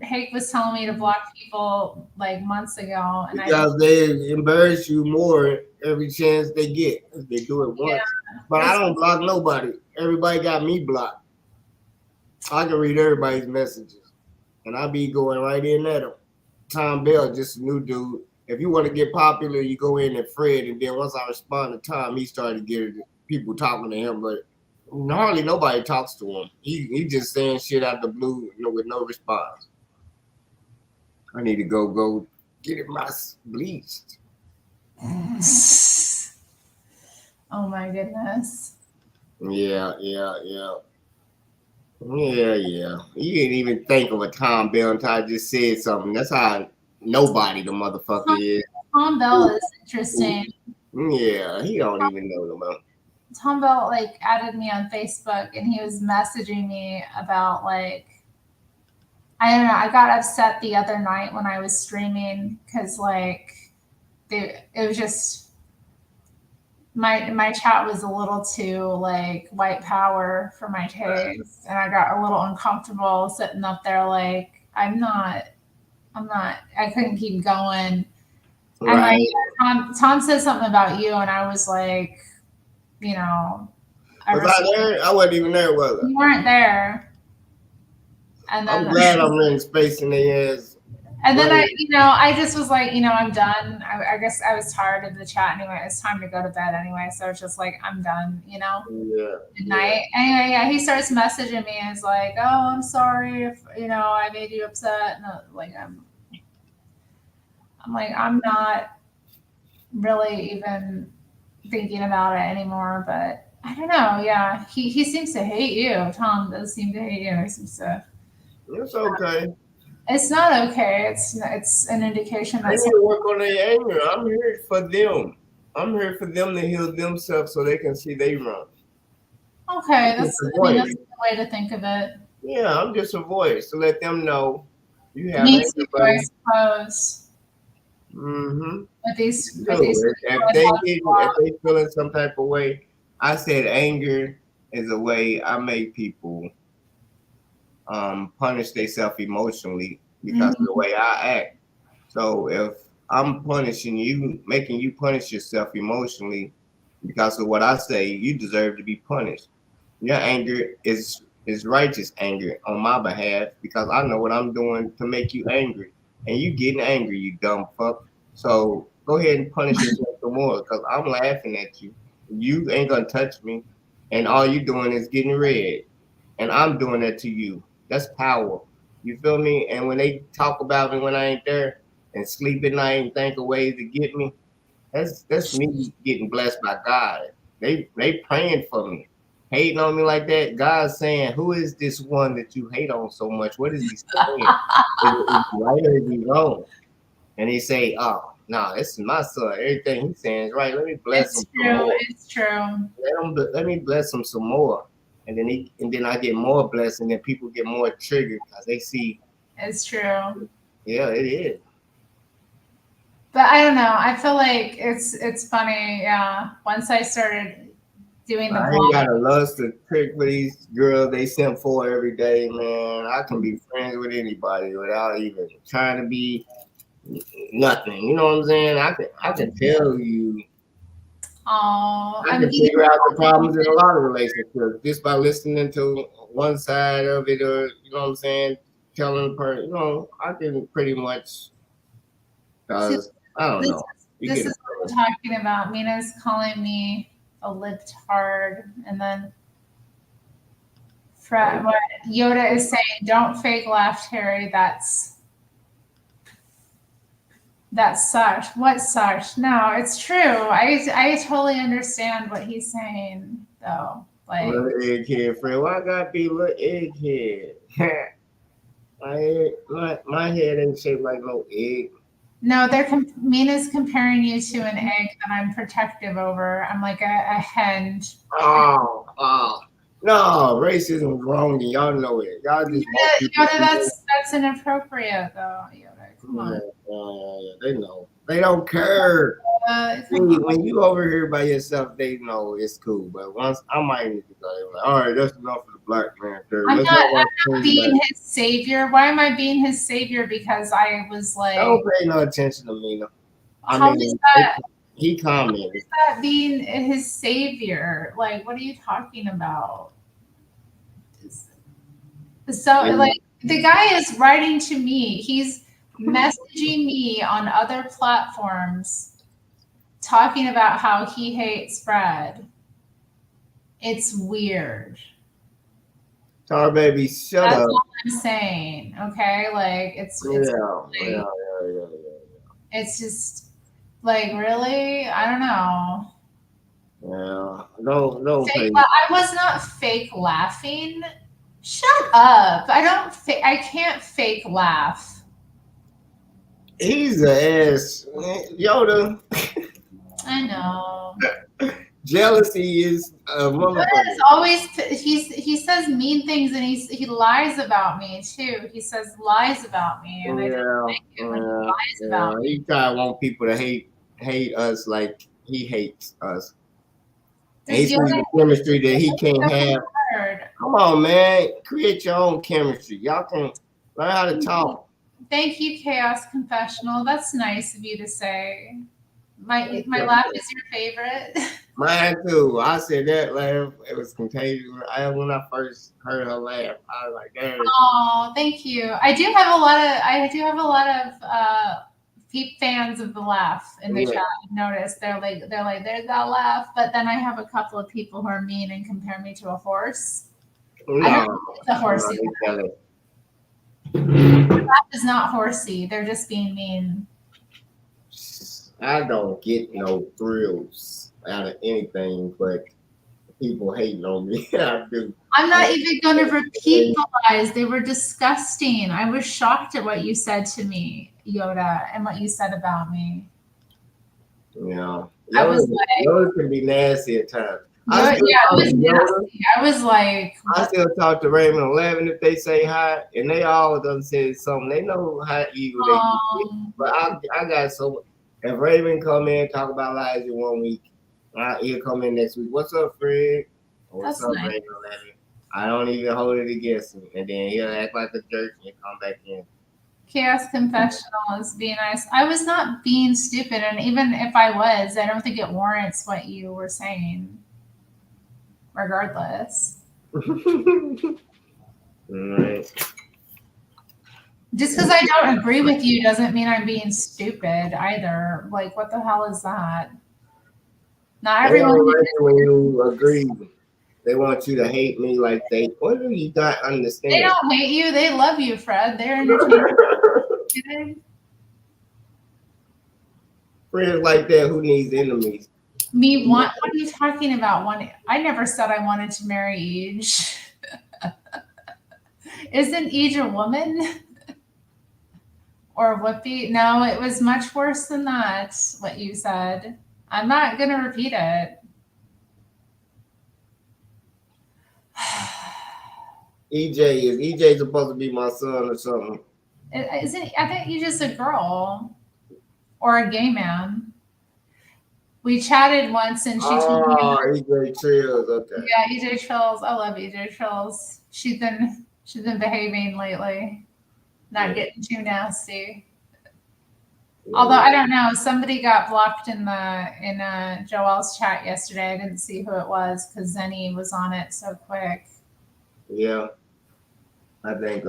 Hake was telling me to block people like months ago, and because they embarrass you more every chance they get. If they do it once, but I don't block nobody. Everybody got me blocked. I can read everybody's messages, and I be going right in at them. Tom Bell, just a new dude. If you want to get popular, you go in at Fred, and then once I respond to Tom, he started getting people talking to him, but hardly nobody talks to him. He just saying shit out the blue, with no response. I need to go get it bleached. Oh my goodness. Yeah. You didn't even think of a Tom Bell until I just said something. That's how nobody the motherfucker is. Tom Bell is interesting. Yeah, he don't even know them. Tom Bell like added me on Facebook and he was messaging me about like, I don't know. I got upset the other night when I was streaming because like it was just my chat was a little too like white power for my taste, and I got a little uncomfortable sitting up there like I couldn't keep going. Right. And like Tom said something about you, and I was like, I wasn't even there, was I? You weren't there. And then, I'm glad I'm in space in the ass. And then I just was like, I'm done. I guess I was tired of the chat anyway. It's time to go to bed anyway. So it's just like, I'm done, Yeah. Good night. Anyway, yeah, he starts messaging me and is like, oh, I'm sorry if, I made you upset. And I'm not really even thinking about it anymore, but I don't know. Yeah. He seems to hate you. Tom does seem to hate you. He seems to. It's okay. It's not okay. It's an indication that they need to work on their anger. I'm here for them. I'm here for them to heal themselves so they can see they run. Okay, that's a good way to think of it. Yeah, I'm just a voice to let them know you have anger. With these if they feeling some type of way, I said anger is a way I make people punish themselves emotionally because of the way I act. So if I'm punishing you, making you punish yourself emotionally because of what I say, you deserve to be punished. Your anger is It's righteous anger on my behalf because I know what I'm doing to make you angry. And you getting angry, you dumb fuck. So go ahead and punish yourself some more because I'm laughing at you. You ain't gonna touch me. And all you doing is getting red. And I'm doing that to you. That's power. You feel me? And when they talk about me when I ain't there and sleep at night and think of ways to get me, that's me getting blessed by God. They praying for me, hating on me like that. God's saying, "Who is this one that you hate on so much? What is he saying? Is he right or is he wrong?" And he say, "Oh, no, this is my son. Everything he's saying is right. Let me bless him It's some true. more. It's true. Let me bless him some more." And then I get more blessed, and then people get more triggered because they see, It's true. yeah, it is. But I don't know. I feel like it's funny. Yeah. Once I started doing the I ain't blog, got a lust to trick with these girls they send for every day, man. I can be friends with anybody without even trying to be nothing. You know what I'm saying? I can tell you, oh, I I'm can being figure out the problems in a lot of relationships just by listening to one side of it, or you know what I'm saying, telling the person. You know, I can pretty much because I don't this know. You this get is what I'm talking about. Mina's calling me a libtard, and then what Yoda is saying, "Don't fake laugh, Terry. That's such. What such? No, it's true. I totally understand what he's saying, though. Like, little egghead friend. Why I gotta be little egghead? My head ain't shaped like no egg. no, Mina's comparing you to an egg that I'm protective over. I'm like a hen. Oh, no, racism is wrong, and y'all know it. Y'all just want people Yoda, to know. that's inappropriate, though. Yoda, come on. They know. They don't care. See, Come on. when you over here by yourself, they know it's cool. But once I might need to go, they're like, all right, that's enough for the black man. I'm Let's not, not watch I'm not things being back. his savior. Why am I being his savior? Because I was like, Don't pay no attention to me. No. I how is mean, that? he commented. Is that being his savior? Like, what are you talking about? So, like, the guy is writing to me. He's messaging me on other platforms, talking about how he hates Fred. It's weird. Tar baby, shut That's up. all I'm saying. Okay, like Yeah. it's just like really. I don't know. Yeah, don't pay. I was not fake laughing. Shut up. I don't. I can't fake laugh. He's an ass. Yoda, I know. jealousy is a Yoda motherfucker. is always. He says mean things and he lies about me too. He says lies about me and I don't like it when he lies about me. He try to want people to hate us like he hates us. And he Does sees Yoda the chemistry that he can't have have. a word? Come on, man. Create your own chemistry. Y'all can learn how to talk. Thank you, Chaos Confessional. That's nice of you to say. My laugh is your favorite. Mine too. I said that laugh. It was contagious. When I first heard her laugh, I was like, "Damn." Oh, thank you. I do have a lot of fans of the laugh in the Yeah. chat. I've noticed they're like there's that laugh, but then I have a couple of people who are mean and compare me to a horse. I don't think it's a horsey. Laugh is not horsey. They're just being mean. I don't get no thrills out of anything, but people hating on me. I do. I'm not even going to repeat the lies. They were disgusting. I was shocked at what you said to me, Yoda, and what you said about me. Yeah. I was like, Yoda can be nasty at times. yeah, it was nasty. I was like, I still talk to Raymond 11 if they say hi, and they all done said something. They know how evil they can be. But I got so. If Raven come in talk about lies in 1 week, he'll come in next week. What's up, Fred? What's up, nice. Raven 11? I don't even hold it against him, and then he'll act like a jerk and come back in. Chaos Confessional is being nice. I was not being stupid, and even if I was, I don't think it warrants what you were saying. Regardless. Right. Just because I don't agree with you doesn't mean I'm being stupid either. Like, what the hell is that? Not They everyone. don't like it when you agree. They want you to hate me like they. What do you not They understand? don't hate you. They love you, Fred. They're entertaining. Friends like that, who needs enemies? Me want? What are you talking about? I never said I wanted to marry Ej. Isn't Ej a woman? Or Whoopi? No, it was much worse than that. What you said. I'm not gonna repeat it. EJ supposed to be my son or something? Isn't? I think you're just a girl or a gay man. We chatted once, and she told me, Oh, EJ Trills. Okay. "Yeah, EJ Trills. I love EJ Trills. She's been behaving lately, not getting too nasty." Although I don't know, somebody got blocked in Joel's chat yesterday. I didn't see who it was because Zenny was on it so quick. Yeah, I think.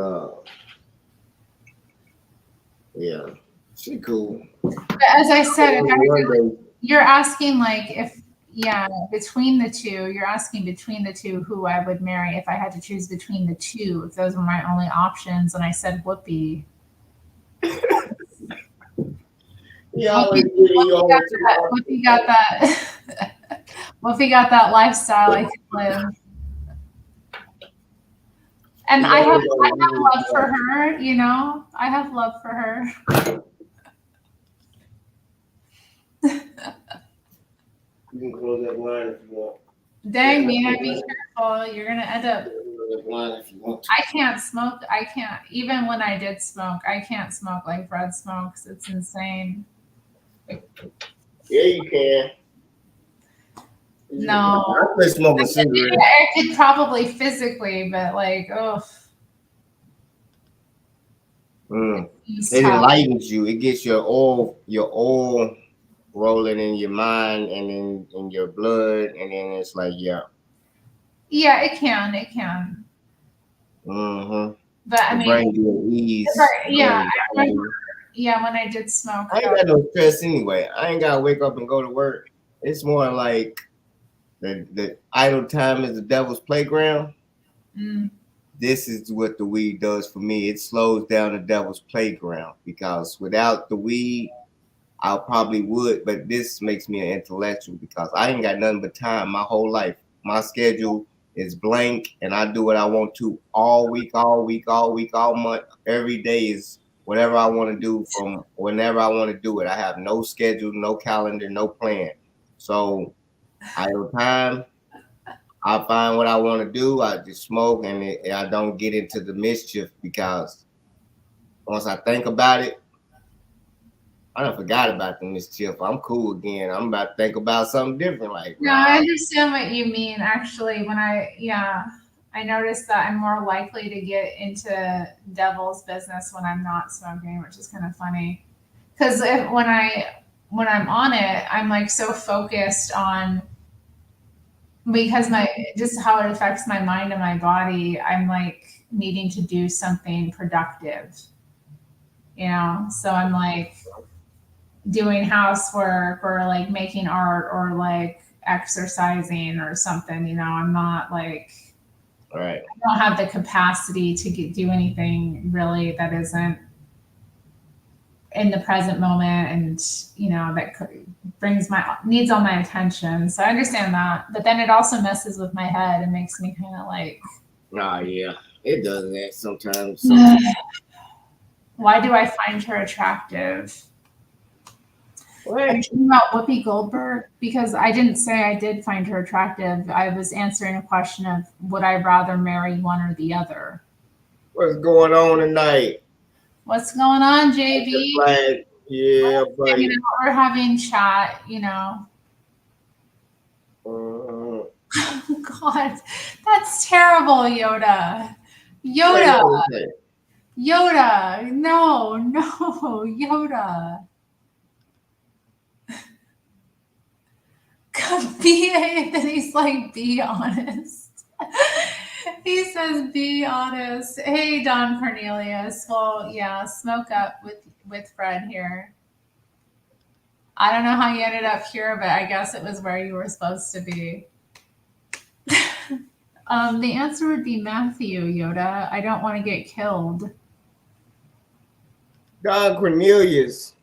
Yeah, she cool. But as I said, One day, you're asking like if between the two, you're asking between the two who I would marry if I had to choose between the two, if those were my only options, and I said Whoopi. he always giving you all Whoopi got that. Whoopi got that lifestyle I could live. And I have love for her, you know. I have love for her. You can close that line if you want. Dang, Mina, be careful. You're gonna end up. Close that line if you want. I can't smoke. I can't. Even when I did smoke, I can't smoke like Fred smokes. It's insane. Yeah, you can. No. I quit smoking cigarettes. I could probably physically, but like, oh. It enlightens you. It gets your oil rolling in your mind and in your blood, and then it's like, yeah. Yeah, it can. Mm-hmm. But I mean, bring you at ease. Yeah, I remember. Yeah, when I did smoke. I ain't got no stress anyway. I ain't gotta wake up and go to work. It's more like the idle time is the devil's playground. This is what the weed does for me. It slows down the devil's playground because without the weed, I probably would, but this makes me an intellectual because I ain't got nothing but time my whole life. My schedule is blank and I do what I want to all week, all month. Every day is whatever I want to do from whenever I want to do it. I have no schedule, no calendar, no plan. So idle time, I find what I want to do. I just smoke and I don't get into the mischief because once I think about it, I done forgot about the mischief. I'm cool again. I'm about to think about something different. Like, no, I understand what you mean. Actually, when I noticed that I'm more likely to get into devil's business when I'm not smoking, which is kind of funny. Because when I'm on it, I'm like so focused on because just how it affects my mind and my body. I'm like needing to do something productive, you know. So I'm like doing housework or like making art or like exercising or something, you know. I'm not like, right. I don't have the capacity to do anything really that isn't in the present moment and, you know, that needs all my attention. So I understand that, but then it also messes with my head and makes me kind of like, oh yeah, it does that sometimes. Why do I find her attractive? What? Are you talking about Whoopi Goldberg? Because I didn't say I did find her attractive. I was answering a question of would I rather marry one or the other? What's going on tonight? What's going on, JB? Like, yeah, buddy. We're having chat, you know. God, that's terrible, Yoda. Yoda. Yoda. No, Yoda. Be, then he's like, be honest. He says, "Be honest." Hey, Don Cornelius. Well, yeah, smoke up with Fred here. I don't know how you ended up here, but I guess it was where you were supposed to be. The answer would be Matthew, Yoda. I don't want to get killed. Don Cornelius.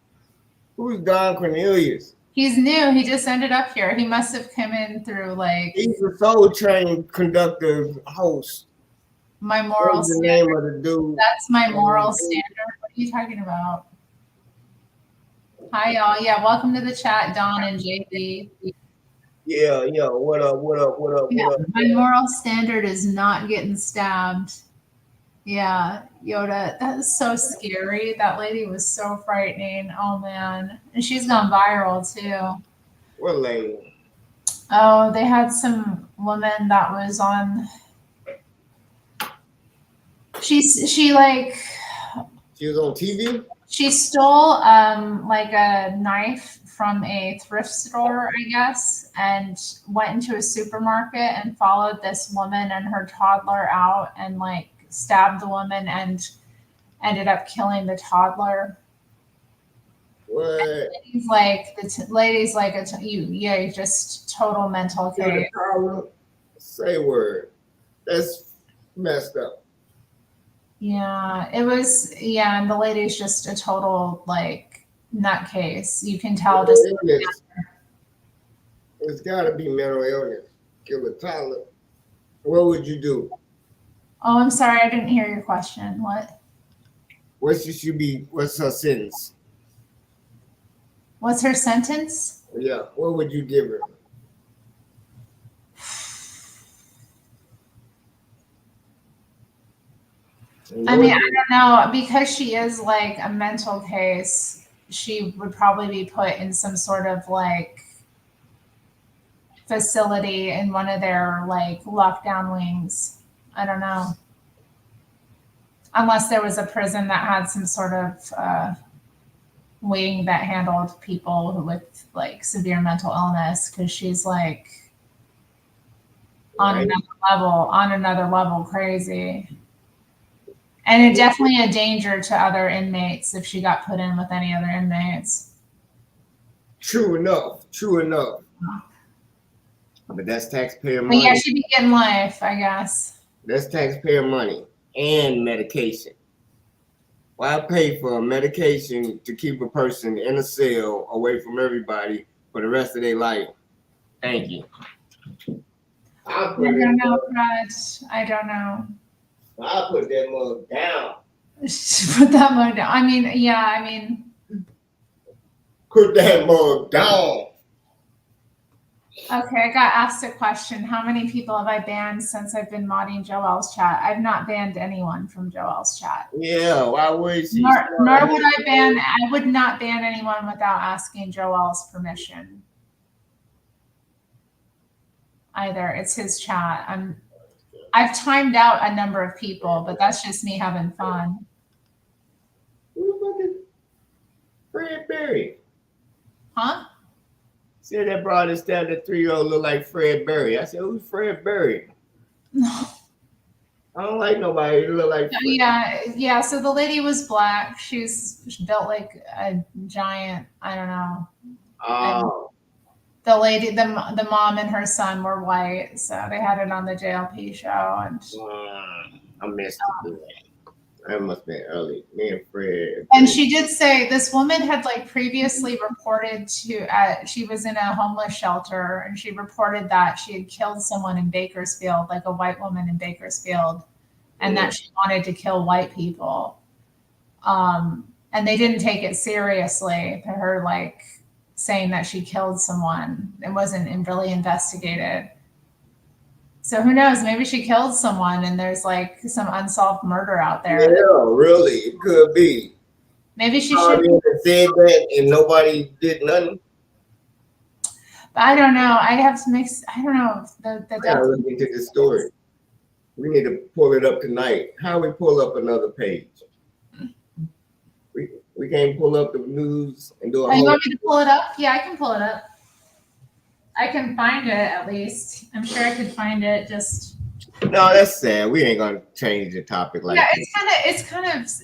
Who's Don Cornelius? He's new. He just ended up here. He must have come in through like He's a Soul Train conductor host. my moral What's the standard. name of the dude? That's my moral standard. What are you talking about? Hi, y'all. Yeah, welcome to the chat, Don and JB. Yeah. What up? Yeah, my moral standard is not getting stabbed. Yeah, Yoda, that's so scary. That lady was so frightening. Oh man. And she's gone viral too. What lady? Oh, they had some woman that was on she like She was on TV? she stole like a knife from a thrift store, I guess, and went into a supermarket and followed this woman and her toddler out and like stabbed the woman and ended up killing the toddler. What? He's like lady's like just total mental case. Say word. That's messed up. Yeah, it was. Yeah, and the lady's just a total like nutcase. You can tell just. It's got to be mental illness. Kill a toddler. What would you do? Oh, I'm sorry, I didn't hear your question. What? What's her sentence? What's her sentence? Yeah, what would you give her? I mean, I don't know, because she is like a mental case. She would probably be put in some sort of like facility in one of their like lockdown wings. I don't know. Unless there was a prison that had some sort of wing that handled people with like severe mental illness, because she's like on another level crazy. And it's definitely a danger to other inmates if she got put in with any other inmates. True enough. But that's taxpayer money. But yeah, she'd be getting life, I guess. That's taxpayer money and medication. Why pay for a medication to keep a person in a cell away from everybody for the rest of their life? Thank you. I don't know, Fred. I don't know. I'll put that mug down. Put that mug down. I mean. Put that mug down. Okay, I got asked a question. How many people have I banned since I've been modding Joelle's chat? I've not banned anyone from Joelle's chat. Yeah, why would she? Nor would I would not ban anyone without asking Joelle's permission. Either. It's his chat. I've timed out a number of people, but that's just me having fun. Fred Berry. Huh? Said that broad and stabbed that 3-year-old look like Fred Berry. I said, who's Fred Berry? No. I don't like nobody who look like Fred. Yeah. So the lady was black. She's built like a giant, I don't know. Oh. The lady, the mom and her son were white, so they had it on the JLP show. And I missed it. That must have been early. Me and Fred. And she did say this woman had like previously reported she was in a homeless shelter, and she reported that she had killed someone in Bakersfield, like a white woman in Bakersfield, and that she wanted to kill white people. And they didn't take it seriously, her like saying that she killed someone. It wasn't really investigated. So who knows? Maybe she killed someone and there's like some unsolved murder out there. Yeah, really. It could be. Maybe she should have said that and nobody did nothing. But I don't know. I have to mix. I don't know. I gotta look into this story. We need to pull it up tonight. How we pull up another page? We can't pull up the news and do a you want me to pull it up? Yeah, I can pull it up. I can find it at least. I'm sure I could find it. Just No, that's sad. We ain't gonna change the topic like Yeah, that.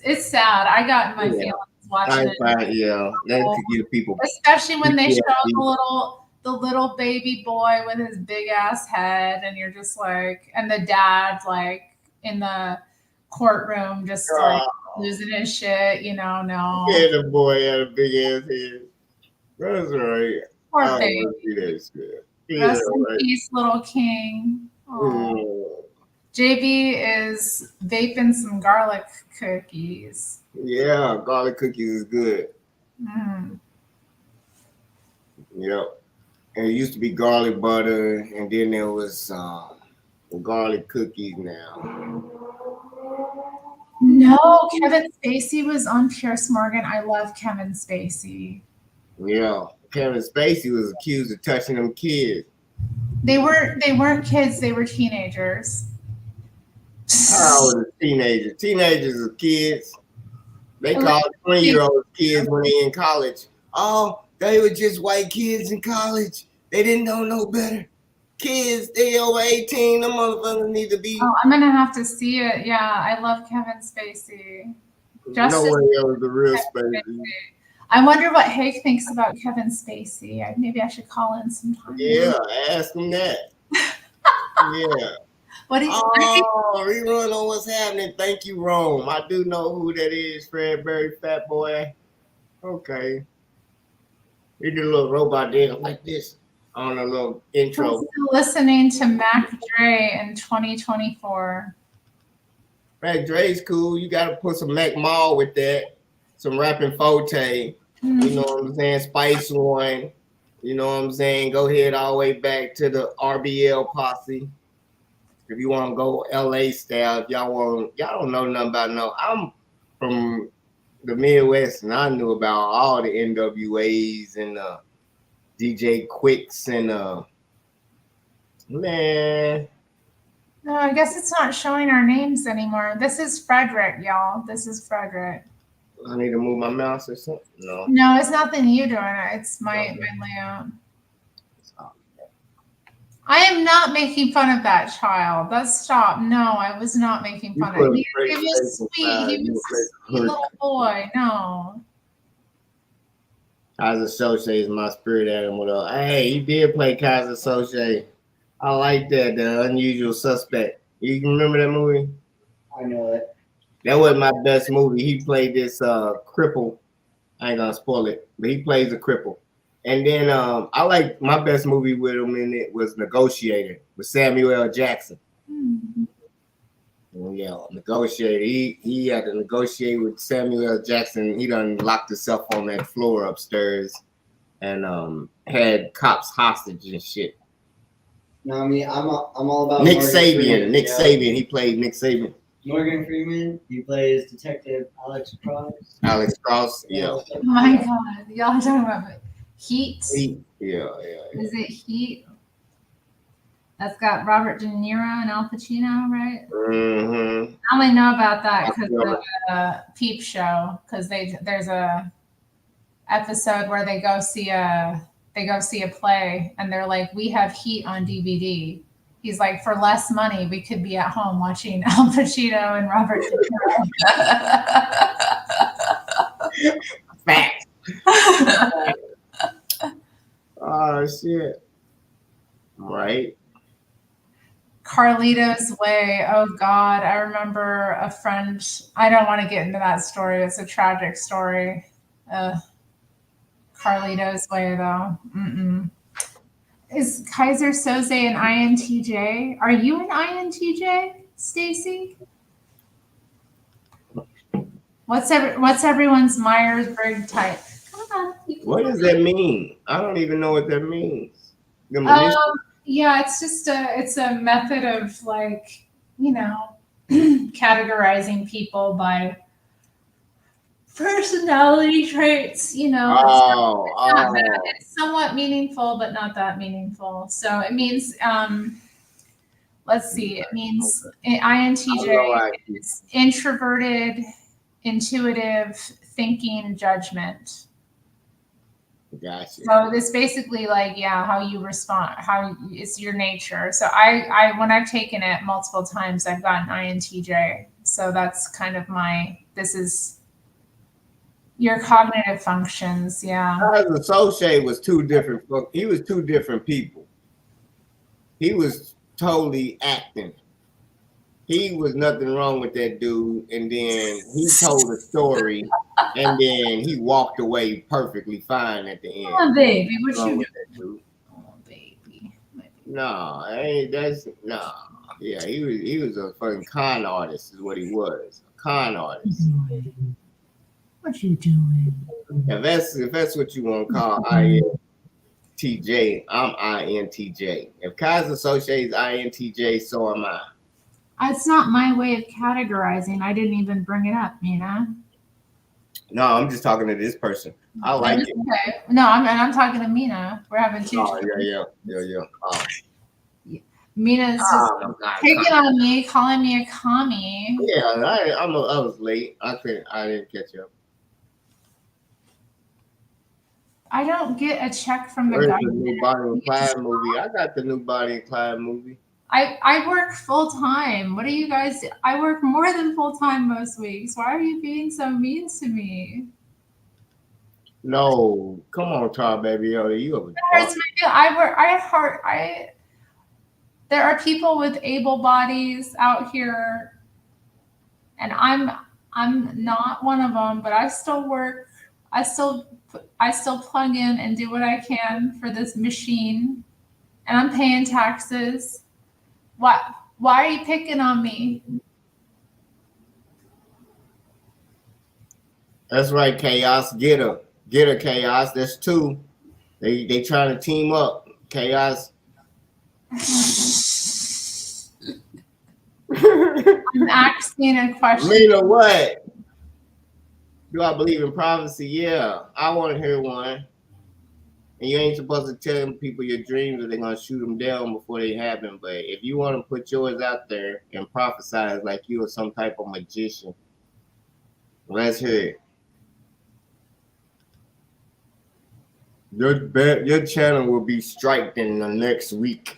it's sad. I got in my Yeah. feelings watching it. Yeah, that could give people Especially when they show PTSD. the little baby boy with his big ass head, and you're just like, and the dad like in the courtroom just like losing his shit, no. Yeah, the boy had a big ass head. That's right. Poor I don't baby. want to see that shit. Yeah, Rest in right. peace, little king. Aw. Mm. JB is vaping some garlic cookies. Yeah, garlic cookies is good. Mm. Yep. And it used to be garlic butter, and then there was garlic cookies now. No, Kevin Spacey was on Pierce Morgan. I love Kevin Spacey. Yeah. Kevin Spacey was accused of touching them kids. They weren't kids, they were teenagers. How old is teenagers? Teenagers are kids. They call 20-year-olds kids when they in college. Oh, they were just white kids in college. They didn't know no better. Kids, they over 18. Them motherfuckers need to be. Oh, I'm gonna have to see it. Yeah, I love Kevin Spacey. No way else the real Spacey. I wonder what Hake thinks about Kevin Spacey. Maybe I should call in sometime. Yeah, ask him that. Yeah. What do you rerun on what's happening. Thank you, Rome. I do know who that is, Fred Berry, Fat Boy. Okay. He did a little robot dance like this on a little intro. I'm still listening to Mac Dre in 2024. Mac Dre's cool. You got to put some Mac Mall with that. Some rapping Forte. You know what I'm saying? Spice One. You know what I'm saying? Go ahead all the way back to the RBL posse. If you want to go LA style, if y'all don't know nothing about I'm from the Midwest, and I knew about all the NWAs and DJ Quicks and man. No, I guess it's not showing our names anymore. This is Frederick, y'all. This is Frederick. I need to move my mouse or something. No. No, it's nothing you doing it. It's my layout. I am not making fun of that child. Let's stop. No, I was not making fun of him. He was sweet. He was a sweet little boy. No. Kaiser Soche is my spirit animal. Hey, he did play Kaiser Soche. I like that, The Unusual Suspect. You can remember that movie? I know it. That was my best movie. He played this cripple. I ain't gonna spoil it, but he plays a cripple. And then I like my best movie with him in it was Negotiator with Samuel L. Jackson. Yeah, Negotiator. He had to negotiate with Samuel L. Jackson. He done locked himself on that floor upstairs and had cops hostage and shit. No, I mean I'm all about Nick Morgan Sabian. Freeman, Nick Sabian. He played Nick Sabian. Morgan Freeman. He plays Detective Alex Cross. Alex Cross. Yeah. Oh my God, y'all are talking about Heat. Yeah. Is it Heat? That's got Robert De Niro and Al Pacino, right? Mm-hmm. I only know about that because of the Peep Show. Because there's a episode where they go see a play, and they're like, "We have Heat on DVD." He's like, "For less money, we could be at home watching Al Pacino and Robert De Niro." Facts. Oh shit! Right. Carlito's Way. Oh God, I remember a friend. I don't want to get into that story. It's a tragic story. Carlito's Way, though. Is Kaiser Soze an INTJ? Are you an INTJ, Stacy? What's everyone's Myers-Briggs type? Come on. What does that mean? I don't even know what that means. Yeah, it's just a method of like, categorizing people by personality traits, It's somewhat meaningful, but not that meaningful. So it means, let's see, it means INTJ is introverted, intuitive, thinking, judgment. Gotcha. So it's basically like, yeah, how you respond, it's your nature. So I when I've taken it multiple times, I've gotten INTJ. So that's kind of this is your cognitive functions. Yeah. As associate was two different. He was two different people. He was totally acting. He was nothing wrong with that dude, and then he told a story, and then he walked away perfectly fine at the end. Oh, baby, what What's wrong you with that dude? Oh, baby. No, that's no. Yeah, he was a fucking con artist, is what he was. A con artist. What you doing? If that's what you want to call INTJ, I'm INTJ. If Kai's associates INTJ, so am I. It's not my way of categorizing. I didn't even bring it up, Mina. No, I'm just talking to this person. I like it. Okay. No, I'm talking to Mina. We're having two. Oh yeah. Oh. Mina's just picking on me, calling me a commie. Yeah, I was late. I didn't catch up. I don't get a check from the Where's guy. the new Bonnie and Clyde movie? I got the new Bonnie and Clyde movie. I work full time. What do you guys do? I work more than full time most weeks. Why are you being so mean to me? No, come on, Tar Baby. Yo, you have a there are people with able bodies out here, and I'm not one of them, but I still work. I still plug in and do what I can for this machine, and I'm paying taxes. Why are you picking on me? That's right, Chaos. Get her, Chaos. That's two. They trying to team up, Chaos. I'm asking a question. Mina, what? Do I believe in prophecy? Yeah, I want to hear one. And you ain't supposed to tell people your dreams or they're going to shoot them down before they happen. But if you want to put yours out there and prophesize like you are some type of magician, let's hear it. Your channel will be striked in the next week.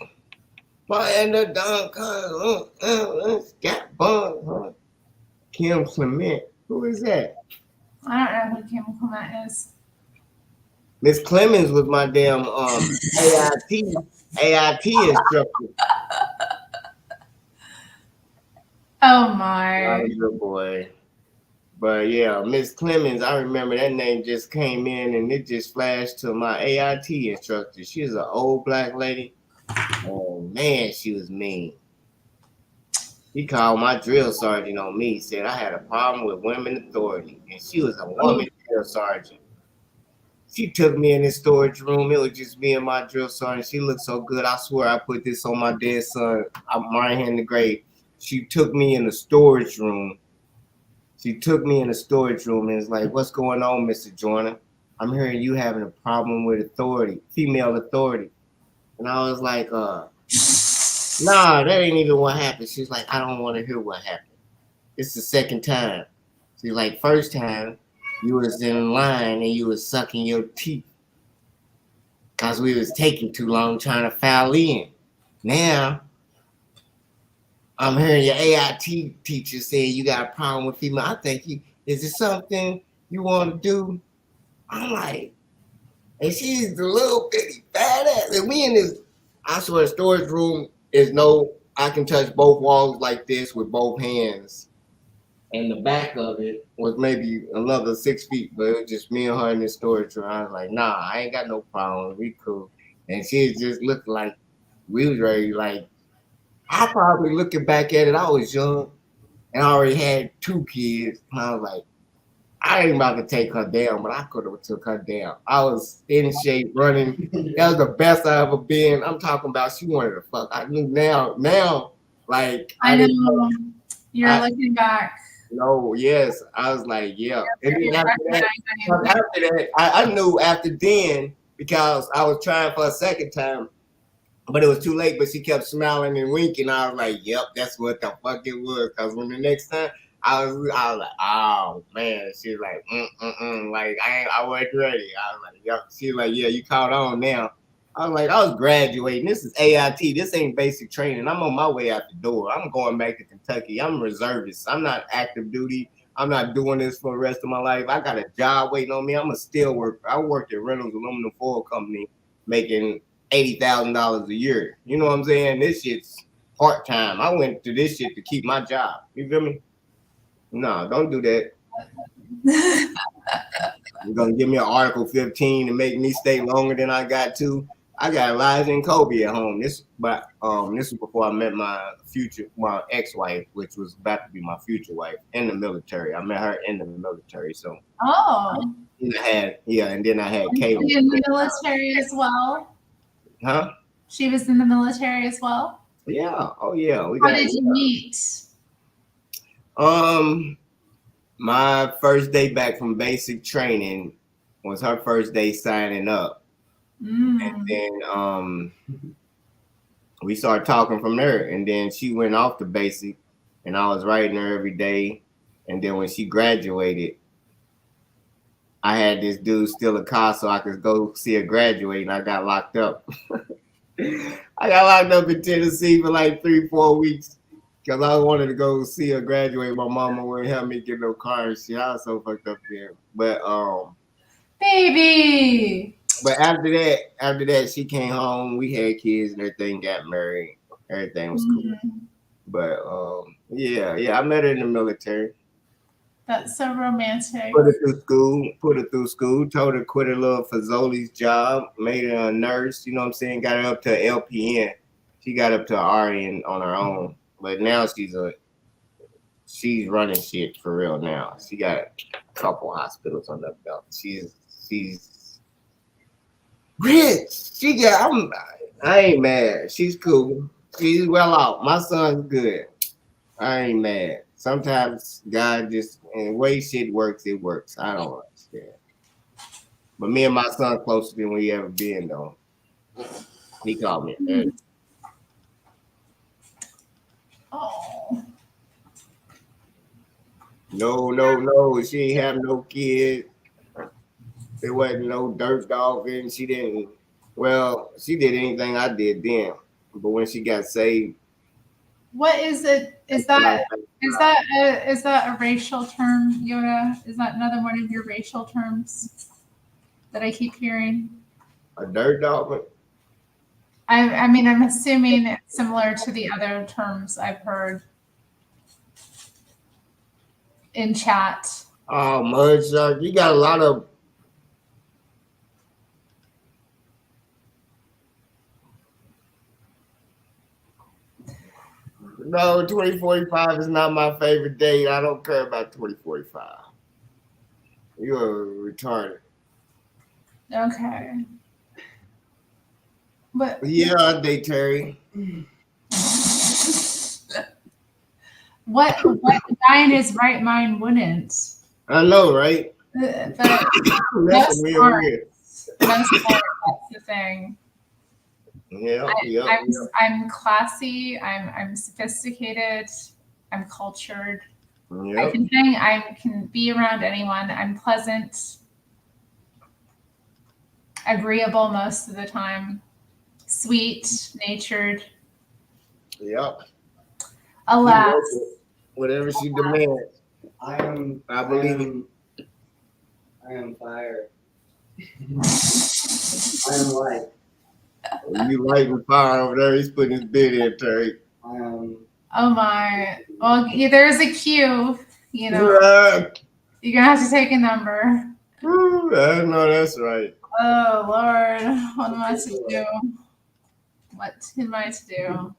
Kim Clement. Who is that? I don't know who Kim Clement is. Miss Clemens was my damn AIT instructor. Oh my. Good boy. But yeah, Miss Clemens, I remember that name just came in and it just flashed to my AIT instructor. She was an old black lady. Oh man, she was mean. He called my drill sergeant on me, said I had a problem with women authority. And she was a woman drill sergeant. She took me in this storage room. It was just me and my drill sergeant. She looked so good. I swear I put this on my dead son. I'm right here in the grave. She took me in the storage room. And it's like, what's going on, Mr. Joyner? I'm hearing you having a problem with authority, female authority. And I was like, nah, that ain't even what happened. She's like, I don't want to hear what happened. It's the second time. She's like, first time, you was in line and you was sucking your teeth because we was taking too long trying to file in. Now, I'm hearing your AIT teacher saying you got a problem with female. I think is it something you want to do? I'm like, and she's the little bitty badass. And we in this, I swear, storage room is I can touch both walls like this with both hands. And the back of it was maybe another 6 feet, but it was just me and her in the storage room. I was like, nah, I ain't got no problem. We cool. And she just looked like we was ready. Like, I probably looking back at it, I was young and I already had 2 kids. And I was like, I ain't about to take her down, but I could have took her down. I was in shape, running. That was the best I ever been. I'm talking about she wanted to fuck. I knew now, like I know. You're looking back. No, yes. I was like, yeah. And then after that, I knew after then because I was trying for a second time, but it was too late. But she kept smiling and winking. I was like, yep, that's what the fuck it was. Because when the next time I was like, oh man. She was like, like I wasn't ready. I was like, yup. She was like, yeah, you caught on now. I was like, I was graduating. This is AIT. This ain't basic training. I'm on my way out the door. I'm going back to Kentucky. I'm a reservist. I'm not active duty. I'm not doing this for the rest of my life. I got a job waiting on me. I'm a steel worker. I worked at Reynolds Aluminum Foil Company making $80,000 a year. You know what I'm saying? This shit's part time. I went to this shit to keep my job. You feel me? No, don't do that. You're gonna give me an Article 15 to make me stay longer than I got to. I got Elijah and Kobe at home. This was before I met my ex-wife, which was about to be my future wife in the military. I met her in the military, so Oh. and then I had She Caleb. in the military as well. Huh? She was in the military as well. Yeah. Oh yeah. How did you meet? My first day back from basic training was her first day signing up. And then we started talking from there. And then she went off to basic and I was writing her every day. And then when she graduated, I had this dude steal a car so I could go see her graduate, and I got locked up. I got locked up in Tennessee for like 3-4 weeks because I wanted to go see her graduate. My mama wouldn't help me get no car and shit. I was so fucked up there. But baby. But after that, she came home. We had kids and everything. Got married. Everything was cool. But yeah, I met her in the military. That's so romantic. Put her through school. Told her to quit her little Fazoli's job. Made her a nurse. You know what I'm saying? Got her up to LPN. She got up to RN on her own. But now she's running shit for real now. She got a couple hospitals on the belt. She's rich. I ain't mad. She's cool. She's well off. My son's good. I ain't mad. Sometimes God just, and the way shit works, it works. I don't understand. But me and my son closer than we ever been though. He called me. Oh. No. She ain't have no kid. There wasn't no dirt dog and she did anything I did then. But when she got saved. What is it? Is that a racial term, Yoda? Is that another one of your racial terms that I keep hearing? A dirt dog? I mean, I'm assuming it's similar to the other terms I've heard in chat. Oh, mudshot. You got a lot of. No, 2045 is not my favorite date. I don't care about 2045. You're retarded. Okay. But yeah, I date Terry. What guy in his right mind wouldn't? I know, right? But That's that's the thing. Yeah, I'm classy. I'm sophisticated. I'm cultured. Yep. I can be around anyone. I'm pleasant, agreeable most of the time, sweet natured. Yep. Alas, whatever she demands. I am fire. I am light. You lighting fire over there. He's putting his bid in, Terry. Oh my. Well, there's a queue. You know, you're gonna have to take a number. I know that's right. Oh Lord, what am I to do? What am I to do?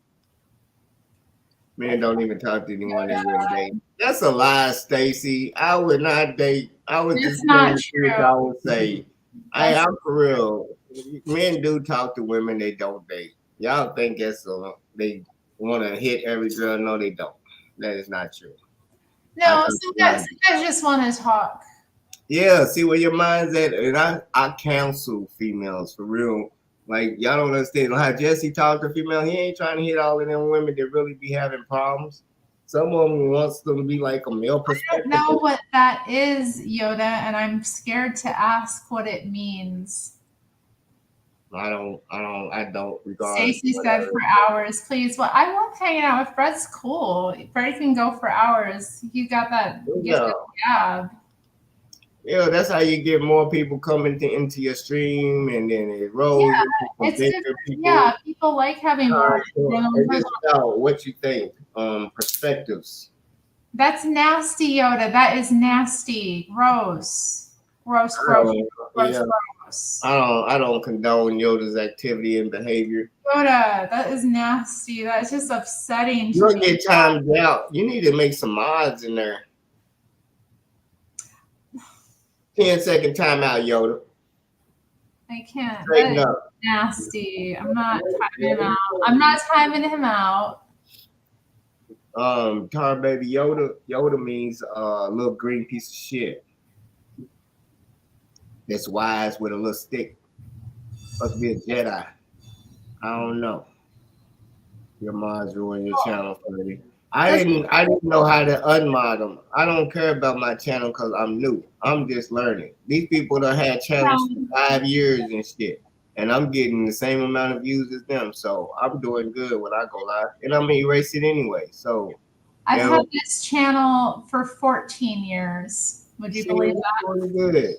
Men don't even talk to anyone they wouldn't date. That's a lie, Stacy. I would not date. I would just not true. I would say. I'm for real. Men do talk to women they don't date. Y'all think they want to hit every girl? No, they don't. That is not true. No, some guys just want to talk. Yeah, see where your mind's at. And I counsel females for real. Like, y'all don't understand how Jesse talked to female. He ain't trying to hit all of them women that really be having problems. Some of them wants them to be like a male I don't perspective. know what that is, Yoda, and I'm scared to ask what it means. I don't regard. Stacy said for hours, please. Well, I love hanging out with Fred's cool. Fred can go for hours. You got that Yeah. gifted gab. Yeah, that's how you get more people coming into your stream, and then it rolls. Yeah, it's good. Yeah, people like having more. It's just about what you think. Perspectives. That's nasty, Yoda. That is nasty. Gross. Gross, gross, gross, Yeah. gross. I don't condone Yoda's activity and behavior. Yoda, that is nasty. That's just upsetting. You'll get timed out. You need to make some mods in there. 10-second timeout, Yoda. I can't. Straighten That is up. nasty. I'm not timing him out. I'm not timing him out. Tar baby Yoda. Yoda means little green piece of shit. That's wise with a little stick. Supposed to be a Jedi. I don't know. Your mods ruin your channel, Freddie. I didn't know how to unmod them. I don't care about my channel because I'm new. I'm just learning. These people that had channels for 5 years and shit, and I'm getting the same amount of views as them. So I'm doing good when I go live, and I'm gonna erase it anyway. So I've had this channel for 14 years. Would you believe that? Pretty good.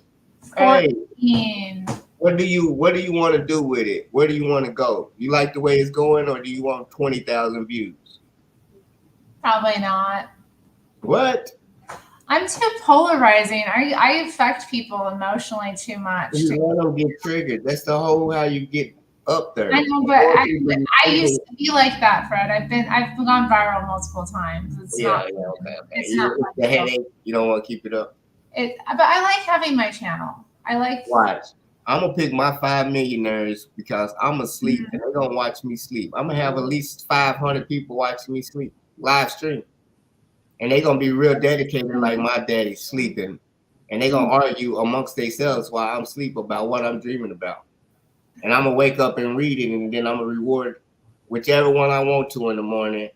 14. Hey, what do you want to do with it? Where do you want to go? You like the way it's going, or do you want 20,000 views? Probably not. What? I'm too polarizing. I affect people emotionally too much. You let them get triggered. That's the whole how you get up there. I know, but I used to be like that, Fred. I've gone viral multiple times. It's not. Okay. It's not the headache. You don't want to keep it up. But I like having my channel. I like. Watch. I'm gonna pick my 5 millionaires because I'm asleep and they're gonna watch me sleep. I'm gonna have at least 500 people watching me sleep live stream, and they're gonna be real dedicated, like my daddy sleeping, and they're gonna argue amongst themselves while I'm asleep about what I'm dreaming about, and I'm gonna wake up and read it, and then I'm gonna reward whichever one I want to in the morning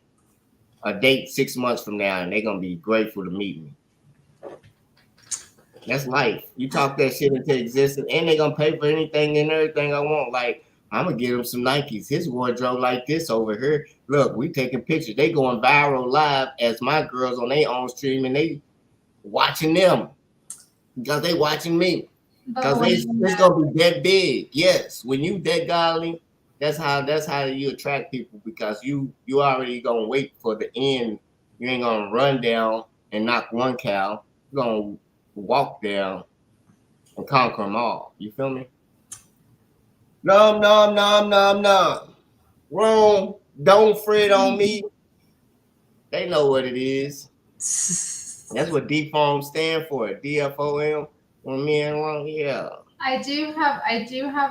a date 6 months from now, and they're gonna be grateful to meet me. That's life. You talk that shit into existence, and they're gonna pay for anything and everything I want. Like, I'm gonna get him some Nikes. His wardrobe like this over here. Look, we taking pictures. They going viral live as my girls on their own stream, and they watching them because they watching me. Because it's gonna be that big. Yes, when you that godly, that's how you attract people, because you already gonna wait for the end. You ain't gonna run down and knock one cow. You're gonna walk down and conquer them all. You feel me? Nom. Wrong. Don't fret on me. They know what it is. That's what DFOM stand for. DFOM. On me and wrong. Yeah. I do have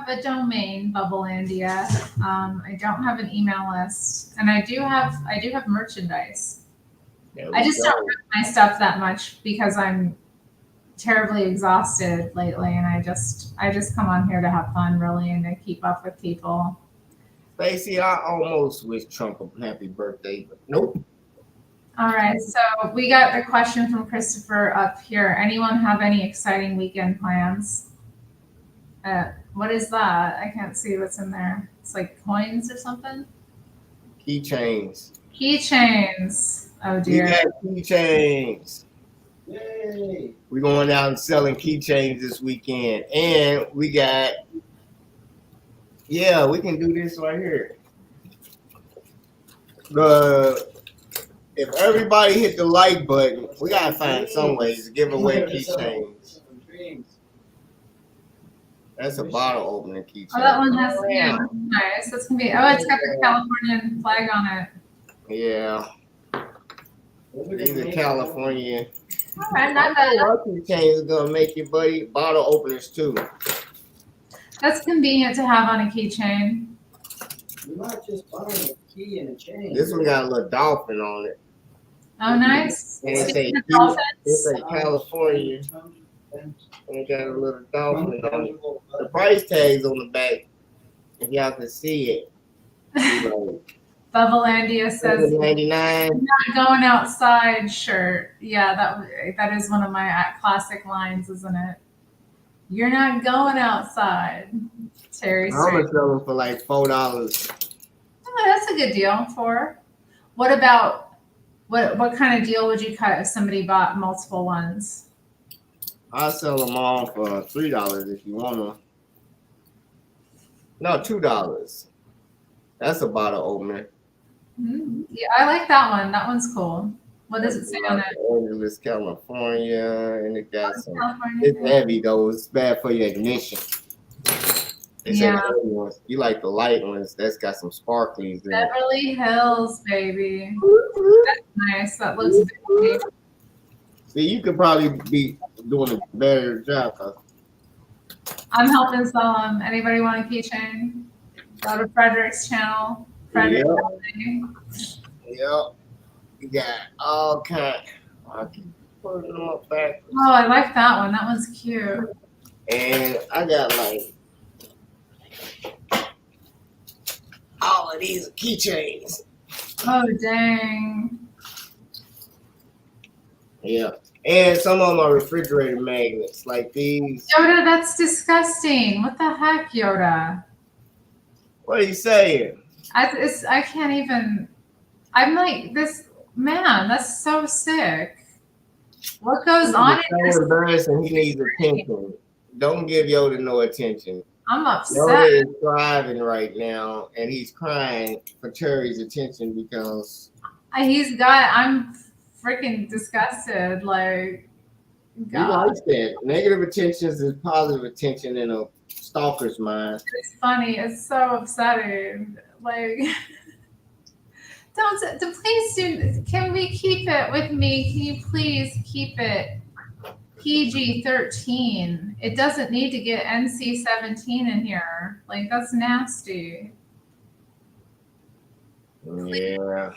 a domain, Bubblelandia. I don't have an email list, and I do have merchandise. I just don't rip my stuff that much because I'm terribly exhausted lately, and I just come on here to have fun, really, and to keep up with people. Stacey, I almost wish Trump a happy birthday, but nope. All right, so we got the question from Christopher up here. Anyone have any exciting weekend plans? What is that? I can't see what's in there. It's like coins or something? Keychains. Keychains. Oh dear. We got keychains. Yay! We're going out and selling keychains this weekend. And we got, we can do this right here. If everybody hit the like button, we got to find some ways to give away keychains. That's a bottle opener keychain. Oh, that one has, nice. That's going to be, it's got the Californian flag on it. Yeah. These are California. All right, not bad. Keychains are going to make you, buddy. Bottle openers, too. That's convenient to have on a keychain. You're not just buying a key and a chain. This one got a little dolphin on it. Oh, nice. And it say California. And it got a little dolphin on it. The price tag's on the back. If y'all can see it. You know, Bevelandia says, 99. not going outside shirt. Yeah, that is one of my classic lines, isn't it? You're not going outside. Terri I'm Strange. gonna sell them for like $4. Oh, that's a good deal for. What about what kind of deal would you cut if somebody bought multiple ones? I'll sell them all for $3 if you want them. No, $2. That's a bottle opener. Yeah, I like that one. That one's cool. What does it say on it? Los Angeles, California, and it got some. California. It's heavy though. It's bad for your ignition. They say Yeah. the heavy ones. You like the light ones? That's got some sparklies in it. Beverly Hills, baby. That's nice. That looks big. See, you could probably be doing a better job. 'Cause I'm helping sell them. Anybody want a keychain? Go to Frederick's channel. Frederick. Yep. You got all kind. I can put them up back. Oh, I like that one. That one's cute. And I got like all of these keychains. Oh, dang. Yeah. And some of them are refrigerator magnets, like these. Yoda, that's disgusting. What the heck, Yoda? What are you saying? I can't even. I'm like, this man, that's so sick. What goes on in It's so this? embarrassing. He needs attention. Don't give Yoda no attention. I'm Yoda upset. is thriving right now, and he's crying for Terry's attention because I'm freaking disgusted. Like, he God, likes that. Negative attention is positive attention in a stalker's mind. it's funny. It's so upsetting. Like, please do. Can we keep it with me? Can you please keep it PG-13? It doesn't need to get NC-17 in here. Like, that's nasty. Yeah.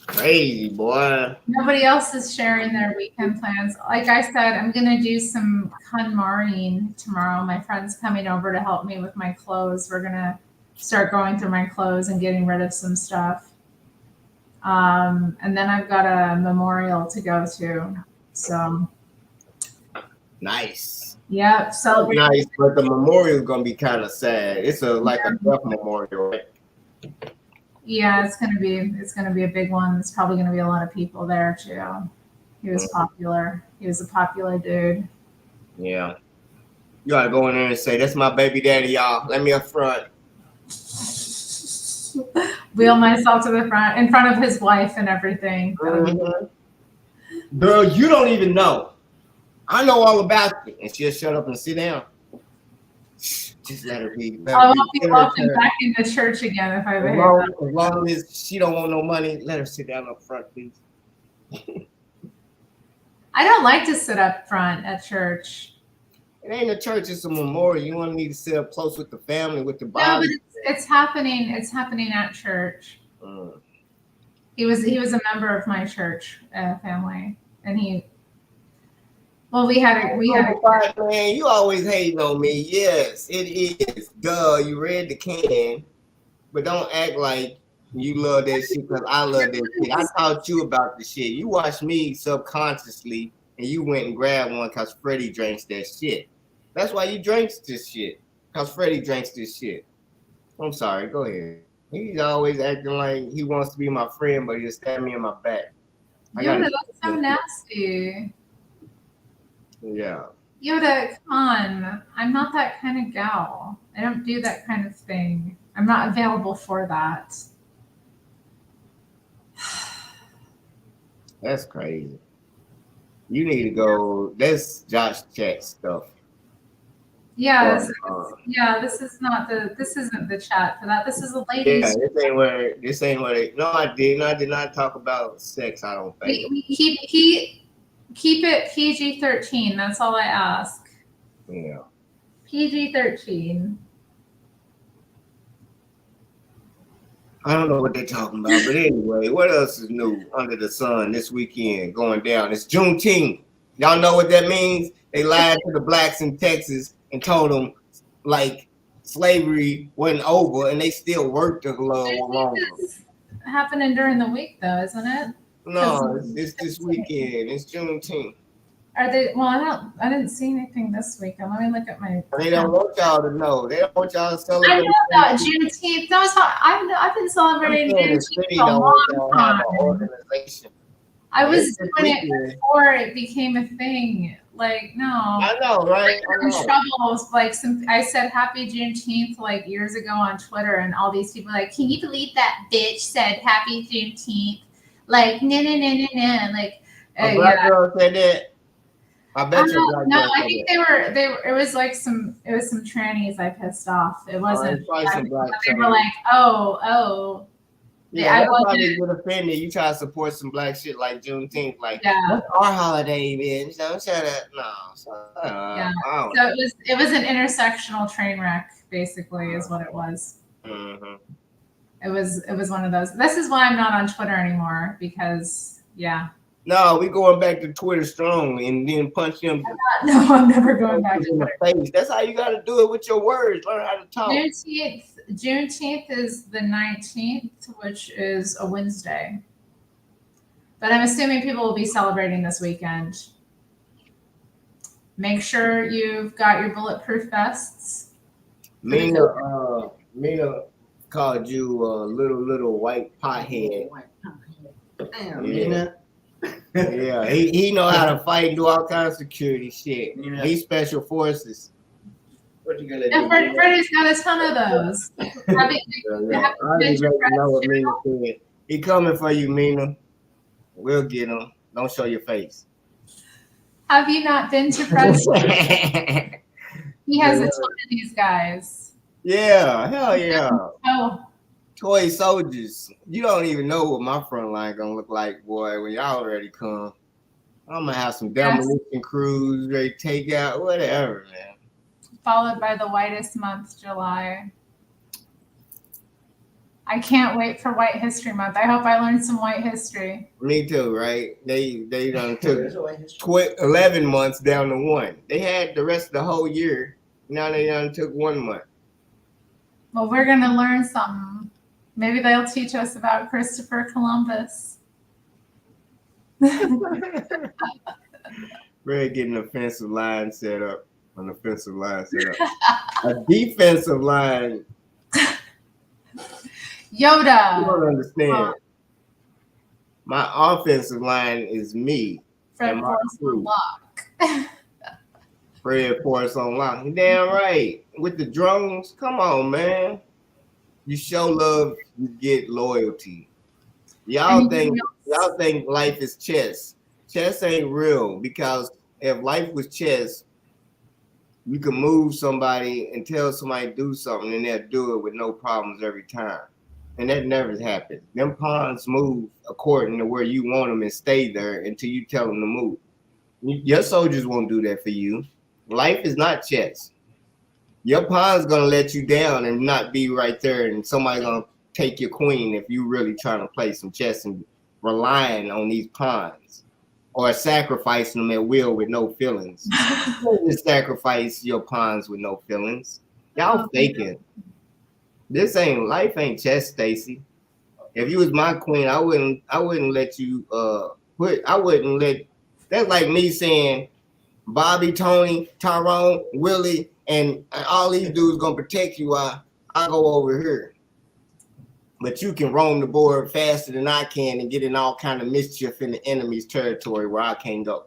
Crazy, boy. Nobody else is sharing their weekend plans. Like I said, I'm gonna do some KonMariing tomorrow. My friend's coming over to help me with my clothes. We're gonna start going through my clothes and getting rid of some stuff. And then I've got a memorial to go to. So Nice. yeah, celebrate. Nice, but the memorial is gonna be kind of sad. It's like a death memorial, right? Yeah, it's gonna be a big one. There's probably gonna be a lot of people there too. He was popular. He was a popular dude. Yeah. You gotta go in there and say, "That's my baby daddy, y'all. Let me up front." Wheel myself to the front in front of his wife and everything. Girl, you don't even know. I know all about you. And she'll shut up and sit down. Just let her be. I won't be welcome back into church again if I behave that way. As long as she don't want no money, let her sit down up front, please. I don't like to sit up front at church. It ain't a church, it's a memorial. You want me to sit up close with the family, with the No, body. but it's happening. It's happening at church. He was a member of my church family, and we had Man, you always hating on me. Yes, it is. Duh, you read the can, but don't act like you love that shit because I love that shit. I taught you about the shit. You watched me subconsciously, and you went and grabbed one because Freddie drinks that shit. That's why you drinks this shit, because Freddie drinks this shit. I'm sorry, go ahead. He's always acting like he wants to be my friend, but he'll stab me in my back. Yoda, that's so nasty. Yeah. Yoda, come on. I'm not that kind of gal. I don't do that kind of thing. I'm not available for that. That's crazy. You need to go. That's Josh Chat stuff. Yeah, this isn't the chat for that. This is a ladies. Yeah, this ain't where they. No, I did not talk about sex. I don't think. We keep it PG-13. That's all I ask. Yeah. PG-13. I don't know what they're talking about, but anyway, what else is new under the sun this weekend going down? It's Juneteenth. Y'all know what that means? They lied to the blacks in Texas and told them, like, slavery wasn't over, and they still worked a little longer. It's happening during the week, though, isn't it? No, it's this weekend. It's Juneteenth. Are they? Well, I didn't see anything this weekend. Let me look at my. They don't want y'all to know. They don't want y'all to I celebrate. know about Juneteenth. No, it's not, I've been celebrating The city Juneteenth for a don't long want y'all to have time. an organization. I was It's this doing it weekend. before it became a thing. Like, no. I know, right? I In know. trouble. Like I said Happy Juneteenth like years ago on Twitter, and all these people were like, can you believe that bitch said Happy Juneteenth? Like, no. Like, A black girl said that. I bet you. no, I think they were. It was like some trannies I pissed off. It wasn't. Some black They were like, oh. Yeah, that's why they get offended. You try to support some black shit like Juneteenth, like that's our holiday, bitch. Don't shut up. No, So it was an intersectional train wreck, basically, is what it was. Mm-hmm. It was one of those. This is why I'm not on Twitter anymore, because No, we going back to Twitter strong and then punch them. No, I'm never going back to in the face. That's how you got to do it with your words. Learn how to talk. Juneteenth is the 19th, which is a Wednesday. But I'm assuming people will be celebrating this weekend. Make sure you've got your bulletproof vests. Mina called you a little white pothead. Damn, Mina. Yeah, he know how to fight and do all kinds of security shit. Yeah. He's special forces. What you gonna do? And Freddie's got a ton of those. I just let you know what Mina said. He coming for you, Mina. We'll get him. Don't show your face. Have you not been to press? He has a ton of these guys. Yeah, hell yeah. Oh. Toy soldiers. You don't even know what my front line gonna look like, boy, when y'all already come. I'm gonna have some demolition crews ready to take out, whatever, man. Followed by the whitest month, July. I can't wait for White History Month. I hope I learned some white history. Me too, right? They done took 11 months down to 1. They had the rest of the whole year. Now they done took 1 month. Well, we're gonna learn something. Maybe they'll teach us about Christopher Columbus. We're getting an offensive line set up. An offensive line set up. A defensive line. Yoda. You don't understand. My offensive line is me. Fred Forrest on lock. Fred Forrest on lock. Damn right. With the drones, come on, man. You show love, you get loyalty. Y'all think life is chess. Chess ain't real, because if life was chess, you can move somebody and tell somebody to do something and they'll do it with no problems every time. And that never happened. Them pawns move according to where you want them and stay there until you tell them to move. Your soldiers won't do that for you. Life is not chess. Your pawn's gonna let you down and not be right there, and somebody's gonna take your queen if you really trying to play some chess and relying on these pawns or sacrificing them at will with no feelings. You don't just sacrifice your pawns with no feelings. Y'all faking. This ain't life, ain't chess, Stacy. If you was my queen, I wouldn't let you that's like me saying Bobby, Tony, Tyrone, Willie, and all these dudes gonna protect you while I go over here. But you can roam the board faster than I can and get in all kind of mischief in the enemy's territory where I can't go.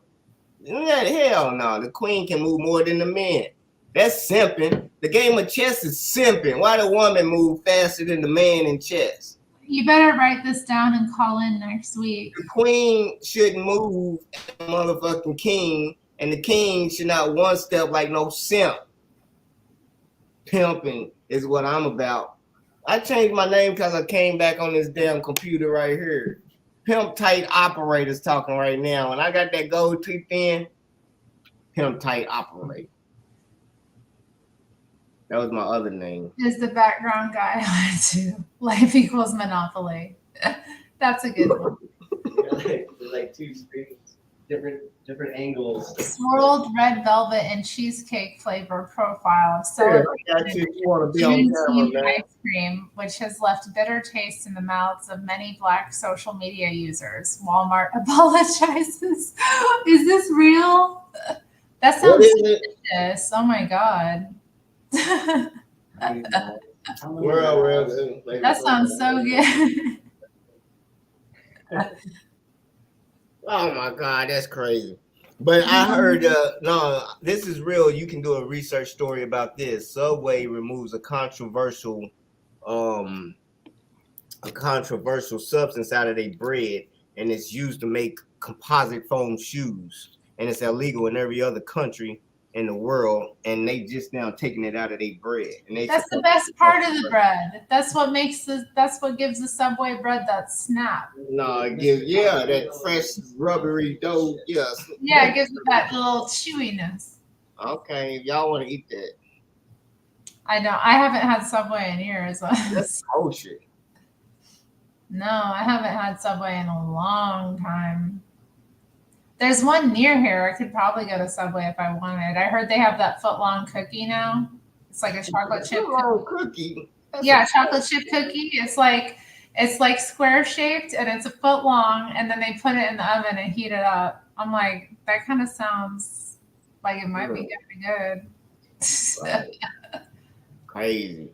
Hell no, the queen can move more than the men. That's simping. The game of chess is simping. Why the woman move faster than the man in chess? You better write this down and call in next week. The queen shouldn't move as a motherfucking king, and the king should not one step like no simp. Pimping is what I'm about. I changed my name because I came back on this damn computer right here. Pimp Tight Operator's talking right now. And I got that gold teeth in. Pimp Tight Operator. That was my other name. Is the background guy on it too? Life equals Monopoly. That's a good one. Like 2 screens. different angles. Swirled red velvet and cheesecake flavor profile of Yeah, celebrated you want to be on Juneteenth camera, man. ice cream, which has left bitter taste in the mouths of many Black social media users. Walmart apologizes. Is this real? That What sounds is it? delicious. Oh my god. That sounds so good. Oh my God, that's crazy. But I heard, no, this is real. You can do a research story about this. Subway removes um, a controversial substance out of their bread, and it's used to make composite foam shoes, and it's illegal in every other country in the world, and they just now taking it out of their bread. And That's the best part of the bread. That's what gives the Subway bread that snap. No, it gives that fresh rubbery dough. Yes. Yeah, it gives it that little chewiness. Okay, if y'all want to eat that, I haven't had Subway in years. that's kosher. No, I haven't had Subway in a long time. There's one near here. I could probably go to Subway if I wanted. I heard they have that foot-long cookie now. It's like a chocolate chip cookie. Yeah, chocolate chip cookie. It's like square shaped and it's a foot long, and then they put it in the oven and heat it up. I'm like, that kind of sounds like it might be good. Right. Crazy.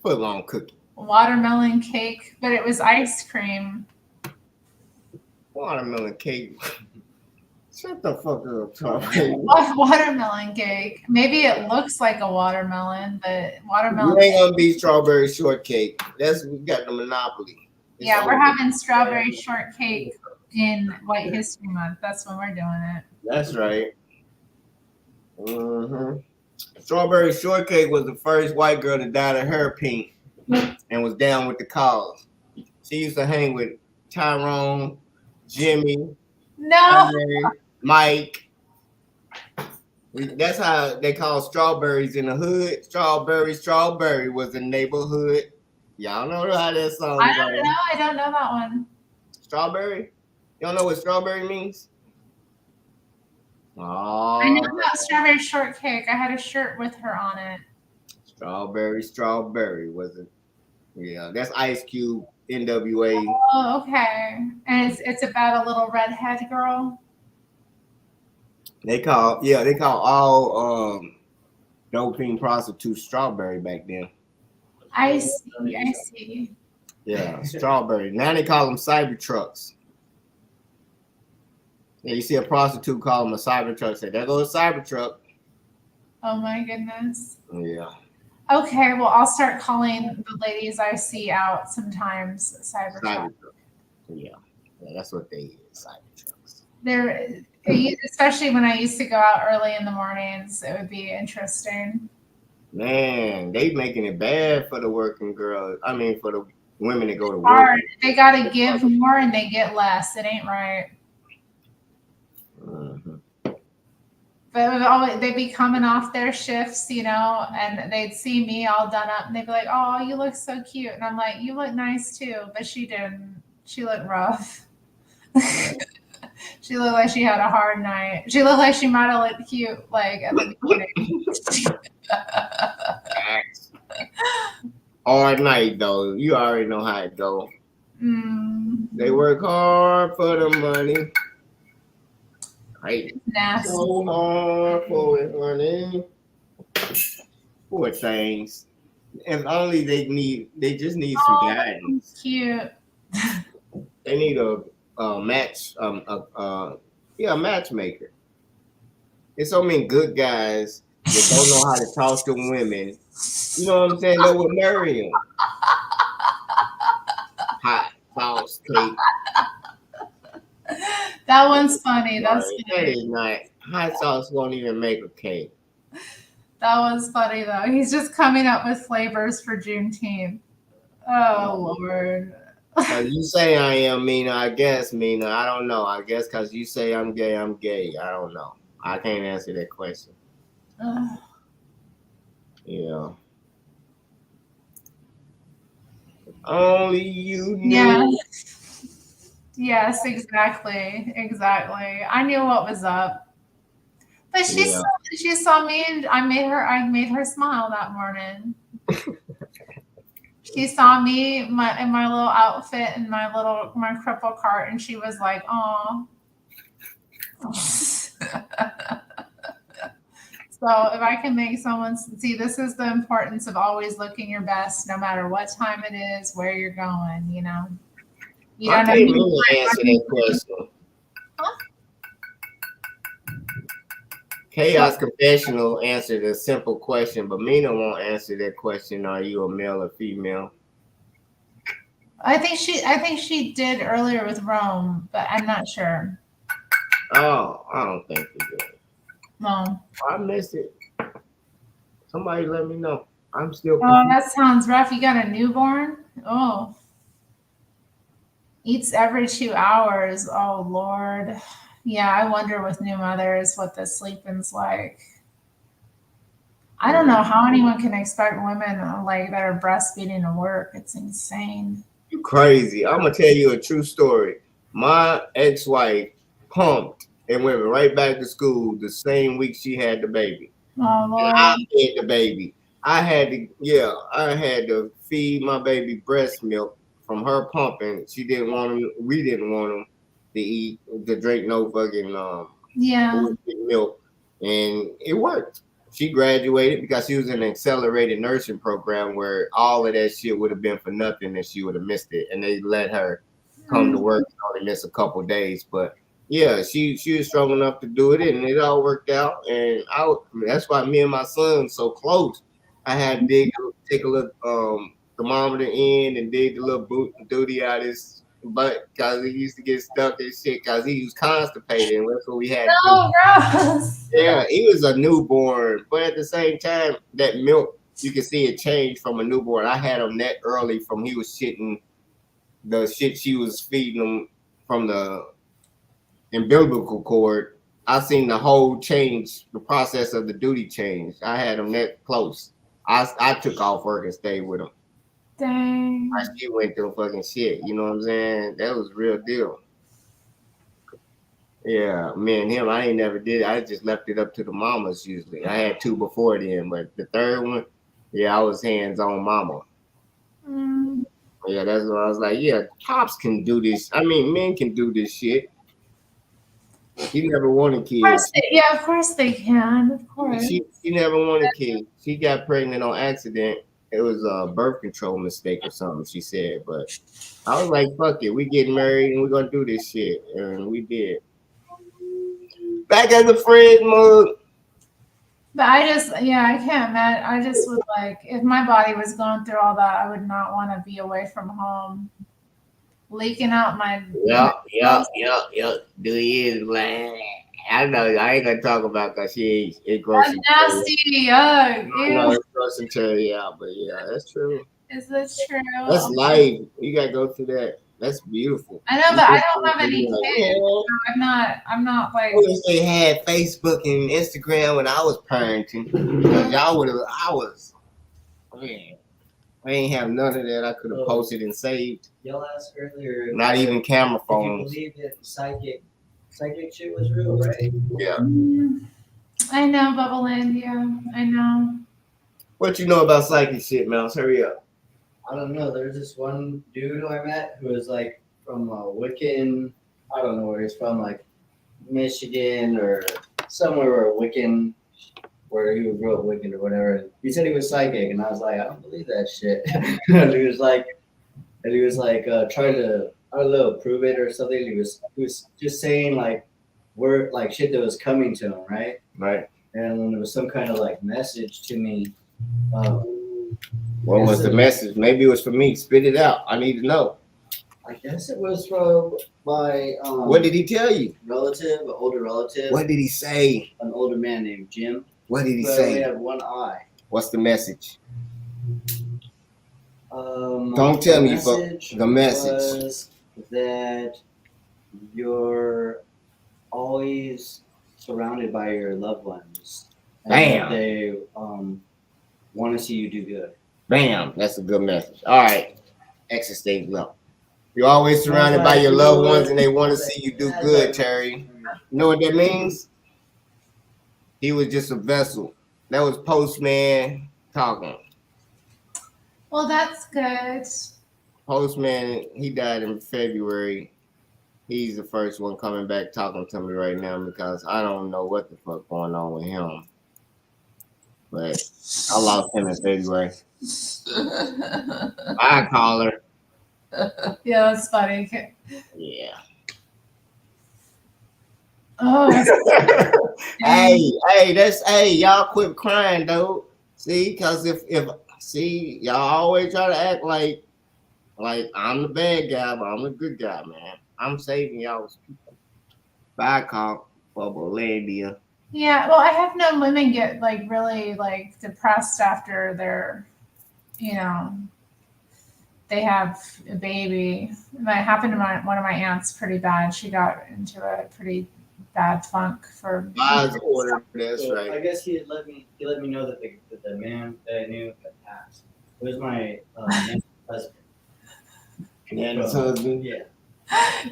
Foot long cookie. Watermelon cake, but it was ice cream. Watermelon cake. Shut the fuck up, Charlie. Watermelon cake. Maybe it looks like a watermelon, but watermelon. You ain't gonna be strawberry shortcake. We got the monopoly. Yeah, we're having strawberry shortcake in White History Month. That's when we're doing it. That's right. Mm-hmm. Strawberry shortcake was the first white girl to dye her hair pink and was down with the cause. She used to hang with Tyrone, Jimmy, Mike. That's how they call strawberries in the hood. Strawberry was the neighborhood. Y'all know how that song goes. I don't know that one. Strawberry? You don't know what strawberry means? Oh, I know about strawberry shortcake. I had a shirt with her on it. Strawberry was it? Yeah, that's Ice Cube, NWA. Oh, okay. And it's about a little redhead girl. They call all doping prostitutes strawberry back then. I see. Yeah, strawberry. Now they call them Cybertrucks. Yeah, you see a prostitute call them a Cybertruck. Say, there goes a Cybertruck. Oh my goodness. Yeah. Okay, well, I'll start calling the ladies I see out sometimes Cybertruck. Yeah, that's what they is, Cybertrucks. They're, especially when I used to go out early in the mornings, it would be interesting. Man, they making it bad for the working girls. I mean, for the women that go to work. Hard. They got to give more and they get less. It ain't right. Mm-hmm. But they'd be coming off their shifts, and they'd see me all done up, and they'd be like, "Oh, you look so cute," and I'm like, "You look nice too," but she didn't. She looked rough. She looked like she had a hard night. She looked like she might have looked cute, like at the beginning. Hard night though. You already know how it go. Mm. They work hard for the money. Right. Nasty. So hard for it, honey. Poor things. If only they just need some guidance. Cute. They need a matchmaker. There's so many good guys that don't know how to talk to women. You know what I'm saying? They would marry him. Hot sauce cake. That one's funny. That's That funny. is not. Hot sauce won't even make a cake. That one's funny though. He's just coming up with flavors for Juneteenth. Oh Lord. You say I am Mina. I guess Mina. I don't know. I guess because you say I'm gay. I'm gay. I don't know. I can't answer that question. Yeah. Only you know. Yeah. Yes, exactly. Exactly. I knew what was up. But Yeah. she saw me and I made her smile that morning. She saw me in my little outfit and my cripple cart and she was like, "Oh." So if I can make someone see, this is the importance of always looking your best, no matter what time it is, where you're going. You I don't know. can't really answer that question. What? Chaos Confessional answered a simple question, but Mina won't answer that question. Are you a male or female? I think she did earlier with Rome, but I'm not sure. Oh, I don't think you did. No. I missed it. Somebody let me know. I'm still Oh, confused. that sounds rough. You got a newborn? Oh, eats every 2 hours. Oh, Lord. Yeah, I wonder with new mothers what the sleeping's like. I don't know how anyone can expect women like that are breastfeeding to work. It's insane. You crazy. I'm gonna tell you a true story. My ex-wife pumped and went right back to school the same week she had the baby. Oh, And I Lord. fed the baby. I had to feed my baby breast milk from her pumping. She didn't want him. We didn't want him to drink no fucking Yeah. bullshit milk, and it worked. She graduated because she was in an accelerated nursing program where all of that shit would have been for nothing and she would have missed it. And they let her come to Mm. work and only miss a couple days. But yeah, she was strong enough to do it, and it all worked out. And that's why me and my son so close. I had to take a little thermometer in and dig the little duty out his butt because he used to get stuck and shit because he was constipated, and that's what we had to do. No, gross. Yeah, he was a newborn, but at the same time, that milk you can see it change from a newborn. I had him that early from he was shitting the shit she was feeding him from the umbilical cord. I seen the whole change, the process of the duty change. I had him that close. I took off work and stayed with him. I Dang. still went through fucking shit. You know what I'm saying? That was real deal. Yeah, me and him, I ain't never did. I just left it up to the mamas usually. I had two before then, but the third one, yeah, I was hands on mama. Mm. Yeah, that's what I was like. Yeah, cops can do this. I mean, men can do this shit. She never wanted kids. Of course they can. Of course. She never wanted kids. She got pregnant on accident. It was a birth control mistake or something. She said, but I was like, fuck it, we getting married and we're gonna do this shit, and we did. Back as a friend mode. But I can't imagine. I just would like, if my body was going through all that, I would not want to be away from home, leaking out my Yeah. Do you like? I know I ain't gonna talk about because it gross That's and cherry. nasty. Yuck. I know Ew. it's gross and cherry out, but yeah, that's true. Is this true? That's life. You gotta go through that. That's beautiful. I know, You but I just don't have any like, kids. So I'm not I like, wish they had Facebook and Instagram when I was parenting. Because y'all would have. Man, I ain't have none of that. I could have posted and saved. Y'all asked earlier. Not even camera If you phones. believe that psychic shit was real, right? Yeah. I know, Bubbleland. Yeah, I know. What you know about psychic shit, Mouse? Hurry up. I don't know. There's this one dude who I met who was like from Wiccan. I don't know where he's from, like Michigan or somewhere where Wiccan, where he grew up Wiccan or whatever. He said he was psychic, and I was like, I don't believe that shit. and he was like, trying to, I don't know, prove it or something. He was just saying like word like shit that was coming to him, right? Right. And there was some kind of like message to me. What was the message? Maybe it was for me. Spit it out. I need to know. I guess it was from my What did he tell you? relative, an older relative. What did he say? An older man named Jim. What did he Who only say? had one eye. What's the message? Don't tell me, the message was that you're always surrounded by your loved ones. And Damn. They want to see you do good. Bam. That's a good message. All right. Exit stage low. You're always surrounded by your loved ones, and they want to see you do good, Terry. You know what that means? He was just a vessel. That was Postman talking. Well, that's good. Postman, he died in February. He's the first one coming back talking to me right now because I don't know what the fuck going on with him. But I lost him in February. I call her. Yeah, that's funny. Yeah. Oh, hey, y'all quit crying though. See, cause if y'all always try to act like I'm the bad guy, but I'm the good guy, man. I'm saving y'all's people. Bye, call Bubblelandia. yeah. Well, I have known women get like really like depressed after they're, you know, they have a baby. That happened to one of my aunts pretty bad. She got into a pretty bad funk for. God's order. That's So right. I guess he let me know that the man that I knew had passed. It was my husband. Nana's husband. Yeah.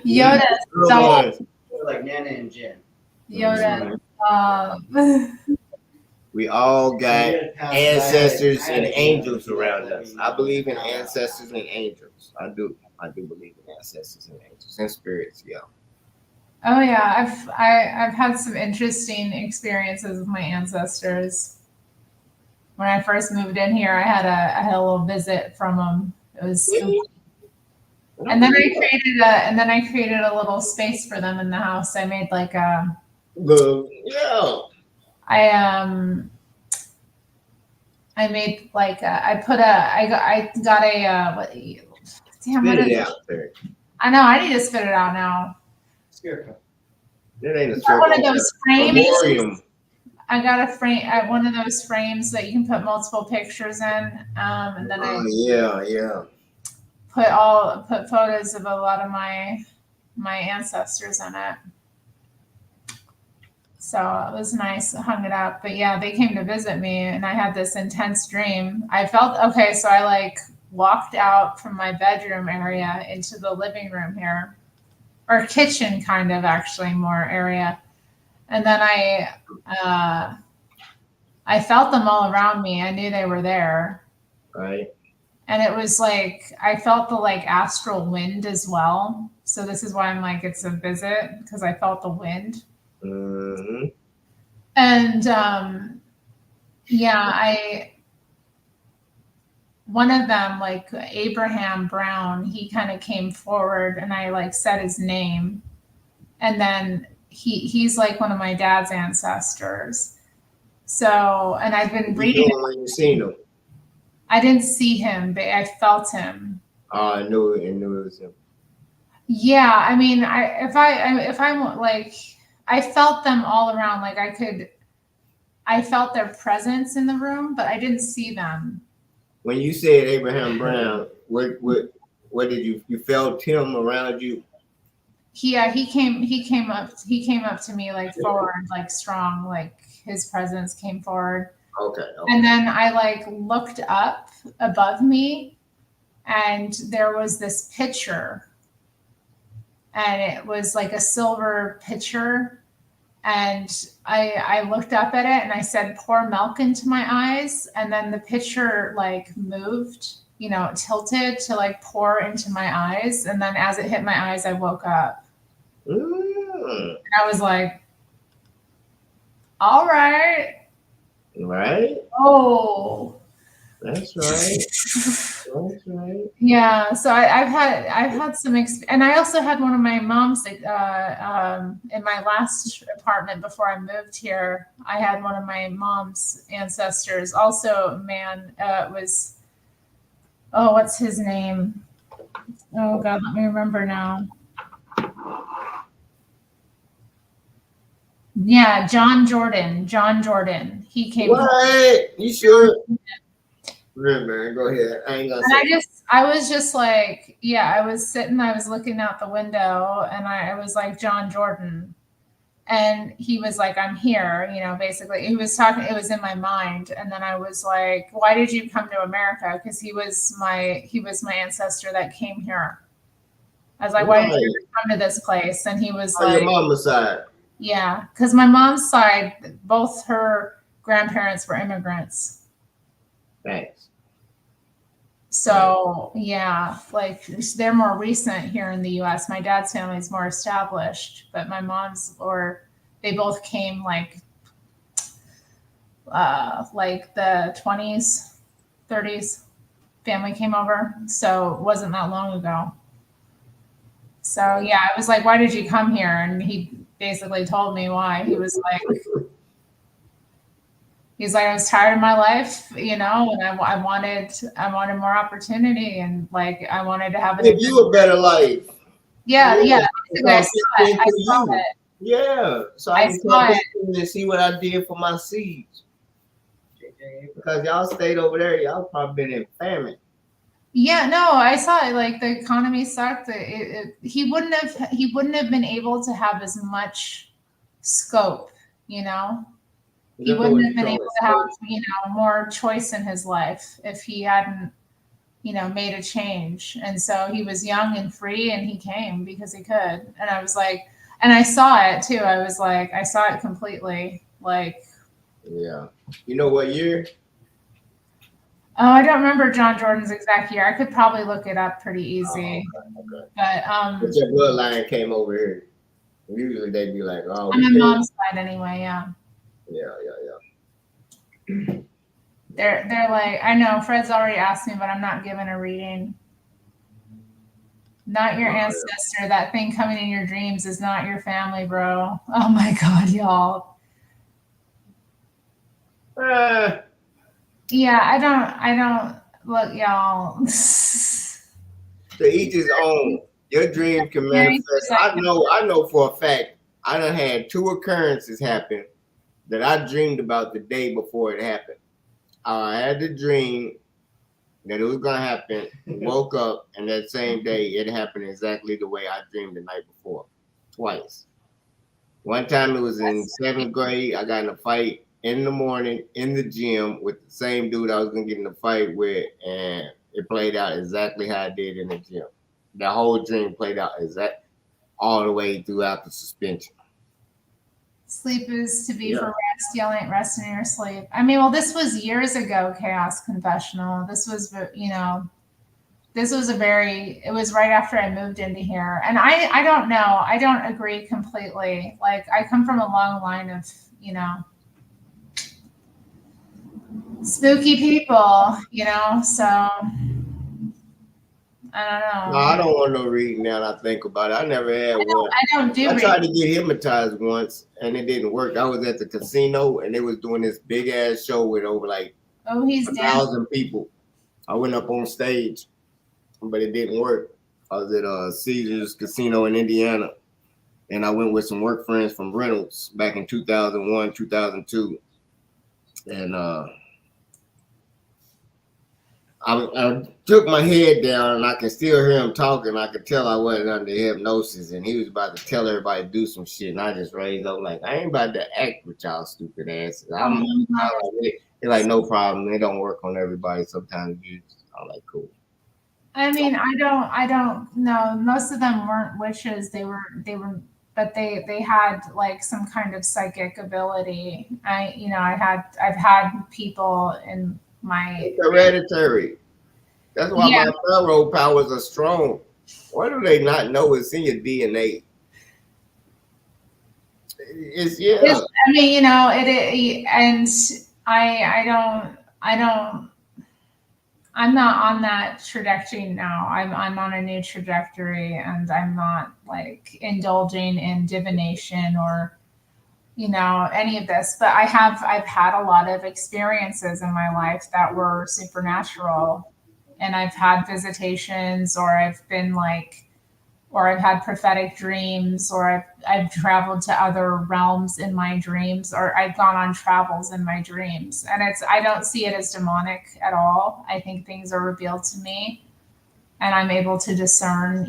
Yoda. Yoda. Like Nana and Jen. Yoda. We all got ancestors and angels around us. I believe in ancestors and angels. I do believe in ancestors and angels and spirits. Yeah. Oh yeah, I've had some interesting experiences with my ancestors. When I first moved in here, I had a little visit from them. It was spooky. And then I created a little space for them in the house. I made like a I made like I got a what damn what is it? I know I need to spit it out now. Scarecrow. That ain't a one of those frames. Memoriam. I got a frame, one of those frames that you can put multiple pictures in, and then I put photos of a lot of my ancestors in it. So it was nice. I hung it up, but yeah, they came to visit me, and I had this intense dream. I felt okay, so I like walked out from my bedroom area into the living room here, or kitchen, kind of actually more area. And then I felt them all around me. I knew they were there. Right. And it was like, I felt the like astral wind as well. So this is why I'm like, it's a visit, because I felt the wind. Mm-hmm. And one of them, like Abraham Brown, he kind of came forward, and I like said his name. And then he's like one of my dad's ancestors. So, and I've been reading. When you seen him? I didn't see him, but I felt him. Oh, I knew it was him. Yeah, I mean, if I'm like, I felt them all around. Like I felt their presence in the room, but I didn't see them. When you said Abraham Brown, what did you felt him around you? Yeah, he came up to me like forward, like strong, like his presence came forward. Okay. And then I like looked up above me, and there was this pitcher, and it was like a silver pitcher. And I looked up at it, and I said, pour milk into my eyes. And then the pitcher like moved, tilted to like pour into my eyes. And then as it hit my eyes, I woke up. And I was like, all right. Right. Oh, that's right. That's right. Yeah. So I've had some, and I also had one of my mom's, in my last apartment before I moved here, I had one of my mom's ancestors, also a man, what's his name? Oh God, let me remember now. Yeah, John Jordan. He came. What? You sure? Man, go ahead. I ain't gonna say. I was just like, yeah, I was sitting, I was looking out the window, and I was like, John Jordan. And he was like, I'm here, basically. He was talking, it was in my mind. And then I was like, why did you come to America? Because he was my ancestor that came here. I was like, why did Right. you come to this place? And he was On your like, mama's side. yeah, because my mom's side, both her grandparents were immigrants. Thanks. So yeah, like they're more recent here in the U.S. My dad's family is more established, but my mom's, or they both came like the 20s, 30s. Family came over, so it wasn't that long ago. So yeah, I was like, "Why did you come here?" And he basically told me why. He's like, I was tired of my life, and I wanted more opportunity, and like I wanted to have an Give you a better life. yeah. Basically, I Come saw pitch it. in I for saw you. it. Yeah. So I I can saw come it. in and see what I did for my seeds. Because y'all stayed over there, y'all probably been in famine. Yeah, no, I saw it. Like the economy sucked. He wouldn't have been able to have as much scope, He That's wouldn't what have you're been showing able to have, scope. more choice in his life if he hadn't, made a change. And so he was young and free and he came because he could. And I was like, and I saw it too. I was like, I saw it completely. Like, Yeah. You know what year? oh, I don't remember John Jordan's exact year. I could probably look it up pretty easy. Okay. But But your bloodline came over here. Usually they'd be like, oh, on we my came. mom's side anyway, yeah. Yeah. They're like, I know Fred's already asked me, but I'm not giving a reading. Not your ancestor. That thing coming in your dreams is not your family, bro. Oh my God, y'all. Yeah, I don't look, y'all. To each his own. Your dream can manifest. I know for a fact, I done had 2 occurrences happen that I dreamed about the day before it happened. I had the dream that it was gonna happen, woke up, and that same day it happened exactly the way I dreamed the night before. Twice. One time it was in 7th grade. I got in a fight in the morning in the gym with the same dude I was gonna get in a fight with, and it played out exactly how I did in the gym. The whole dream played out all the way throughout the suspension. Sleep is to be for rest. Y'all ain't resting in your sleep. I mean, well, this was years ago, Chaos Confessional. This was, it was right after I moved into here. And I don't know. I don't agree completely. Like, I come from a long line of, spooky people, so I don't know. No, I don't want no reading now that I think about it. I never had one. I don't do I reading. tried to get hypnotized once and it didn't work. I was at the casino and they was doing this big ass show with over like he's 1,000 people. I went up on stage, but it didn't work. I was at Caesars Casino in Indiana, and I went with some work friends from Reynolds back in 2001, 2002, and I took my head down and I could still hear him talking. I could tell I wasn't under hypnosis, and he was about to tell everybody to do some shit. And I just raised up like, I ain't about to act with y'all stupid asses. They're like, no problem. They don't work on everybody. Sometimes I'm like, cool. I mean, I don't know. Most of them weren't witches. They were, but they had like some kind of psychic ability. I've had people in my It's hereditary. That's why my pharaoh powers are strong. Why do they not know it's in your DNA? I mean, and I don't. I'm not on that trajectory now. I'm on a new trajectory, and I'm not like indulging in divination or any of this. But I've had a lot of experiences in my life that were supernatural, and I've had visitations, or I've been like, or I've had prophetic dreams, or I've traveled to other realms in my dreams, or I've gone on travels in my dreams. And I don't see it as demonic at all. I think things are revealed to me and I'm able to discern,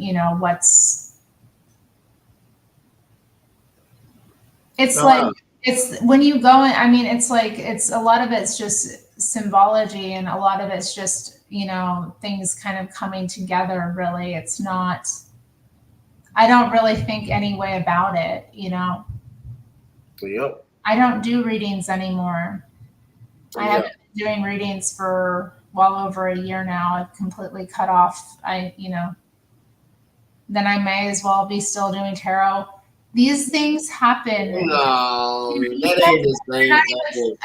it's when you go in, I mean, it's like, it's a lot of it's just symbology and a lot of it's just, things kind of coming together. Really. It's not, I don't really think any way about it, you know. Yep. I don't do readings anymore. I Yeah. haven't been doing readings for well over a year now. I've completely cut off. Then I may as well be still doing tarot. These things happen. No, You that guys ain't the are not same even thing.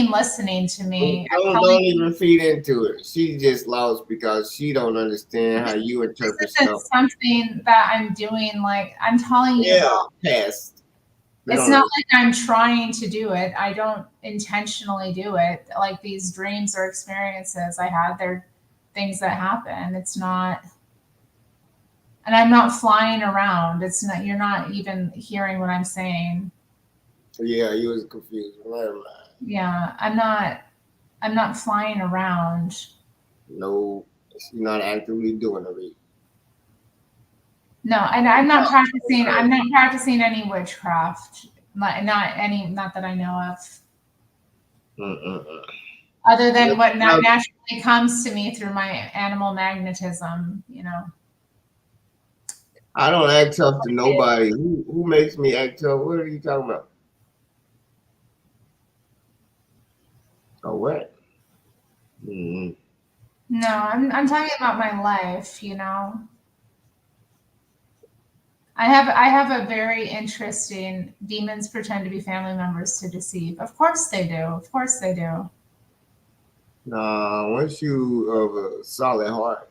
effing listening to me. I'm Don't telling you, even feed into it. She just lost because she don't understand how you this interpret isn't stuff. something that I'm doing. Like I'm telling you Yeah, about. past. They It's don't not like I'm trying to do it. I don't intentionally do it. Like these dreams or experiences I had, they're things that happen. It's not, and I'm not flying around. It's not, you're not even hearing what I'm saying. Yeah, you was confused. Never mind. Yeah, I'm not flying around. No, she's not actively doing it. No, and I'm not practicing any witchcraft. Not that I know of. Mm-mm-mm. Other than what Now, naturally comes to me through my animal magnetism, you know. I don't act tough to nobody. Who makes me act tough? What are you talking about? Oh, what? Mm-hmm. No, I'm talking about my life, you know. I have a very interesting demons pretend to be family members to deceive. Of course they do. Of course they do. Nah, once you of a solid heart,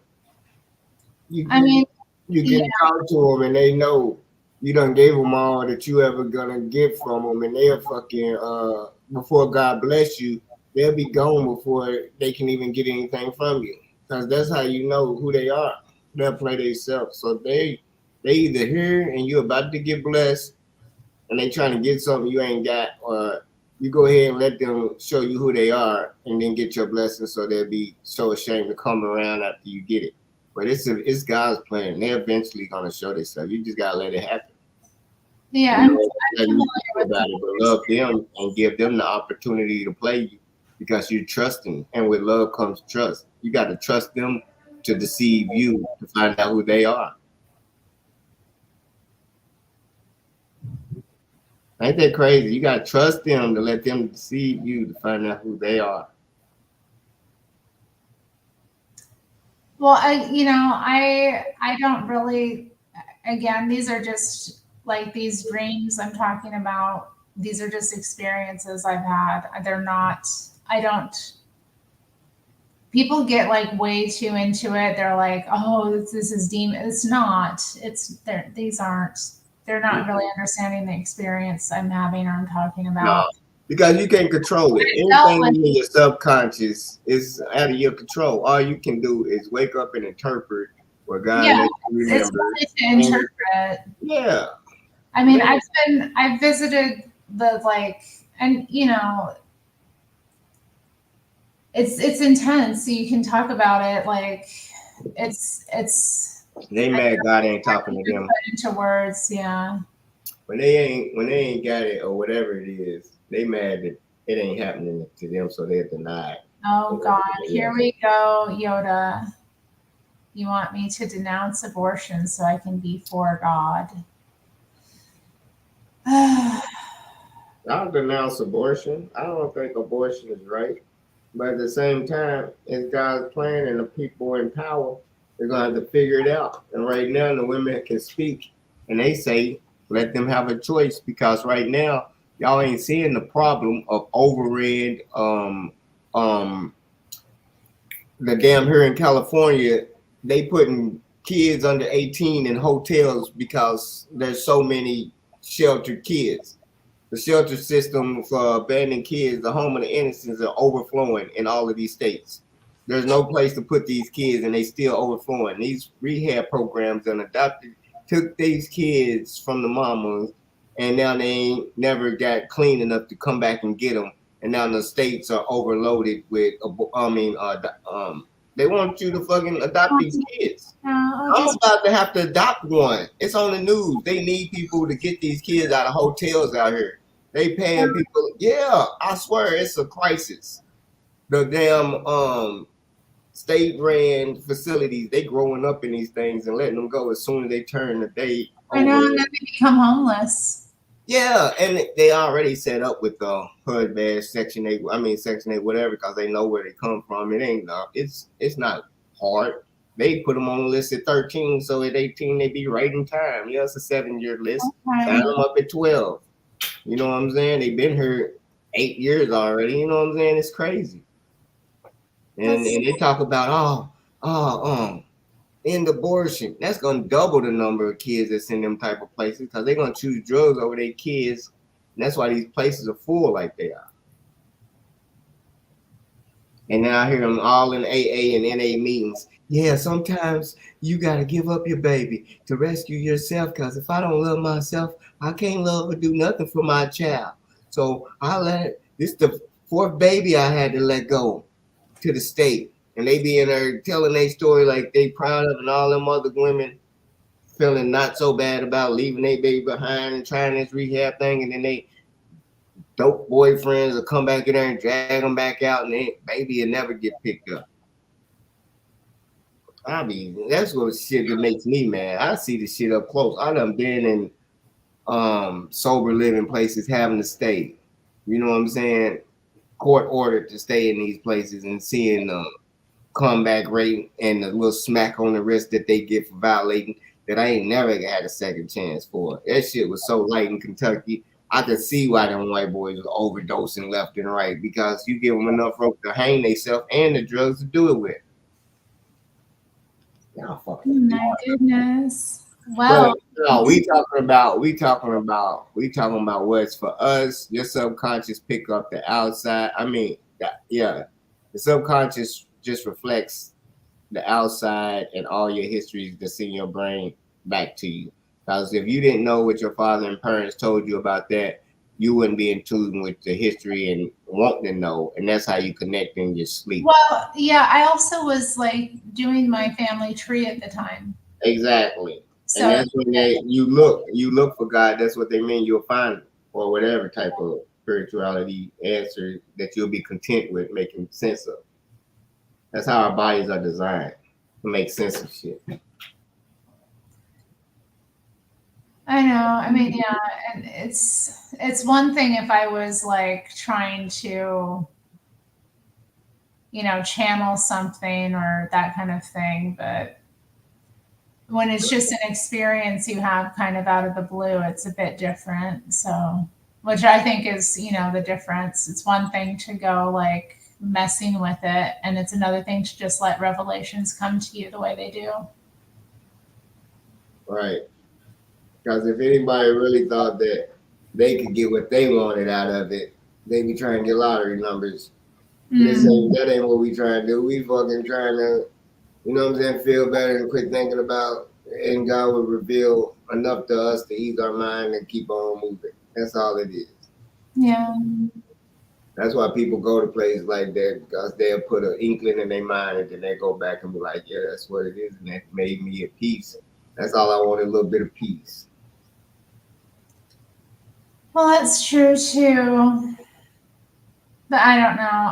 I you mean, you yeah, can talk to them and they know you done gave them all that you ever gonna get from them, and they'll fucking before God bless you, they'll be gone before they can even get anything from you. Cause that's how you know who they are. They'll play themselves. So they either here and you about to get blessed, and they trying to get something you ain't got, or you go ahead and let them show you who they are, and then get your blessing, so they'll be so ashamed to come around after you get it. But it's God's plan. They're eventually gonna show themselves. You just gotta let it happen. yeah. You know, nothing you Familiar can do with about it, but love them and give them the opportunity to play you because you're trusting. And with love comes trust. You got to trust them to deceive you to find out who they are. Ain't that crazy? You got to trust them to let them deceive you to find out who they are. Well, I don't really. Again, these are just like these dreams I'm talking about. These are just experiences I've had. They're not. I don't. People get like way too into it. They're like, "Oh, this is demon." It's not. These aren't. They're not really understanding the experience I'm having or I'm talking No, about. because you can't control it. I dealt Anything with. in your subconscious is out of your control. All you can do is wake up and interpret what God Yeah, lets you it's remember. only to And interpret. yeah, I mean, man, I've visited the like, and it's intense. So you can talk about it like it's they I mad God ain't can't talking to even them. put into words. Yeah. When they ain't got it or whatever it is, they mad that it ain't happening to them, so they're denied. Oh And God, everything here else. we go, Yoda. You want me to denounce abortion so I can be for God? I I don't denounce abortion. I don't think abortion is right. But at the same time, it's God's plan, and the people in power, they're gonna have to figure it out. And right now, the women can speak, and they say, let them have a choice, because right now, y'all ain't seeing the problem of overread. Um, the damn here in California, they putting kids under 18 in hotels because there's so many sheltered kids. The shelter system for abandoned kids, the home of the innocents, are overflowing in all of these states. There's no place to put these kids, and they still overflowing. These rehab programs and adopted took these kids from the mamas, and now they ain't never got clean enough to come back and get them. And now the states are overloaded with, they want you to fucking adopt these kids. I'm just about to have to adopt one. It's on the news. They need people to get these kids out of hotels out here. They paying people. Yeah, I swear it's a crisis. The damn state ran facilities, they growing up in these things and letting them go as soon as they turn the day I know, over and then they become homeless. Yeah, and they already set up with the hood badge, Section 8. I mean Section 8, whatever, because they know where they come from. It ain't it's not hard. They put them on the list at 13, so at 18 they be right in time. Yeah, it's a 7-year list. Sign Okay. them up at 12. You know what I'm saying? They've been here 8 years already. You know what I'm saying? It's crazy. And That's they talk about end abortion. That's gonna double the number of kids that's in them type of places because they're gonna choose drugs over their kids. And that's why these places are full like they are. And now I hear them all in AA and NA meetings. Yeah, sometimes you gotta give up your baby to rescue yourself. Cause if I don't love myself, I can't love or do nothing for my child. So I let it. This the fourth baby I had to let go to the state. And they be in there telling their story like they proud of, and all them other women feeling not so bad about leaving their baby behind and trying this rehab thing, and then they dope boyfriends will come back in there and drag them back out, and they baby will never get picked up. I mean, that's what shit that makes me mad. I see the shit up close. I done been in sober living places having to stay. You know what I'm saying? Court ordered to stay in these places and seeing the comeback rate and the little smack on the wrist that they get for violating that I ain't never had a second chance for. That shit was so light in Kentucky. I could see why them white boys were overdosing left and right because you give them enough rope to hang themselves and the drugs to do it with. Y'all fucking. my goodness. But Well, no, we talking about what's for us. Your subconscious pick up the outside. I mean, the subconscious just reflects the outside and all your histories that's in your brain back to you. Because if you didn't know what your father and parents told you about that, you wouldn't be in tune with the history and wanting to know. And that's how you connect in your sleep. well, yeah, I also was like doing my family tree at the time. Exactly. So And that's when you look for God. That's what they mean. You'll find or whatever type of spirituality answer that you'll be content with making sense of. That's how our bodies are designed to make sense of shit. I know. I mean, yeah, and it's one thing if I was like trying to, channel something or that kind of thing, but when it's just an experience you have kind of out of the blue, it's a bit different. So, which I think is, the difference. It's one thing to go like messing with it, and it's another thing to just let revelations come to you the way they do. Right. Because if anybody really thought that they could get what they wanted out of it, they be trying to get lottery numbers. That ain't what we trying to do. We fucking trying to, feel better and quit thinking about, and God will reveal enough to us to ease our mind and keep on moving. That's all it is. Yeah. That's why people go to places like that, because they'll put an inkling in their mind and then they go back and be like, yeah, that's what it is. And that made me at peace. That's all I wanted, a little bit of peace. Well, that's true too. But I don't know.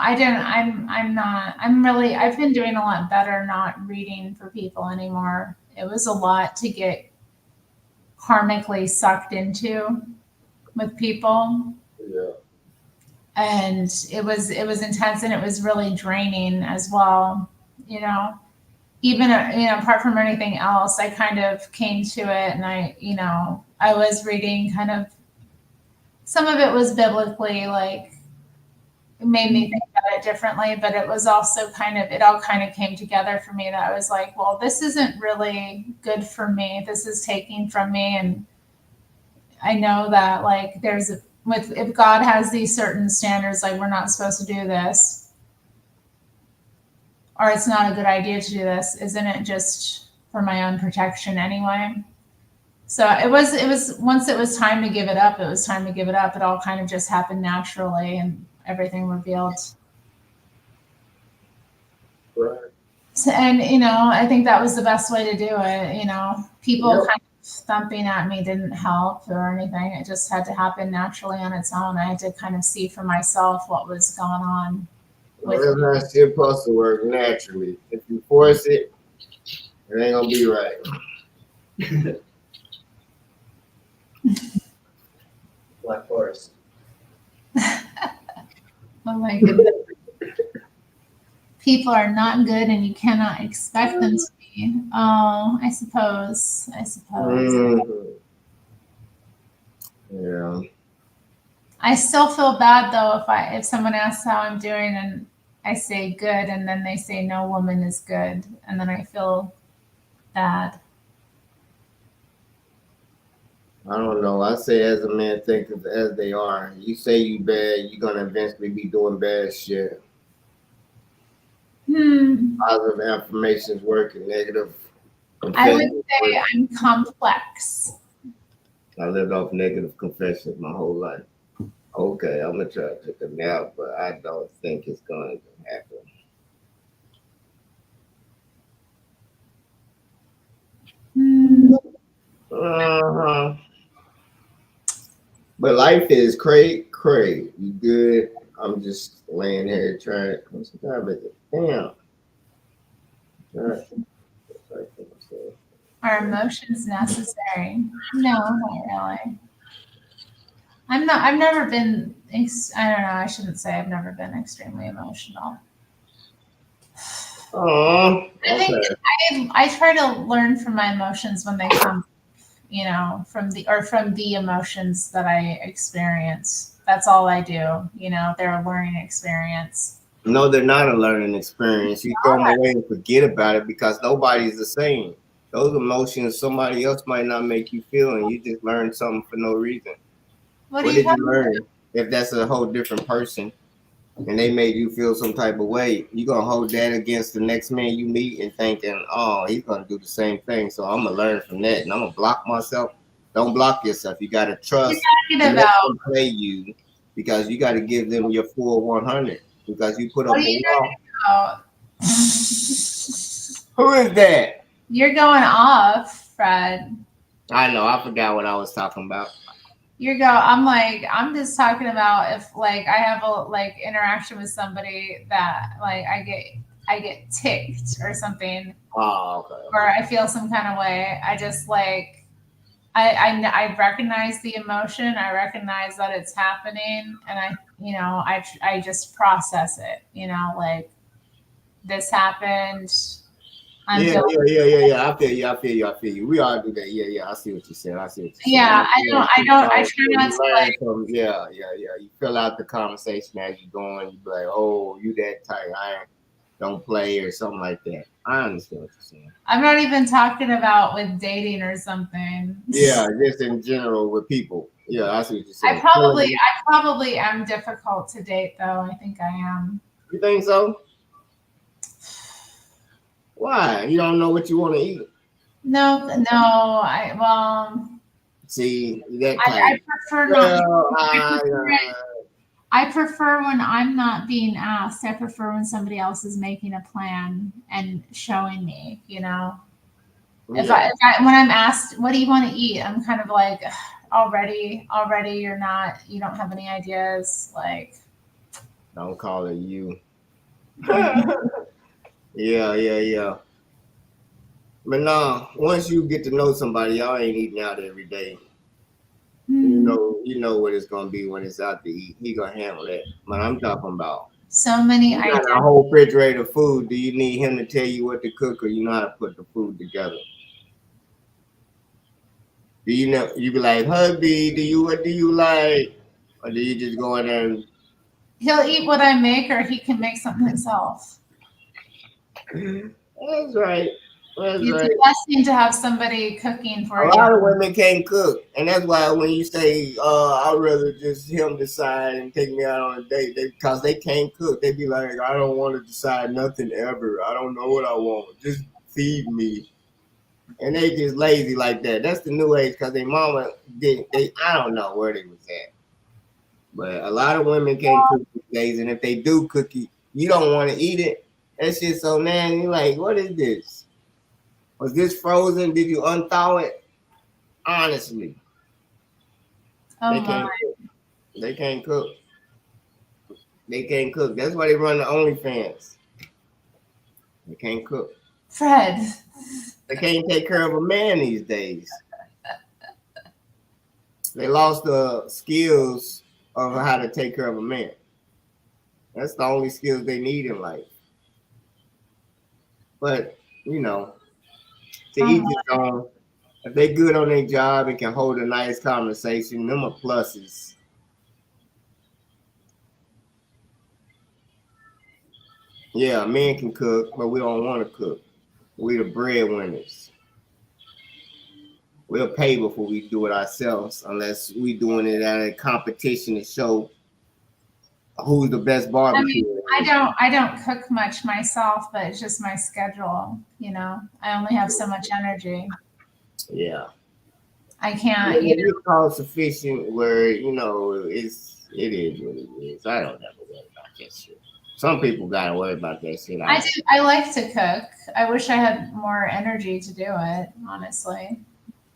I've been doing a lot better not reading for people anymore. It was a lot to get karmically sucked into with people. Yeah. And it was intense, and it was really draining as well. Even apart from anything else, I kind of came to it, and I was reading kind of, some of it was biblically, like it made me think about it differently, but it was also it all kind of came together for me that I was like, well, this isn't really good for me. This is taking from me. And I know that like if God has these certain standards, like we're not supposed to do this, or it's not a good idea to do this, isn't it just for my own protection anyway? So it was once it was time to give it up, it was time to give it up. It all kind of just happened naturally, and everything revealed. Right. So, and I think that was the best way to do it. People Yep. kind of thumping at me didn't help or anything. It just had to happen naturally on its own. I had to kind of see for myself what was going on. Well, that's how shit supposed to work naturally. If you force it, it ain't gonna be right. Black Forest. Oh my goodness. People are not good and you cannot expect them to be. Oh, I suppose. Mhm. Yeah. I still feel bad though if someone asks how I'm doing and I say good and then they say no woman is good and then I feel bad. I don't know. I say as a man think of as they are. You say you bad, you're gonna eventually be doing bad shit. Positive affirmations working, negative I would confessions say working. I'm complex. I lived off negative confessions my whole life. Okay, I'm gonna try to take a nap, but I don't think it's going to happen. Hmm. Uh-huh. But life is cray. You good? I'm just laying here trying. What's the time is it? Damn. Trying to myself. Are emotions necessary? No, not really. I've never been, I don't know, I shouldn't say I've never been extremely emotional. Oh, I think okay. I try to learn from my emotions when they come, from the emotions that I experience. That's all I do. They're a learning experience. No, they're not a learning experience. You throw them away and forget about it because nobody's the same. Those emotions somebody else might not make you feel, and you just learn something for no reason. What do What you did have? you learn? If that's a whole different person and they made you feel some type of way, you gonna hold that against the next man you meet and thinking, oh, he's gonna do the same thing. So I'm gonna learn from that and I'm gonna block myself. Don't block yourself. You gotta trust Talking and let about? them play you because you gotta give them your full 100 because you put What up are a you wall. talking about? Who is that? You're going off, Fred. I know, I forgot what I was talking about. I'm just talking about if like I have a interaction with somebody that like I get ticked or something Oh, okay. or I feel some kind of way. I just like I recognize the emotion. I recognize that it's happening, and I just process it. Like this happened. I'm Yeah, feeling. yeah. I feel you. We all do that. Yeah. I see what you said. Yeah, I try not You to learn like. from, yeah. You fill out the conversation as you going. You be like, oh, you that type. Don't play or something like that. I understand what you're saying. I'm not even talking about with dating or something. Yeah, just in general with people. Yeah, I see what you're I saying. probably am difficult to date though. I think I am. You think so? Why? You don't know what you want to eat. No, See, that I type. prefer not. Well, I prefer when I'm not being asked. I prefer when somebody else is making a plan and showing me. yeah. When I'm asked, what do you want to eat? I'm kind of like, already, you don't have any ideas. Like, Don't call it you. mm, Yeah. But no, once you get to know somebody, y'all ain't eating out every day. You know what it's gonna be when it's out to eat. He gonna handle that. But I'm talking about so many you got ideas. a whole refrigerator of food. Do you need him to tell you what to cook, or you know how to put the food together? Do you know? You be like, hubby, what do you like? Or do you just go in there and He'll eat what I make, or he can make something himself. that's right. That's It's a right. blessing to have somebody cooking A for you. lot of women can't cook, and that's why when you say, "I'd rather just him decide and take me out on a date," because they can't cook. They be like, "I don't want to decide nothing ever. I don't know what I want. Just feed me." And they just lazy like that. That's the new age because their mama didn't. I don't know where they was at, but a lot of women can't cook these days, and if they do cook it, you don't want to eat it. That shit so nasty. Like, what is this? Was this frozen? Did you unthaw it? Honestly. Oh They my, can't cook. They can't cook. They can't cook. That's why they run the OnlyFans. They can't cook. Fred. They can't take care of a man these days. They lost the skills of how to take care of a man. That's the only skills they need in life. But you know, to each his own. If they good on their job and can hold a nice conversation, them are pluses. Yeah, men can cook, but we don't want to cook. We the breadwinners. We'll pay before we do it ourselves, unless we doing it at a competition to show who's the best I barbecue. mean, I don't cook much myself, but it's just my schedule. You know, I only have so much energy. Yeah. I can't. You know, It's called sufficient where, you know, it is what it is. I don't have to worry about that shit. Some people gotta worry about that shit. I do. I like to cook. I wish I had more energy to do it. Honestly,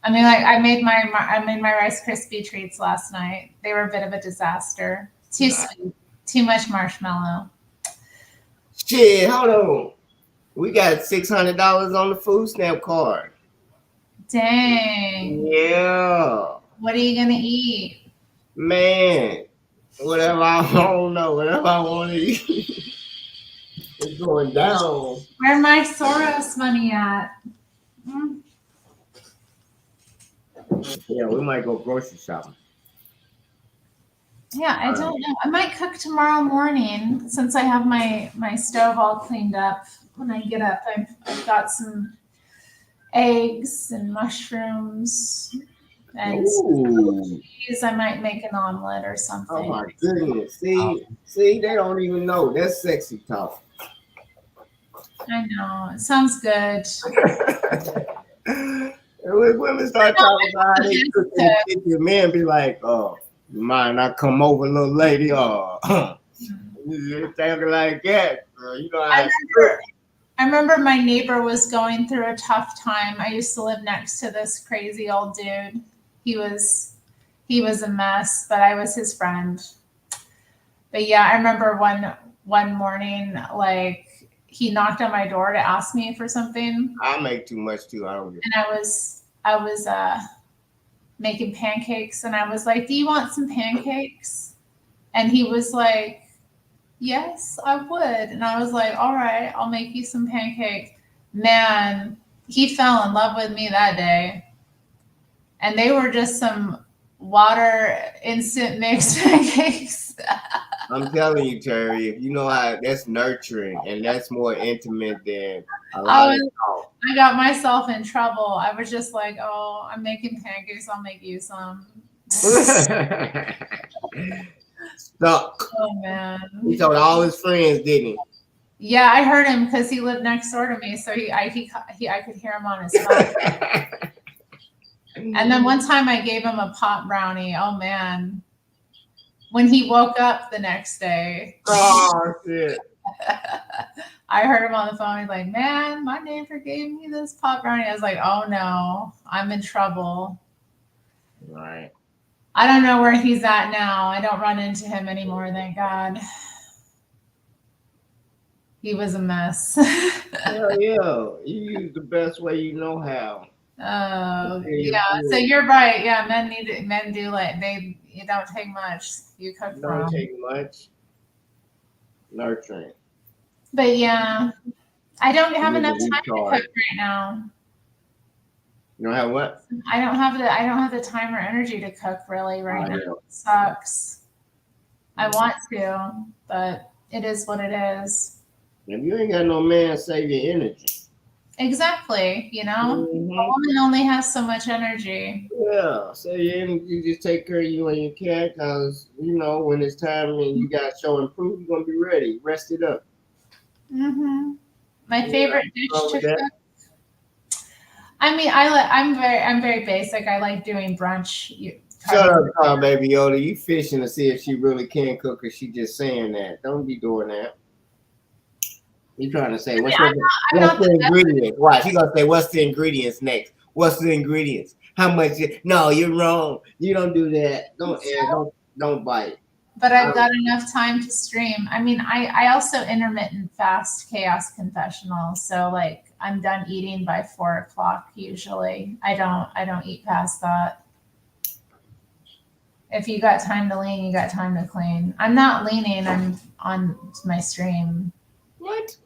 I mean, like I made my Rice Krispie treats last night. They were a bit of a disaster. Too sweet. Too much marshmallow. Shit, hold on. We got $600 on the food stamp card. Dang. Yeah. What are you gonna eat? Man, whatever I don't know, whatever I want to eat. It's going down. Where my Soros money at? Mm. Yeah, we might go grocery shopping. Yeah, I don't know. I might cook tomorrow morning since I have my stove all cleaned up. When I get up, I've got some eggs and mushrooms and Ooh. cheese. I might make an omelet or something. Oh my goodness. See, they don't even know. That's sexy talk. I know. It sounds good. When women start talking about how they cook in the kitchen, men be like, oh, you mind I come over, little lady? Oh, you talking like that. You know how I remember my neighbor was going through a tough time. I used to live next to this crazy old dude. He was a mess, but I was his friend. But yeah, I remember one morning, like he knocked on my door to ask me for something. I make too much too. I don't get. And I was making pancakes, and I was like, "Do you want some pancakes?" And he was like, "Yes, I would." And I was like, "All right, I'll make you some pancakes." Man, he fell in love with me that day. And they were just some water instant mix pancakes. I'm telling you, Terry, if you know how that's nurturing and that's more intimate than a lot of talk. I got myself in trouble. I was just like, "Oh, I'm making pancakes. I'll make you some." Stuck. Oh man. He told all his friends, didn't he? Yeah, I heard him because he lived next door to me, so I could hear him on his phone. And then one time I gave him a pot brownie. Oh man. When he woke up the next day. Oh shit. I heard him on the phone. He's like, "Man, my neighbor gave me this pot brownie." I was like, "Oh no, I'm in trouble." Right. I don't know where he's at now. I don't run into him anymore, thank God. He was a mess. Hell yeah. You use the best way you know how. Oh yeah. So you're right. Yeah, men do you don't take much. You cook for Don't them. take much. Nurturing. But yeah, I don't have You enough need a time to cook recharge. right now. You know how what? I don't have the time or energy to cook really right now. Yeah. It sucks. I want to, but it is what it is. If you ain't got no man, save your energy. Exactly. You know, Mhm. a woman only has so much energy. Yeah, save your energy. You just take care of you and your cat, cause you know when it's time and you got to show and prove, you're gonna be ready. Rest it up. Mm-hmm. My favorite dish to that. cook. I mean, I'm very basic. I like doing brunch. Shut up, Carl, baby Yoda. You fishing to see if she really can cook, or she just saying that. Don't be doing that. You trying to say what's the ingredients? Watch, he gonna say what's the ingredients next? What's the ingredients? How much? No, you're wrong. You don't do that. Don't bite. But I've got enough time to stream. I mean, I also intermittent fast chaos confessional. So like I'm done eating by 4 o'clock usually. I don't eat past that. If you got time to lean, you got time to clean. I'm not leaning on my stream. What?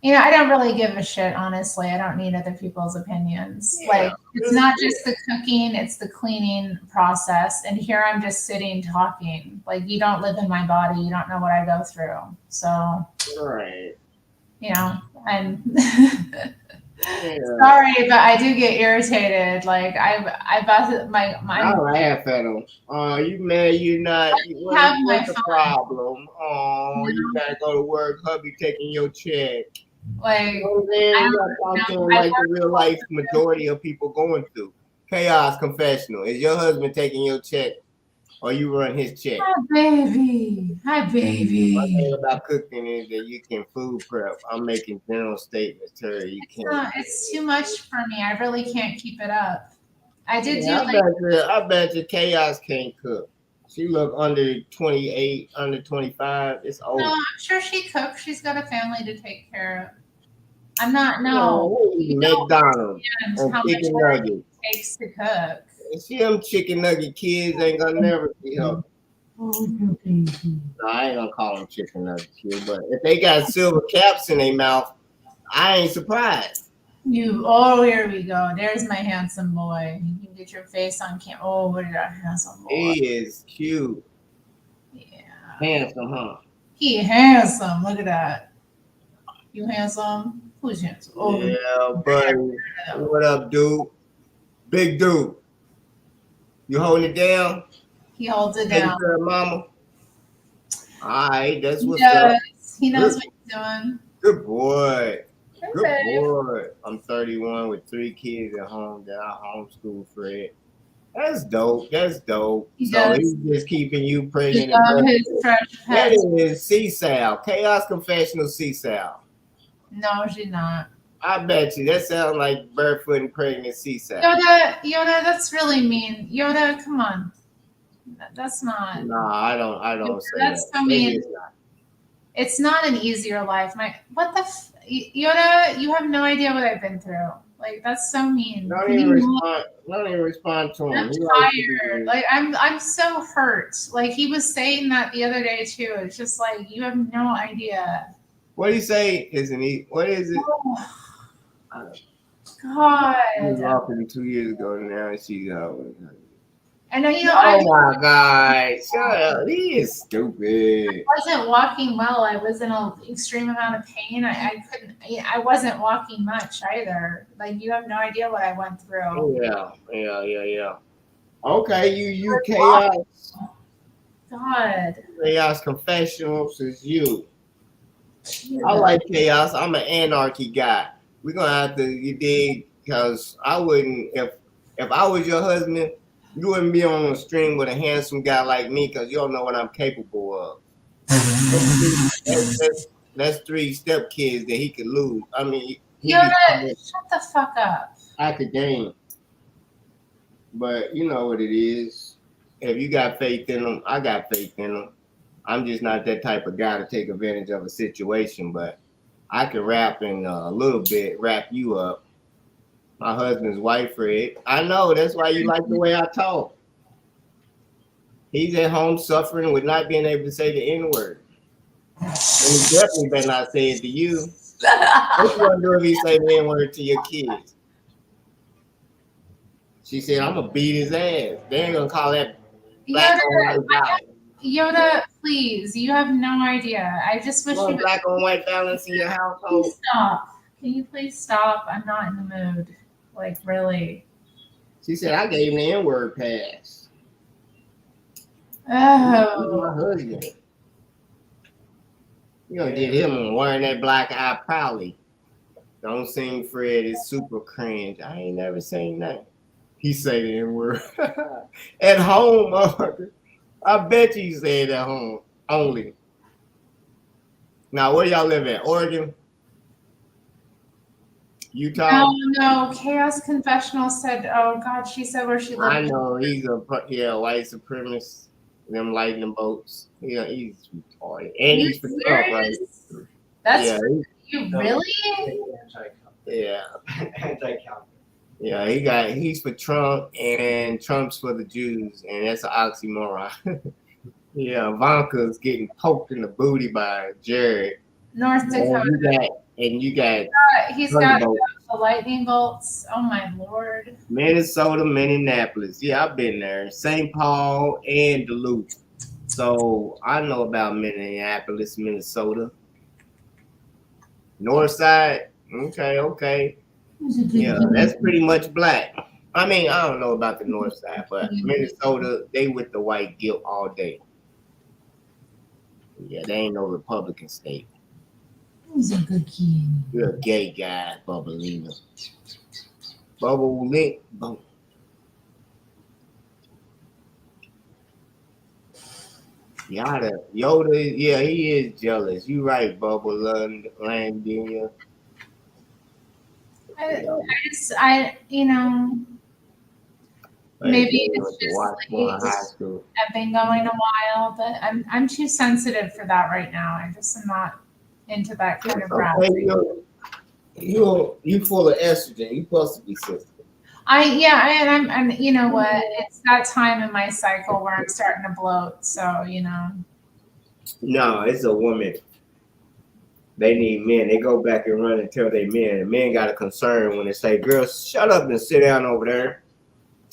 I don't really give a shit, honestly. I don't need other people's opinions. Yeah. Like, it's not just the cooking, it's the cleaning process. And here I'm just sitting talking. Like, you don't live in my body. You don't know what I go through. So, Right. I'm Yeah. sorry, but I do get irritated. Like, I bought my I laugh at them. Oh, you mad? You not? have my What's the phone. problem? Oh, you gotta go to work. Hubby taking your check. Like, You know what I'm saying? I You don't gotta talk to know. him like the real life majority of people going through. Chaos confessional. Is your husband taking your check or you run his check? Hi, baby. Hi, One baby. thing about cooking is that you can food prep. I'm making general statements, Terry. You can't. It's too much for me. I really can't keep it up. I did Yeah, do like I bet you Chaos can't cook. She look under 28, under 25. It's no, old. I'm sure she cooks. She's got a family to take care of. I'm not no. You don't McDonald's understand and how much chicken work nuggets. it takes to cook. And see them chicken nugget kids ain't gonna never be helped. No, I ain't gonna call them chicken nugget kids, but if they got silver caps in their mouth, I ain't surprised. Here we go. There's my handsome boy. You can get your face on camera. Oh, what a handsome boy. He is cute, Yeah. handsome, huh? He handsome. Look at that. You handsome? Who's handsome? Oh, Yeah, buddy. What up, dude? Big dude. You holding it down? he holds it Taking down. care of mama? All right, that's He what's up. does. He knows what he's doing. Good boy. Good babe. boy. I'm 31 with 3 kids at home that I homeschool Fred. That's dope. That's dope. He So does. he's just keeping you He pregnant. loves his fresh That pets. is C-Sal. Chaos Confessional C-Sal. No, she's not. I bet you. That sounds like barefoot and pregnant C-Sal. Yoda, that's really mean. Yoda, come on. That's not. No, I don't say That's that. so Maybe mean. it's not. It's not an easier life. Yoda, you have no idea what I've been through. Like, that's so mean. Don't Can even you respond. Don't even respond to him. I'm He likes to be tired. weird. Like I'm so hurt. Like he was saying that the other day too. It's just like you have no idea. What do you say? Isn't he? What is it? Oh, I was God. walking 2 years ago now, and she's I know oh my God! Shut up! He is stupid. wasn't walking well. I was in an extreme amount of pain. I couldn't. I wasn't walking much either. Like you have no idea what I went through. Yeah. Okay, you chaos. God. Chaos confessionals is you. I like chaos. I'm an anarchy guy. We're gonna have to, you dig, because I wouldn't, if I was your husband, you wouldn't be on a stream with a handsome guy like me, because you don't know what I'm capable of. That's 3 stepkids that he could lose. I mean, Yoda, shut the fuck up. at the game. But you know what it is. If you got faith in them, I got faith in them. I'm just not that type of guy to take advantage of a situation, but I can rap in a little bit, wrap you up. My husband's white, Fred. I know, that's why you like the way I talk. He's at home suffering with not being able to say the N-word. And he definitely better not say it to you. What you gonna do if he say the N-word to your kids? She said, I'm gonna beat his ass. They ain't gonna call that black on white balance. Yoda, please. You have no idea. I just wish you would Black on white balance in your household. please stop. Can you please stop? I'm not in the mood. Like, really. She said, I gave him the N-word pass. Oh. My husband. You gonna get him wearing that black eye proudly. Don't sing Fred, it's super cringe. I ain't never seen that. He say the N-word. At home, motherfucker. I bet you say it at home only. Now, where y'all live at? Oregon? Utah? No. Chaos Confessional said, oh, God, she said where she lived. I know, he's a white supremacist. Them lightning bolts. Yeah, he's retarded. And he's for Trump, right? That's Yeah, you really? yeah. Anti-counter. Yeah, he's for Trump and Trump's for the Jews, and that's an oxymoron. Yeah, Ivanka's getting poked in the booty by Jared. North Dakota. And you got He's got Thunderbolt. the lightning bolts. Oh my lord. Minnesota, Minneapolis. Yeah, I've been there. St. Paul and Duluth. So I know about Minneapolis, Minnesota. North side. Okay. Yeah, that's pretty much black. I mean, I don't know about the north side, but Minnesota, they with the white guilt all day. Yeah, they ain't no Republican state. He's a good kid. You're a gay guy, Bubbalina. Bubble lit. Yoda, yeah, he is jealous. You right, Bubble Landinia. Maybe it's just late. I've been going a while, but I'm too sensitive for that right now. I just am not into that kind of rap. You full of estrogen. You supposed to be sensitive. I'm you know what? It's that time in my cycle where I'm starting to bloat. So No, it's a woman. They need men. They go back and run and tell they men. And men got a concern when they say, "Girls, shut up and sit down over there,"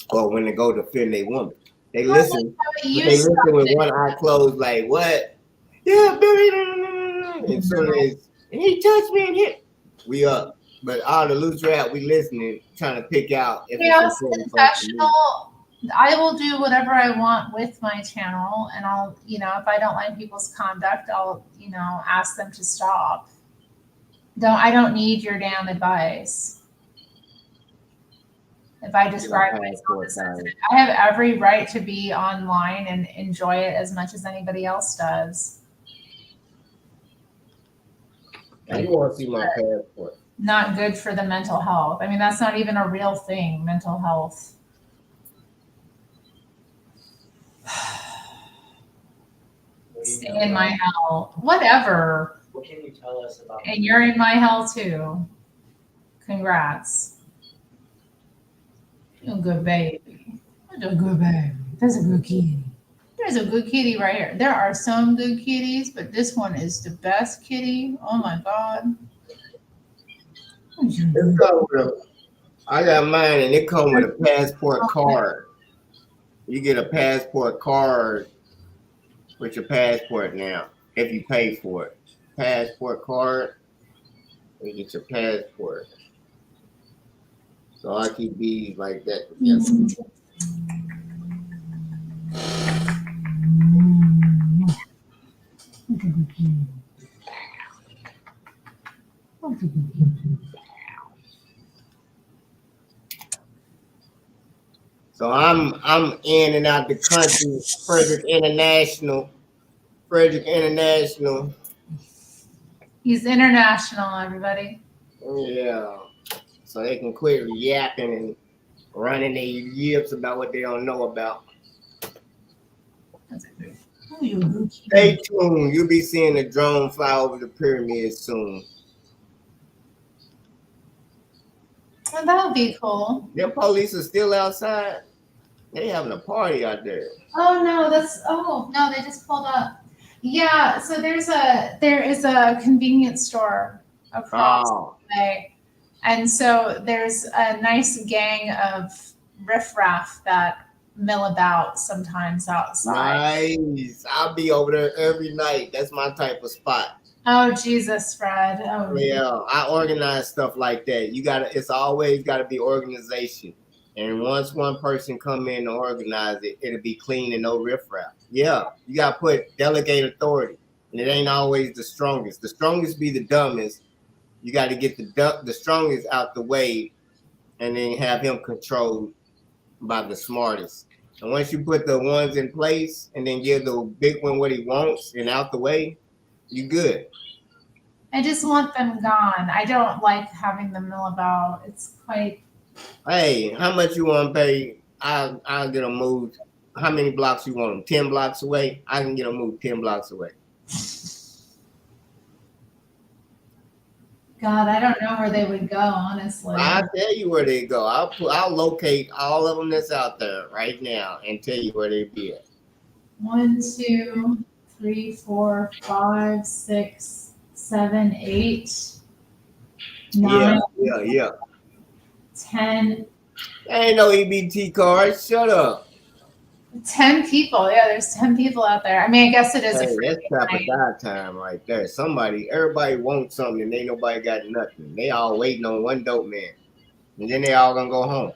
or when they go defend their woman. They listen. They listen with one eye closed, like, "What? Yeah, Billy." And soon as he touched me and hit, we up. But all the loose rap, we listening, trying to pick out if it's confessional. I will do whatever I want with my channel, and I'll, if I don't like people's conduct, I'll, ask them to stop. I don't need your damn advice. If I describe myself as sensitive, I have every right to be online and enjoy it as much as anybody else does. I want to see my passport. Not good for the mental health. I mean, that's not even a real thing, mental health. Stay in my hell. Whatever. What can you tell us about? And you're in my hell too. Congrats. You're a good baby. You're a good baby. That's a good kitty. There's a good kitty right here. There are some good kitties, but this one is the best kitty. Oh my God. I got mine, and it comes with a passport card. You get a passport card with your passport now, if you pay for it. Passport card, you get your passport. So I keep bees like that together. So I'm in and out the country. Frederick International. He's international, everybody. Yeah. So they can quit yapping and running their yips about what they don't know about. Stay tuned. You'll be seeing the drone fly over the pyramids soon. Well, that would be cool. Their police are still outside. They having a party out there. Oh no, they just pulled up. Yeah, so there is a convenience store across the way. And so there's a nice gang of riffraff that mill about sometimes outside. Nice. I'll be over there every night. That's my type of spot. Oh Jesus, Fred. Oh yeah. I organize stuff like that. It's always gotta be organization. And once one person come in and organize it, it'll be clean and no riffraff. Yeah, you gotta put delegate authority. And it ain't always the strongest. The strongest be the dumbest. You got to get the strongest out the way, and then have him controlled by the smartest. And once you put the ones in place, and then give the big one what he wants and out the way, you good. I just want them gone. I don't like having them mill about. It's quite. Hey, how much you want to pay? I'll get them moved. How many blocks you want them? 10 blocks away? I can get them moved 10 blocks away. God, I don't know where they would go, honestly. I'll tell you where they go. I'll locate all of them that's out there right now and tell you where they be at. 1, 2, 3, 4, 5, 6, 7, 8, 9, Yeah. 10. Ain't no EBT cards. Shut up. 10 people. Yeah, there's 10 people out there. I mean, I guess it is a Hey, free that's trap or night. die time right there. Everybody wants something and ain't nobody got nothing. They all waiting on one dope man. And then they all gonna go home.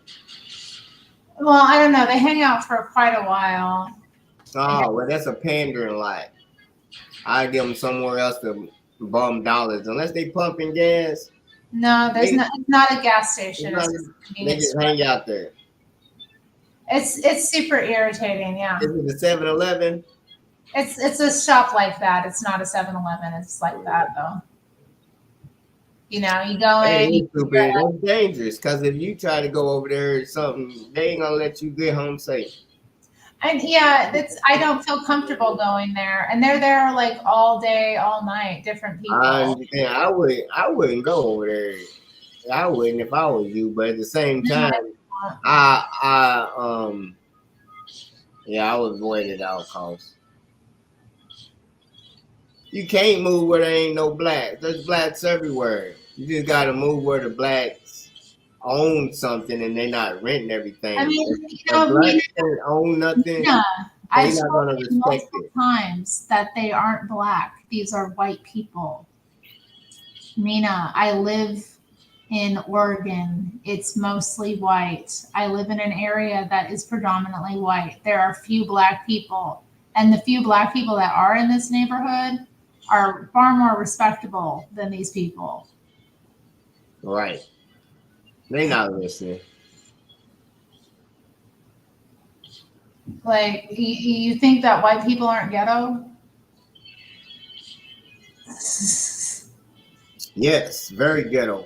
Well, I don't know. They hang out for quite a while. Oh, well, that's a pandering lie. I give them somewhere else to bum dollars. Unless they pumping gas, No, there's they, not. It's not a gas it's station. not, It's just a they convenience just store. hang out there. It's super irritating. Yeah, Is it the 7-Eleven? it's a shop like that. It's not a 7-Eleven. It's like that though. You know, you go Hey, in. it's stupid. That's dangerous. Because if you try to go over there or something, they ain't gonna let you get home safe. And yeah, I don't feel comfortable going there. And they're there like all day, all night, different people. I understand. I wouldn't go over there. I wouldn't if I was you. But at the same time, I would avoid it at all costs. You can't move where there ain't no blacks. There's blacks everywhere. You just gotta move where the blacks own something and they not renting everything. I mean, If blacks don't own nothing, yeah, I've they not told gonna you respect multiple it. times that they aren't black. These are white people. Mina, I live in Oregon. It's mostly white. I live in an area that is predominantly white. There are few black people. And the few black people that are in this neighborhood are far more respectable than these people. Right. They not listening. Like, you think that white people aren't ghetto? Yes, very ghetto.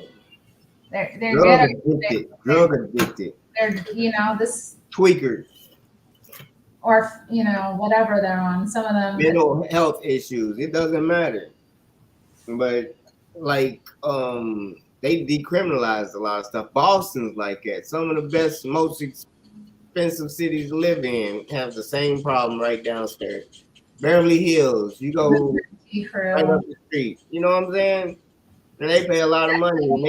They're Drug ghetto. addicted. They're, this, Tweakers. or, whatever they're on. Some of them. Mental health issues. It doesn't matter. But like they decriminalized a lot of stuff. Boston's like that. Some of the best, most expensive cities to live in have the same problem right downstairs. Beverly Hills, you go right up the street. You know what I'm saying? And they pay a lot of money and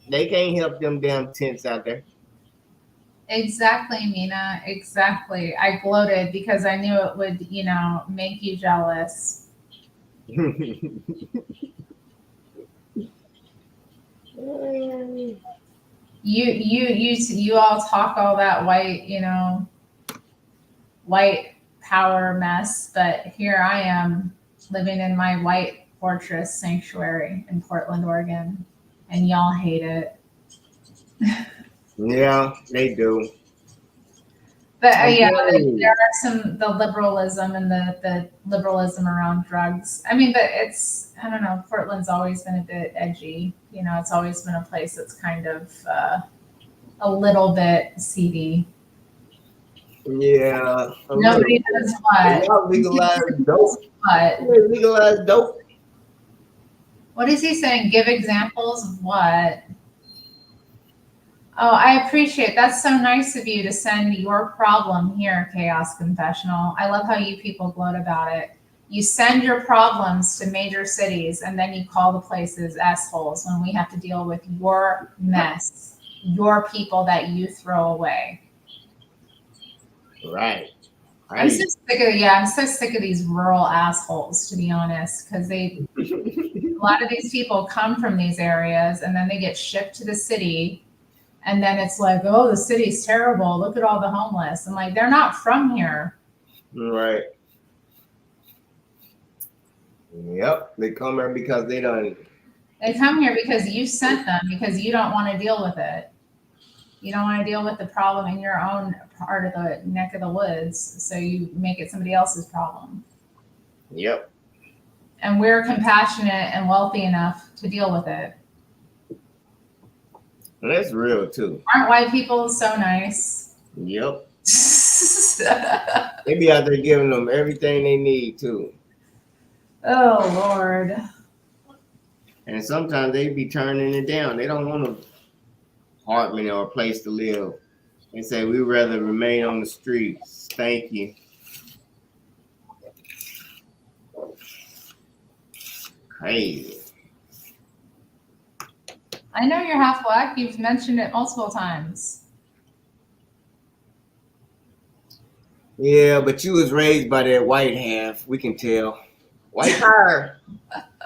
they can't help them damn tents out there. Exactly, Mina. Exactly. I gloated because I knew it would, make you jealous. You all talk all that white power mess, but here I am living in my white fortress sanctuary in Portland, Oregon, and y'all hate it. Yeah, they do. But there are the liberalism and the liberalism around drugs. I mean, but I don't know, Portland's always been a bit edgy. It's always been a place that's kind of a little bit seedy. Yeah. Nobody does what? Y'all legalize dope. What? Legalize dope. What is he saying? Give examples of what? Oh, I appreciate it. That's so nice of you to send your problem here, Chaos Confessional. I love how you people gloat about it. You send your problems to major cities and then you call the places assholes when we have to deal with your mess, your people that you throw away. Right. I'm so sick of these rural assholes, to be honest, because a lot of these people come from these areas and then they get shipped to the city. And then it's like, oh, the city's terrible. Look at all the homeless. I'm like, they're not from here. Right. Yep. They come here because they come here because you sent them, because you don't want to deal with it. You don't want to deal with the problem in your own part of the neck of the woods. So you make it somebody else's problem. Yep. And we're compassionate and wealthy enough to deal with it. That's real too. Aren't white people so nice? Yep. They be out there giving them everything they need too. Oh Lord. And sometimes they be turning it down. They don't want an apartment or a place to live. They say we'd rather remain on the streets. Thank you. Crazy. I know you're half black. You've mentioned it multiple times. Yeah, but you was raised by that white half. We can tell. White power.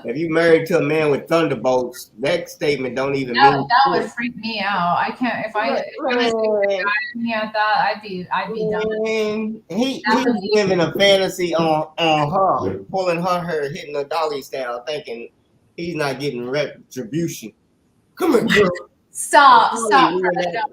If you married to a man with thunderbolts, that statement don't even That, mean that would shit. freak me out. I can't if I see the guy in me at that, I'd be done. Man, he's That would be living a fantasy on her, pulling her hair, hitting her doggy style, thinking he's not getting retribution. Come here, girl. stop, We were that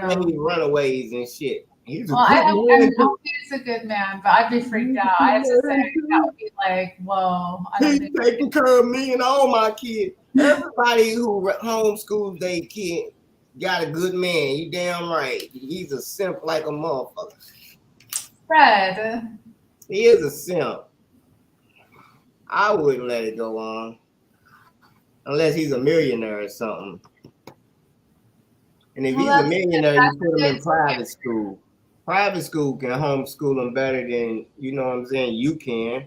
no. many runaways and shit. He's a Well, good man. hope he's a good man, but I'd be freaked out. I have to say that would be like, whoa. I don't He's think taking care of me and all my kids. Everybody who homeschools their kid got a good man. You damn right. He's a simp like a motherfucker. Fred. He is a simp. I wouldn't let it go on. Unless he's a millionaire or something. And if he's a millionaire, you put him in private school. Private school can homeschool him better than, you know what I'm saying, you can.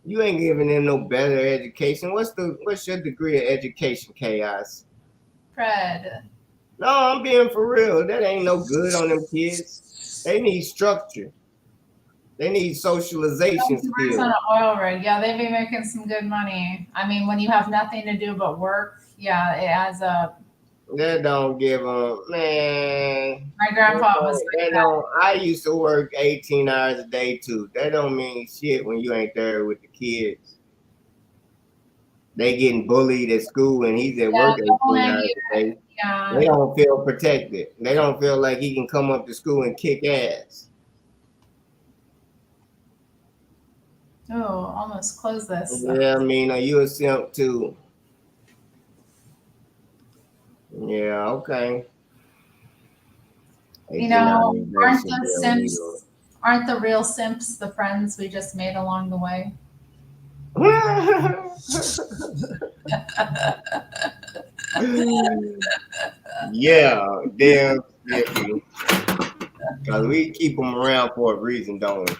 You ain't giving him no better education. What's your degree of education, Chaos? Fred. No, I'm being for real. That ain't no good on them kids. They need structure. They need socialization He works skills. on an oil rig. Yeah, they be making some good money. I mean, when you have nothing to do but work, yeah, it adds up. That don't give them, man. My grandpa was like that. I used to work 18 hours a day too. That don't mean shit when you ain't there with the kids. They getting bullied at school and he's at work 18 hours a day. Yeah. They don't feel protected. They don't feel like he can come up to school and kick ass. Oh, almost close this. Yeah, I mean, are you a simp too? Yeah, okay. You know, aren't the real simps the friends we just made along the way? Yeah, damn skippy. Because we keep them around for a reason, don't we?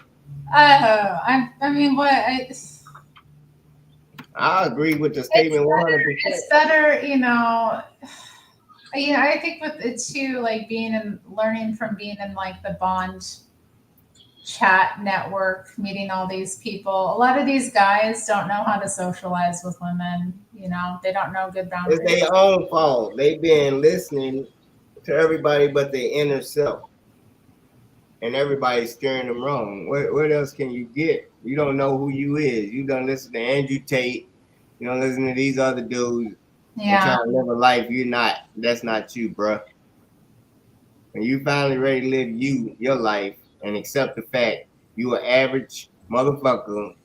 I mean, what? I agree with the statement 100%. It's better, you know. I think with it too, like learning from being in like the Bond chat network, meeting all these people. A lot of these guys don't know how to socialize with women. You know, they don't know good boundaries. It's their own fault. They've been listening to everybody but their inner self. And everybody's steering them wrong. What else can you get? You don't know who you is. You don't listen to Andrew Tate. You don't listen to these other dudes. Yeah. Trying to live a life you're not. That's not you, bro. When you finally ready to live your life and accept the fact you an average motherfucker,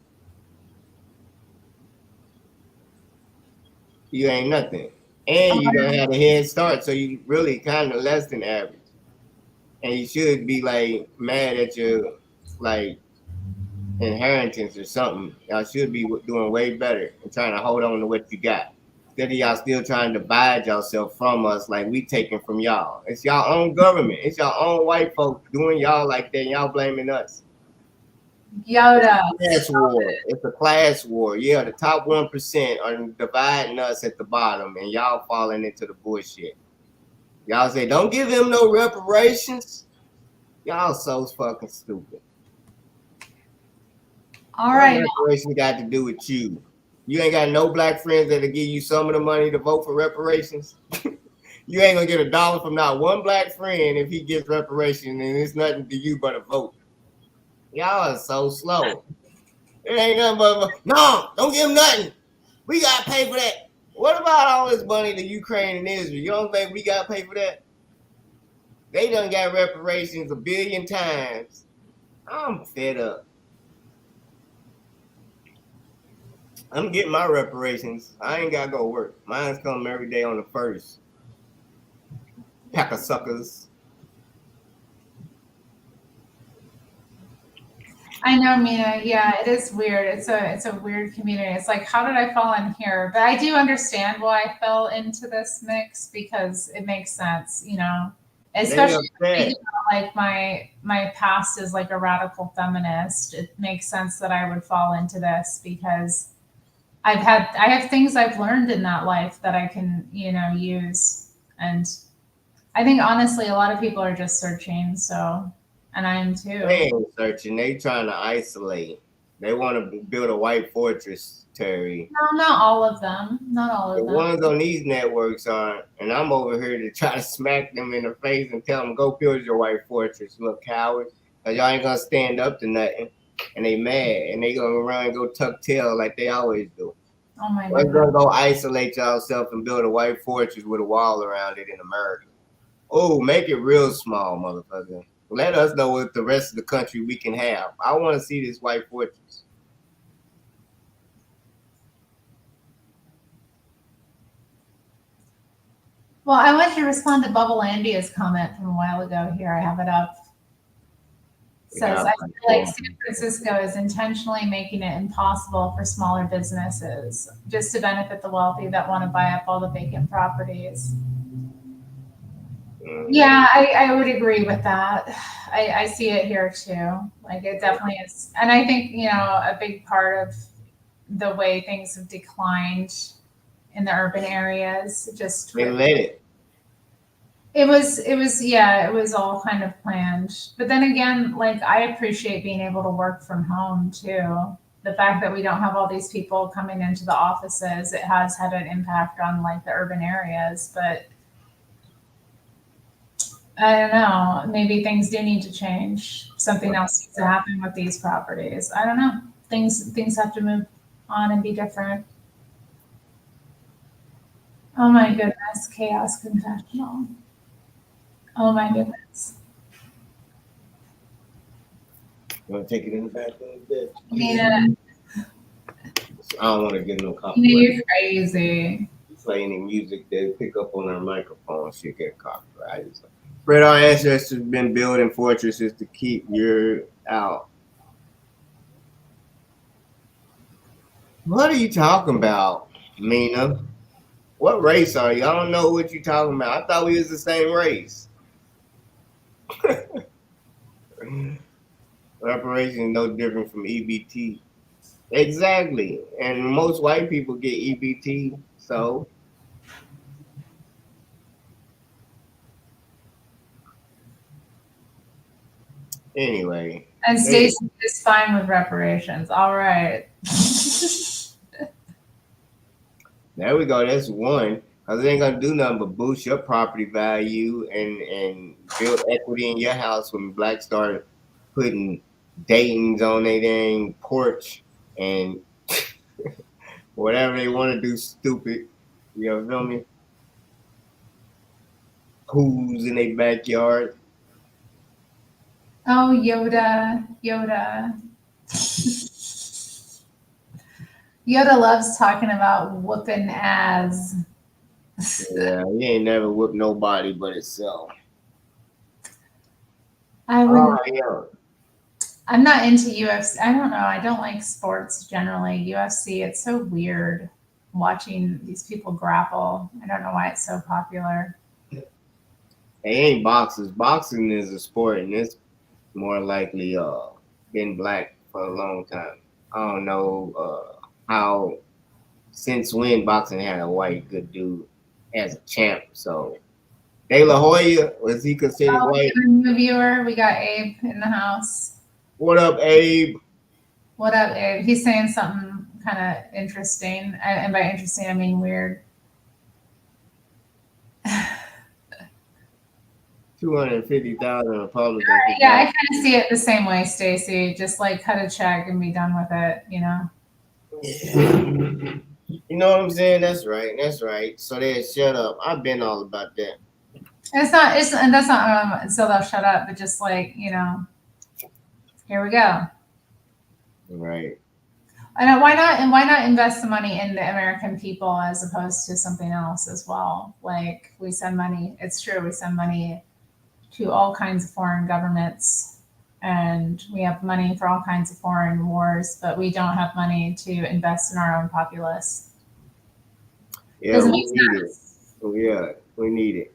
you ain't nothing. And you don't have a head start, so you really kind of less than average. And you should be like mad at your like inheritance or something. Y'all should be doing way better and trying to hold on to what you got. Instead of y'all still trying to divide yourself from us like we taking from y'all. It's y'all own government. It's y'all own white folks doing y'all like that and y'all blaming us. Yoda. It's a class war. It's a class war. Yeah, the top 1% are dividing us at the bottom and y'all falling into the bullshit. Y'all say, don't give him no reparations. Y'all so fucking stupid. All right. Reparations got to do with you. You ain't got no black friends that'll give you some of the money to vote for reparations. You ain't gonna get $1 from not one black friend if he gets reparations, and it's nothing to you but a vote. Y'all are so slow. It ain't nothing but no, don't give him nothing. We gotta pay for that. What about all this money to Ukraine and Israel? You don't think we gotta pay for that? They done got reparations 1 billion times. I'm fed up. I'm getting my reparations. I ain't gotta go work. Mine's come every day on the 1st. Pack of suckers. I know, Mina. Yeah, it is weird. It's a weird community. It's like, how did I fall in here? But I do understand why I fell into this mix because it makes sense, you know. They Especially upset. like my past is like a radical feminist. It makes sense that I would fall into this because I have things I've learned in that life that I can, you know, use. And I think honestly a lot of people are just searching, so and I am too. They ain't searching. They trying to isolate. They want to build a white fortress, Terry. No, not all of them. Not all The of them. ones on these networks are, and I'm over here to try to smack them in the face and tell them, go build your white fortress, little cowards. Cause y'all ain't gonna stand up to nothing. And they mad. And they gonna run and go tuck tail like they always do. Oh my Let's goodness. go isolate yourself and build a white fortress with a wall around it in America. Oh, make it real small, motherfucker. Let us know what the rest of the country we can have. I want to see this white fortress. Well, I want you to respond to Bubble Andia's comment from a while ago here. I have it up. It says, I feel like San Francisco is intentionally making it impossible for smaller businesses just to benefit the wealthy that want to buy up all the vacant properties. Yeah, I would agree with that. I see it here too. Like it definitely is. And I think, you know, a big part of the way things have declined in the urban areas, just They let it. it was yeah, it was all kind of planned. But then again, like I appreciate being able to work from home too. The fact that we don't have all these people coming into the offices, it has had an impact on like the urban areas, but I don't know. Maybe things do need to change. Something else needs to happen with these properties. I don't know. Things have to move on and be different. Oh my goodness, chaos confessional. Oh my goodness. You want to take it in the back a little bit? Nina, I don't want to get no Nina, copyright. you're crazy. Play any music they pick up on our microphone, shit get copyrighted. Spread our ancestors been building fortresses to keep you out. What are you talking about, Mina? What race are you? I don't know what you're talking about. I thought we was the same race. Reparation is no different from EBT. Exactly. And most white people get EBT, so anyway. And Stacy is fine with reparations. All right. There we go. That's one. Cause it ain't gonna do nothing but boost your property value and build equity in your house when blacks start putting Dayton's on their dang porch and whatever they want to do stupid. You know, feel me? Pools in their backyard. Oh, Yoda, Yoda. Yoda loves talking about whooping ass. Yeah, he ain't never whipped nobody but himself. I would. Oh, yeah. I'm not into UFC. I don't know. I don't like sports generally. UFC, it's so weird watching these people grapple. I don't know why it's so popular. They ain't boxers. Boxing is a sport, and it's more likely been black for a long time. I don't know how since when boxing had a white good dude as a champ. So De La Hoya, was he considered Oh, white? new viewer, we got Abe in the house. What up, Abe? What up, Abe? He's saying something kind of interesting, and by interesting I mean weird. 250,000 Republicans. Yeah, I kind of see it the same way, Stacy. Just like cut a check and be done with it, you know. Yeah. You know what I'm saying? That's right. That's right. So they shut up. I've been all about that. It's not. It's and that's not. So they'll shut up. But just like you know, here we go. Right. And why not? And why not invest the money in the American people as opposed to something else as well? Like we send money. It's true. We send money to all kinds of foreign governments and we have money for all kinds of foreign wars, but we don't have money to invest in our own populace. Yeah, Doesn't we make need it. sense. Yeah, we need it.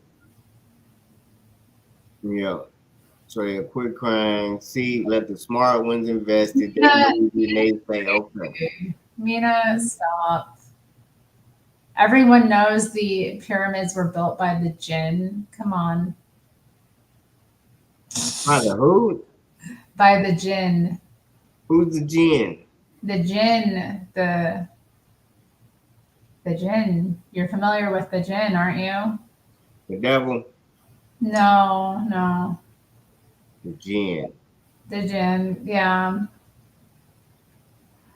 Yeah. So they quit crying. See, let the smart ones invest it. They Mina, lose it and they say, okay. Mina, stop. Everyone knows the pyramids were built by the jinn. Come on. By the who? By the jinn. Who's the jinn? The jinn, the jinn. You're familiar with the jinn, aren't you? The devil? No, no. The jinn. The jinn, yeah.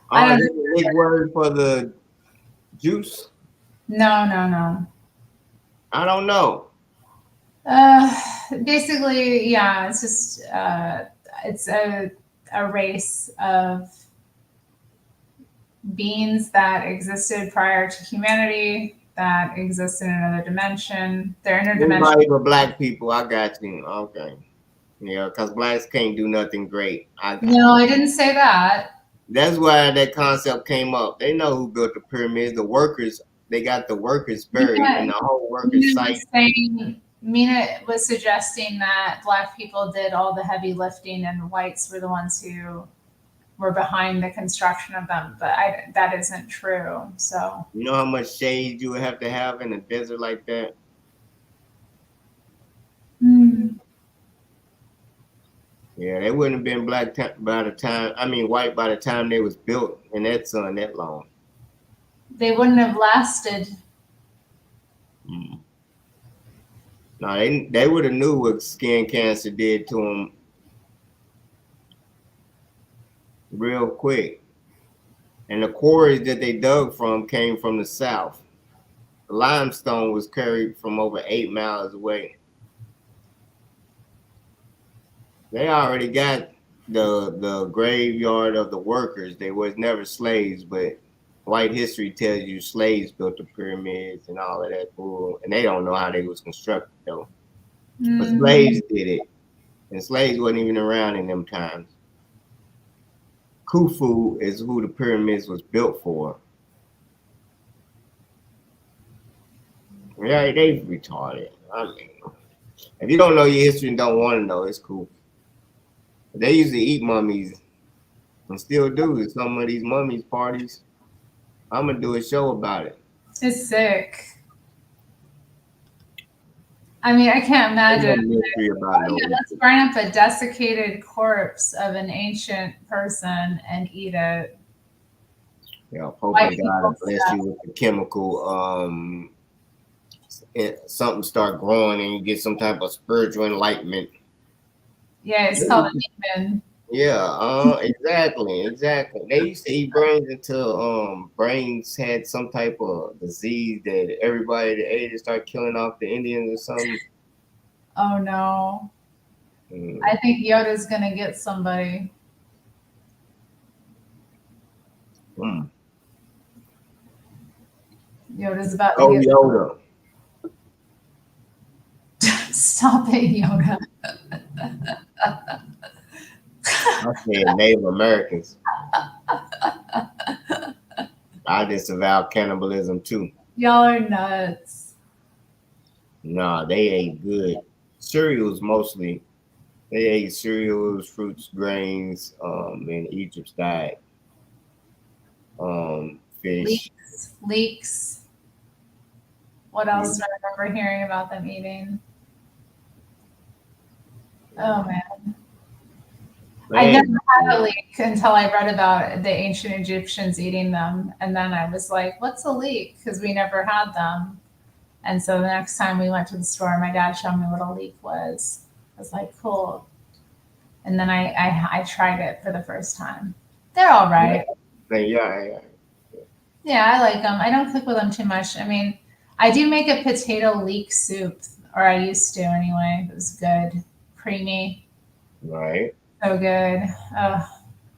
I Oh, don't is it a big word for the juice? No, no, no. I don't know. Basically, yeah, it's just it's a race of beings that existed prior to humanity that exist in another dimension. They're interdimensional. Anybody but black people, I got you. Okay. Yeah, because blacks can't do nothing great. I got No, you. I didn't say that. That's why that concept came up. They know who built the pyramids. The workers, they got the workers buried in the whole workers site. Mina was suggesting that black people did all the heavy lifting and whites were the ones who were behind the construction of them, but that isn't true. So You know how much shade you would have to have in a desert like that? Yeah, they wouldn't have been black by the time, white by the time they was built in that sun that long. they wouldn't have lasted. Mm. No, they would have knew what skin cancer did to them real quick. And the quarries that they dug from came from the south. The limestone was carried from over 8 miles away. They already got the graveyard of the workers. They was never slaves, but white history tells you slaves built the pyramids and all of that bull, and they don't know how they was constructed though. But slaves did it, and slaves wasn't even around in them times. Khufu is who the pyramids was built for. Yeah, they retarded. I mean, if you don't know your history and don't want to know, it's cool. They used to eat mummies and still do at some of these mummies parties. I'm gonna do a show about it. It's sick. I mean, I can't imagine. Let's burn up a desiccated corpse of an ancient person and eat it. Yeah, hoping God bless you with the chemical. Something start growing and you get some type of spiritual enlightenment. Yeah, it's called a demon. Yeah, exactly. They used to eat brains until brains had some type of disease that everybody that ate it started killing off the Indians or something. Oh no. I think Yoda's gonna get somebody. Yoda's about to get Yoda. Stop it, Yoda. I said Native Americans. I disavow cannibalism too. Y'all are nuts. Nah, they ate good. Cereals mostly. They ate cereals, fruits, grains, in Egypt's diet. Fish. Leeks. What else do I remember hearing about them eating? Oh man. I never had a leek until I read about the ancient Egyptians eating them. And then I was like, what's a leek? Because we never had them. And so the next time we went to the store, my dad showed me what a leek was. I was like, cool. And then I tried it for the first time. They're all right. Yeah, I like them. I don't cook with them too much. I mean, I do make a potato leek soup, or I used to anyway. It was good. Creamy. Right. So good. Oh,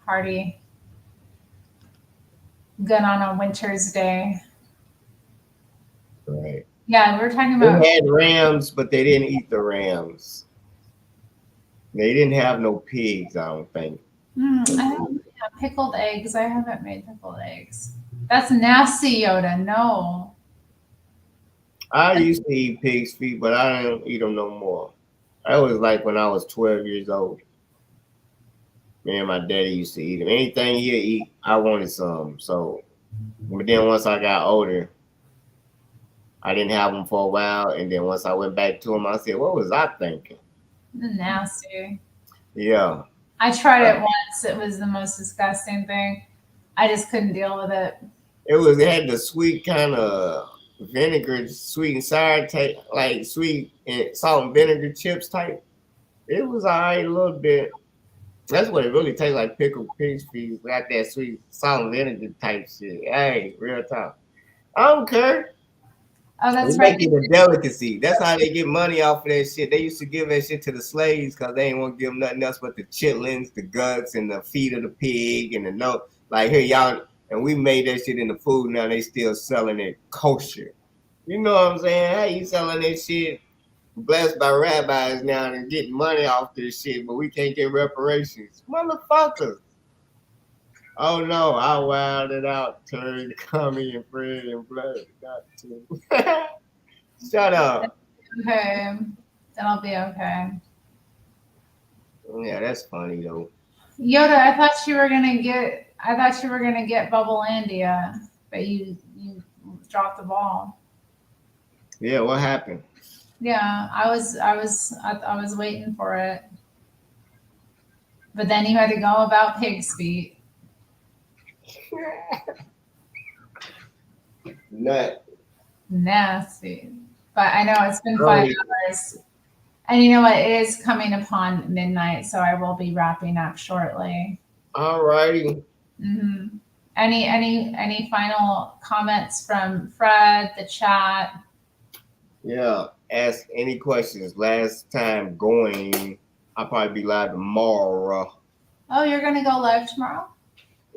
hearty. Good on a winter's day. Right. Yeah, we were talking about. They had rams, but they didn't eat the rams. They didn't have no pigs, I don't think. I haven't pickled eggs. I haven't made pickled eggs. That's nasty, Yoda. No. I used to eat pig's feet, but I don't eat them no more. That was like when I was 12 years old. Me and my daddy used to eat them. Anything he'd eat, I wanted some. So, but then once I got older, I didn't have them for a while. And then once I went back to them, I said, what was I thinking? Nasty. Yeah. I tried it once. It was the most disgusting thing. I just couldn't deal with it. It had the sweet kind of vinegar, sweet and sour type, like sweet and salt and vinegar chips type. It was all right a little bit. That's what it really tastes like, pickled pig's feet. Got that sweet salt and vinegar type shit. Hey, real talk. I don't care. Oh, They that's make right. it a delicacy. That's how they get money off of that shit. They used to give that shit to the slaves because they ain't want to give them nothing else but the chitlins, the guts, and the feet of the pig, and the nose. Like, here, y'all, and we made that shit into food. Now they still selling it kosher. You know what I'm saying? Hey, you selling that shit blessed by rabbis now and getting money off this shit, but we can't get reparations. Motherfuckers. Oh no, I wilded out, turned Cummy and Fred and Blood. Got to. Shut up. Okay. That'll be okay. Yeah, that's funny though. Yoda, I thought you were gonna get Bubblelandia, but you dropped the ball. Yeah, what happened? Yeah, I was waiting for it. But then you had to go about pig's feet. Nut. Nasty. But I know it's been Really? 5 hours. And you know what? It is coming upon midnight, so I will be wrapping up shortly. Alrighty. hmm Any final comments from Fred, the chat? Yeah. Ask any questions. Last time going, I'll probably be live tomorrow. Oh, you're gonna go live tomorrow?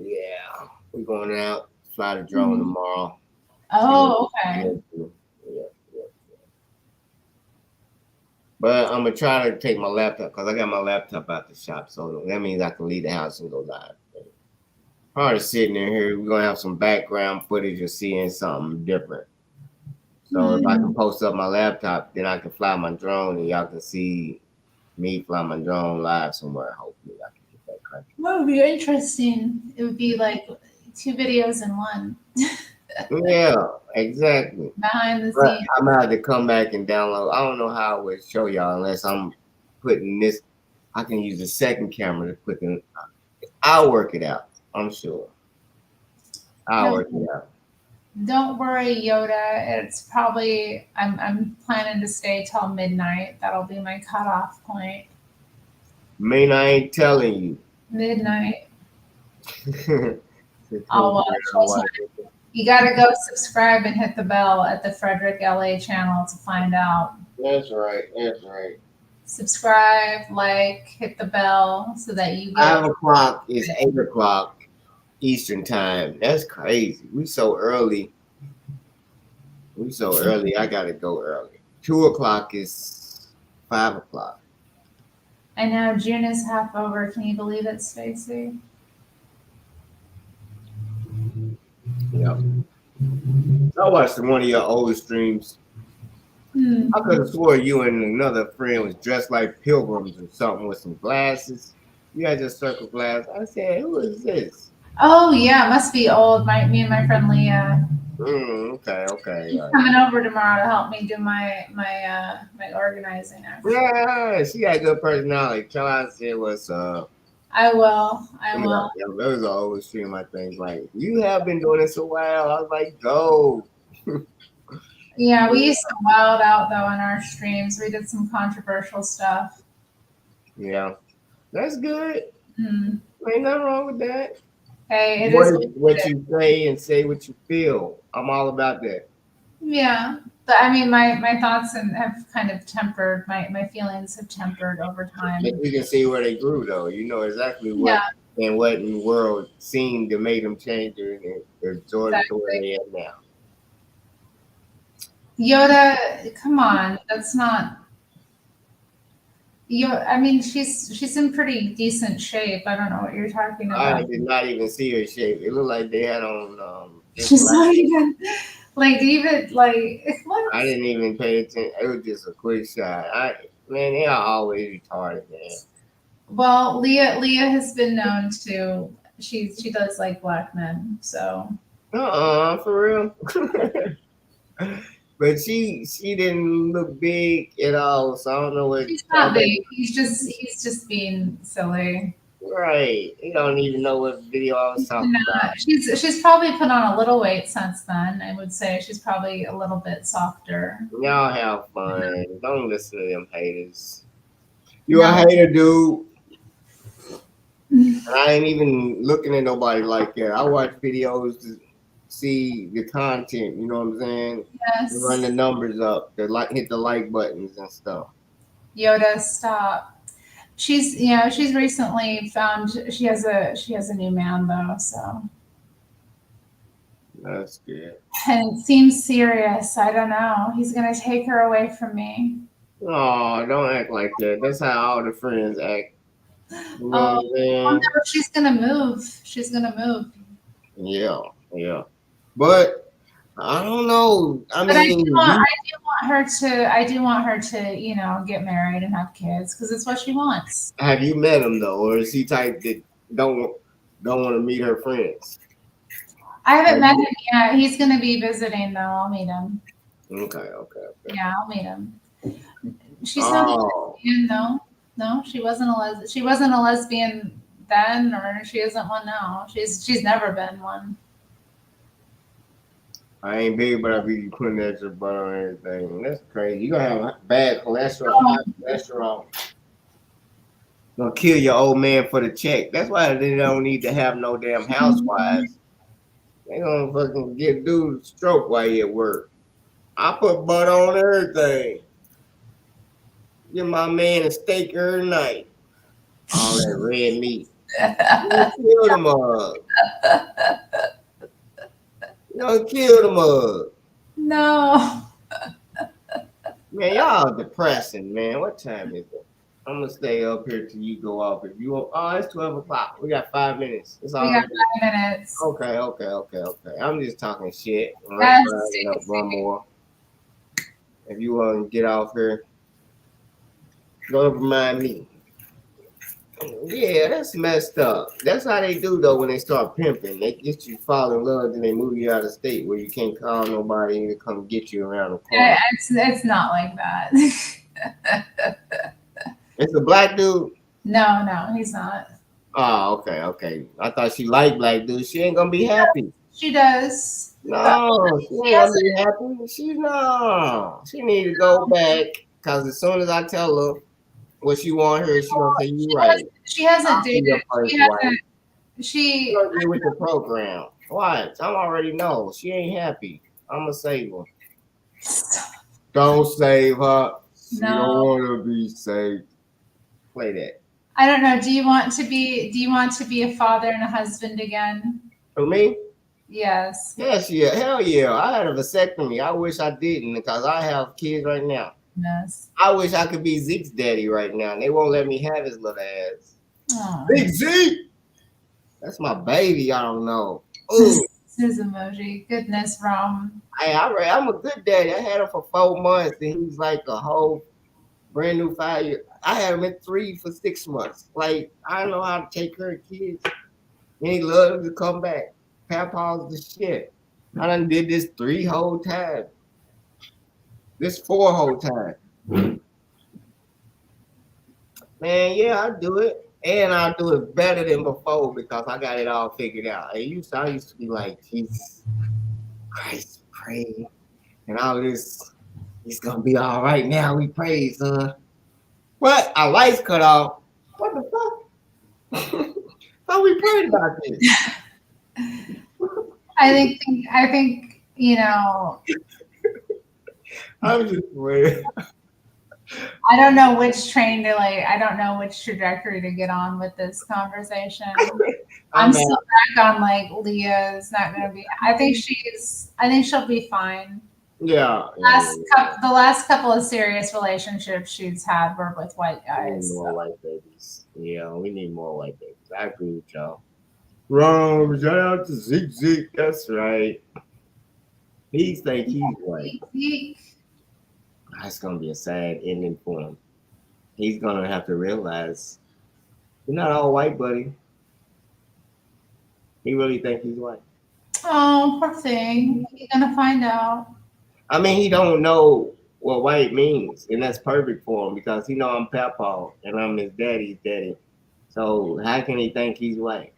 Yeah. We're going out, fly the drone tomorrow. Oh, okay. Yeah. But I'm gonna try to take my laptop because I got my laptop out the shop, so that means I can leave the house and go live. Probably sitting in here, we're gonna have some background footage of seeing something different. So if I can post up my laptop, then I can fly my drone and y'all can see me fly my drone live somewhere. Hopefully, I can get that country. That would be interesting. It would be like 2 videos in one. Yeah, exactly. Behind the But scenes. I'm gonna have to come back and download. I don't know how I would show y'all unless I'm putting this. I can use the second camera to put the. I'll work it out. I'm sure. I'll work it out. Don't worry, Yoda. It's probably I'm planning to stay till midnight. That'll be my cutoff point. Man, I ain't telling you. Midnight. I'll watch. You gotta go subscribe and hit the bell at the Frederick LA channel to find out. That's right. That's right. Subscribe, like, hit the bell so that you get 5 o'clock is 8 o'clock Eastern time. That's crazy. We so early. I gotta go early. 2 o'clock is 5 o'clock. And now June is half over. Can you believe it, Stacy? Yep. I watched one of your old streams. I could have swore you and another friend was dressed like pilgrims or something with some glasses. You had your circle glass. I said, "Who is this?" Oh yeah, it must be old. Me and my friend Leah. Okay. She's coming over tomorrow to help me do my organizing. Actually. Yeah, she got good personality. Tell her I said what's up. I will. Yeah, that was an old stream, I think. Like, you have been doing this a while. I was like, go. Yeah, we used to wild out though in our streams. We did some controversial stuff. Yeah, that's good. Mm. Ain't nothing wrong with that. Hey, it what is what you say and say what you feel. I'm all about that. Yeah, but I mean, my thoughts have kind of tempered. My feelings have tempered over time. But you can see where they grew, though. You know exactly what and what in the world seemed to make them change their Jordan to where they are now. Yoda, come on, that's not. I mean, she's in pretty decent shape. I don't know what you're talking I about. did not even see her shape. It looked like they had on just She's black. not even like even like what? I didn't even pay attention. It was just a quick shot. Man, they are always retarded, man. Well, Leah has been known to she does like black men, so For real. But she didn't look big at all, so I don't know what. he's I not bet, big. He's just being silly. right. You don't even know what video I was talking about. She's probably put on a little weight since then. I would say she's probably a little bit softer. Y'all have fun. Don't listen to them haters. You a No. hater, dude. And I ain't even looking at nobody like that. I watch videos to see the content. You know what I'm saying? To run the Yes. numbers up. To hit the like buttons and stuff. Yoda, stop. She's recently found she has a new man though, so That's good. and it seems serious. I don't know. He's gonna take her away from me. Oh, don't act like that. That's how all the friends act. You know what Oh, I'm oh saying? no, she's gonna move. She's gonna move. Yeah, yeah. But I don't know. I But mean, I do want her to, get married and have kids because it's what she wants. have you met him though, or is he type that don't don't want to meet her friends? I haven't Have met you- him yet. He's gonna be visiting though. I'll meet him. Okay, okay, okay. Yeah, I'll meet him. She's not a Oh, lesbian, no. No, she wasn't a lesbian then, or she isn't one now. She's never been one. I ain't big, but I be putting extra butter on everything. That's crazy. You gonna have bad cholesterol, Oh, high cholesterol. Gonna kill your old man for the check. That's why they don't need to have no damn housewives. They gonna fucking get dude stroke while he at work. I put butter on everything. Give my man a steak every night. All that red meat. You gonna kill the mug. You gonna kill the mug. no. Man, y'all depressing, man. What time is it? I'm gonna stay up here till you go off. If you want, oh, it's 12 o'clock. We got 5 minutes. It's We got already 5 minutes. okay. I'm just talking shit. Yes, Rounding up one more. If you want to get off here, don't remind me. Yeah, that's messed up. That's how they do though when they start pimping. They get you fall in love, then they move you out of state where you can't call nobody to come get you around the corner. It's not like that. It's a black dude. No, he's not. Oh, okay. I thought she liked black dudes. She ain't gonna be happy. She does. But No, she she ain't gonna hasn't. be happy. She need to go back. Cause as soon as I tell her what she want her, she gonna say you right. She hasn't I'll be your dated. first She wife. hasn't. She She. gonna get with the program. What? I already know. She ain't happy. I'ma save her. Don't save her. She don't No, wanna be saved. Play that. I don't know. Do you want to be? Do you want to be a father and a husband again? For me? Yes. Yes, yeah. Hell yeah. I had a vasectomy. I wish I didn't because I have kids right now. Yes. I wish I could be Zeke's daddy right now. And they won't let me have his little ass. Oh. Big Zeke! That's my baby. I don't know. Ooh. His emoji. Goodness, Rom. I'm a good daddy. I had him for 4 months, and he's like a whole brand new 5 years. I had him at 3 for 6 months. Like, I don't know how to take care of kids. And he loves to come back. Papa's the shit. I done did this 3 whole times. This 4 whole time. Man, yeah, I do it. And I do it better than before because I got it all figured out. I used to be like, Jesus Christ, pray. And all this, he's gonna be all right now. We pray, son. What? Our lights cut off. What the fuck? Thought we prayed about this. I think I'm just weird. I don't know which train to I don't know which trajectory to get on with this conversation. I'm mad. still back on Leah's not gonna be. I think she'll be fine. Yeah. The last couple of serious relationships she's had were with white We need guys. more white babies. Yeah, we need more white babies. I agree with y'all. Wrong. Shout out to Zeke Zeke. That's right. He think he's white. That's gonna be a sad ending for him. He's gonna have to realize you're not all white, buddy. He really think he's white. Oh, poor thing. You're gonna find out. I mean, he don't know what white means, and that's perfect for him because he know I'm Papa and I'm his daddy's daddy. So how can he think he's white?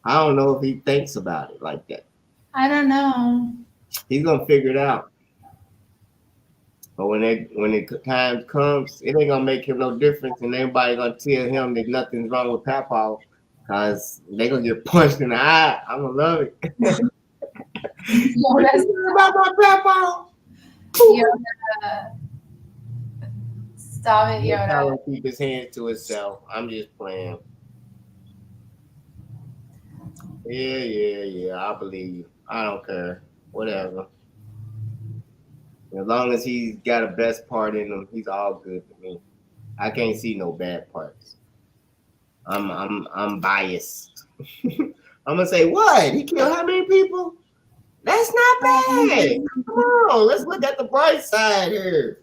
I don't know if he thinks about it like that. I don't know. He's gonna figure it out. But when the time comes, it ain't gonna make him no difference, and everybody gonna tell him that nothing's wrong with Papa, cause they gonna get punched in the eye. I'm gonna love it. What you doing about my Papa? Yoda. Stop it, Yoda. Yoda. Keep his hands to himself. I'm just playing. Yeah. I believe you. I don't care. Whatever. As long as he's got a best part in him, he's all good to me. I can't see no bad parts. I'm biased. I'm gonna say what? He killed how many people? That's not bad. Come on, let's look at the bright side here.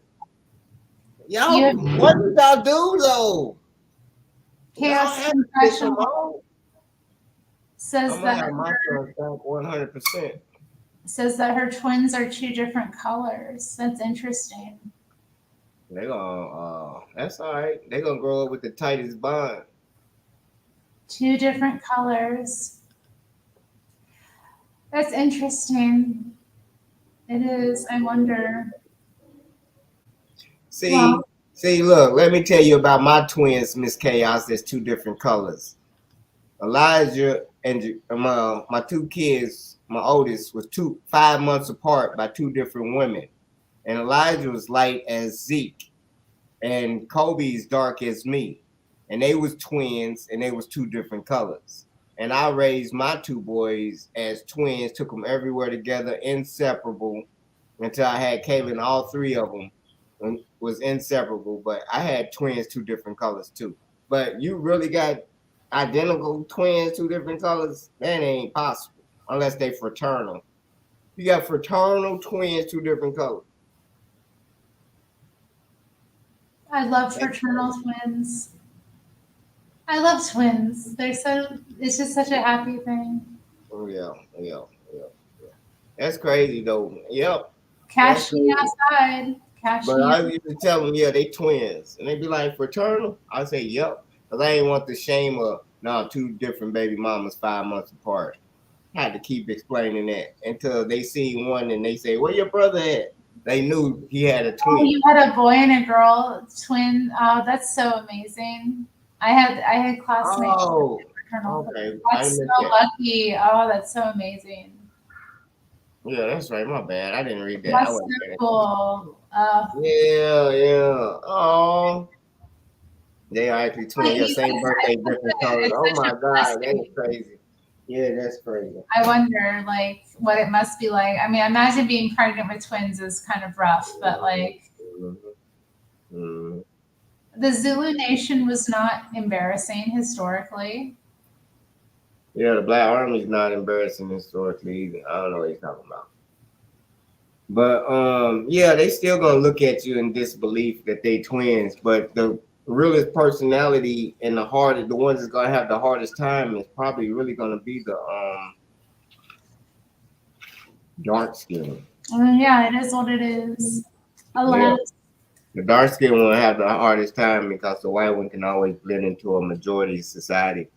Yo, what did y'all do though? Chaos Confessional says that 100%. Says that her twins are two different colors. That's interesting. They gonna that's all right. They gonna grow up with the tightest bond. Two different colors. That's interesting. It is. I wonder. See, look, let me tell you about my twins, Miss Chaos. There's two different colors. Elijah and my two kids, my oldest, was 5 months apart by two different women. And Elijah was light as Zeke. And Kobe's dark as me. And they was twins, and they was two different colors. And I raised my two boys as twins, took them everywhere together, inseparable, until I had Kaylin. All three of them was inseparable, but I had twins two different colors too. But you really got identical twins two different colors? That ain't possible unless they fraternal. You got fraternal twins two different colors. I love fraternal twins. I love twins. It's just such a happy thing. Oh yeah. That's crazy though. Yep. Cash me outside. But I used to tell them, yeah, they twins. And they be like, fraternal? I say, yep. Because I ain't want the shame of, two different baby mamas 5 months apart. I had to keep explaining that until they see one and they say, where your brother at? They knew he had a twin. Oh, you had a boy and a girl twin. Oh, that's so amazing. I had classmates. Oh, okay. That's so lucky. Oh, that's so amazing. Yeah, that's right. My bad. I didn't read that. That's so cool. Yeah. Oh. They are actually twins. Yeah, same birthday, different colors. Oh my God, that's crazy. Yeah, that's crazy. I wonder, what it must be like. I mean, I imagine being pregnant with twins is kind of rough, but the Zulu Nation was not embarrassing historically. Yeah, the Black Army's not embarrassing historically either. I don't know what he's talking about. But yeah, they still gonna look at you in disbelief that they twins. But the realest personality and the ones that's gonna have the hardest time is probably really gonna be the dark skin. Yeah, it is what it is. Alas. Yeah. The dark skin will have the hardest time because the white one can always blend into a majority society.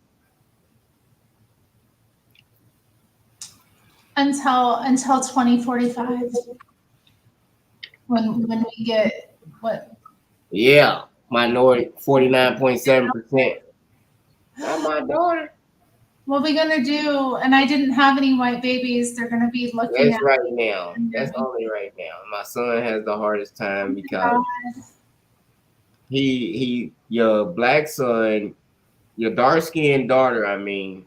Until 2045, when we get what? Yeah, minority 49.7%. Not my daughter. What are we gonna do? And I didn't have any white babies. They're gonna be looking. That's right now. That's only right now. My son has the hardest time because your black son, your dark skinned daughter, I mean,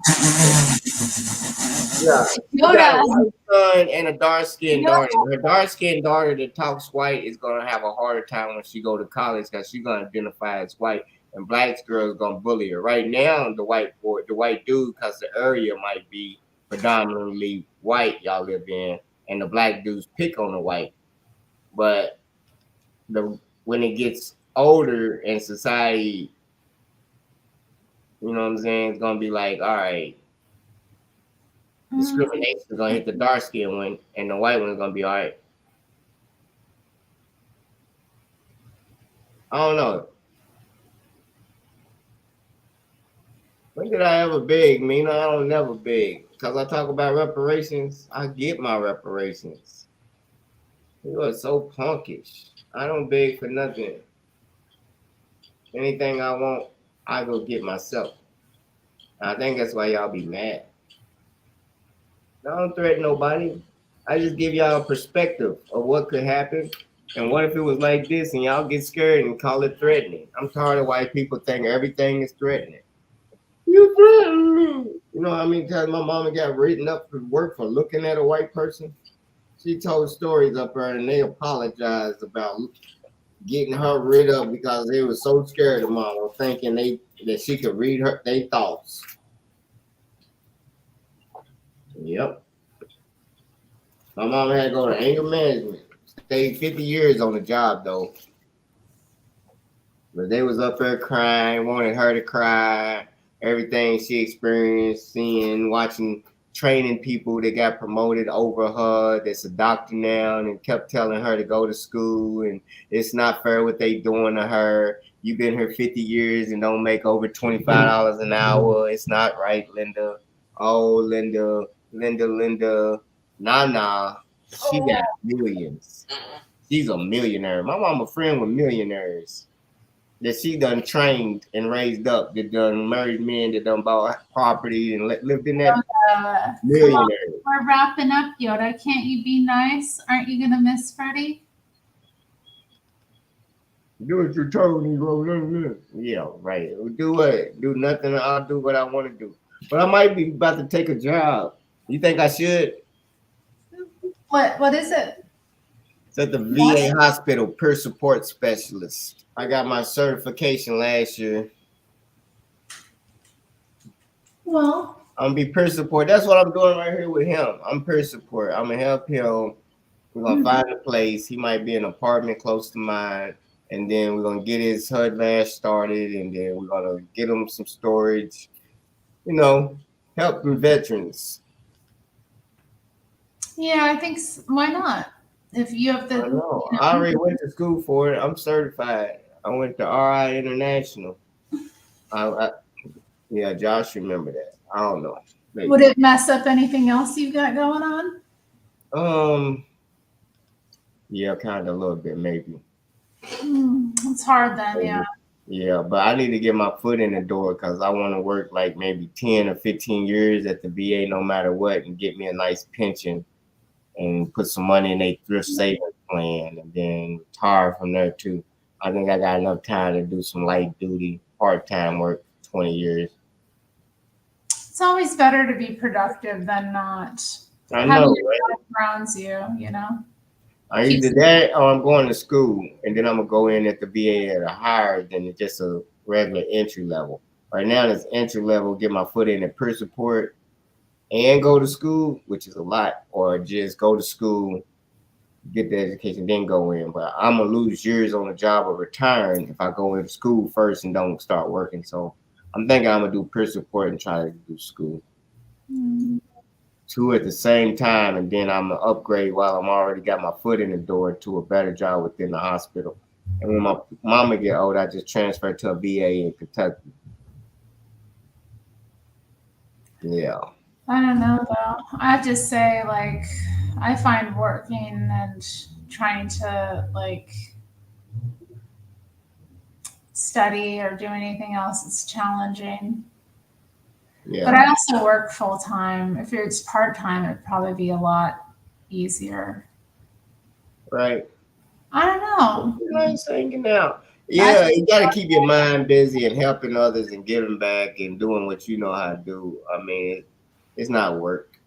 Yeah. She got a Yoda. white son and a dark-skinned Yoda. daughter. Her dark-skinned daughter that talks white is gonna have a harder time when she go to college because she's gonna identify as white, and black girl is gonna bully her. Right now, the white dude, because the area might be predominantly white y'all live in, and the black dudes pick on the white. But when it gets older and society, you know what I'm saying, it's gonna be like, all right, discrimination is gonna hit the dark skinned one, and the white one's gonna be all right. I don't know. When did I ever beg? I don't never beg. Because I talk about reparations, I get my reparations. You are so punkish. I don't beg for nothing. Anything I want, I go get myself. And I think that's why y'all be mad. I don't threaten nobody. I just give y'all a perspective of what could happen. And what if it was like this and y'all get scared and call it threatening? I'm tired of white people think everything is threatening. You threaten me. You know how many times my mama got written up for work for looking at a white person? She told stories up there and they apologized about getting her rid of because they were so scared of mama, thinking that she could read their thoughts. Yep. My mama had to go to anger management. Stayed 50 years on the job though. But they was up there crying, wanted her to cry. Everything she experienced, seeing, watching, training people that got promoted over her, that's a doctor now, and kept telling her to go to school, and it's not fair what they doing to her. You've been here 50 years and don't make over $25 an hour. It's not right, Linda. Oh, Linda. Nah. She got millions. She's a millionaire. My mama friend with millionaires that she done trained and raised up, that done married men, that done bought property and lived in that millionaire. We're wrapping up, Yoda. Can't you be nice? Aren't you gonna miss Freddie? Do what you told me, bro. Yeah, right. Do what? Do nothing. I'll do what I want to do. But I might be about to take a job. You think I should? What is it? It's at the VA hospital, peer support specialist. I got my certification last year. Well, I'm gonna be peer support. That's what I'm doing right here with him. I'm peer support. I'm gonna help him. We're gonna find a place. He might be in an apartment close to mine, and then we're gonna get his HUD badge started, and then we're gonna get him some storage. You know, helping veterans. yeah, I think why not? If you have the, I know. I already went to school for it. I'm certified. I went to RI International. Yeah, Josh, remember that. I don't know. Maybe. Would it mess up anything else you've got going on? Yeah, kind of a little bit, maybe. It's hard then, maybe. Yeah. Yeah, but I need to get my foot in the door because I want to work like maybe 10 or 15 years at the VA, no matter what, and get me a nice pension and put some money in a thrift savings plan, and then retire from there too. I think I got enough time to do some light duty, part-time work for 20 years. It's always better to be productive than not. I know, right? Grounds you know. Either that or I'm going to school, and then I'm gonna go in at the VA at a higher than just a regular entry level. Right now, it's entry level, get my foot in at peer support, and go to school, which is a lot, or just go to school, get the education, then go in. But I'm gonna lose years on the job of retiring if I go into school first and don't start working. So I'm thinking I'm gonna do peer support and try to do school. Two at the same time, and then I'm gonna upgrade while I'm already got my foot in the door to a better job within the hospital. And when my mama get old, I just transfer to a VA in Kentucky. Yeah. I don't know though. I just say like I find working and trying to like study or do anything else is challenging. Yeah. But I also work full time. If it's part time, it'd probably be a lot easier. Right. I don't know. Nice hanging out. Yeah, you got to keep your mind busy and helping others and giving back and doing what you know how to do. I mean, It's not work.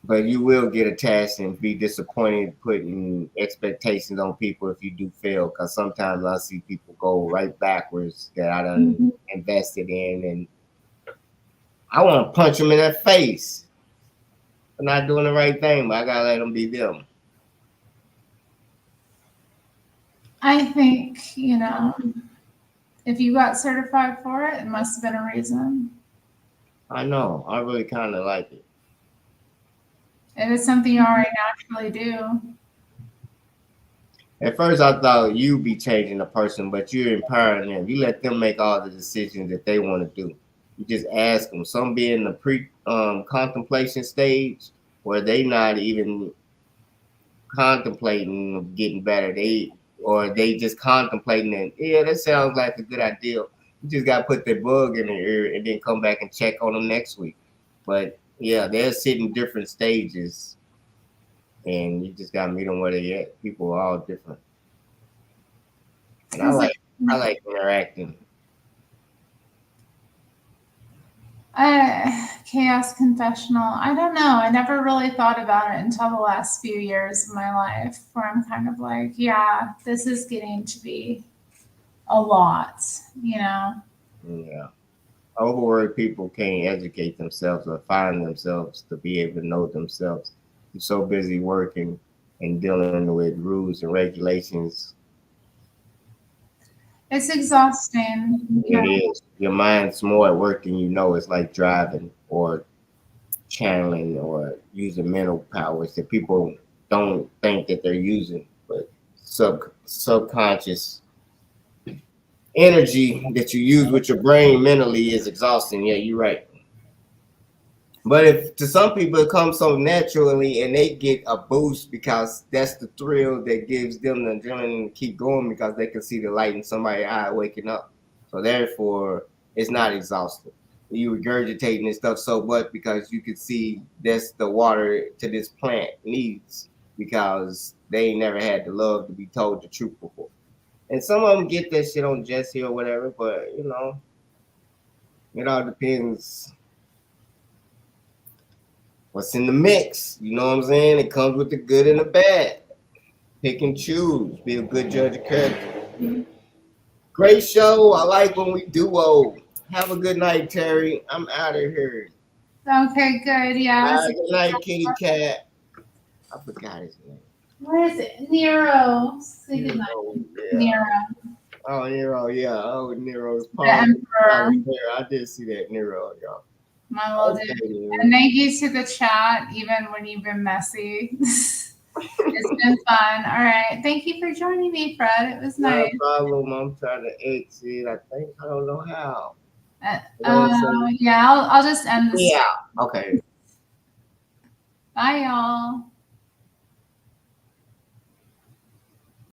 But you will get attached and be disappointed putting expectations on people if you do fail. Because sometimes I see people go right backwards that I done invested in, and I want to punch them in that face for not doing the right thing. But I gotta let them be them. I think, if you got certified for it, it must have been a reason. I know. I really kind of like it. If it's something you already naturally do. At first, I thought you'd be changing the person, but you're empowering them. You let them make all the decisions that they want to do. You just ask them. Some be in the contemplation stage where they not even contemplating getting better. They just contemplating and yeah, that sounds like a good idea. You just gotta put the bug in their ear and then come back and check on them next week. But yeah, they're sitting different stages, and you just gotta meet them where they at. People are all different, and I like interacting. Chaos confessional. I don't know. I never really thought about it until the last few years of my life, where I'm kind of like, yeah, this is getting to be a lot, Yeah, overworked people can't educate themselves or find themselves to be able to know themselves. You're so busy working and dealing with rules and regulations. It's exhausting. It is. Your mind's more at work than you know. It's like driving or channeling or using mental powers that people don't think that they're using, but subconscious energy that you use with your brain mentally is exhausting. Yeah, you're right. But if to some people it comes so naturally and they get a boost because that's the thrill that gives them the adrenaline to keep going because they can see the light in somebody's eye waking up. So therefore, it's not exhausting. You regurgitating this stuff so much because you can see that's the water to this plant needs because they ain't never had the love to be told the truth before. And some of them get that shit on Jesse or whatever, but it all depends what's in the mix. You know what I'm saying? It comes with the good and the bad. Pick and choose. Be a good judge of character. Great show. I like when we duo. Have a good night, Terry. I'm out of here. Okay, good. Yeah. Good night, kitty cat. I forgot his name. Where is it? Nero. Say good night. Yeah. Nero. Oh, Nero. Yeah. Oh, Nero's The Emperor. I did see that Nero, y'all. My little dude. And thank you to the chat, even when you've been messy. It's been fun. All right. Thank you for joining me, Fred. It was nice. No problem. I'm trying to exit. I don't know how. Yeah, I'll just end this. Yeah. Okay. Bye, y'all.